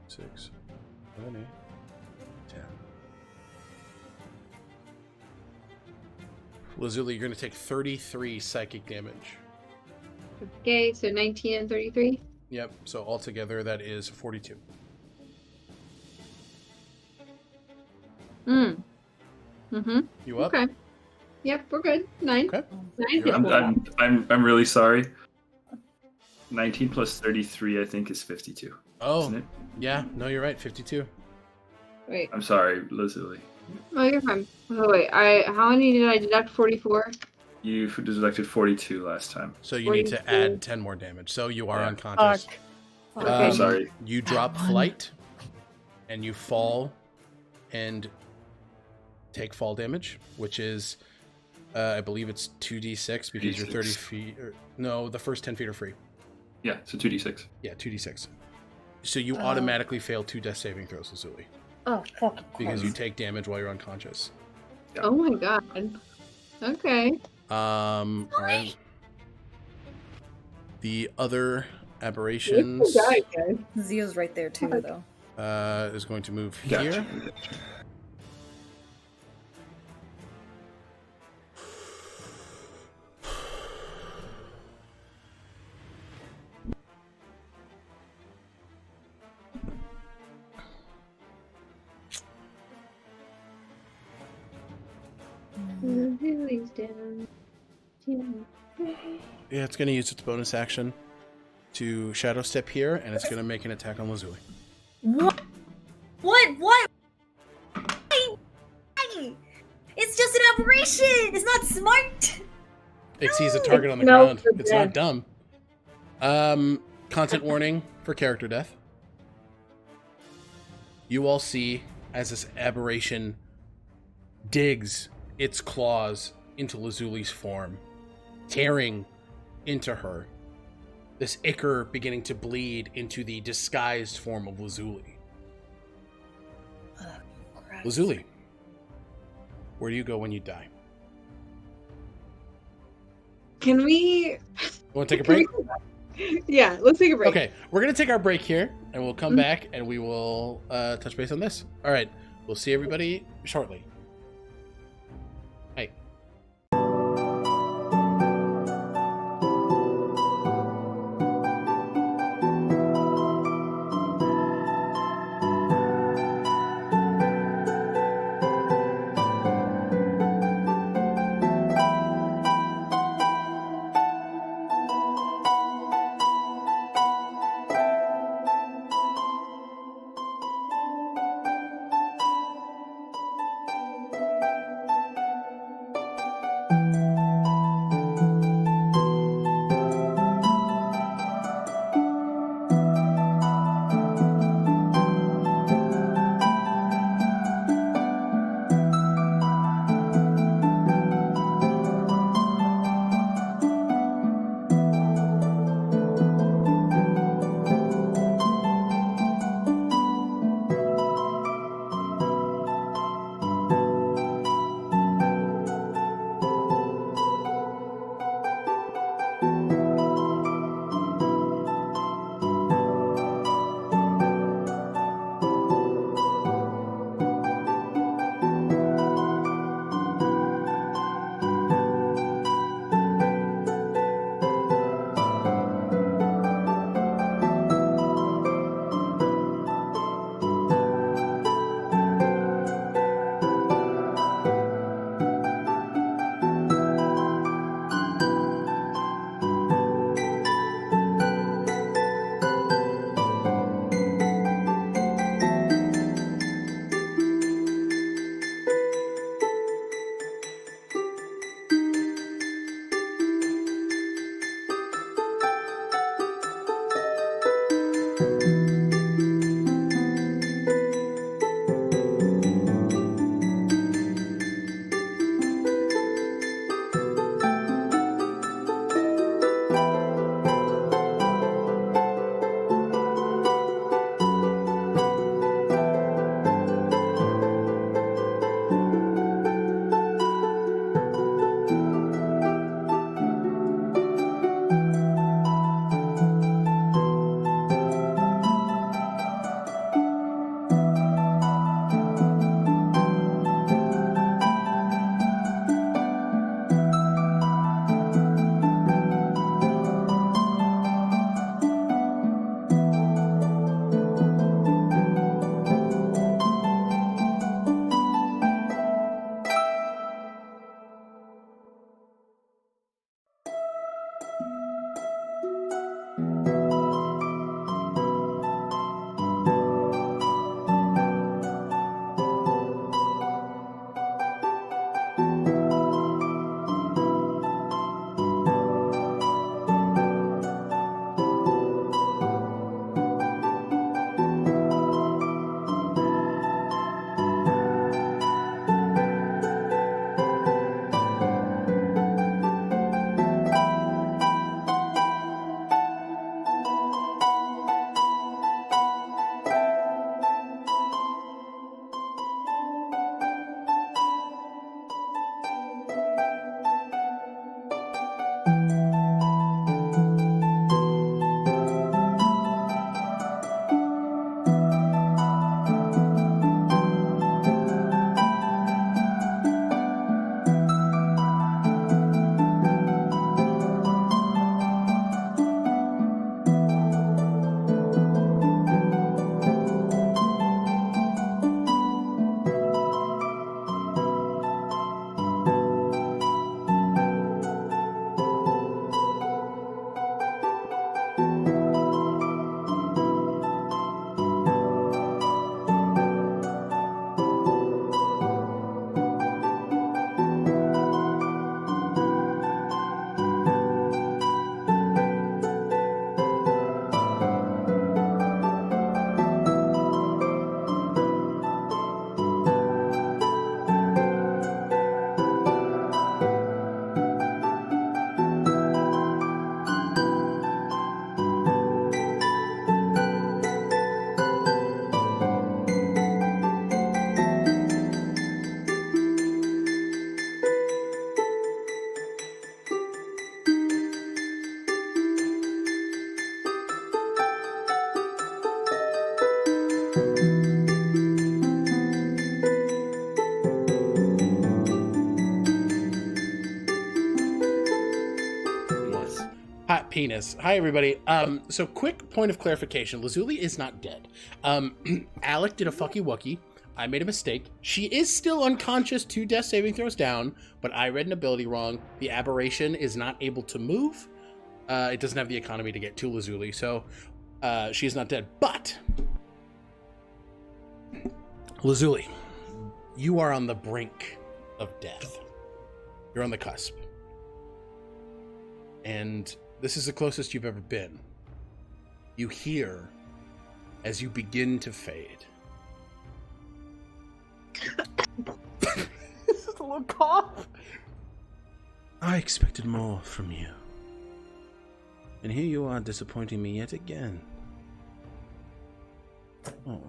6, 7, 8, 10. Lazuli, you're gonna take 33 psychic damage. Okay, so 19 and 33. Yep, so altogether that is 42. Mm-hmm. You up? Okay. Yep, we're good. 9. Okay. 9 hit You're points. I'm really sorry. 19 plus 33, I think, is 52. Oh, Isn't it? yeah, no, you're right, 52. Wait. I'm sorry, Lazuli. Oh, you're fine. Oh, wait. How many did I deduct? 44? You deducted 42 last time. So you need to 42. add 10 more damage. So you are Yeah. unconscious. Okay. I'm sorry. You drop flight, and you fall, and take fall damage, which is, I believe it's 2d6 because you're 30 feet. No, the first 10 feet are free. Yeah, so 2d6. Yeah, 2d6. So you automatically fail 2 death saving throws, Lazuli, Oh, fucking because you take damage while you're unconscious. Oh my god. Okay. All right. The other aberrations Zio's right there too, though. is going to move Gotcha. here. Lily's down. Yeah, it's going to use its bonus action to shadow step here, and it's going to make an attack on Lazuli. What? What? Why? It's just an aberration. It's not smart. It sees a target on the No, ground. for It's death. not dumb. Content warning for character death. You all see as this aberration digs its claws into Lazuli's form, tearing into her. This ichor beginning to bleed into the disguised form of Lazuli. Lazuli, where do you go when you die? Can we? You want to take a break? Yeah, let's take a break. Okay, we're going to take our break here, and we'll come back, and we will touch base on this. All right, we'll see everybody shortly. Hey. Hot penis. Hi, everybody. So quick point of clarification. Lazuli is not dead. Alec did a fucky wucky. I made a mistake. She is still unconscious, 2 death saving throws down, but I read an ability wrong. The aberration is not able to move. It doesn't have the economy to get to Lazuli, so she is not dead. But, Lazuli, you are on the brink of death. You're on the cusp. And this is the closest you've ever been. You hear as you begin to fade. This is a little cough. I expected more from you. And here you are disappointing me yet again. Oh,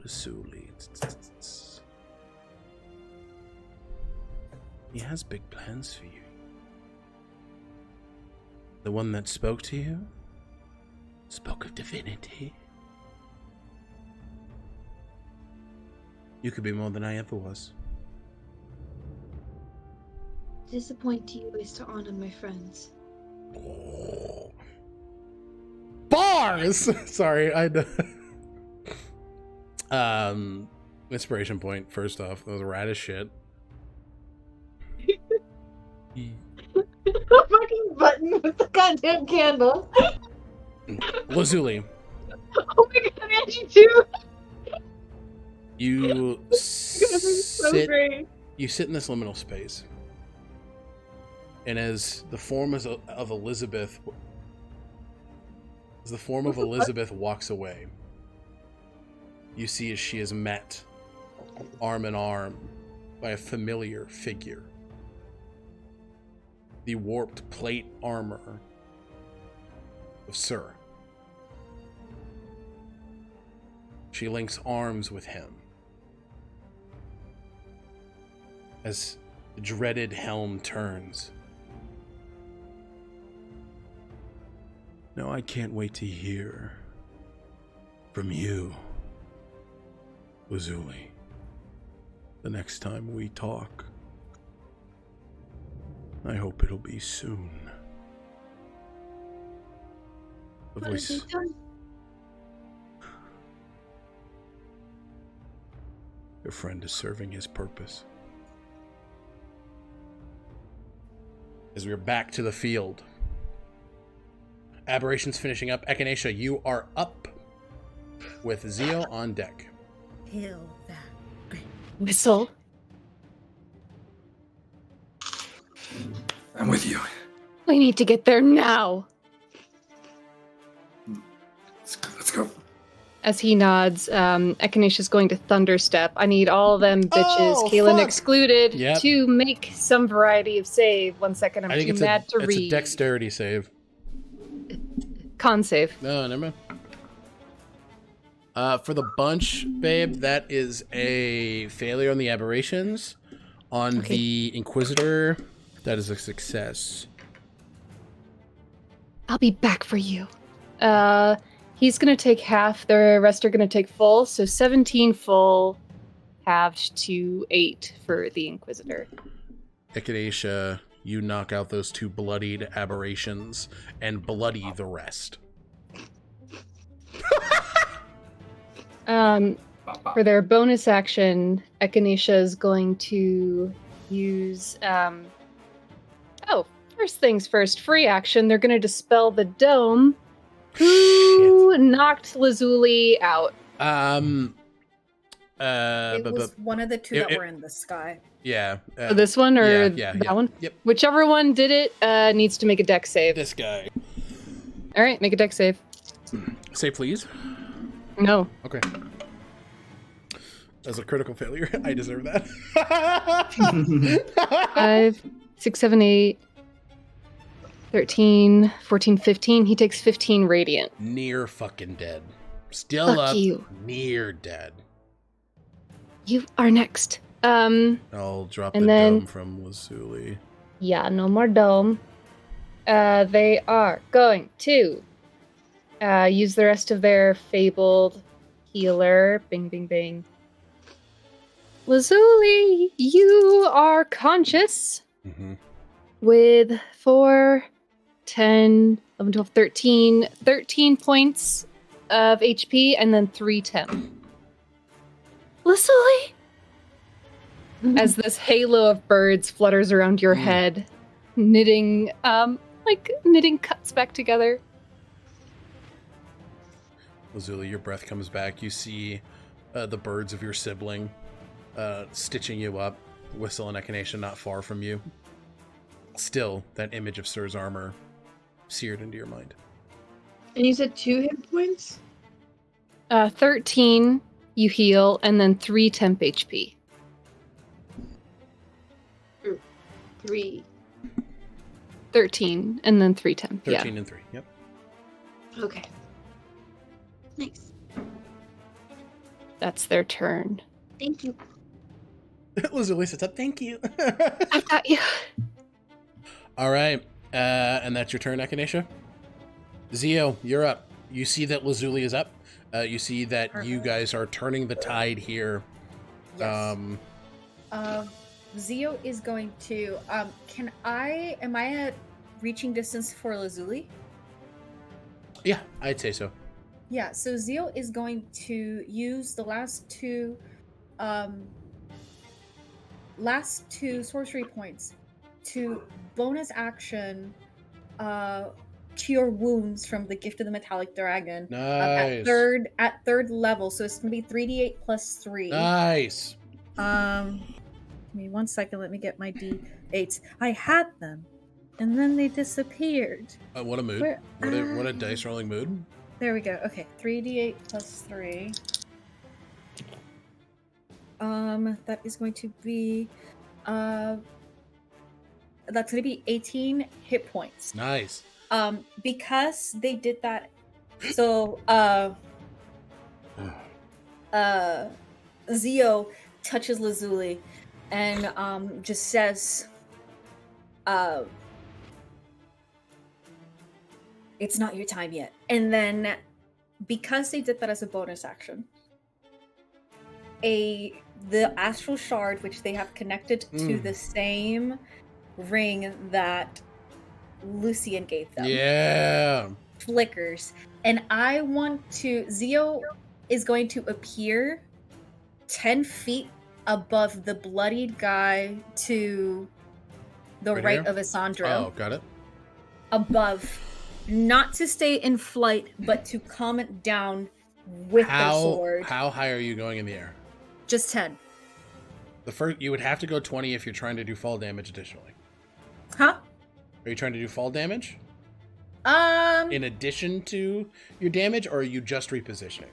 Lazuli. He has big plans for you. The one that spoke to you? Spoke of divinity? You could be more than I ever was. Disappoint you is to honor my friends. Oh. Bars! Sorry, inspiration point, first off. That was rad as shit. Fucking button with the goddamn candle. Lazuli. Oh my god, Angie too. You So great. you sit in this liminal space, and as the form of Elizabeth walks away, you see as she is met arm in arm by a familiar figure. The warped plate armor of Sir. She links arms with him as the dreaded helm turns. Now I can't wait to hear from you, Lazuli, the next time we talk. I hope it'll be soon. The What has voice. he done? Your friend is serving his purpose. As we're back to the field, Aberration's finishing up. Echinacea, you are up with Zeo on deck. Kill that. Whistle. I'm with you. We need to get there now. Let's go. As he nods, Echinacea is going to Thunderstep. I need all of them bitches, Kaelin fuck. excluded, Yep. to make some variety of save. 1 second, I'm I think too it's mad to it's read. a dexterity save. Con save. No, never mind. For the bunch, babe, that is a failure on the aberrations. On the Inquisitor, that is a success. I'll be back for you. He's going to take half. The rest are going to take full. So 17 full, halved to 8 for the Inquisitor. Echinacea, you knock out those 2 bloodied aberrations and bloody the rest. For their bonus action, Echinacea is going to use... first things first. Free action. They're going to dispel the dome. Who knocked Lazuli out? It was one of the two that were in the sky. Yeah. This one or yeah, that one? Yep. Whichever one did it needs to make a dex save. This guy. All right, make a dex save. Say please. No. Okay. As a critical failure, I deserve that. 5, 6, 7, 8, 13, 14, 15. He takes 15 radiant. Near fucking dead. Still Fuck up. you. Near dead. You are next. I'll drop and the then- dome from Lazuli. Yeah, no more dome. They are going to use the rest of their fabled healer. Bing, bing, bing. Lazuli, you are conscious Mm-hmm. with 4, 10, 11, 12, 13, 13 points of HP and then 3 temp. Lazuli! As this halo of birds flutters around your head, knitting cuts back together. Lazuli, your breath comes back. You see the birds of your sibling stitching you up. Whistle and Echinacea not far from you. Still, that image of Sir's armor seared into your mind. And you said 2 hit points? 13 you heal, and then 3 temp HP. 3. 13, and then 3 temp. 13 Yeah. and 3, yep. Okay. Nice. That's their turn. Thank you. Lazuli sits up, thank you. I've got you. All right, and that's your turn, Echinacea. Zeo, you're up. You see that Lazuli is up. You see that you guys are turning the tide here. Yes. Zeo is going to. Am I at reaching distance for Lazuli? Yeah, I'd say so. Yeah. So Zeo is going to use the last two sorcery points to bonus action cure wounds from the gift of the metallic dragon. Nice. At third level, so it's gonna be 3d8 plus 3. Nice. Give me 1 second. Let me get my d8s. I had them, and then they disappeared. What a mood. Where- What a dice rolling mood. There we go. Okay, 3d8 plus 3. That is going to be that's going to be 18 hit points. Nice. Because they did that. So Zeo touches Lazuli and just says, it's not your time yet. And then because they did that as a bonus action, the astral shard, which they have connected to the same ring that Lucian gave them, Yeah. flickers. And I want to. Zeo is going to appear 10 feet above the bloodied guy to the Right right here? of Isandro. Oh, got it. Above not to stay in flight, but to come down with their sword. How high are you going in the air? Just 10. The first, you would have to go 20 if you're trying to do fall damage additionally. Huh? Are you trying to do fall damage? In addition to your damage, or are you just repositioning?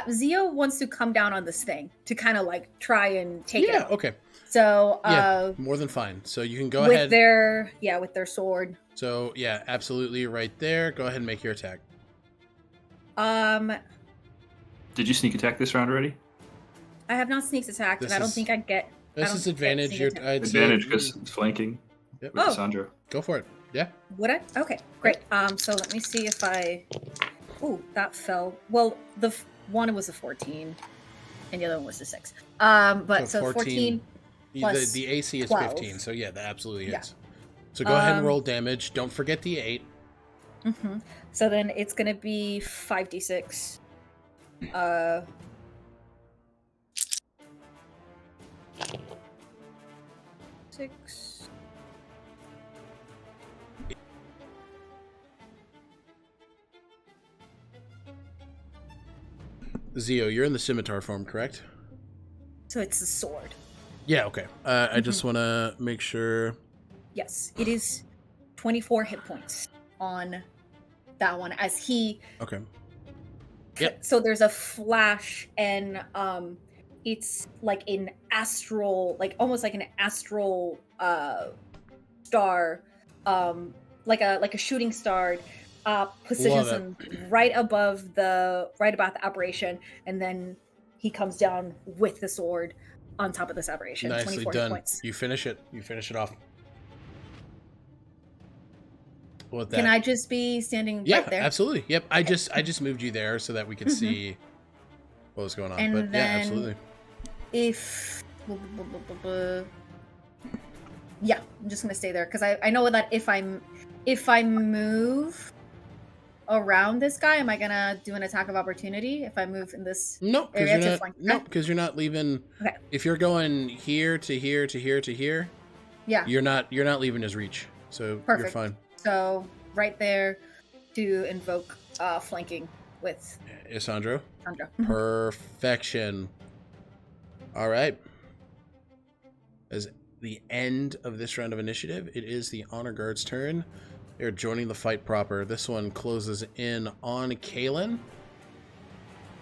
Zio wants to come down on this thing to kind of like try and take it out. Okay. So, more than fine. So you can go with ahead. With their sword. So, yeah, absolutely right there. Go ahead and make your attack. Did you sneak attack this round already? I have not sneak attacked, and I don't think I get. This is advantage. Advantage because it's flanking. Yep. With Sandra. Go for it. Yeah. Would I? Okay, great. So let me see if I. Ooh, that fell. Well, the one was a 14, and the other one was a 6. But so 14 plus the AC is 12. 15, so yeah, that absolutely hits. Yeah. So go ahead and roll damage. Don't forget the 8. Mm-hmm. So then it's gonna be 5d6. 6. Zio, you're in the scimitar form, correct? So it's a sword. Yeah, okay. I just want to make sure. Yes, it is 24 hit points on that one as he. Okay. Yep. So there's a flash, and it's like an astral, like almost like an astral star, like a shooting star, positions him right about the aberration, and then he comes down with the sword on top of this aberration. Nicely 24 done. Points. You finish it. You finish it off. With that. Can I just be standing right there? Yeah, absolutely. Yep. I just moved you there so that we could see what was going on. And but then yeah, absolutely. If yeah, I'm just gonna stay there because I know that if I move around this guy, am I gonna do an attack of opportunity if I move in this area to flank? No, because you're not leaving. Okay. If you're going here to here to here to here, yeah, you're not leaving his reach, so perfect. You're fine. So right there to invoke flanking with Isandro. Sandra. Perfection. All right. As the end of this round of initiative, it is the honor guard's turn. They're joining the fight proper. This one closes in on Kalen.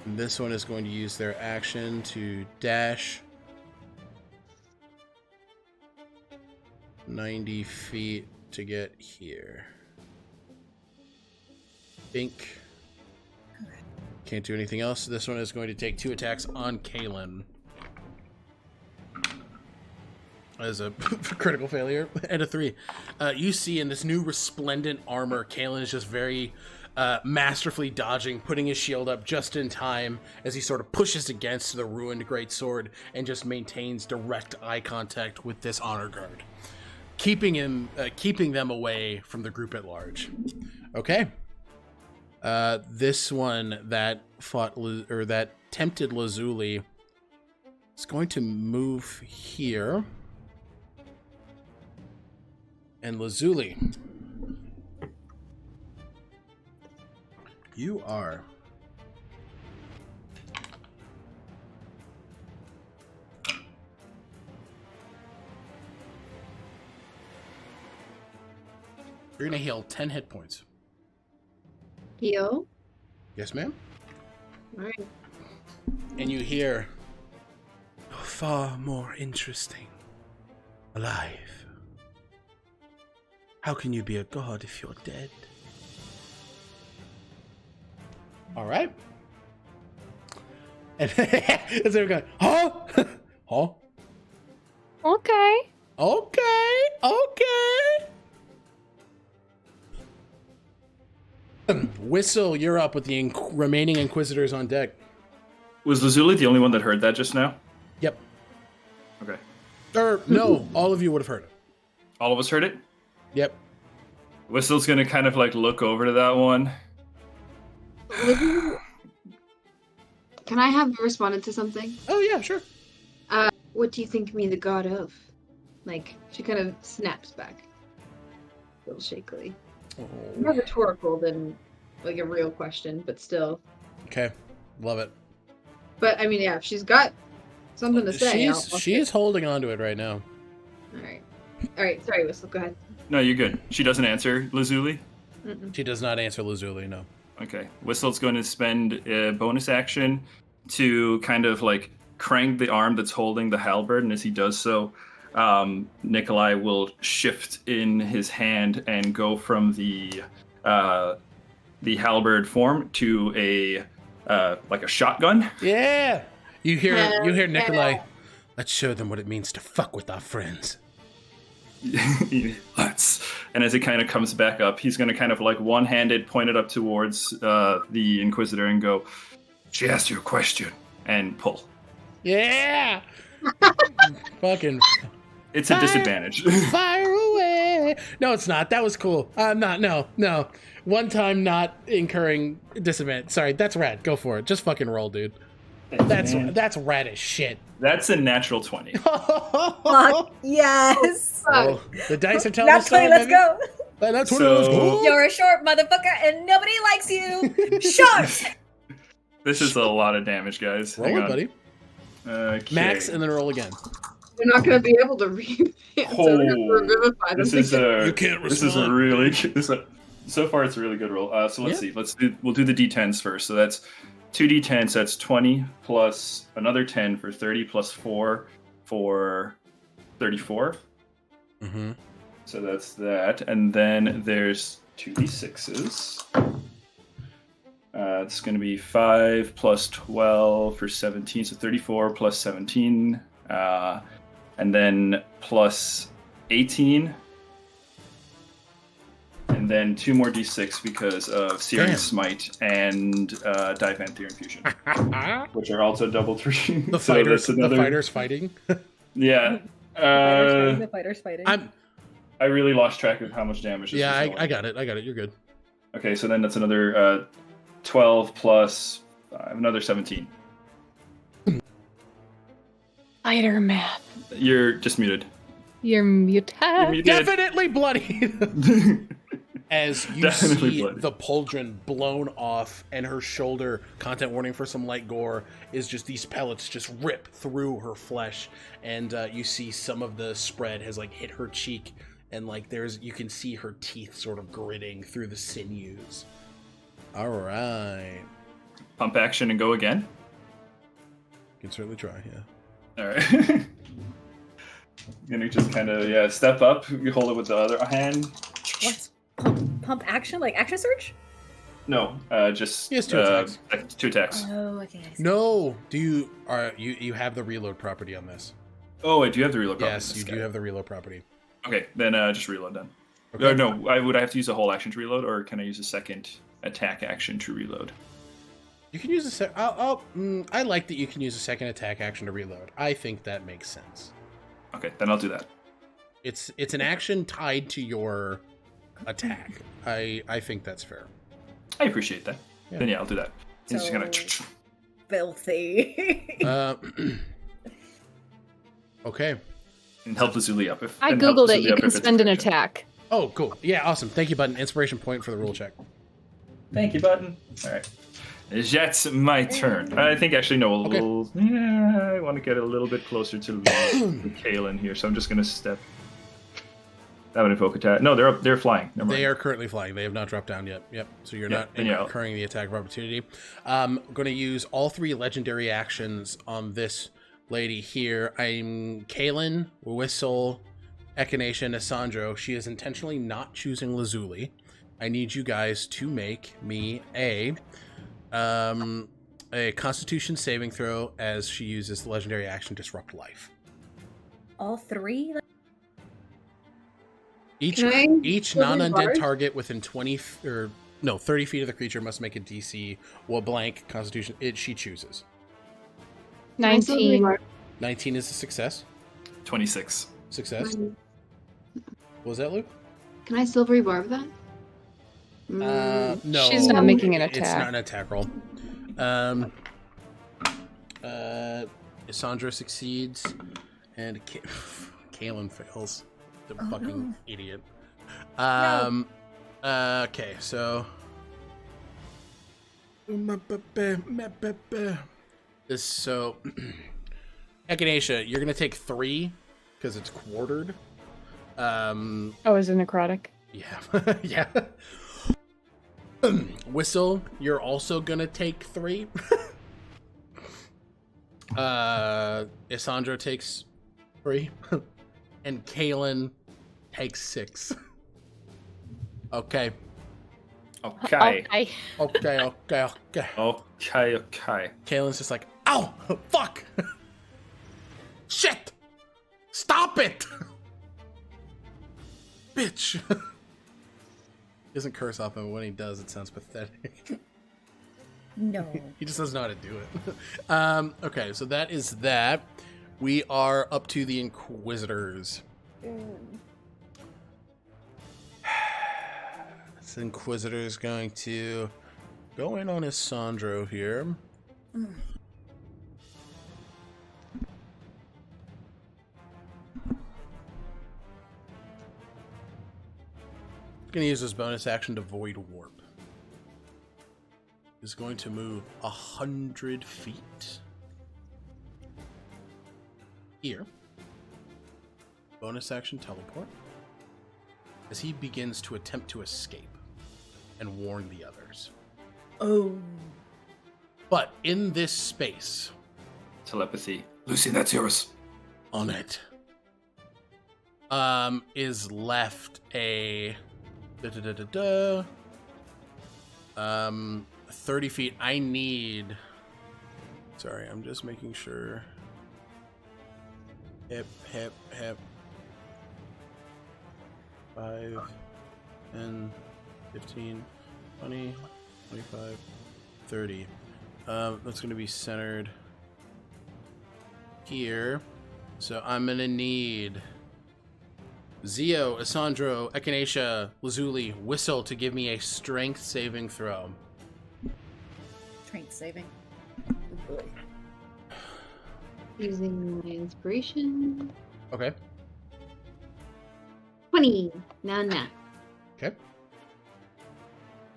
And this one is going to use their action to dash 90 feet to get here. Bink. Can't do anything else. This one is going to take 2 attacks on Kalen. As a critical failure and a 3. You see in this new resplendent armor, Kalen is just very masterfully dodging, putting his shield up just in time as he sort of pushes against the ruined greatsword and just maintains direct eye contact with this honor guard, keeping them away from the group at large. Okay. This one that that tempted Lazuli is going to move here. And Lazuli, you are you're gonna heal 10 hit points. Heal? Yes, ma'am. Alright. And you hear far more interesting. Alive. How can you be a god if you're dead? All right. And as they're going, huh? Huh? Okay. Whistle, you're up with the remaining Inquisitors on deck. Was Lazuli the only one that heard that just now? Yep. Okay. Or, no, all of you would have heard it. All of us heard it? Yep. Whistle's gonna kind of like look over to that one. Can I have responded to something? Oh yeah, sure. What do you think me the god of? Like, she kind of snaps back. A little shakily. More rhetorical than like a real question, but still. Okay, love it. But I mean, yeah, if she's got something to say, I'll She's holding on to it right now. All right. Sorry, Whistle. Go ahead. No, you're good. She doesn't answer Lazuli. She does not answer Lazuli. No. Okay. Whistle's going to spend a bonus action to kind of like crank the arm that's holding the halberd, and as he does so, Nikolai will shift in his hand and go from the halberd form to a like a shotgun. Yeah. You hear Nikolai. Let's show them what it means to fuck with our friends. Let's. And as it kind of comes back up, he's going to kind of like one-handed point it up towards the Inquisitor and go, She asked you a question. and pull. Yeah. Fucking. It's a disadvantage. Fire away. No, it's not. That was cool. No. One time not incurring disadvantage. Sorry, that's rad. Go for it. Just fucking roll, dude. That's rad as shit. That's a natural 20. Fuck yes. Oh, the dice are telling Not us 20, so, let's baby. go. That's So- You're a short motherfucker and nobody likes you. Short. This is a lot of damage, guys. Roll Hang it, on. buddy. Okay. Max, and then roll again. They're not going to be able to read it, so we're gonna revivify them. This is a You can't this is a respond. really so far it's a really good roll. So let's see. We'll do the d10s first. So that's 2d10s. That's 20 plus another 10 for 30 plus 4 for 34. Mm-hmm. So that's that. And then there's 2d6s. It's going to be 5 plus 12 for 17, so 34 plus 17. And then plus 18. And then 2 more d6 because of Searing Damn. Smite and Divanthir Infusion, which are also double 3. The So fighters, that's another- the fighters fighting. Yeah. The fighters fighting. I really lost track of how much damage this Yeah, was I got it. You're good. Okay, so then that's another 12 plus 5, another 17. Fighter math. You're just muted. You're muted. You're muted. Definitely bloody. As you Definitely see bloody. the pauldron blown off, and her shoulder, content warning for some light gore, is just these pellets just rip through her flesh, and you see some of the spread has like hit her cheek, and like you can see her teeth sort of gritting through the sinews. All right, Pump action and go again. you can certainly try. Yeah. All right. Gonna just kind of step up. You hold it with the other hand. What's pump action? Like action surge? No, just He has 2 attacks. 2 attacks. Oh, okay. I see. No, you have the reload property on this? Oh, I do have the reload. Yes, you do have the reload property. Okay, then just reload then. Okay. Or no, would I have to use a whole action to reload, or can I use a second attack action to reload? You can use a I like that you can use a second attack action to reload. I think that makes sense. Okay, then I'll do that. It's an action tied to your attack. I think that's fair. I appreciate that. Yeah. Then yeah, I'll do that. He's just gonna. Filthy. Okay. And help Lazuli up. I googled it. You can spend an attack. Oh, cool. Yeah, awesome. Thank you, Button. Inspiration point for the rule check. Thank you, Button. All right. That's my turn. I think actually no. I want to get a little bit closer to Kaelin here, so I'm just gonna step. That would invoke attack. No, they're flying. Never mind. They are currently flying. They have not dropped down yet. Yep. So you're not then yeah. incurring the attack of opportunity. I'm going to use all 3 legendary actions on this lady here. I'm Kaelin, Whistle, Echinacea, and Asandro. She is intentionally not choosing Lazuli. I need you guys to make me a Constitution saving throw as she uses the legendary action Disrupt Life. All 3? Each Silver non-undead bars? target within 30 feet of the creature must make a DC or blank Constitution she chooses. 19. 19 is a success. 26. Success. What was that, Luke? Can I silvery barb that? No. She's not making an It's attack. not an attack roll. Sandra succeeds, and Kaelin fails. The fucking idiot. Okay, so this so Echinacea, you're gonna take 3 because it's quartered. Oh, is it necrotic? Yeah, yeah. Whistle, you're also gonna take 3. Isandro takes 3, and Kaelin takes 6. Okay. Okay. Okay. Kaelin's just like, ow, fuck, shit, stop it, bitch. He doesn't curse off him, but when he does, it sounds pathetic. No. He just doesn't know how to do it. Okay, so that is that. We are up to the Inquisitors. This Inquisitor is going to go in on his Sandro here. Going to use his bonus action to Void Warp. He's going to move 100 feet. Here. Bonus action teleport. As he begins to attempt to escape and warn the others. Oh. But in this space... Telepathy. Lucy, that's yours. On it. Is left a... 30 feet. I need... Sorry, I'm just making sure. Hip. 5, 10, 15, 20, 25, 30. That's going to be centered here. So I'm going to need Zio, Isandro, Echinacea, Lazuli, Whistle to give me a strength saving throw. Strength saving. Oh boy. Using my inspiration. Okay. 20. Now. Okay.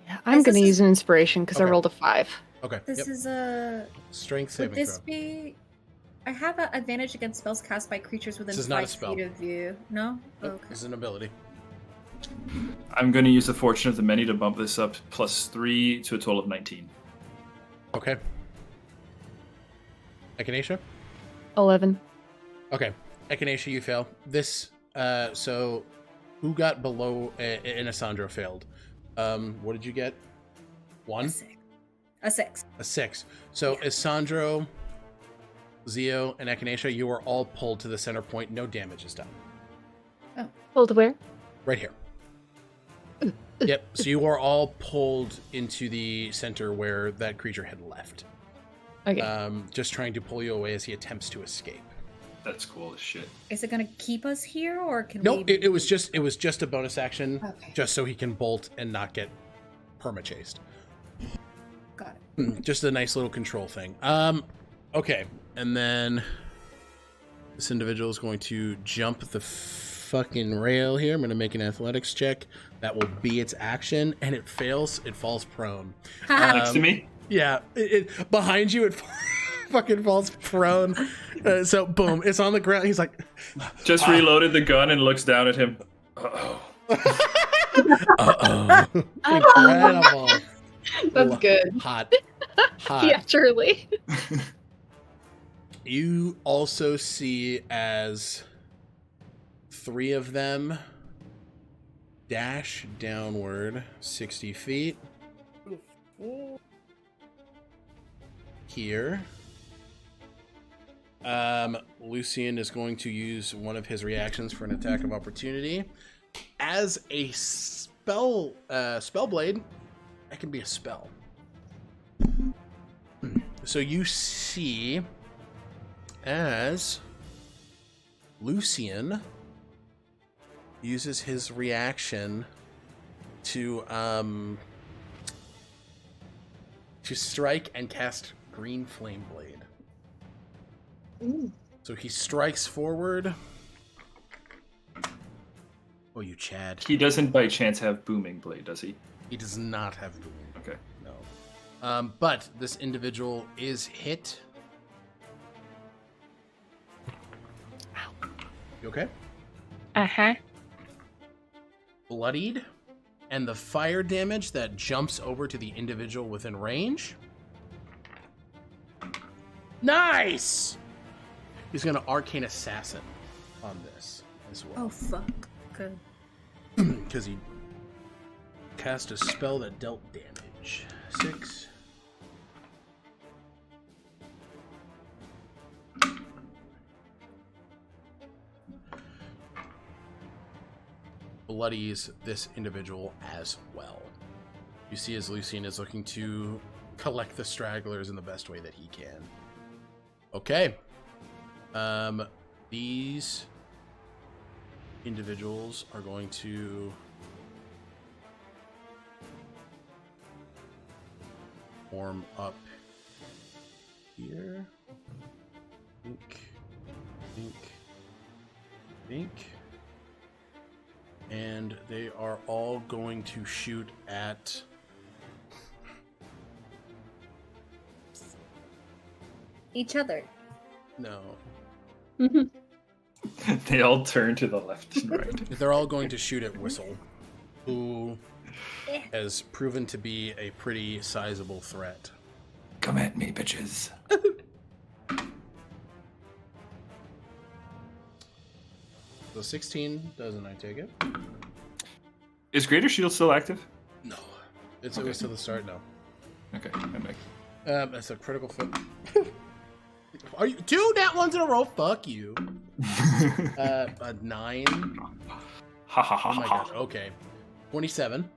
Yeah, I'm going to This is- use an inspiration because I Okay. rolled a 5. Okay. This Yep. is a. Strength Would saving this throw. be? I have an advantage against spells cast by creatures within This is not a 5 spell. feet of you. No. Nope, Okay. This is an ability. I'm going to use the Fortune of the Many to bump this up +3 to a total of 19. Okay. Echinacea? 11. Okay. Echinacea, you fail. This, so who got below, and Isandro failed. What did you get? 1? A 6. A 6. So Isandro, Zio, and Echinacea, you are all pulled to the center point. No damage is done. Hold where? Right here. Yep. So you are all pulled into the center where that creature had left. Okay. Just trying to pull you away as he attempts to escape. That's cool as shit. Is it going to keep us here, or can Nope. we? It was just a bonus action, Okay. just so he can bolt and not get perma-chased. Got it. Just a nice little control thing. Okay. And then this individual is going to jump the fucking rail here. I'm going to make an athletics check. That will be its action, and it fails. It falls prone. Next to me? Yeah. It behind you, it fucking falls prone. So, boom. It's on the ground. He's like... Just reloaded the gun and looks down at him. Uh-oh. Uh-oh. Incredible. That's good. Hot. Yeah, truly. You also see as 3 of them dash downward 60 feet. Here. Lucian is going to use one of his reactions for an attack of opportunity. As a spell blade, that can be a spell. So you see as Lucian uses his reaction to strike and cast Green Flame Blade. So he strikes forward. Oh, Oh, you Chad. He doesn't by chance have booming blade, does he? He does not have booming. Okay. No. But this individual is hit. Ow. You okay? Uh-huh. Bloodied. And the fire damage that jumps over to the individual within range. Nice! He's going to Arcane Assassin on this as well. Oh, fuck. Good. Because he cast a spell that dealt damage. 6. Bloodies this individual as well. You see as Lucien is looking to collect the stragglers in the best way that he can. Okay. These individuals are going to form up here. Think. And they are all going to shoot at Each other. no. They all turn to the left and right. They're all going to shoot at Whistle, who has proven to be a pretty sizable threat. Come at me, bitches. So 16 doesn't, I take it? Is Greater Shield still active? No. It was to the start, no. Okay, that makes. That's a critical foot. Are you 2 nat ones in a row? Fuck you. A 9. Ha ha ha Oh my ha. god. Okay. 27.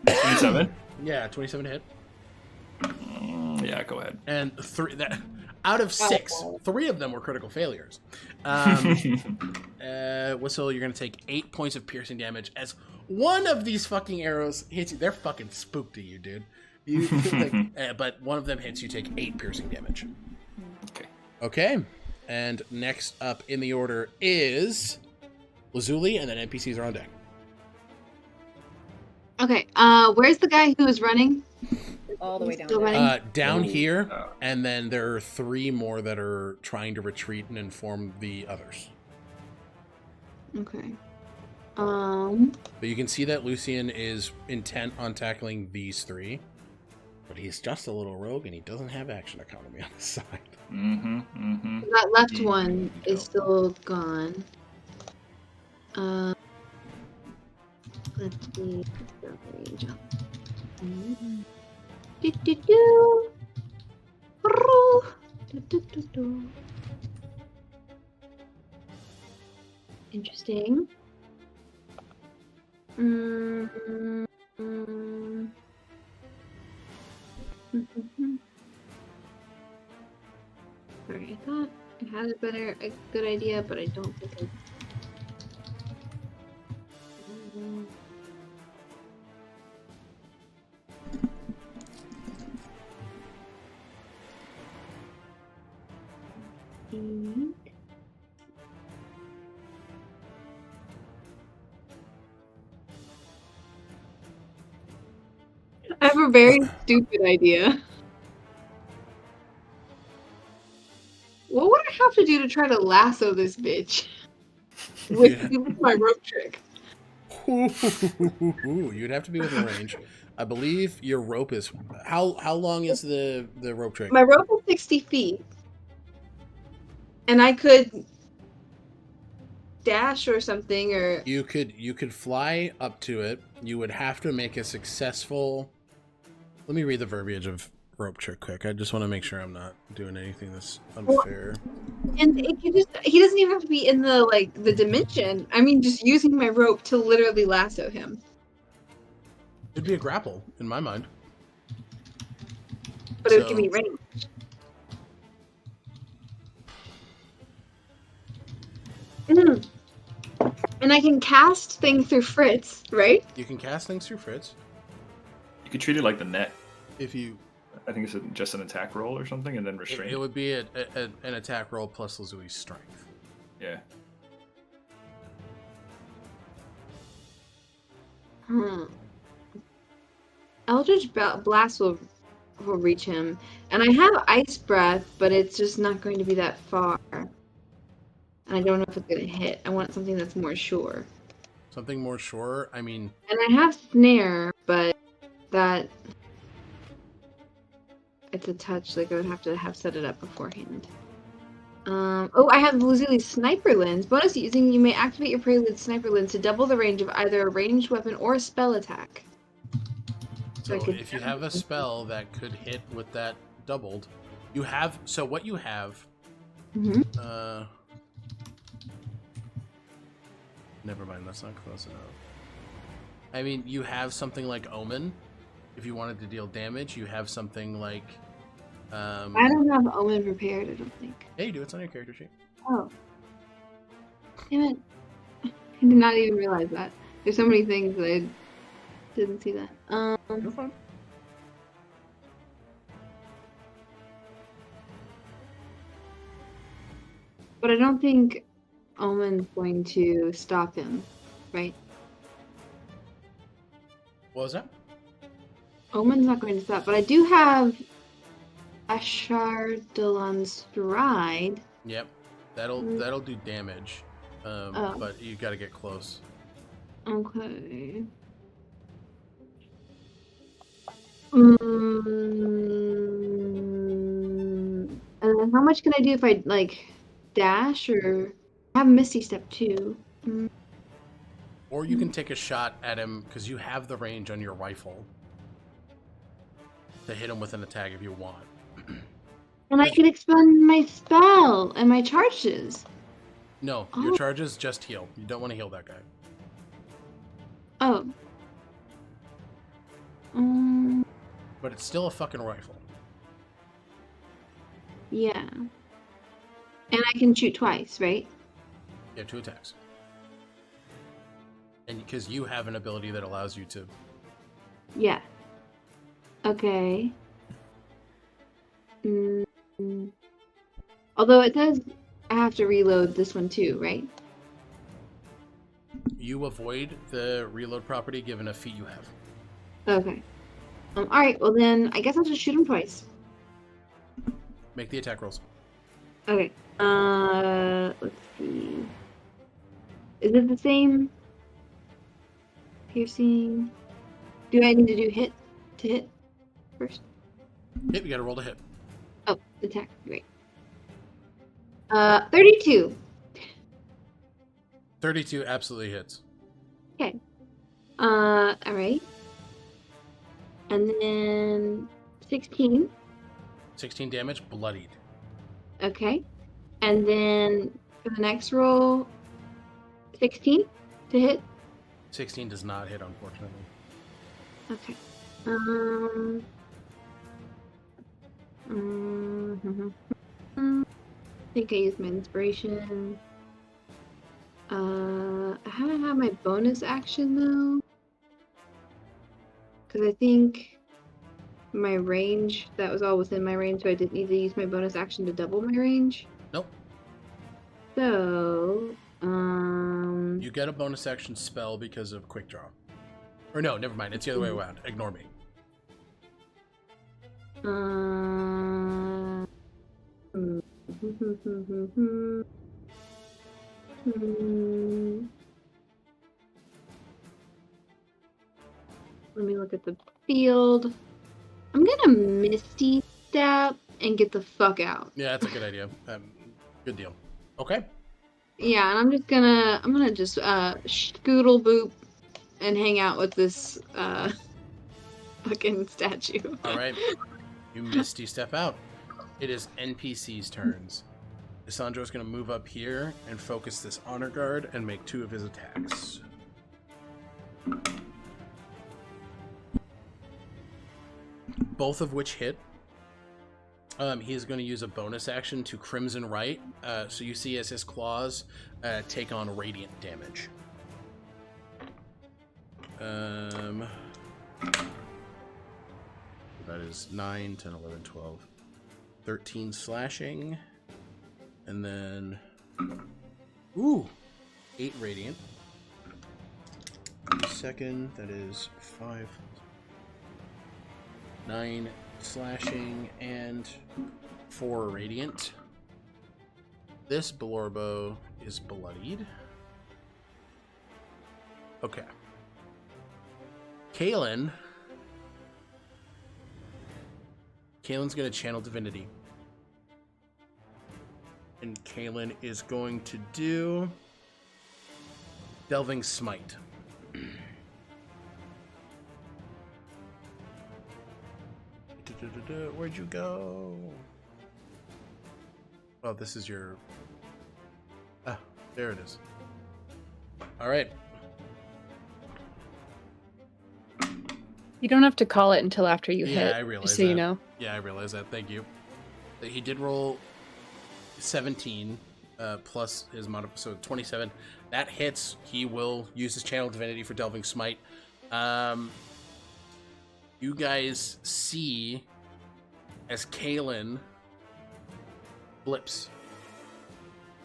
27? Yeah, 27 to hit. Yeah, go ahead. And 3 that out of 6, 3 of them were critical failures. Whistle, you're gonna take 8 points of piercing damage as one of these fucking arrows hits you. They're fucking spooked at you, dude. But one of them hits you, take 8 piercing damage. Okay. Okay. And next up in the order is Lazuli, and then NPCs are on deck. Okay, where's the guy who is running? All the way down Still there. running? Down here, and then there are 3 more that are trying to retreat and inform the others. Okay. But you can see that Lucien is intent on tackling these 3. But he's just a little rogue, and he doesn't have action economy on his side. That left one is still gone. Let's see. Interesting. Sorry, I thought I had a good idea, but I don't think I. I have a very stupid idea. What would I have to do to try to lasso this bitch? With my rope trick. You'd have to be within range. I believe your rope is how long is the rope trick? My rope is 60 feet. And I could dash or something, or You could fly up to it. You would have to make a successful. Let me read the verbiage of rope trick quick. I just want to make sure I'm not doing anything that's unfair. and he doesn't even have to be in the dimension. I mean, just using my rope to literally lasso him. It'd be a grapple in my mind. But it would give me range. And I can cast things through Fritz, right? You can cast things through Fritz. You could treat it like the net. If you, I think it's just an attack roll or something, and then restraint. it would be an attack roll plus Lazuli's strength. Yeah. Eldritch Blast will reach him. And I have Ice Breath, but it's just not going to be that far. And I don't know if it's going to hit. I want something that's more sure. Something more sure? I mean... And I have Snare, but that... It's a touch, like I would have to have set it up beforehand. I have Lazili's Sniper Lens. Bonus using, you may activate your Prelude Sniper Lens to double the range of either a ranged weapon or a spell attack. So if you have a spell that could hit with that doubled, you have... So what you have... Never mind, that's not close enough. I mean, you have something like Omen. If you wanted to deal damage, you have something like... I don't have Omen prepared, I don't think. Yeah, you do. It's on your character sheet. Oh. Damn it. I did not even realize that. There's so many things that I didn't see that. You're fine. But I don't think Omen's going to stop him, right? What was that? Omen's not going to stop, but I do have a Shard Stride. Yep. That'll do damage. But you gotta get close. Okay. And then how much can I do if I like dash or I have Misty Step too? Or you can take a shot at him because you have the range on your rifle to hit him with an attack if you want. And I can expend my spell and my charges. No, your charges just heal. You don't want to heal that guy. Oh. But it's still a fucking rifle. Yeah. And I can shoot twice, right? You have 2 attacks. And because you have an ability that allows you to. Yeah. Okay. Although it says I have to reload this one too, right? You avoid the reload property given a feat you have. Okay. Alright, well then I guess I'll just shoot him twice. Make the attack rolls. Okay. Let's see. Is it the same? Piercing. Do I need to do hit to hit first? Yep, you gotta roll to hit. Oh, attack. Great. 32. 32 absolutely hits. Okay. Alright. And then 16. 16 damage, bloodied. Okay. And then for the next roll, 16 to hit. 16 does not hit, unfortunately. Okay. I think I used my inspiration. I haven't had my bonus action though. Because I think my range, that was all within my range, so I didn't need to use my bonus action to double my range. Nope. So, You get a bonus action spell because of quick draw. Or no, never mind. It's the other way around. Ignore me. Let me look at the field. I'm gonna Misty Step and get the fuck out. Yeah, that's a good idea. Good deal. Okay. Yeah, and I'm gonna just scoodle boop and hang out with this fucking statue. All right. You Misty Step out. It is NPC's turns. Lissandro's going to move up here and focus this Honor Guard and make 2 of his attacks. Both of which hit. He is going to use a bonus action to Crimson Right. So you see as his claws take on radiant damage. That is 9, 10, 11, 12, 13 slashing. And then... Ooh! 8 radiant. second. That is 5, 9 slashing, and 4 radiant. This Blorbo is bloodied. Okay. Kalen's going to channel divinity. And Kalen is going to do Delving Smite. Where'd you go? Oh, this is your... Ah, there it is. All right. You don't have to call it until after you hit. Yeah, I realize just so that. you know. Yeah, I realize that. Thank you. He did roll 17 plus his modifier, so 27. That hits. He will use his channel divinity for Delving Smite. You guys see as Kalen blips.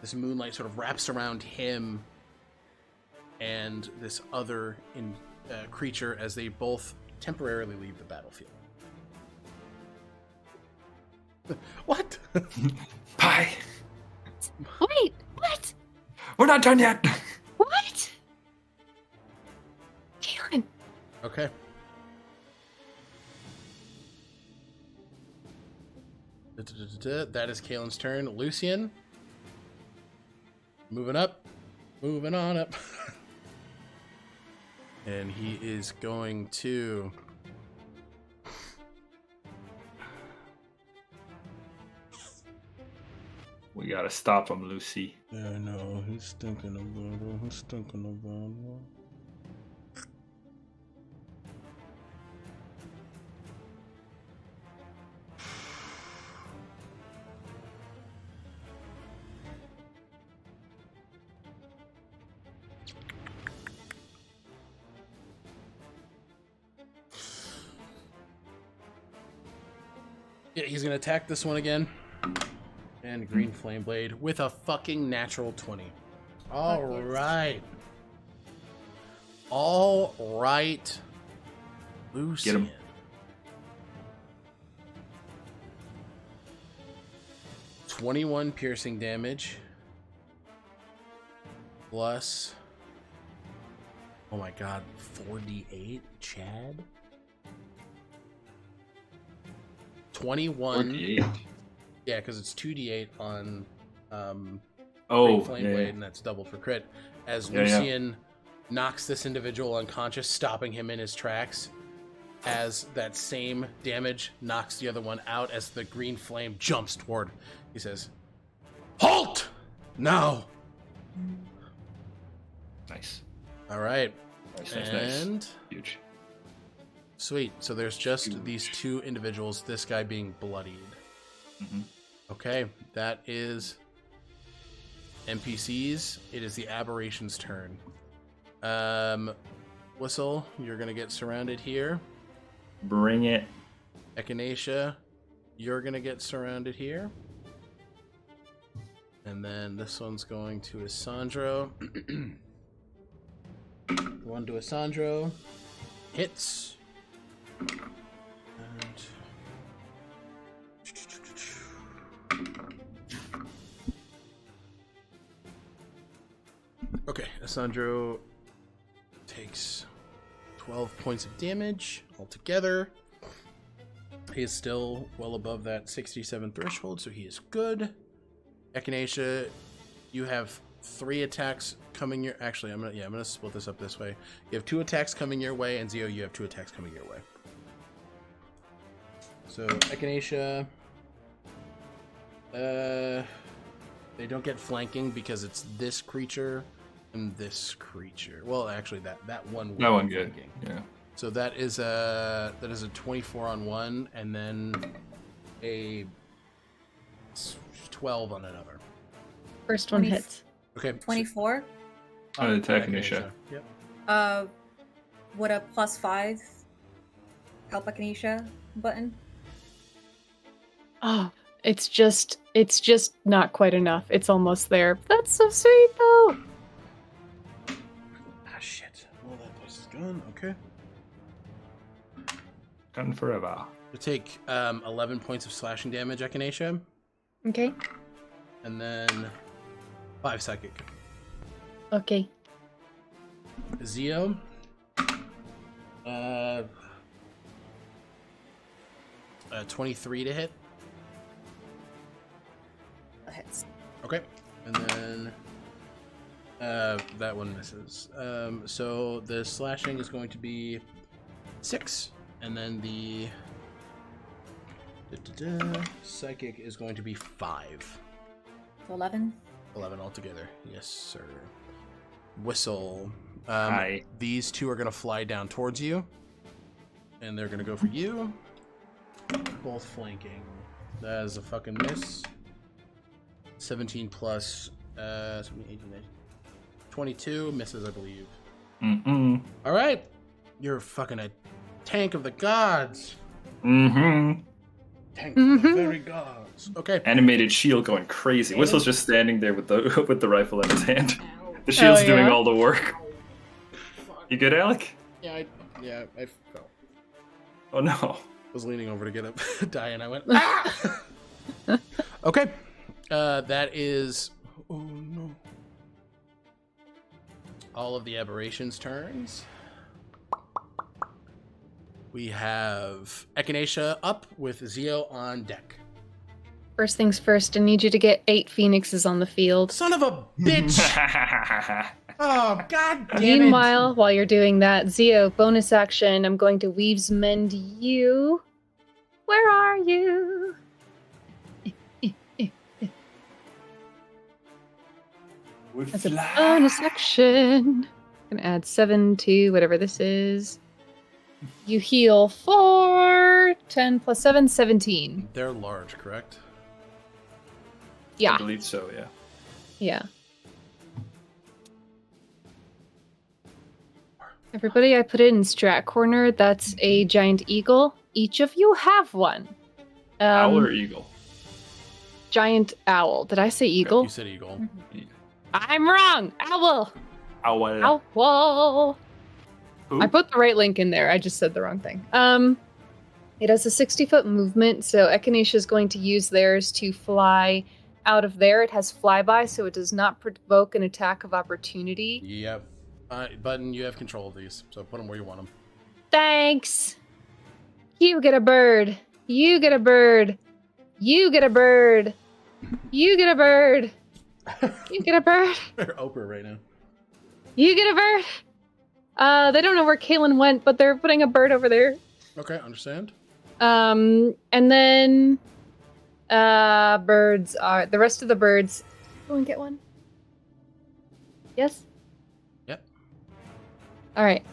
This moonlight sort of wraps around him and this other creature as they both temporarily leave the battlefield. What? Bye. Wait, what? We're not done yet. What? Kalen. Okay. That is Kalen's turn. Lucian. Moving up. Moving on up. And he is going to... We gotta stop him, Lucy. Yeah, I know. He's thinking about it. He's thinking about it. Yeah, he's gonna attack this one again. And green flame blade with a fucking natural 20. All right. All right. Lucian. Get him. $21 piercing damage. Plus... Oh my god, 4d8, Chad? 21. 48. Yeah, because it's 2d8 on Oh, Flame yeah, Blade, yeah. and that's doubled for crit. As Yeah, Lucian knocks this individual unconscious, stopping him in his tracks, as that same damage knocks the other one out as the green flame jumps toward. He says, "Halt! Now!" Nice. All right. Nice, nice, And... nice. Huge. Sweet. So there's just these two individuals, this guy being bloodied. Mm-hmm. Okay, that is NPCs. It is the Aberration's turn. Whistle, you're going to get surrounded here. Bring it. Echinacea, you're going to get surrounded here. And then this one's going to Isandro. One to Isandro. Hits. And... Okay, Isandro takes 12 points of damage altogether. He is still well above that 67 threshold, so he is good. Echinacea, you have 3 attacks coming your... Actually, I'm gonna split this up this way. You have 2 attacks coming your way, and Zio, you have 2 attacks coming your way. So, Echinacea... they don't get flanking because it's this creature and this creature. Well, actually, that one. That one good. Yeah. So that is a 24 on one, and then a 12 on another. First one hits. Okay. 24. Attack Echinacea. Yep. Would a +5 help Echinacea button? Oh, it's just not quite enough. It's almost there. That's so sweet though. Ah, shit. Well, that dice is gone. Okay. Done forever. You take 11 points of slashing damage, Echinacea, Okay. and then 5 psychic. Okay. Zio. 23 to hit. That hits. Okay. And then that one misses. So the slashing is going to be 6. And then the psychic is going to be 5. 11. 11 altogether. Yes, sir. Whistle. Hi. These two are going to fly down towards you. And they're going to go for you. Both flanking. That is a fucking miss. 17 plus 17, 18, 19, 22 misses, I believe. Mm-mm. All right. You're fucking a tank of the gods. Mm-hmm. Tank of the very gods. Okay. Animated shield going crazy. Whistle's just standing there with the rifle in his hand. The shield's Oh, doing yeah? all the work. You good, Alec? Yeah, I fell. Oh no. Was leaning over to get a die and I went, ah! Okay. That is, oh no. All of the aberrations' turns. We have Echinacea up with Zio on deck. First things first, I need you to get 8 phoenixes on the field. Son of a bitch! Oh, god damn it! Meanwhile, while you're doing that, Zio, bonus action, I'm going to Weaves Mend you. Where are you? As a bonus action, I'm gonna add 7 to whatever this is. You heal for 10 plus 7, 17. They're large, correct? I Yeah, believe so, yeah. yeah. Everybody, I put it in strat corner. That's a giant eagle. Each of you have one. Owl or eagle? Giant owl. Did I say eagle? You said eagle. I'm wrong. Owl. Owl. Owl. Who? I put the right link in there. I just said the wrong thing. It has a 60-foot movement, so Echinacea is going to use theirs to fly out of there. It has flyby, so it does not provoke an attack of opportunity. Yep. Button, you have control of these, so put them where you want them. Thanks. You get a bird. You get a bird. You get a bird. You get a bird. You get a bird. They're Oprah right now. You get a bird. They don't know where Kaylin went, but they're putting a bird over there. Okay, understand. And then birds are the rest of the birds. Go and get one. Yes? Yep. Alright.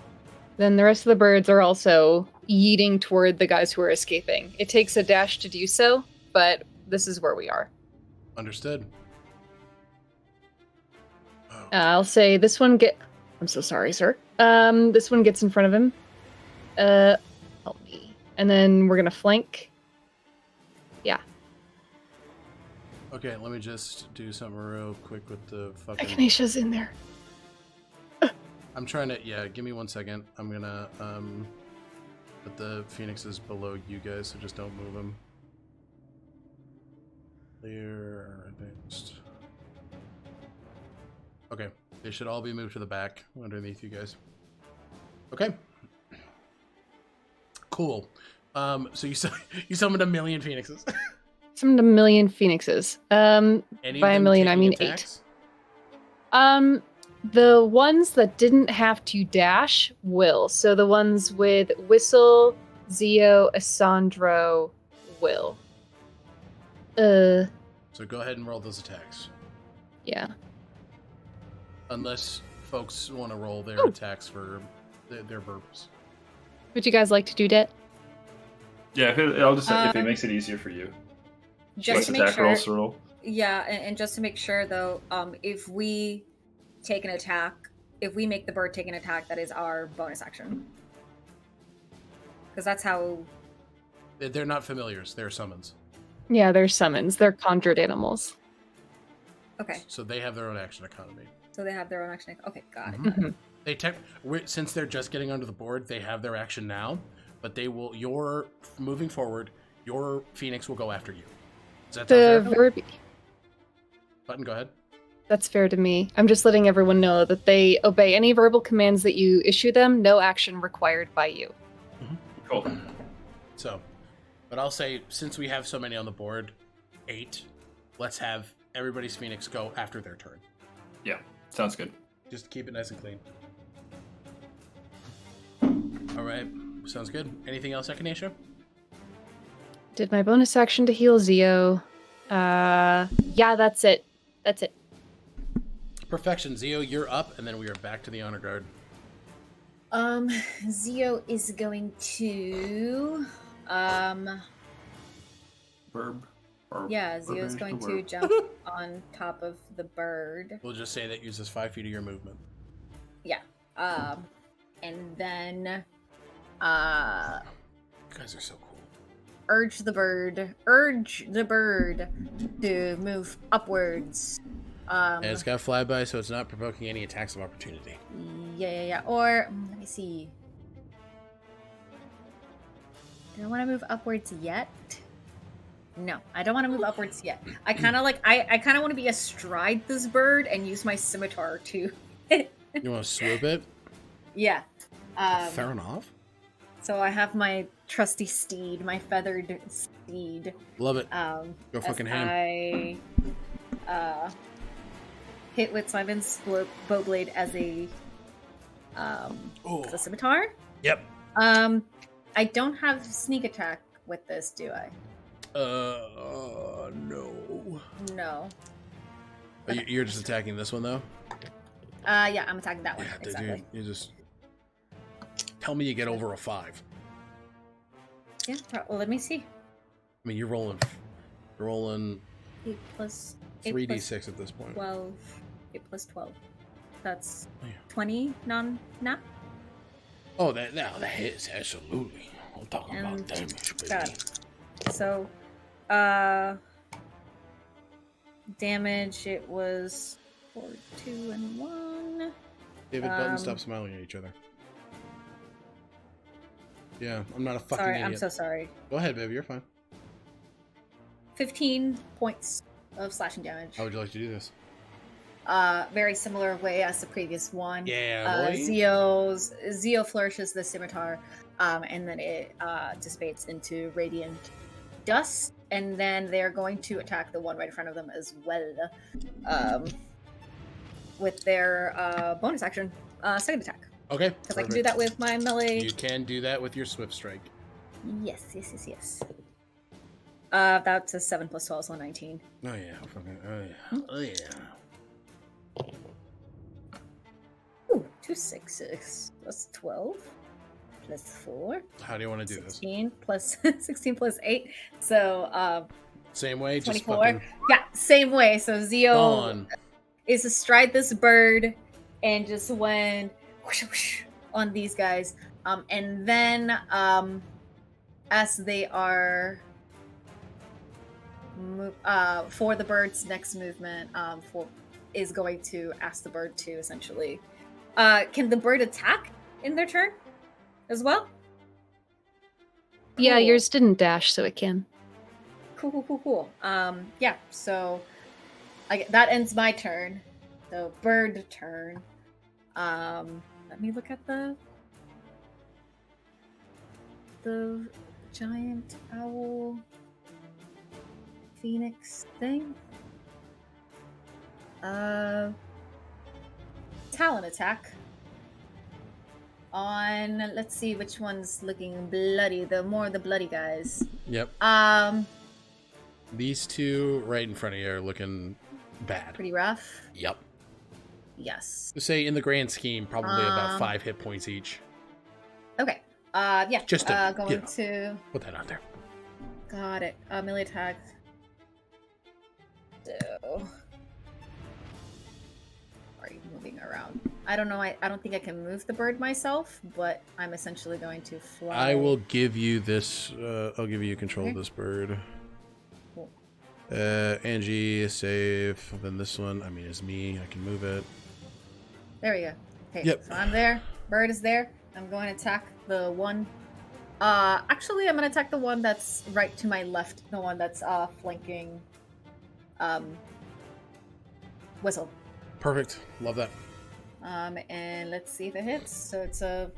Then the rest of the birds are also yeeting toward the guys who are escaping. It takes a dash to do so, but this is where we are. Understood. Oh. I'll say this one I'm so sorry, sir. This one gets in front of him. Help me. And then we're gonna flank. Yeah. Okay, let me just do something real quick with the fucking... Echinacea's in there. I'm trying to... Yeah, give me 1 second. I'm gonna, put the phoenixes below you guys, so just don't move them. Clear, advanced. Okay, they should all be moved to the back, underneath you guys. Okay. Cool. So you summoned 1 million phoenixes. Summoned 1 million phoenixes. Any By of 1 them million, I taking mean attacks? 8. The ones that didn't have to dash will. So the ones with Whistle, Zio, Asandro will. So go ahead and roll those attacks. Yeah. Unless folks want to roll their attacks for their purpose. Would you guys like to do that? Yeah, I'll just say if it makes it easier for you. Just Less to make attack sure. rolls to roll. Yeah, and just to make sure though, if we take an attack, if we make the bird take an attack, that is our bonus action. Because that's how. They're not familiars. They're summons. Yeah, they're summons. They're conjured animals. Okay, So they have their own action economy. so they have their own action. Okay, got it. Mhm. Mhm. Since they're just getting onto the board, they have their action now, but they will. You're moving forward. Your Phoenix will go after you. Is that fair? Button, go ahead. That's fair to me. I'm just letting everyone know that they obey any verbal commands that you issue them. No action required by you. Cool. So, but I'll say, since we have so many on the board, 8, let's have everybody's Phoenix go after their turn. Yeah, sounds good. Just to keep it nice and clean. All right, sounds good. Anything else, Echinacea? Did my bonus action to heal Zio. Yeah, that's it. That's it. Perfection. Zio, you're up, and then we are back to the honor guard. Zio is going to Verb. Yeah, Zio's going to jump on top of the bird. We'll just say that uses 5 feet of your movement. Yeah. And then You guys are so cool. urge the bird to move upwards. And it's got flyby, so it's not provoking any attacks of opportunity. Yeah. Or let me see. Do I want to move upwards yet? No, I don't want to move upwards yet. I kind of I kind of want to be astride this bird and use my scimitar to. You want to swoop it? Yeah. Fair enough. So I have my trusty steed, my feathered steed. Love it. Go fucking ham. I hit with Simon's bowblade as a scimitar. Yep. I don't have sneak attack with this, do I? No. No. You're just attacking this one though? Yeah, I'm attacking that one. Yeah, exactly. you just tell me you get over a 5. Yeah. Well, let me see. I mean, you're rolling 8 plus 3d6 at this point. 12. 8 plus 12. That's Yeah. 20 non-nap. Oh, that hits, absolutely. I'm talking about damage, baby. Got it. So, damage, it was 4, 2, and 1. David, Button, stop smiling at each other. Yeah, I'm not a fucking Sorry, idiot. I'm so sorry. Go ahead, baby, you're fine. 15 points of slashing damage. How would you like to do this? Very similar way as the previous one. Yeah, boy. Zio flourishes the scimitar, and then it dissipates into radiant dust, and then they're going to attack the one right in front of them as well, with their bonus action, second attack. Okay. Because I can do that with my melee. You can do that with your swift strike. Yes. That's a 7 plus 12, so 19. Oh yeah. Oh yeah. Ooh, 2 6s plus 12 plus 4. How do you want to do 16 plus 16 plus 8. So same way, 24. just fucking Yeah, same way. So Zio gone. is astride this bird and just went whoosh, whoosh on these guys. And then as they are for the bird's next movement, is going to ask the bird to essentially. Can the bird attack in their turn as well? Yeah, Cool. yours didn't dash, so it can. Cool. Yeah. So that ends my turn. So bird turn. Let me look at the giant owl phoenix thing. Talon attack on, let's see which one's looking bloody. The bloody guys. Yep. These two right in front of you are looking bad. Pretty rough. Yep. Yes. Say in the grand scheme, probably about 5 hit points each. Okay. Yeah. Just to, going to put that out there. got it. Melee attack. So are you moving around? I don't know. I don't think I can move the bird myself, but I'm essentially going to fly. I will give you this. I'll give you control of this bird. Cool. Angie is safe. Then this one, is me. I can move it. There we go. Okay, Yep. so I'm there. Bird is there. I'm going to attack the one. Actually, I'm going to attack the one that's right to my left. The one that's flanking. Whistle. Perfect. Love that. And let's see if it hits. So it's a.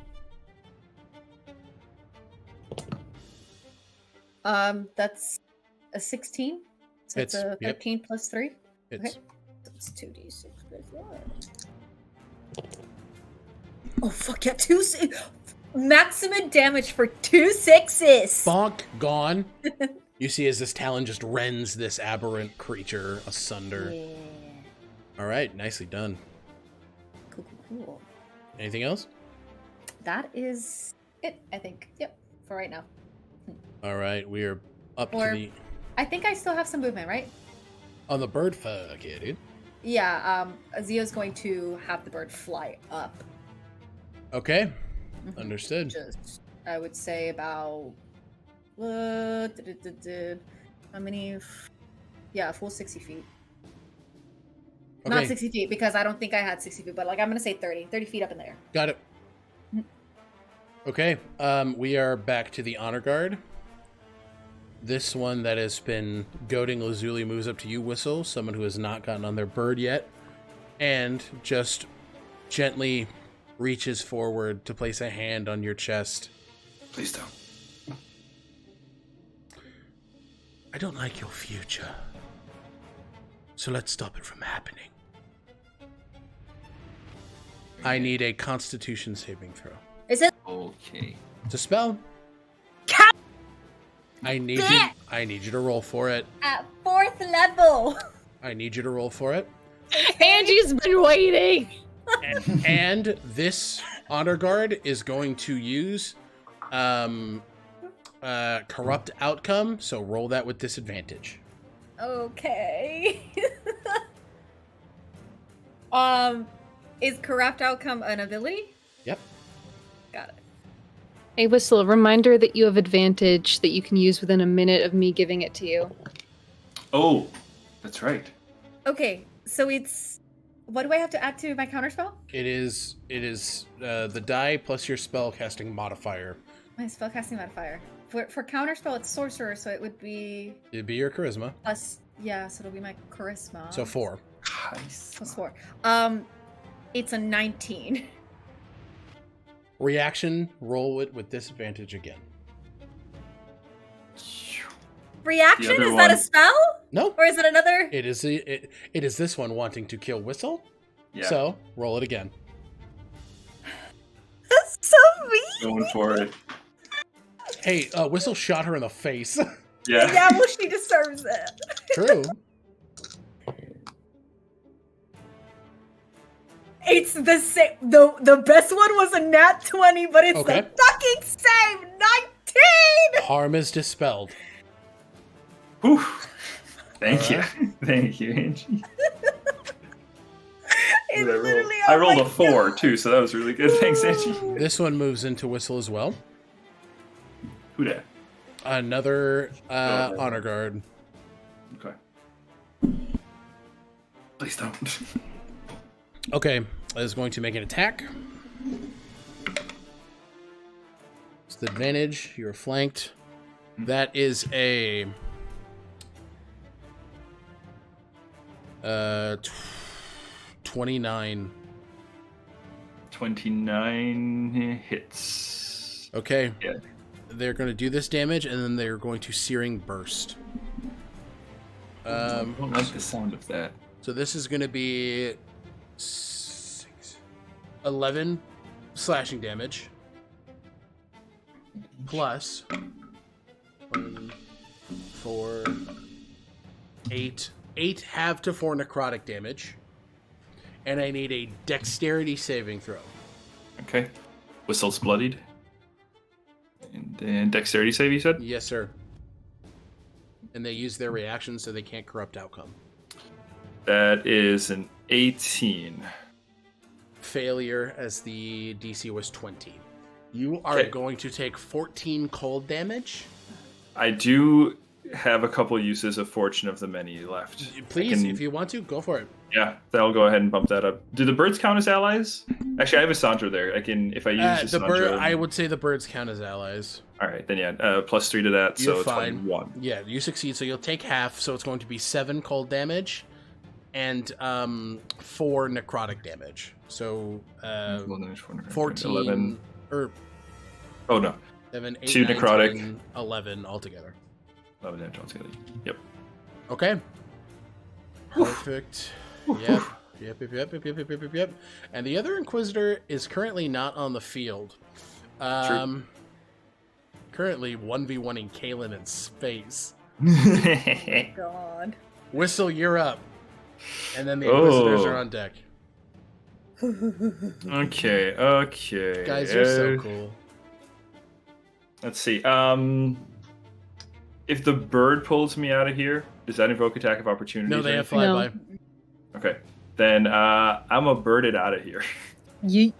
That's a 16. So Hits, it's a yep. 13 plus 3. It's Okay. So it's 2d6 plus 1. Oh, fuck yeah. Maximum damage for 2 6s. bonk gone. You see as this talon just rends this aberrant creature asunder. Yeah. All right, nicely done. Cool. Anything else? That is it, I think. Yep, for right now. All right, we are up Or- to the I think I still have some movement, right? on the bird. Fuck yeah, dude. Yeah, Zio's going to have the bird fly up. Okay, Mhm. understood. Just, I would say about how many? Yeah, a full 60 feet. Not Okay, 60 feet because I don't think I had 60 feet, but like I'm gonna say 30 feet up in there. got it. Mhm. Okay, we are back to the honor guard. This one that has been goading Lazuli moves up to you, Whistle, someone who has not gotten on their bird yet, and just gently reaches forward to place a hand on your chest. Please don't. I don't like your future. So let's stop it from happening. I need a Constitution saving throw. Is it? Okay. It's a spell. Cap- I need you to roll for it. At 4th level. I need you to roll for it. Angie's been waiting. And this honor guard is going to use corrupt outcome, so roll that with disadvantage. Okay. Is corrupt outcome an ability? Yep. Got it. Hey, Whistle, a reminder that you have advantage that you can use within a minute of me giving it to you. Oh, that's right. Okay, so it's what do I have to add to my counterspell? It is the die plus your spell casting modifier. My spellcasting modifier. For counterspell, it's sorcerer, so it would be It'd be your charisma. plus. Yeah, so it'll be my charisma. So 4. Plus 4. It's a 19. Reaction, roll it with disadvantage again. Reaction? The other Is that a one- spell? No. Or is it another? It is this one wanting to kill Whistle. Yeah. So roll it again. That's so mean. Going for it. Hey, Whistle shot her in the face. Yeah. Yeah, well, she deserves it. True. It's the same. The best one was a nat 20, but it's Okay. the fucking same 19. Harm is dispelled. Whew. Thank you. Alright. Thank you, Angie. It's I literally. I I'm rolled like, a 4 no. too, so that was really good. Thanks, Angie. This one moves into Whistle as well. Who dat? Another honor guard. Okay. Please don't. Okay, is going to make an attack. It's the advantage. You're flanked. That is a 29. 29 hits. Okay. Yeah. They're going to do this damage, and then they're going to Searing Burst. I don't like the sound of that. So this is going to be 11 slashing damage. Plus 1, 4, 8. 8 half to 4 necrotic damage. And I need a dexterity saving throw. Okay. Whistle's bloodied. And then dexterity save, you said? Yes, sir. And they use their reaction so they can't corrupt outcome. That is an 18. Failure as the DC was 20. You are Okay. going to take 14 cold damage. I do have a couple uses of Fortune of the Many left. Please, I can- if you want to, go for it. Yeah, that'll go ahead and bump that up. Do the birds count as allies? Actually, I have a Sandra there. I can, if I use the Sandra. bird. I would say the birds count as allies. All right, then yeah, +3 to that, You're so fine. 21. Yeah, you succeed, so you'll take half. So it's going to be 7 cold damage, and 4 necrotic damage. So 14 11. or oh no, 7, 8, 2 9, necrotic, 10, 11 altogether. 11 damage altogether. Yep. Okay. Perfect. Yep. And the other Inquisitor is currently not on the field. Currently 1v1ing Kalen in space. God. Whistle, you're up. And then the Inquisitors are on deck. Okay. Guys, you're so cool. Let's see. If the bird pulls me out of here, does that invoke attack of opportunity? No, they have flyby. Okay. Then I'm a birded out of here. Yeet.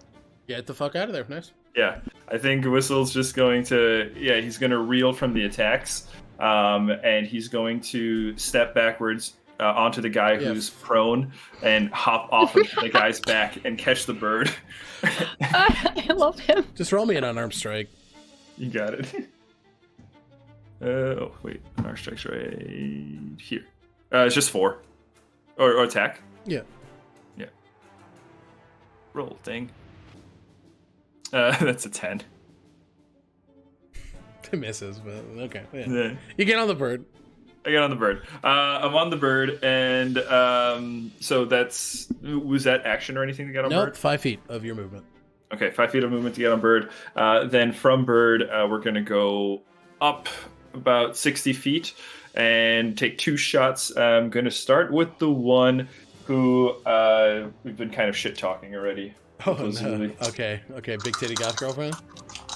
Get the fuck out of there. Nice. Yeah. I think Whistle's just going to, he's going to reel from the attacks. And he's going to step backwards onto the guy who's prone and hop off of the guy's back and catch the bird. I love him. Just roll me an unarmed strike. You got it. Oh, wait. Unarmed strike's right here. It's just 4. Or attack. Yeah. Yeah. Roll thing. That's a 10. It misses, but okay. Yeah. You get on the bird. I get on the bird. I'm on the bird, and so was that action or anything to get on bird? 5 feet of your movement. Okay, 5 feet of movement to get on bird. Then from bird, we're going to go up about 60 feet and take 2 shots. I'm going to start with the one who we've been kind of shit-talking already. Oh, no. Okay, big titty goth girlfriend?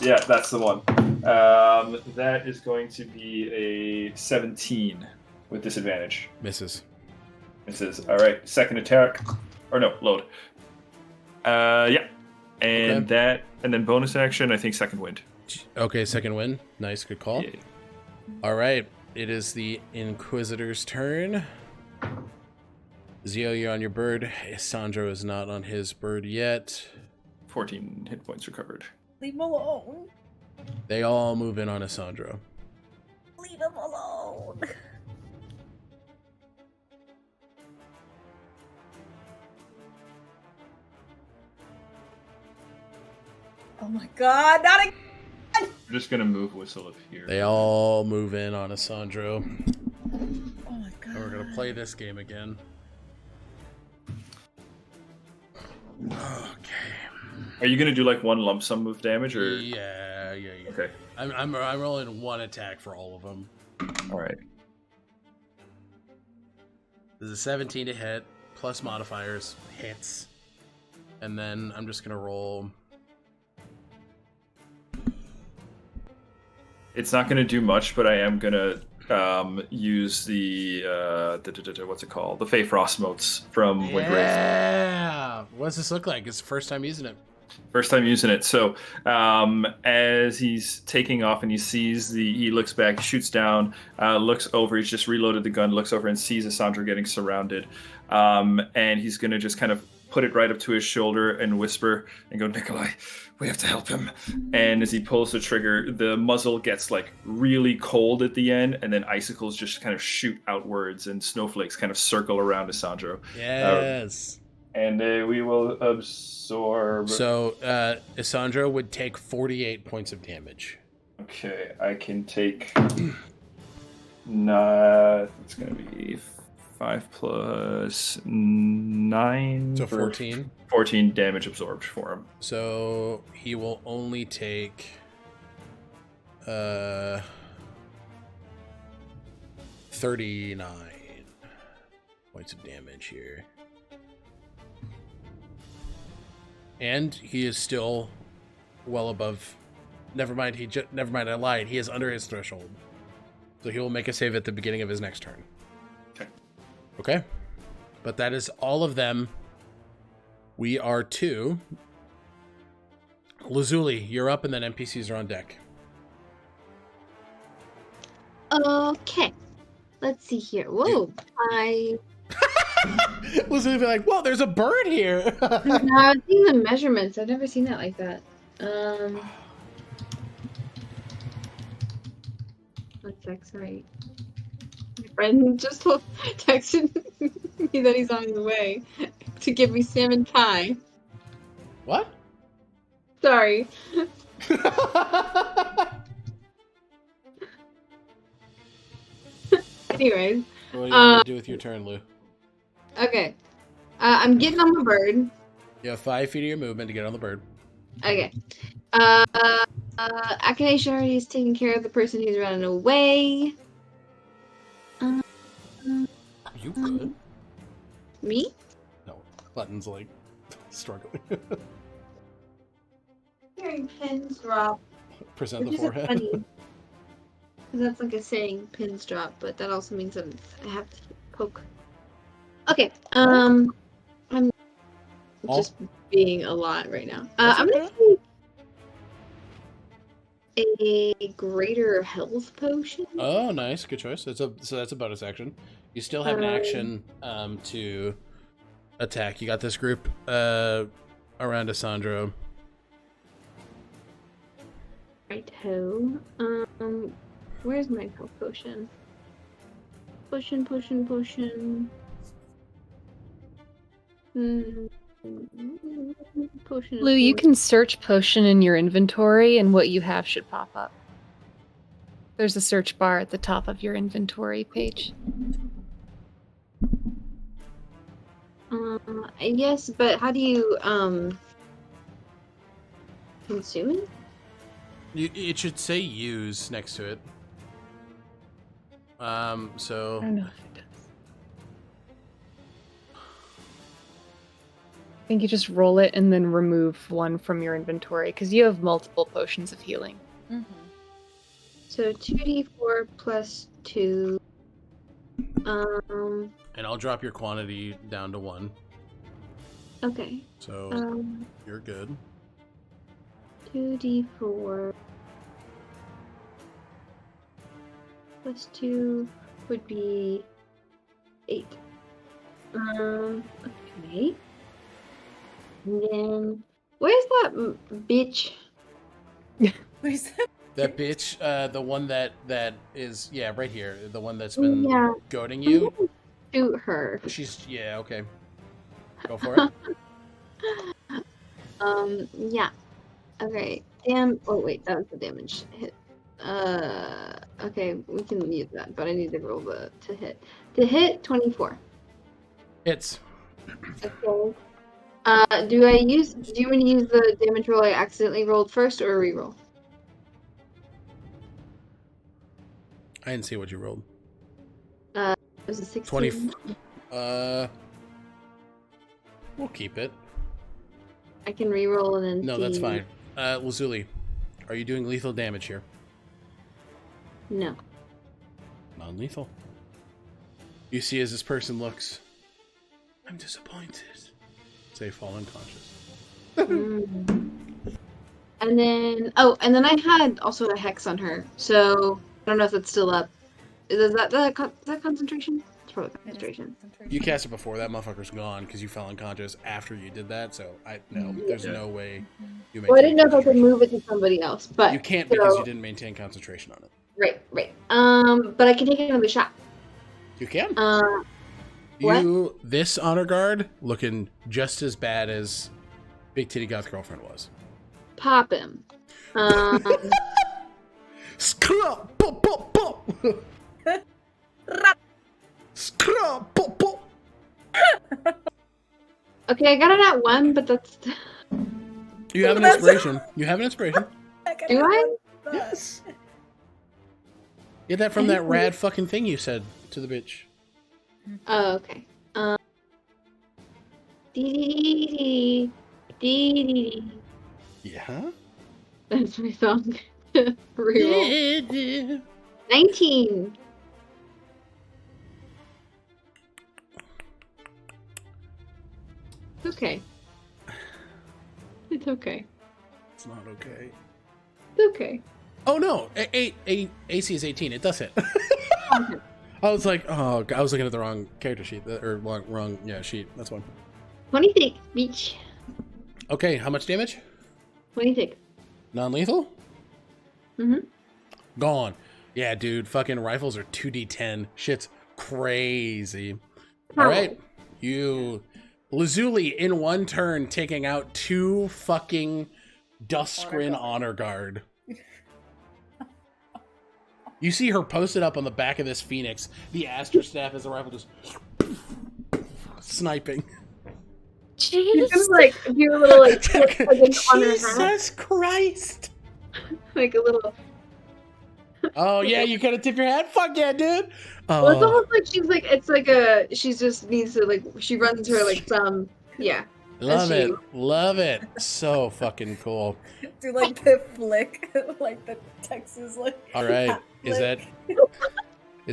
Yeah, that's the one. That is going to be a 17 with disadvantage. Misses. All right, second attack. Or no, load. Yeah. And that, and then bonus action, I think second wind. Okay, second wind. Nice, good call. Yeah. All right, it is the Inquisitor's turn. Zio, you're on your bird. Sandro is not on his bird yet. 14 hit points recovered. Leave him alone. They all move in on Sandro. Leave him alone. Oh my god, not again! I'm just gonna move Whistle up here. They all move in on Sandro. Oh my god. And we're gonna play this game again. Okay. Are you gonna do like one lump sum of damage, or? Yeah. Okay. I'm rolling 1 attack for all of them. All right. This is a 17 to hit, plus modifiers, hits. And then I'm just gonna roll. It's not gonna do much, but I am gonna use the what's it called? The Fey Frost motes from Windwraith. Yeah. What does this look like? It's the first time using it. First time using it. So as he's taking off and he looks back, shoots down, looks over, he's just reloaded the gun, looks over and sees Sandro getting surrounded. And he's going to just kind of put it right up to his shoulder and whisper and go, Nikolai, we have to help him. And as he pulls the trigger, the muzzle gets like really cold at the end, and then icicles just kind of shoot outwards and snowflakes kind of circle around Sandro. Yes. And we will absorb. So, Sandro would take 48 points of damage. Okay, I can take. It's going to be 5 plus 9. So 14. 14 damage absorbed for him. So he will only take. 39 points of damage here. And he is still well above. Never mind. I lied. He is under his threshold, so he will make a save at the beginning of his next turn. Okay. But that is all of them. We are 2. Lazuli, you're up, and then NPCs are on deck. Okay. Let's see here. Whoa. Was gonna be like, whoa, there's a bird here. No, I've seen the measurements. I've never seen that like that. One sec, sorry. My friend just texted me that he's on his way to give me salmon pie. What? Sorry. Anyways. What do you want to do with your turn, Lou? Okay. I'm getting on the bird. You have 5 feet of your movement to get on the bird. Okay. Echinacea already is taking care of the person who's running away. Are you good? Me? No. Button's like struggling. Hearing pins drop. Present the Which isn't forehead. funny. 'Cause that's like a saying, pins drop, but that also means that I have to poke. Okay, I'm just being a lot right now. I'm gonna take a greater health potion. Oh, nice. Good choice. So that's a bonus action. You still have an action to attack. You got this group around Asandro. Righto. Where's my health potion? Potion. Potion Lou, you can search potion in your inventory, and what you have should pop up. There's a search bar at the top of your inventory page. Yes, but how do you consume it? It should say use next to it. So I don't know if it does. I think you just roll it and then remove one from your inventory because you have multiple potions of healing. Mm-hmm. So 2d4 plus 2. and I'll drop your quantity down to 1. Okay. So you're good. 2d4 plus 2 would be 8. Okay. And then, where's that bitch? Where's that? That bitch, the one that is, yeah, right here. The one that's been goading I'm you. gonna shoot her. She's, yeah, okay. Go for it. Yeah. Okay. Damn. Oh, wait, that was the damage hit. Okay, we can use that, but I need to roll to hit. To hit, 24. Hits. Okay. Do you want to use the damage roll I accidentally rolled first or reroll? I didn't see what you rolled. It was a 16. 20. We'll keep it. I can reroll and then No, see. that's fine. Lazuli, are you doing lethal damage here? No. Non-lethal. You see as this person looks, I'm disappointed. They fall unconscious. And then, I had also a hex on her, so I don't know if it's still up. Is that concentration? It's probably concentration. You cast it before that motherfucker's gone because you fell unconscious after you did that. So there's no way you. Well, I didn't know if I could move it to somebody else, but you can't because you didn't maintain concentration on it. Right. But I can take another shot. You can. What? This honor guard looking just as bad as Big Titty Goth Girlfriend was. Pop him. Scrub, pop, pop, pop. Scrub, pop, pop. Okay, I got it at 1, but that's. You have an inspiration. You have an inspiration. Do I? Yes. Get that from that rad fucking thing you said to the bitch. Oh, okay. Dee. Yeah. That's my song. Reroll. 19. It's okay. It's okay. It's not okay. It's okay. Oh no, AC is 18. It does hit. I was like, oh, I was looking at the wrong character sheet, or wrong, sheet. That's one. 26 each. Okay, how much damage? 26. Non-lethal? Mm-hmm. Gone. Yeah, dude, fucking rifles are 2d10. Shit's crazy. All right, you... Lazuli, in one turn, taking out 2 fucking Duskrin Honor Guard. You see her posted up on the back of this phoenix. The Aster Staff as a rifle just sniping. You just like do a little like flip on her hat. Jesus Christ! Like a little. Oh yeah, you gotta tip your hat. Fuck yeah, dude. Oh. Well, it's almost like she's like it's like a she just needs to like she runs her like some Love it. So fucking cool. Do like the flick, like the Texas like. All right, is flick.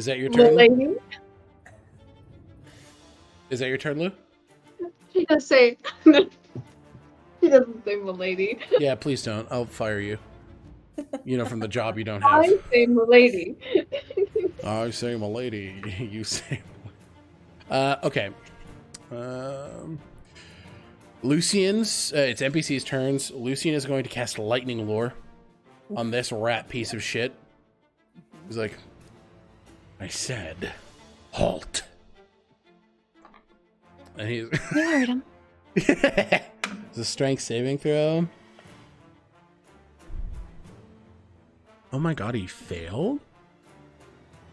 that your turn? Lady. Is that your turn, Lou? She does say. She doesn't say "milady." Yeah, please don't. I'll fire you. You know, from the job you don't have. I say "milady." I say "milady." You say. Okay. Lucian's. It's NPC's turns. Lucian is going to cast Lightning Lure on this rat piece of shit. He's like, I said, halt. And he's. You heard him. It's a strength saving throw. Oh my god, he failed?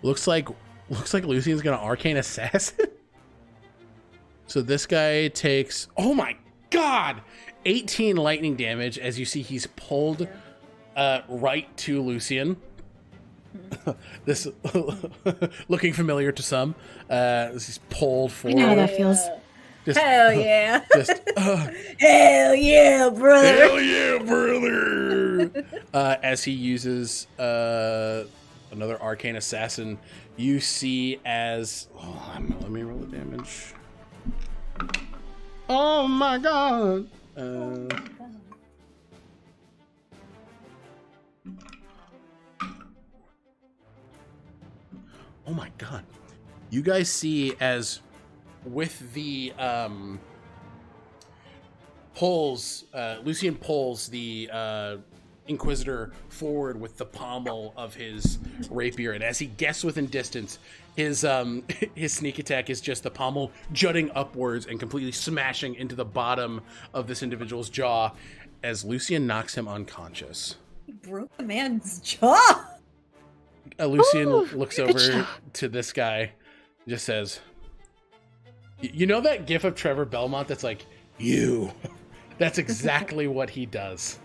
Looks like Lucian's gonna Arcane Assassin. So this guy takes, oh my god, 18 lightning damage as you see he's pulled right to Lucian. This looking familiar to some. This is pulled forward. I know how that feels. Just, Hell yeah. Hell yeah, brother. Hell yeah, brother. As he uses another Arcane Assassin, you see as... let me roll the damage. Oh my god. Oh my god. You guys see as with the Lucian pulls the Inquisitor forward with the pommel of his rapier, and as he gets within distance, his sneak attack is just the pommel jutting upwards and completely smashing into the bottom of this individual's jaw as Lucian knocks him unconscious. He broke the man's jaw. Lucian looks over to this guy, just says, you know that gif of Trevor Belmont that's like, you? That's exactly what he does.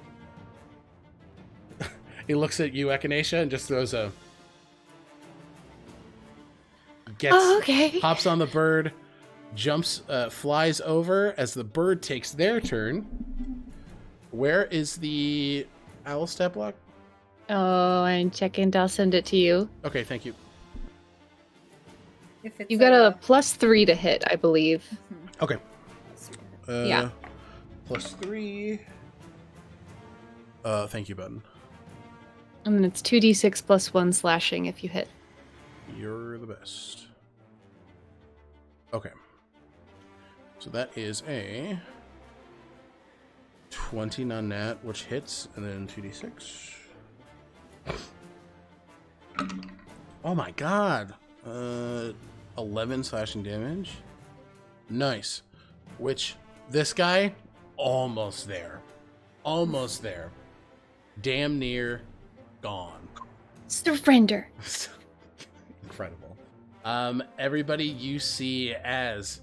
He looks at you, Echinacea, and just throws a... Hops on the bird, jumps, flies over as the bird takes their turn. Where is the owl stat block? Oh, I'm checking. I'll send it to you. Okay, thank you. You've got a +3 to hit, I believe. Okay. Yeah. +3. Thank you, Button. And then it's 2d6 +1 slashing if you hit. You're the best. Okay. So that is a 20 non-nat, which hits, and then 2d6. Oh my god. 11 slashing damage. Nice. Which, this guy, almost there. Almost there. Damn near gone. Surrender. Incredible. Everybody, you see as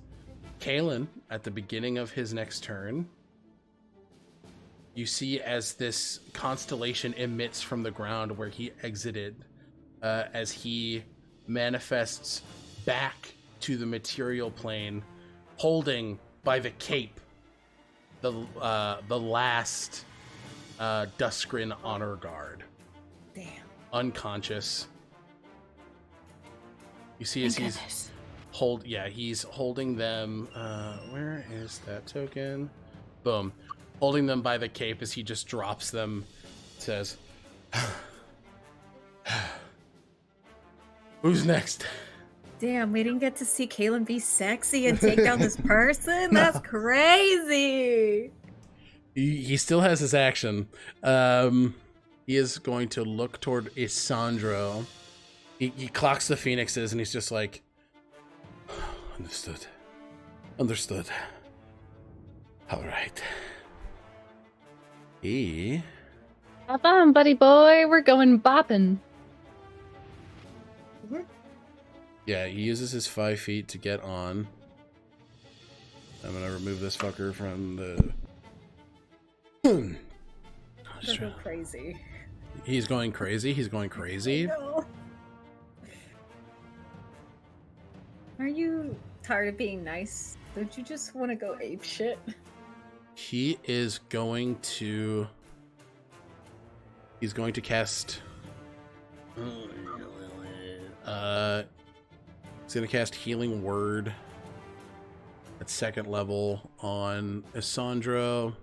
Kalen, at the beginning of his next turn, you see as this constellation emits from the ground where he exited, as he manifests back to the material plane, holding by the cape the last Duskrin honor guard. Damn. Unconscious. You see as he's holding them. Where is that token? Boom. Holding them by the cape as he just drops them. Says, "Who's next?" Damn, we didn't get to see Kaylin be sexy and take down this person? That's crazy! He still has his action. He is going to look toward Isandro. He clocks the phoenixes and he's just like, understood. Understood. All right. Have fun, buddy boy. We're going bopping. Yeah, he uses his 5 feet to get on. I'm gonna remove this fucker from the... They're going crazy. He's going crazy. He's going crazy. No. Are you tired of being nice? Don't you just want to go ape shit? He is going to... He's going to cast... he's going to cast Healing Word at 2nd level on Isandro.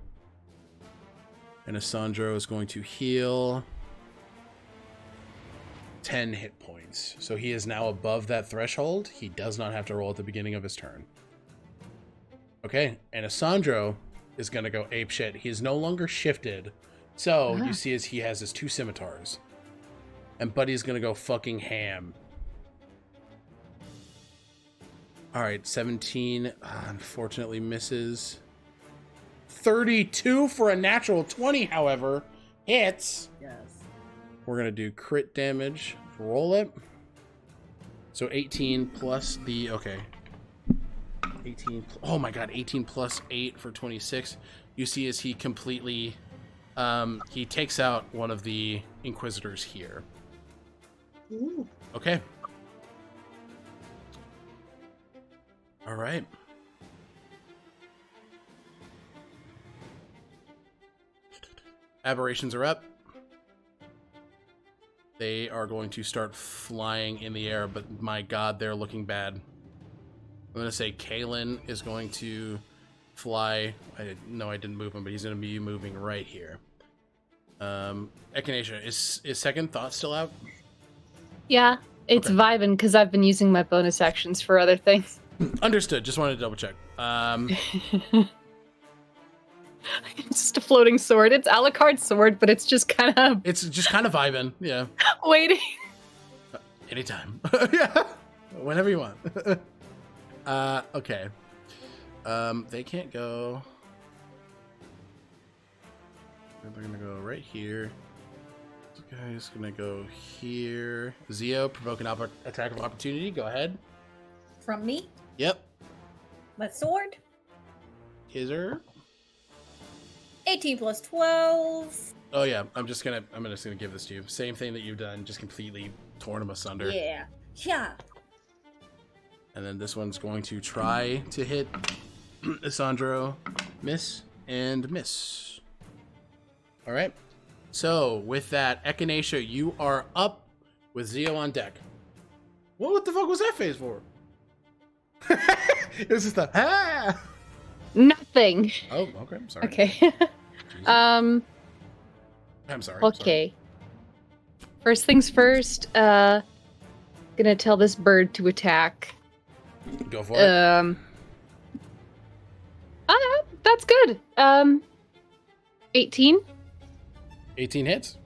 And Isandro is going to heal 10 hit points. So he is now above that threshold. He does not have to roll at the beginning of his turn. Okay, and Isandro is going to go apeshit. He is no longer shifted. So you see as he has his 2 scimitars. And Buddy's going to go fucking ham. Alright, 17 unfortunately misses. 32 for a natural 20, however, hits. Yes. We're going to do crit damage. Roll it. So 18 plus the... Okay. 18... Oh my god, 18 plus 8 for 26. You see as he completely... he takes out one of the Inquisitors here. Ooh. Okay. All right. Aberrations are up. They are going to start flying in the air, but my god, they're looking bad. I'm going to say Kaylin is going to fly. I didn't move him, but he's going to be moving right here. Echinacea, is Second Thought still out? Yeah, it's Okay. vibing because I've been using my bonus actions for other things. Understood. Just wanted to double check. It's just a floating sword. It's Alucard's sword, but it's just kind of It's just kind of vibing. Yeah. waiting. Anytime. Yeah. Whenever you want. Okay. They can't go. They're gonna go right here. This guy's gonna go here. Zio, provoke an attack of opportunity. Go ahead. From me? Yep. My sword? Hizzer. 18 plus 12. Oh yeah. I'm just gonna give this to you. Same thing that you've done, just completely torn him asunder. Yeah. Yeah. And then this one's going to try to hit Isandro. Miss and miss. All right. So with that, Echinacea, you are up with Zio on deck. What the fuck was that phase for? It was just a Nothing. Oh, okay. I'm sorry. Okay. Jesus. I'm sorry. Okay. First things first. Gonna tell this bird to attack. Sorry. Go for it. That's good. 18. 18 hits.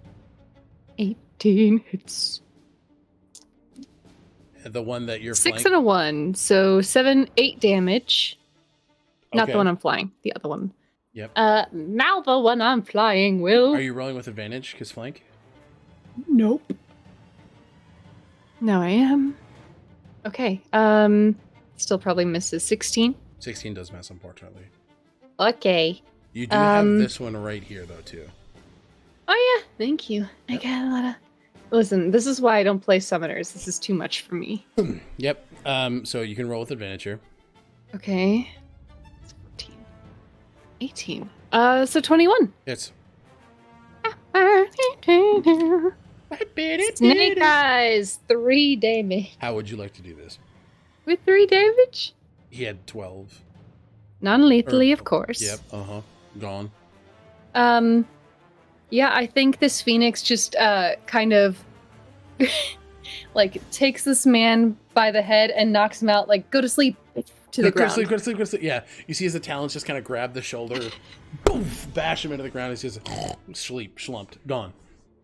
18 hits. The one that you're 6 and a 1, so 7, 8 damage. Not Okay. the one I'm flying. The other one. Yep. Now the one I'm flying will. Are you rolling with advantage? Because flank. Nope. No, I am. Okay. Still probably misses 16. 16 does miss, unfortunately. Okay. You do have this one right here, though, too. Oh yeah, thank you. I got a lot of. Listen, this is why I don't play summoners. This is too much for me. Yep. So you can roll with advantage here. Okay. 14. 18. So 21. It's Snake eyes, 3 damage. How would you like to do this? With 3 damage? He had 12. Non-lethally, of course. Yep. Gone. Yeah, I think this phoenix just kind of like takes this man by the head and knocks him out. Like, go to sleep. To the ground. Go to sleep. Yeah, you see as the talons just kind of grab the shoulder, boof, bash him into the ground. He's just sleep, schlumped, gone.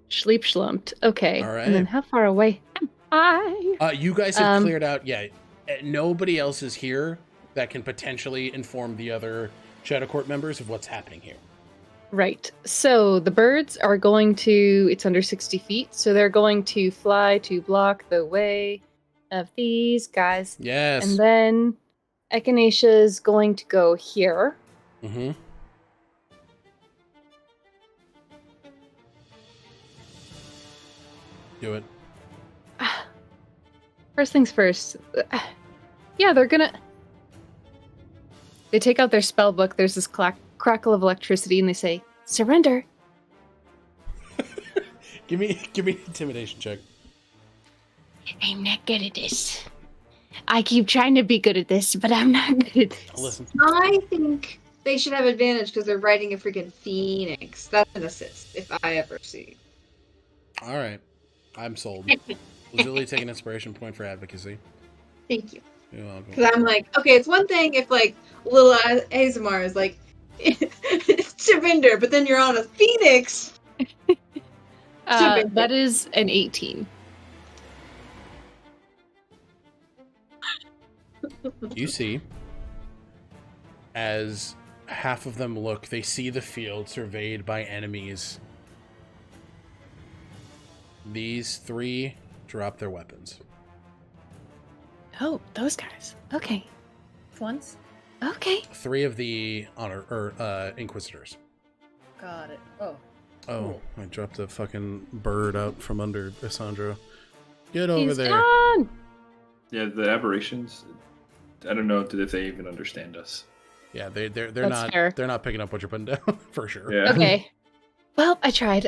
Sleep, schlumped. Okay. All right. And then how far away am I? You guys have cleared out. Yeah, nobody else is here that can potentially inform the other Shadow Court members of what's happening here. Right. So the birds are going to. It's under 60 feet, so they're going to fly to block the way of these guys. Yes. And then Echinacea is going to go here. Mm-hmm. Do it. First things first. Yeah, they're gonna... They take out their spell book. There's this crackle of electricity, and they say, "Surrender." Give me an intimidation check. I'm not good at this. I keep trying to be good at this, but I'm not good at this. Listen. I think they should have advantage because they're riding a freaking phoenix. That's an assist, if I ever see. All right. I'm sold. Lazuli, take an inspiration point for advocacy. Thank you. You're welcome. Because I'm like, okay, it's one thing if, like, little Aasimar is like, surrender, but then you're on a phoenix. That is an 18. You see, as half of them look, they see the field surveyed by enemies. These three drop their weapons. Oh, those guys. Okay. Ones? Okay. Three of the Inquisitors. Got it. Oh. Oh, I dropped a fucking bird out from under Cassandra. Get over He's there. gone! Yeah, the aberrations. I don't know if they even understand us. Yeah, they're That's not fair. they're not picking up what you're putting down for sure. Yeah. Okay. Well, I tried.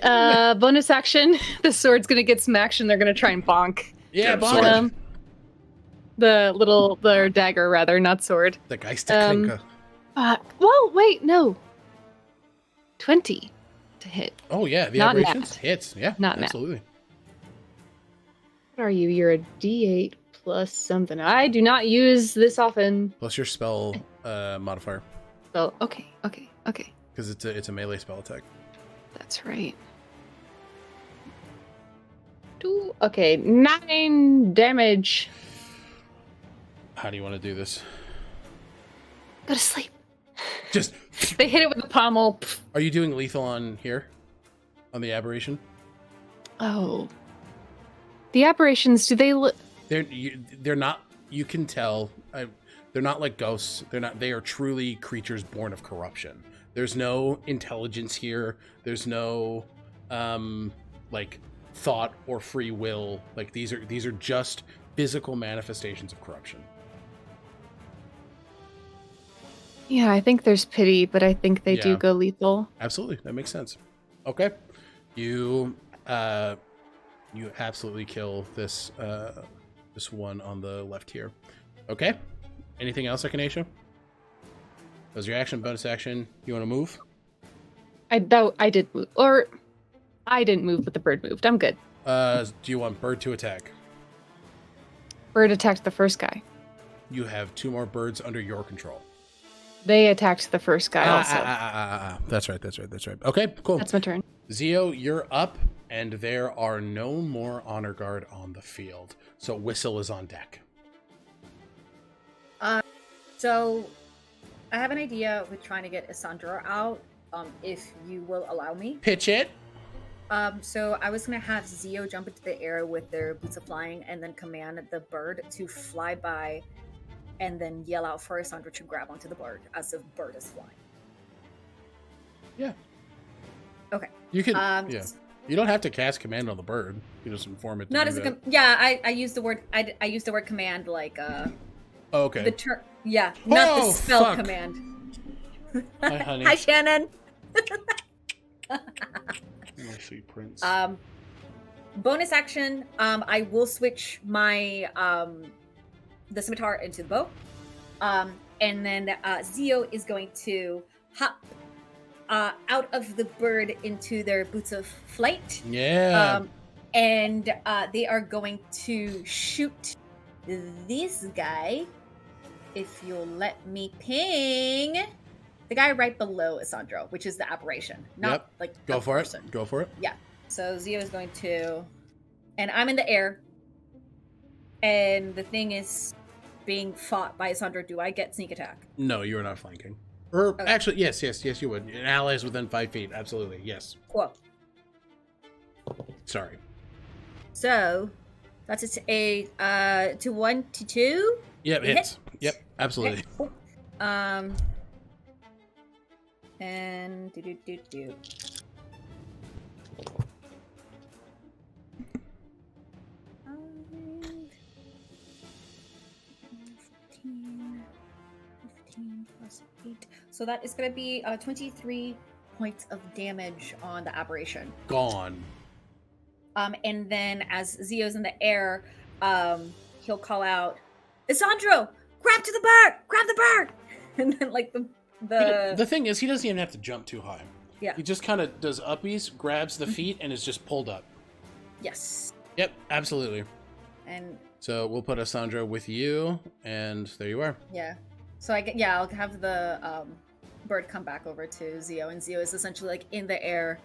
Bonus action. The sword's gonna get some action. They're gonna try and bonk. Yeah, Sword. The dagger rather, not sword. The Geisterklinke. Whoa, wait, no. 20 to hit. Oh yeah, the Not aberrations nat. hits. Yeah, Not nat. absolutely. What are you? You're a D8 plus something. I do not use this often. Plus your spell modifier, So okay. because it's a melee spell attack. That's right. Okay, 9 damage. How do you want to do this? Go to sleep. Just. They hit it with a pommel. Are you doing lethal on here? On the aberration? Oh. The aberrations, do they They're not. You can tell. They're not like ghosts. They're not. They are truly creatures born of corruption. There's no intelligence here. There's no, like thought or free will. Like these are just physical manifestations of corruption. Yeah, I think there's pity, but I think they do Yeah. go lethal. Absolutely, that makes sense. Okay, you absolutely kill this this one on the left here. Okay, anything else, Echinacea? That was your action, bonus action. You want to move? I did move, or I didn't move, but the bird moved. I'm good. Do you want bird to attack? Bird attacked the first guy. You have 2 more birds under your control. They attacked the first guy also. That's right. Okay, cool. That's my turn. Zio, you're up, and there are no more honor guard on the field. So Whistle is on deck. So I have an idea with trying to get Cassandra out, if you will allow me. Pitch it. So I was gonna have Zio jump into the air with their boots of flying and then command the bird to fly by and then yell out for Cassandra to grab onto the bird as the bird is flying. Yeah. Okay. You can. Yeah. You don't have to cast command on the bird. You just inform it. Not as a I use the word I use the word command like Oh, okay. the term not the spell fuck. command. Hi, honey. Hi, Shannon. My sweet prince. Bonus action. I will switch my the scimitar into the bow. And then Zio is going to hop out of the bird into their boots of flight. Yeah. And they are going to shoot this guy, if you'll let me ping the guy right below Isandro, which is the aberration, not like Go a for person. it. Go for it. Yeah. So Zio is going to, and I'm in the air, and the thing is being fought by Isandro. Do I get sneak attack? No, you are not flanking. Or actually, yes, you would. An ally is within 5 feet. Absolutely, yes. Cool. Sorry. So that's a 1 to 2. Yep, hits. Yep, absolutely. Okay, cool. And do. 15 plus 8. So that is going to be 23 points of damage on the aberration. Gone. And then as Zio's in the air, he'll call out, Isandro, grab the bird! And then like The thing is, he doesn't even have to jump too high. Yeah. He just kind of does uppies, grabs the feet, and is just pulled up. Yes. Yep, absolutely. And so we'll put Isandro with you, and there you are. yeah. So I'll have the bird come back over to Zio, and Zio is essentially like in the air,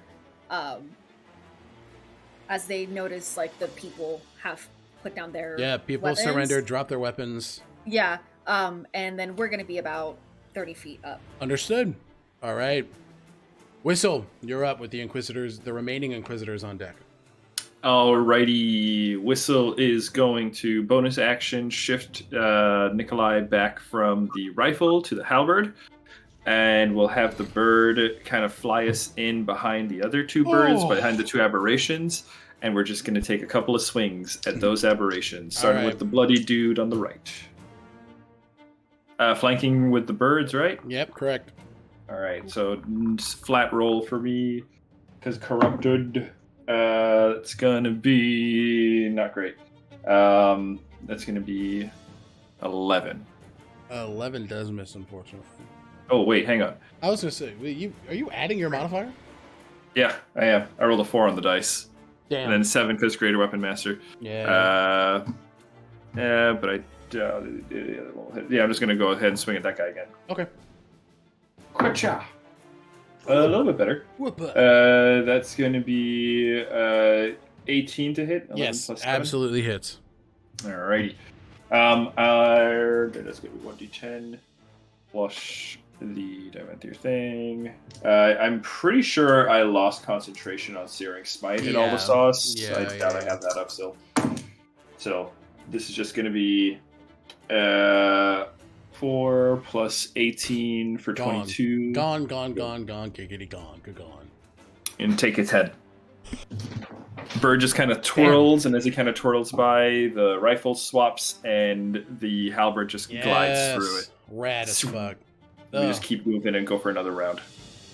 as they notice like the people have put down their people weapons. surrender, drop their weapons. Yeah. And then we're gonna be about 30 feet up. Understood. All right. Whistle, you're up with the Inquisitors, the remaining Inquisitors on deck. Alrighty, Whistle is going to bonus action shift Nikolai back from the rifle to the halberd, and we'll have the bird kind of fly us in behind the other two birds, behind the two aberrations, and we're just going to take a couple of swings at those aberrations, starting with the bloody dude on the right. Flanking with the birds, right? Yep, correct. Alright, so flat roll for me, because corrupted. It's gonna be not great. That's gonna be 11. 11 does miss, unfortunately. Oh wait, hang on. I was gonna say, are you adding your modifier? Yeah, I am. I rolled a 4 on the dice. Damn. And then 7 because Greater Weapon Master. Yeah. But I yeah, I'm just gonna go ahead and swing at that guy again. Okay. Kwacha. A little bit better. That's going to be 18 to hit. Yes, plus absolutely hits. Alrighty. That's going to be 1d10 plus the divinity thing. I'm pretty sure I lost concentration on Searing Smite in all the sauce. I doubt I have that up still. So this is just going to be 4 plus 18 for 22. Gone, giggity gone. And take its head. Bird just kind of twirls, and as he kind of twirls by, the rifle swaps, and the halberd just glides through it. Rad as fuck. We just keep moving and go for another round.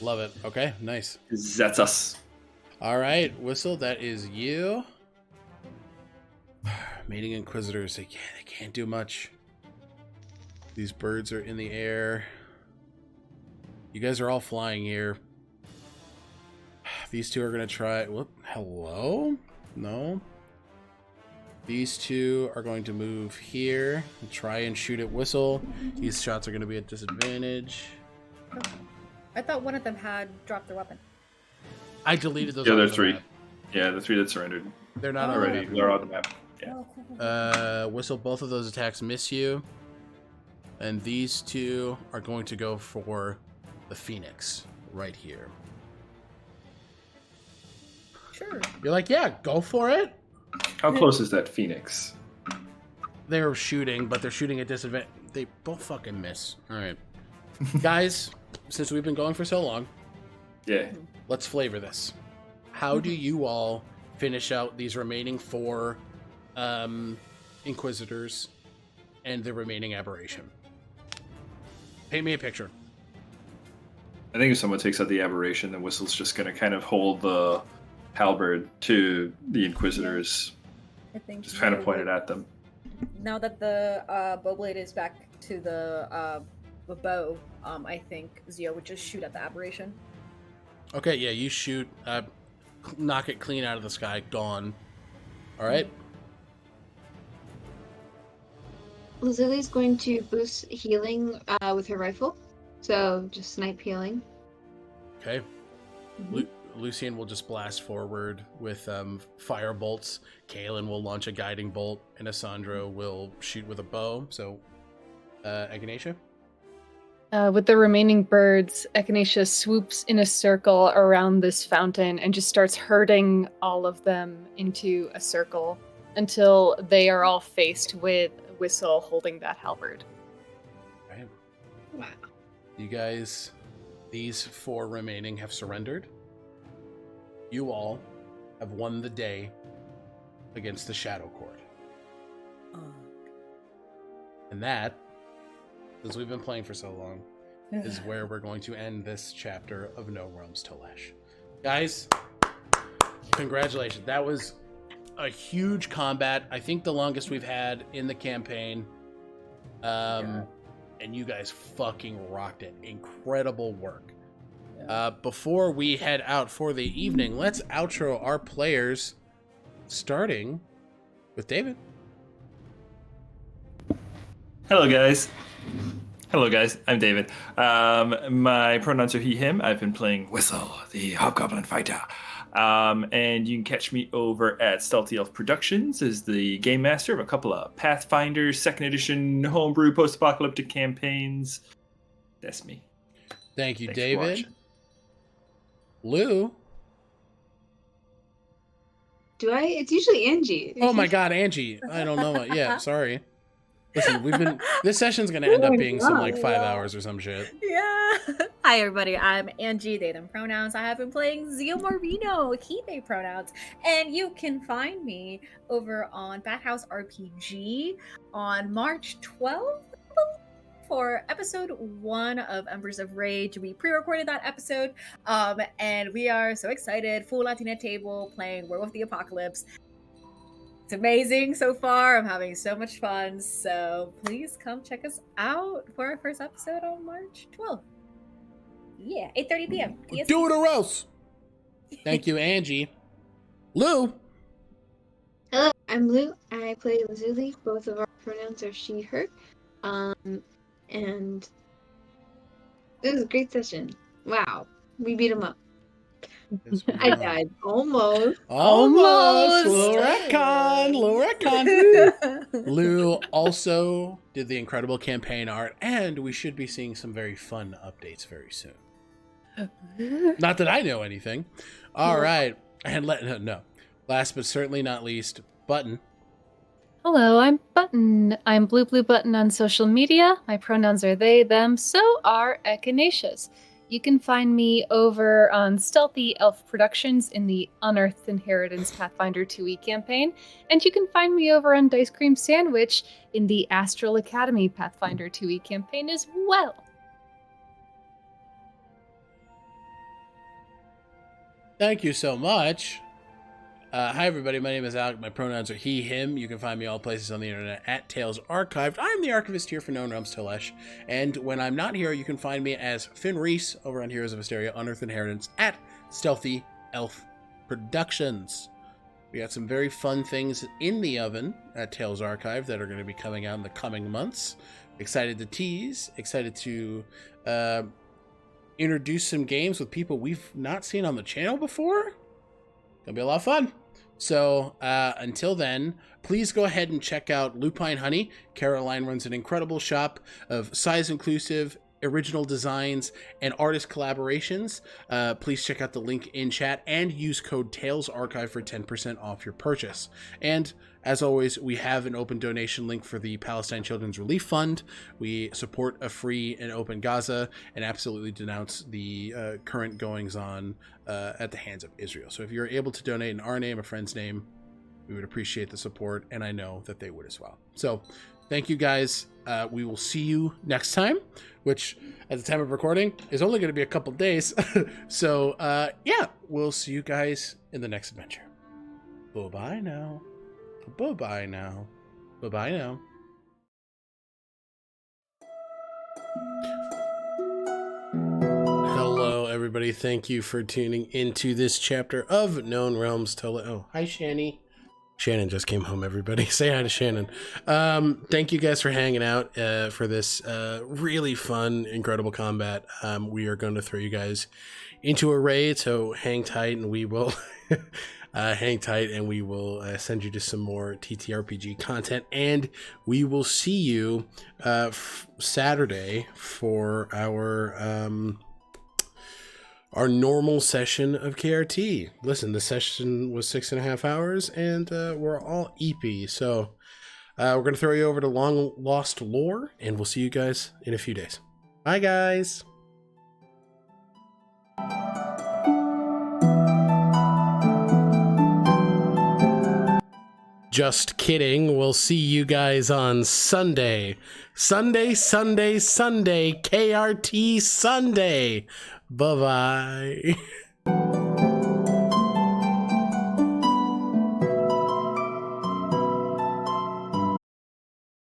Love it. Okay, nice. That's us. All right, Whistle, that is you. Mating Inquisitors, they can't do much. These birds are in the air. You guys are all flying here. These two are going to try... Whoop. Hello? No. These two are going to move here and try and shoot at Whistle. These shots are going to be at disadvantage. I thought one of them had dropped their weapon. I deleted those. The other 3. Yeah, the 3 that surrendered. They're not already. They're on the map. Yeah. Whistle, both of those attacks miss you. And these two are going to go for the Phoenix right here. Sure. You're like, yeah, go for it. How close is that Phoenix? They're shooting, but they're shooting at disadvantage. They both fucking miss. All right. Guys, since we've been going for so long, let's flavor this. How do you all finish out these remaining 4 Inquisitors and the remaining aberration? Paint me a picture. I think if someone takes out the aberration, then Whistle's just going to kind of hold the halberd to the Inquisitors. I think just kind of point it at them. Now that the bowblade is back to the bow, I think Zio would just shoot at the aberration. Okay, yeah, you shoot, knock it clean out of the sky, gone. All right. Lazuli's going to boost healing with her rifle. So just snipe healing. Okay. Lucian will just blast forward with fire bolts. Kaelin will launch a guiding bolt, and Asandro will shoot with a bow. So, Echinacea? With the remaining birds, Echinacea swoops in a circle around this fountain and just starts herding all of them into a circle until they are all faced with Whistle holding that halberd. Right. Wow. You guys, these 4 remaining have surrendered. You all have won the day against the Shadow Court. And that, since we've been playing for so long, is where we're going to end this chapter of No Realms Tolesh. Guys, congratulations. That was a huge combat. I think the longest we've had in the campaign. And you guys fucking rocked it. Incredible work. Before we head out for the evening, let's outro our players, starting with David. Hello, guys. I'm David. My pronouns are he, him. I've been playing Whistle, the Hobgoblin fighter. and you can catch me over at Stealthy Elf Productions as the game master of a couple of Pathfinder 2nd edition homebrew post-apocalyptic campaigns. That's me. Thank you, Thanks for David. watching. Lou. Do I? It's usually Angie. Oh my God, Angie. I don't know. Yeah, sorry. Listen, this session's gonna end up being some like 5 hours or some shit. Yeah. Hi, everybody. I'm Angie, they, them pronouns. I have been playing Zio Marino, he, they pronouns. And you can find me over on Bathouse RPG on March 12th for episode 1 of Embers of Rage. We pre-recorded that episode, and we are so excited. Full Latina table playing Werewolf the Apocalypse. It's amazing so far. I'm having so much fun. So please come check us out for our first episode on March 12th. Yeah, 8:30 p.m. PST. Do it or else. Thank you, Angie. Lou. Hello, I'm Lou. I play Lazuli. Both of our pronouns are she, her. And it was a great session. Wow. We beat him up. I died. Almost. Little retcon. Lou also did the incredible campaign art, and we should be seeing some very fun updates very soon. Not that I know anything. All right. And last but certainly not least, Button. Hello, I'm Button. I'm Bluebluebutton on social media. My pronouns are they, them, so are Echinaceas. You can find me over on Stealthy Elf Productions in the Unearthed Inheritance Pathfinder 2e campaign, and you can find me over on Dice Cream Sandwich in the Astral Academy Pathfinder 2e campaign as well. Thank you so much. Hi, everybody. My name is Alec. My pronouns are he, him. You can find me all places on the internet at Tales Archived. I'm the Archivist here for Known Realms Tolesh. And when I'm not here, you can find me as Finn Reese over on Heroes of Asteria, Unearthed Inheritance at Stealthy Elf Productions. We got some very fun things in the oven at Tales Archive that are going to be coming out in the coming months. Excited to tease. Excited to introduce some games with people we've not seen on the channel before. Gonna be a lot of fun. So until then, please go ahead and check out Lupine Honey. Caroline runs an incredible shop of size-inclusive, original designs, and artist collaborations. Please check out the link in chat and use code TALESARCHIVE for 10% off your purchase. And as always, we have an open donation link for the Palestine Children's Relief Fund. We support a free and open Gaza and absolutely denounce the current goings-on at the hands of Israel. So if you're able to donate in our name, a friend's name, we would appreciate the support, and I know that they would as well. So thank you, guys. We will see you next time, which at the time of recording is only going to be a couple days. So yeah, we'll see you guys in the next adventure. Bye-bye now. Bye-bye now. Bye-bye now. Hello, everybody. Thank you for tuning into this chapter of Known Realms Tolesh. Oh, hi, Shani. Shannon just came home, everybody. Say hi to Shannon. Thank you guys for hanging out for this really fun, incredible combat. We are going to throw you guys into a raid, so hang tight and we will send you to some more TTRPG content, and we will see you Saturday for our normal session of KRT. Listen, the session was 6.5 hours, and we're all EP. So we're going to throw you over to Long Lost Lore, and we'll see you guys in a few days. Bye, guys. Just kidding. We'll see you guys on Sunday. Sunday, KRT Sunday. Bye-bye.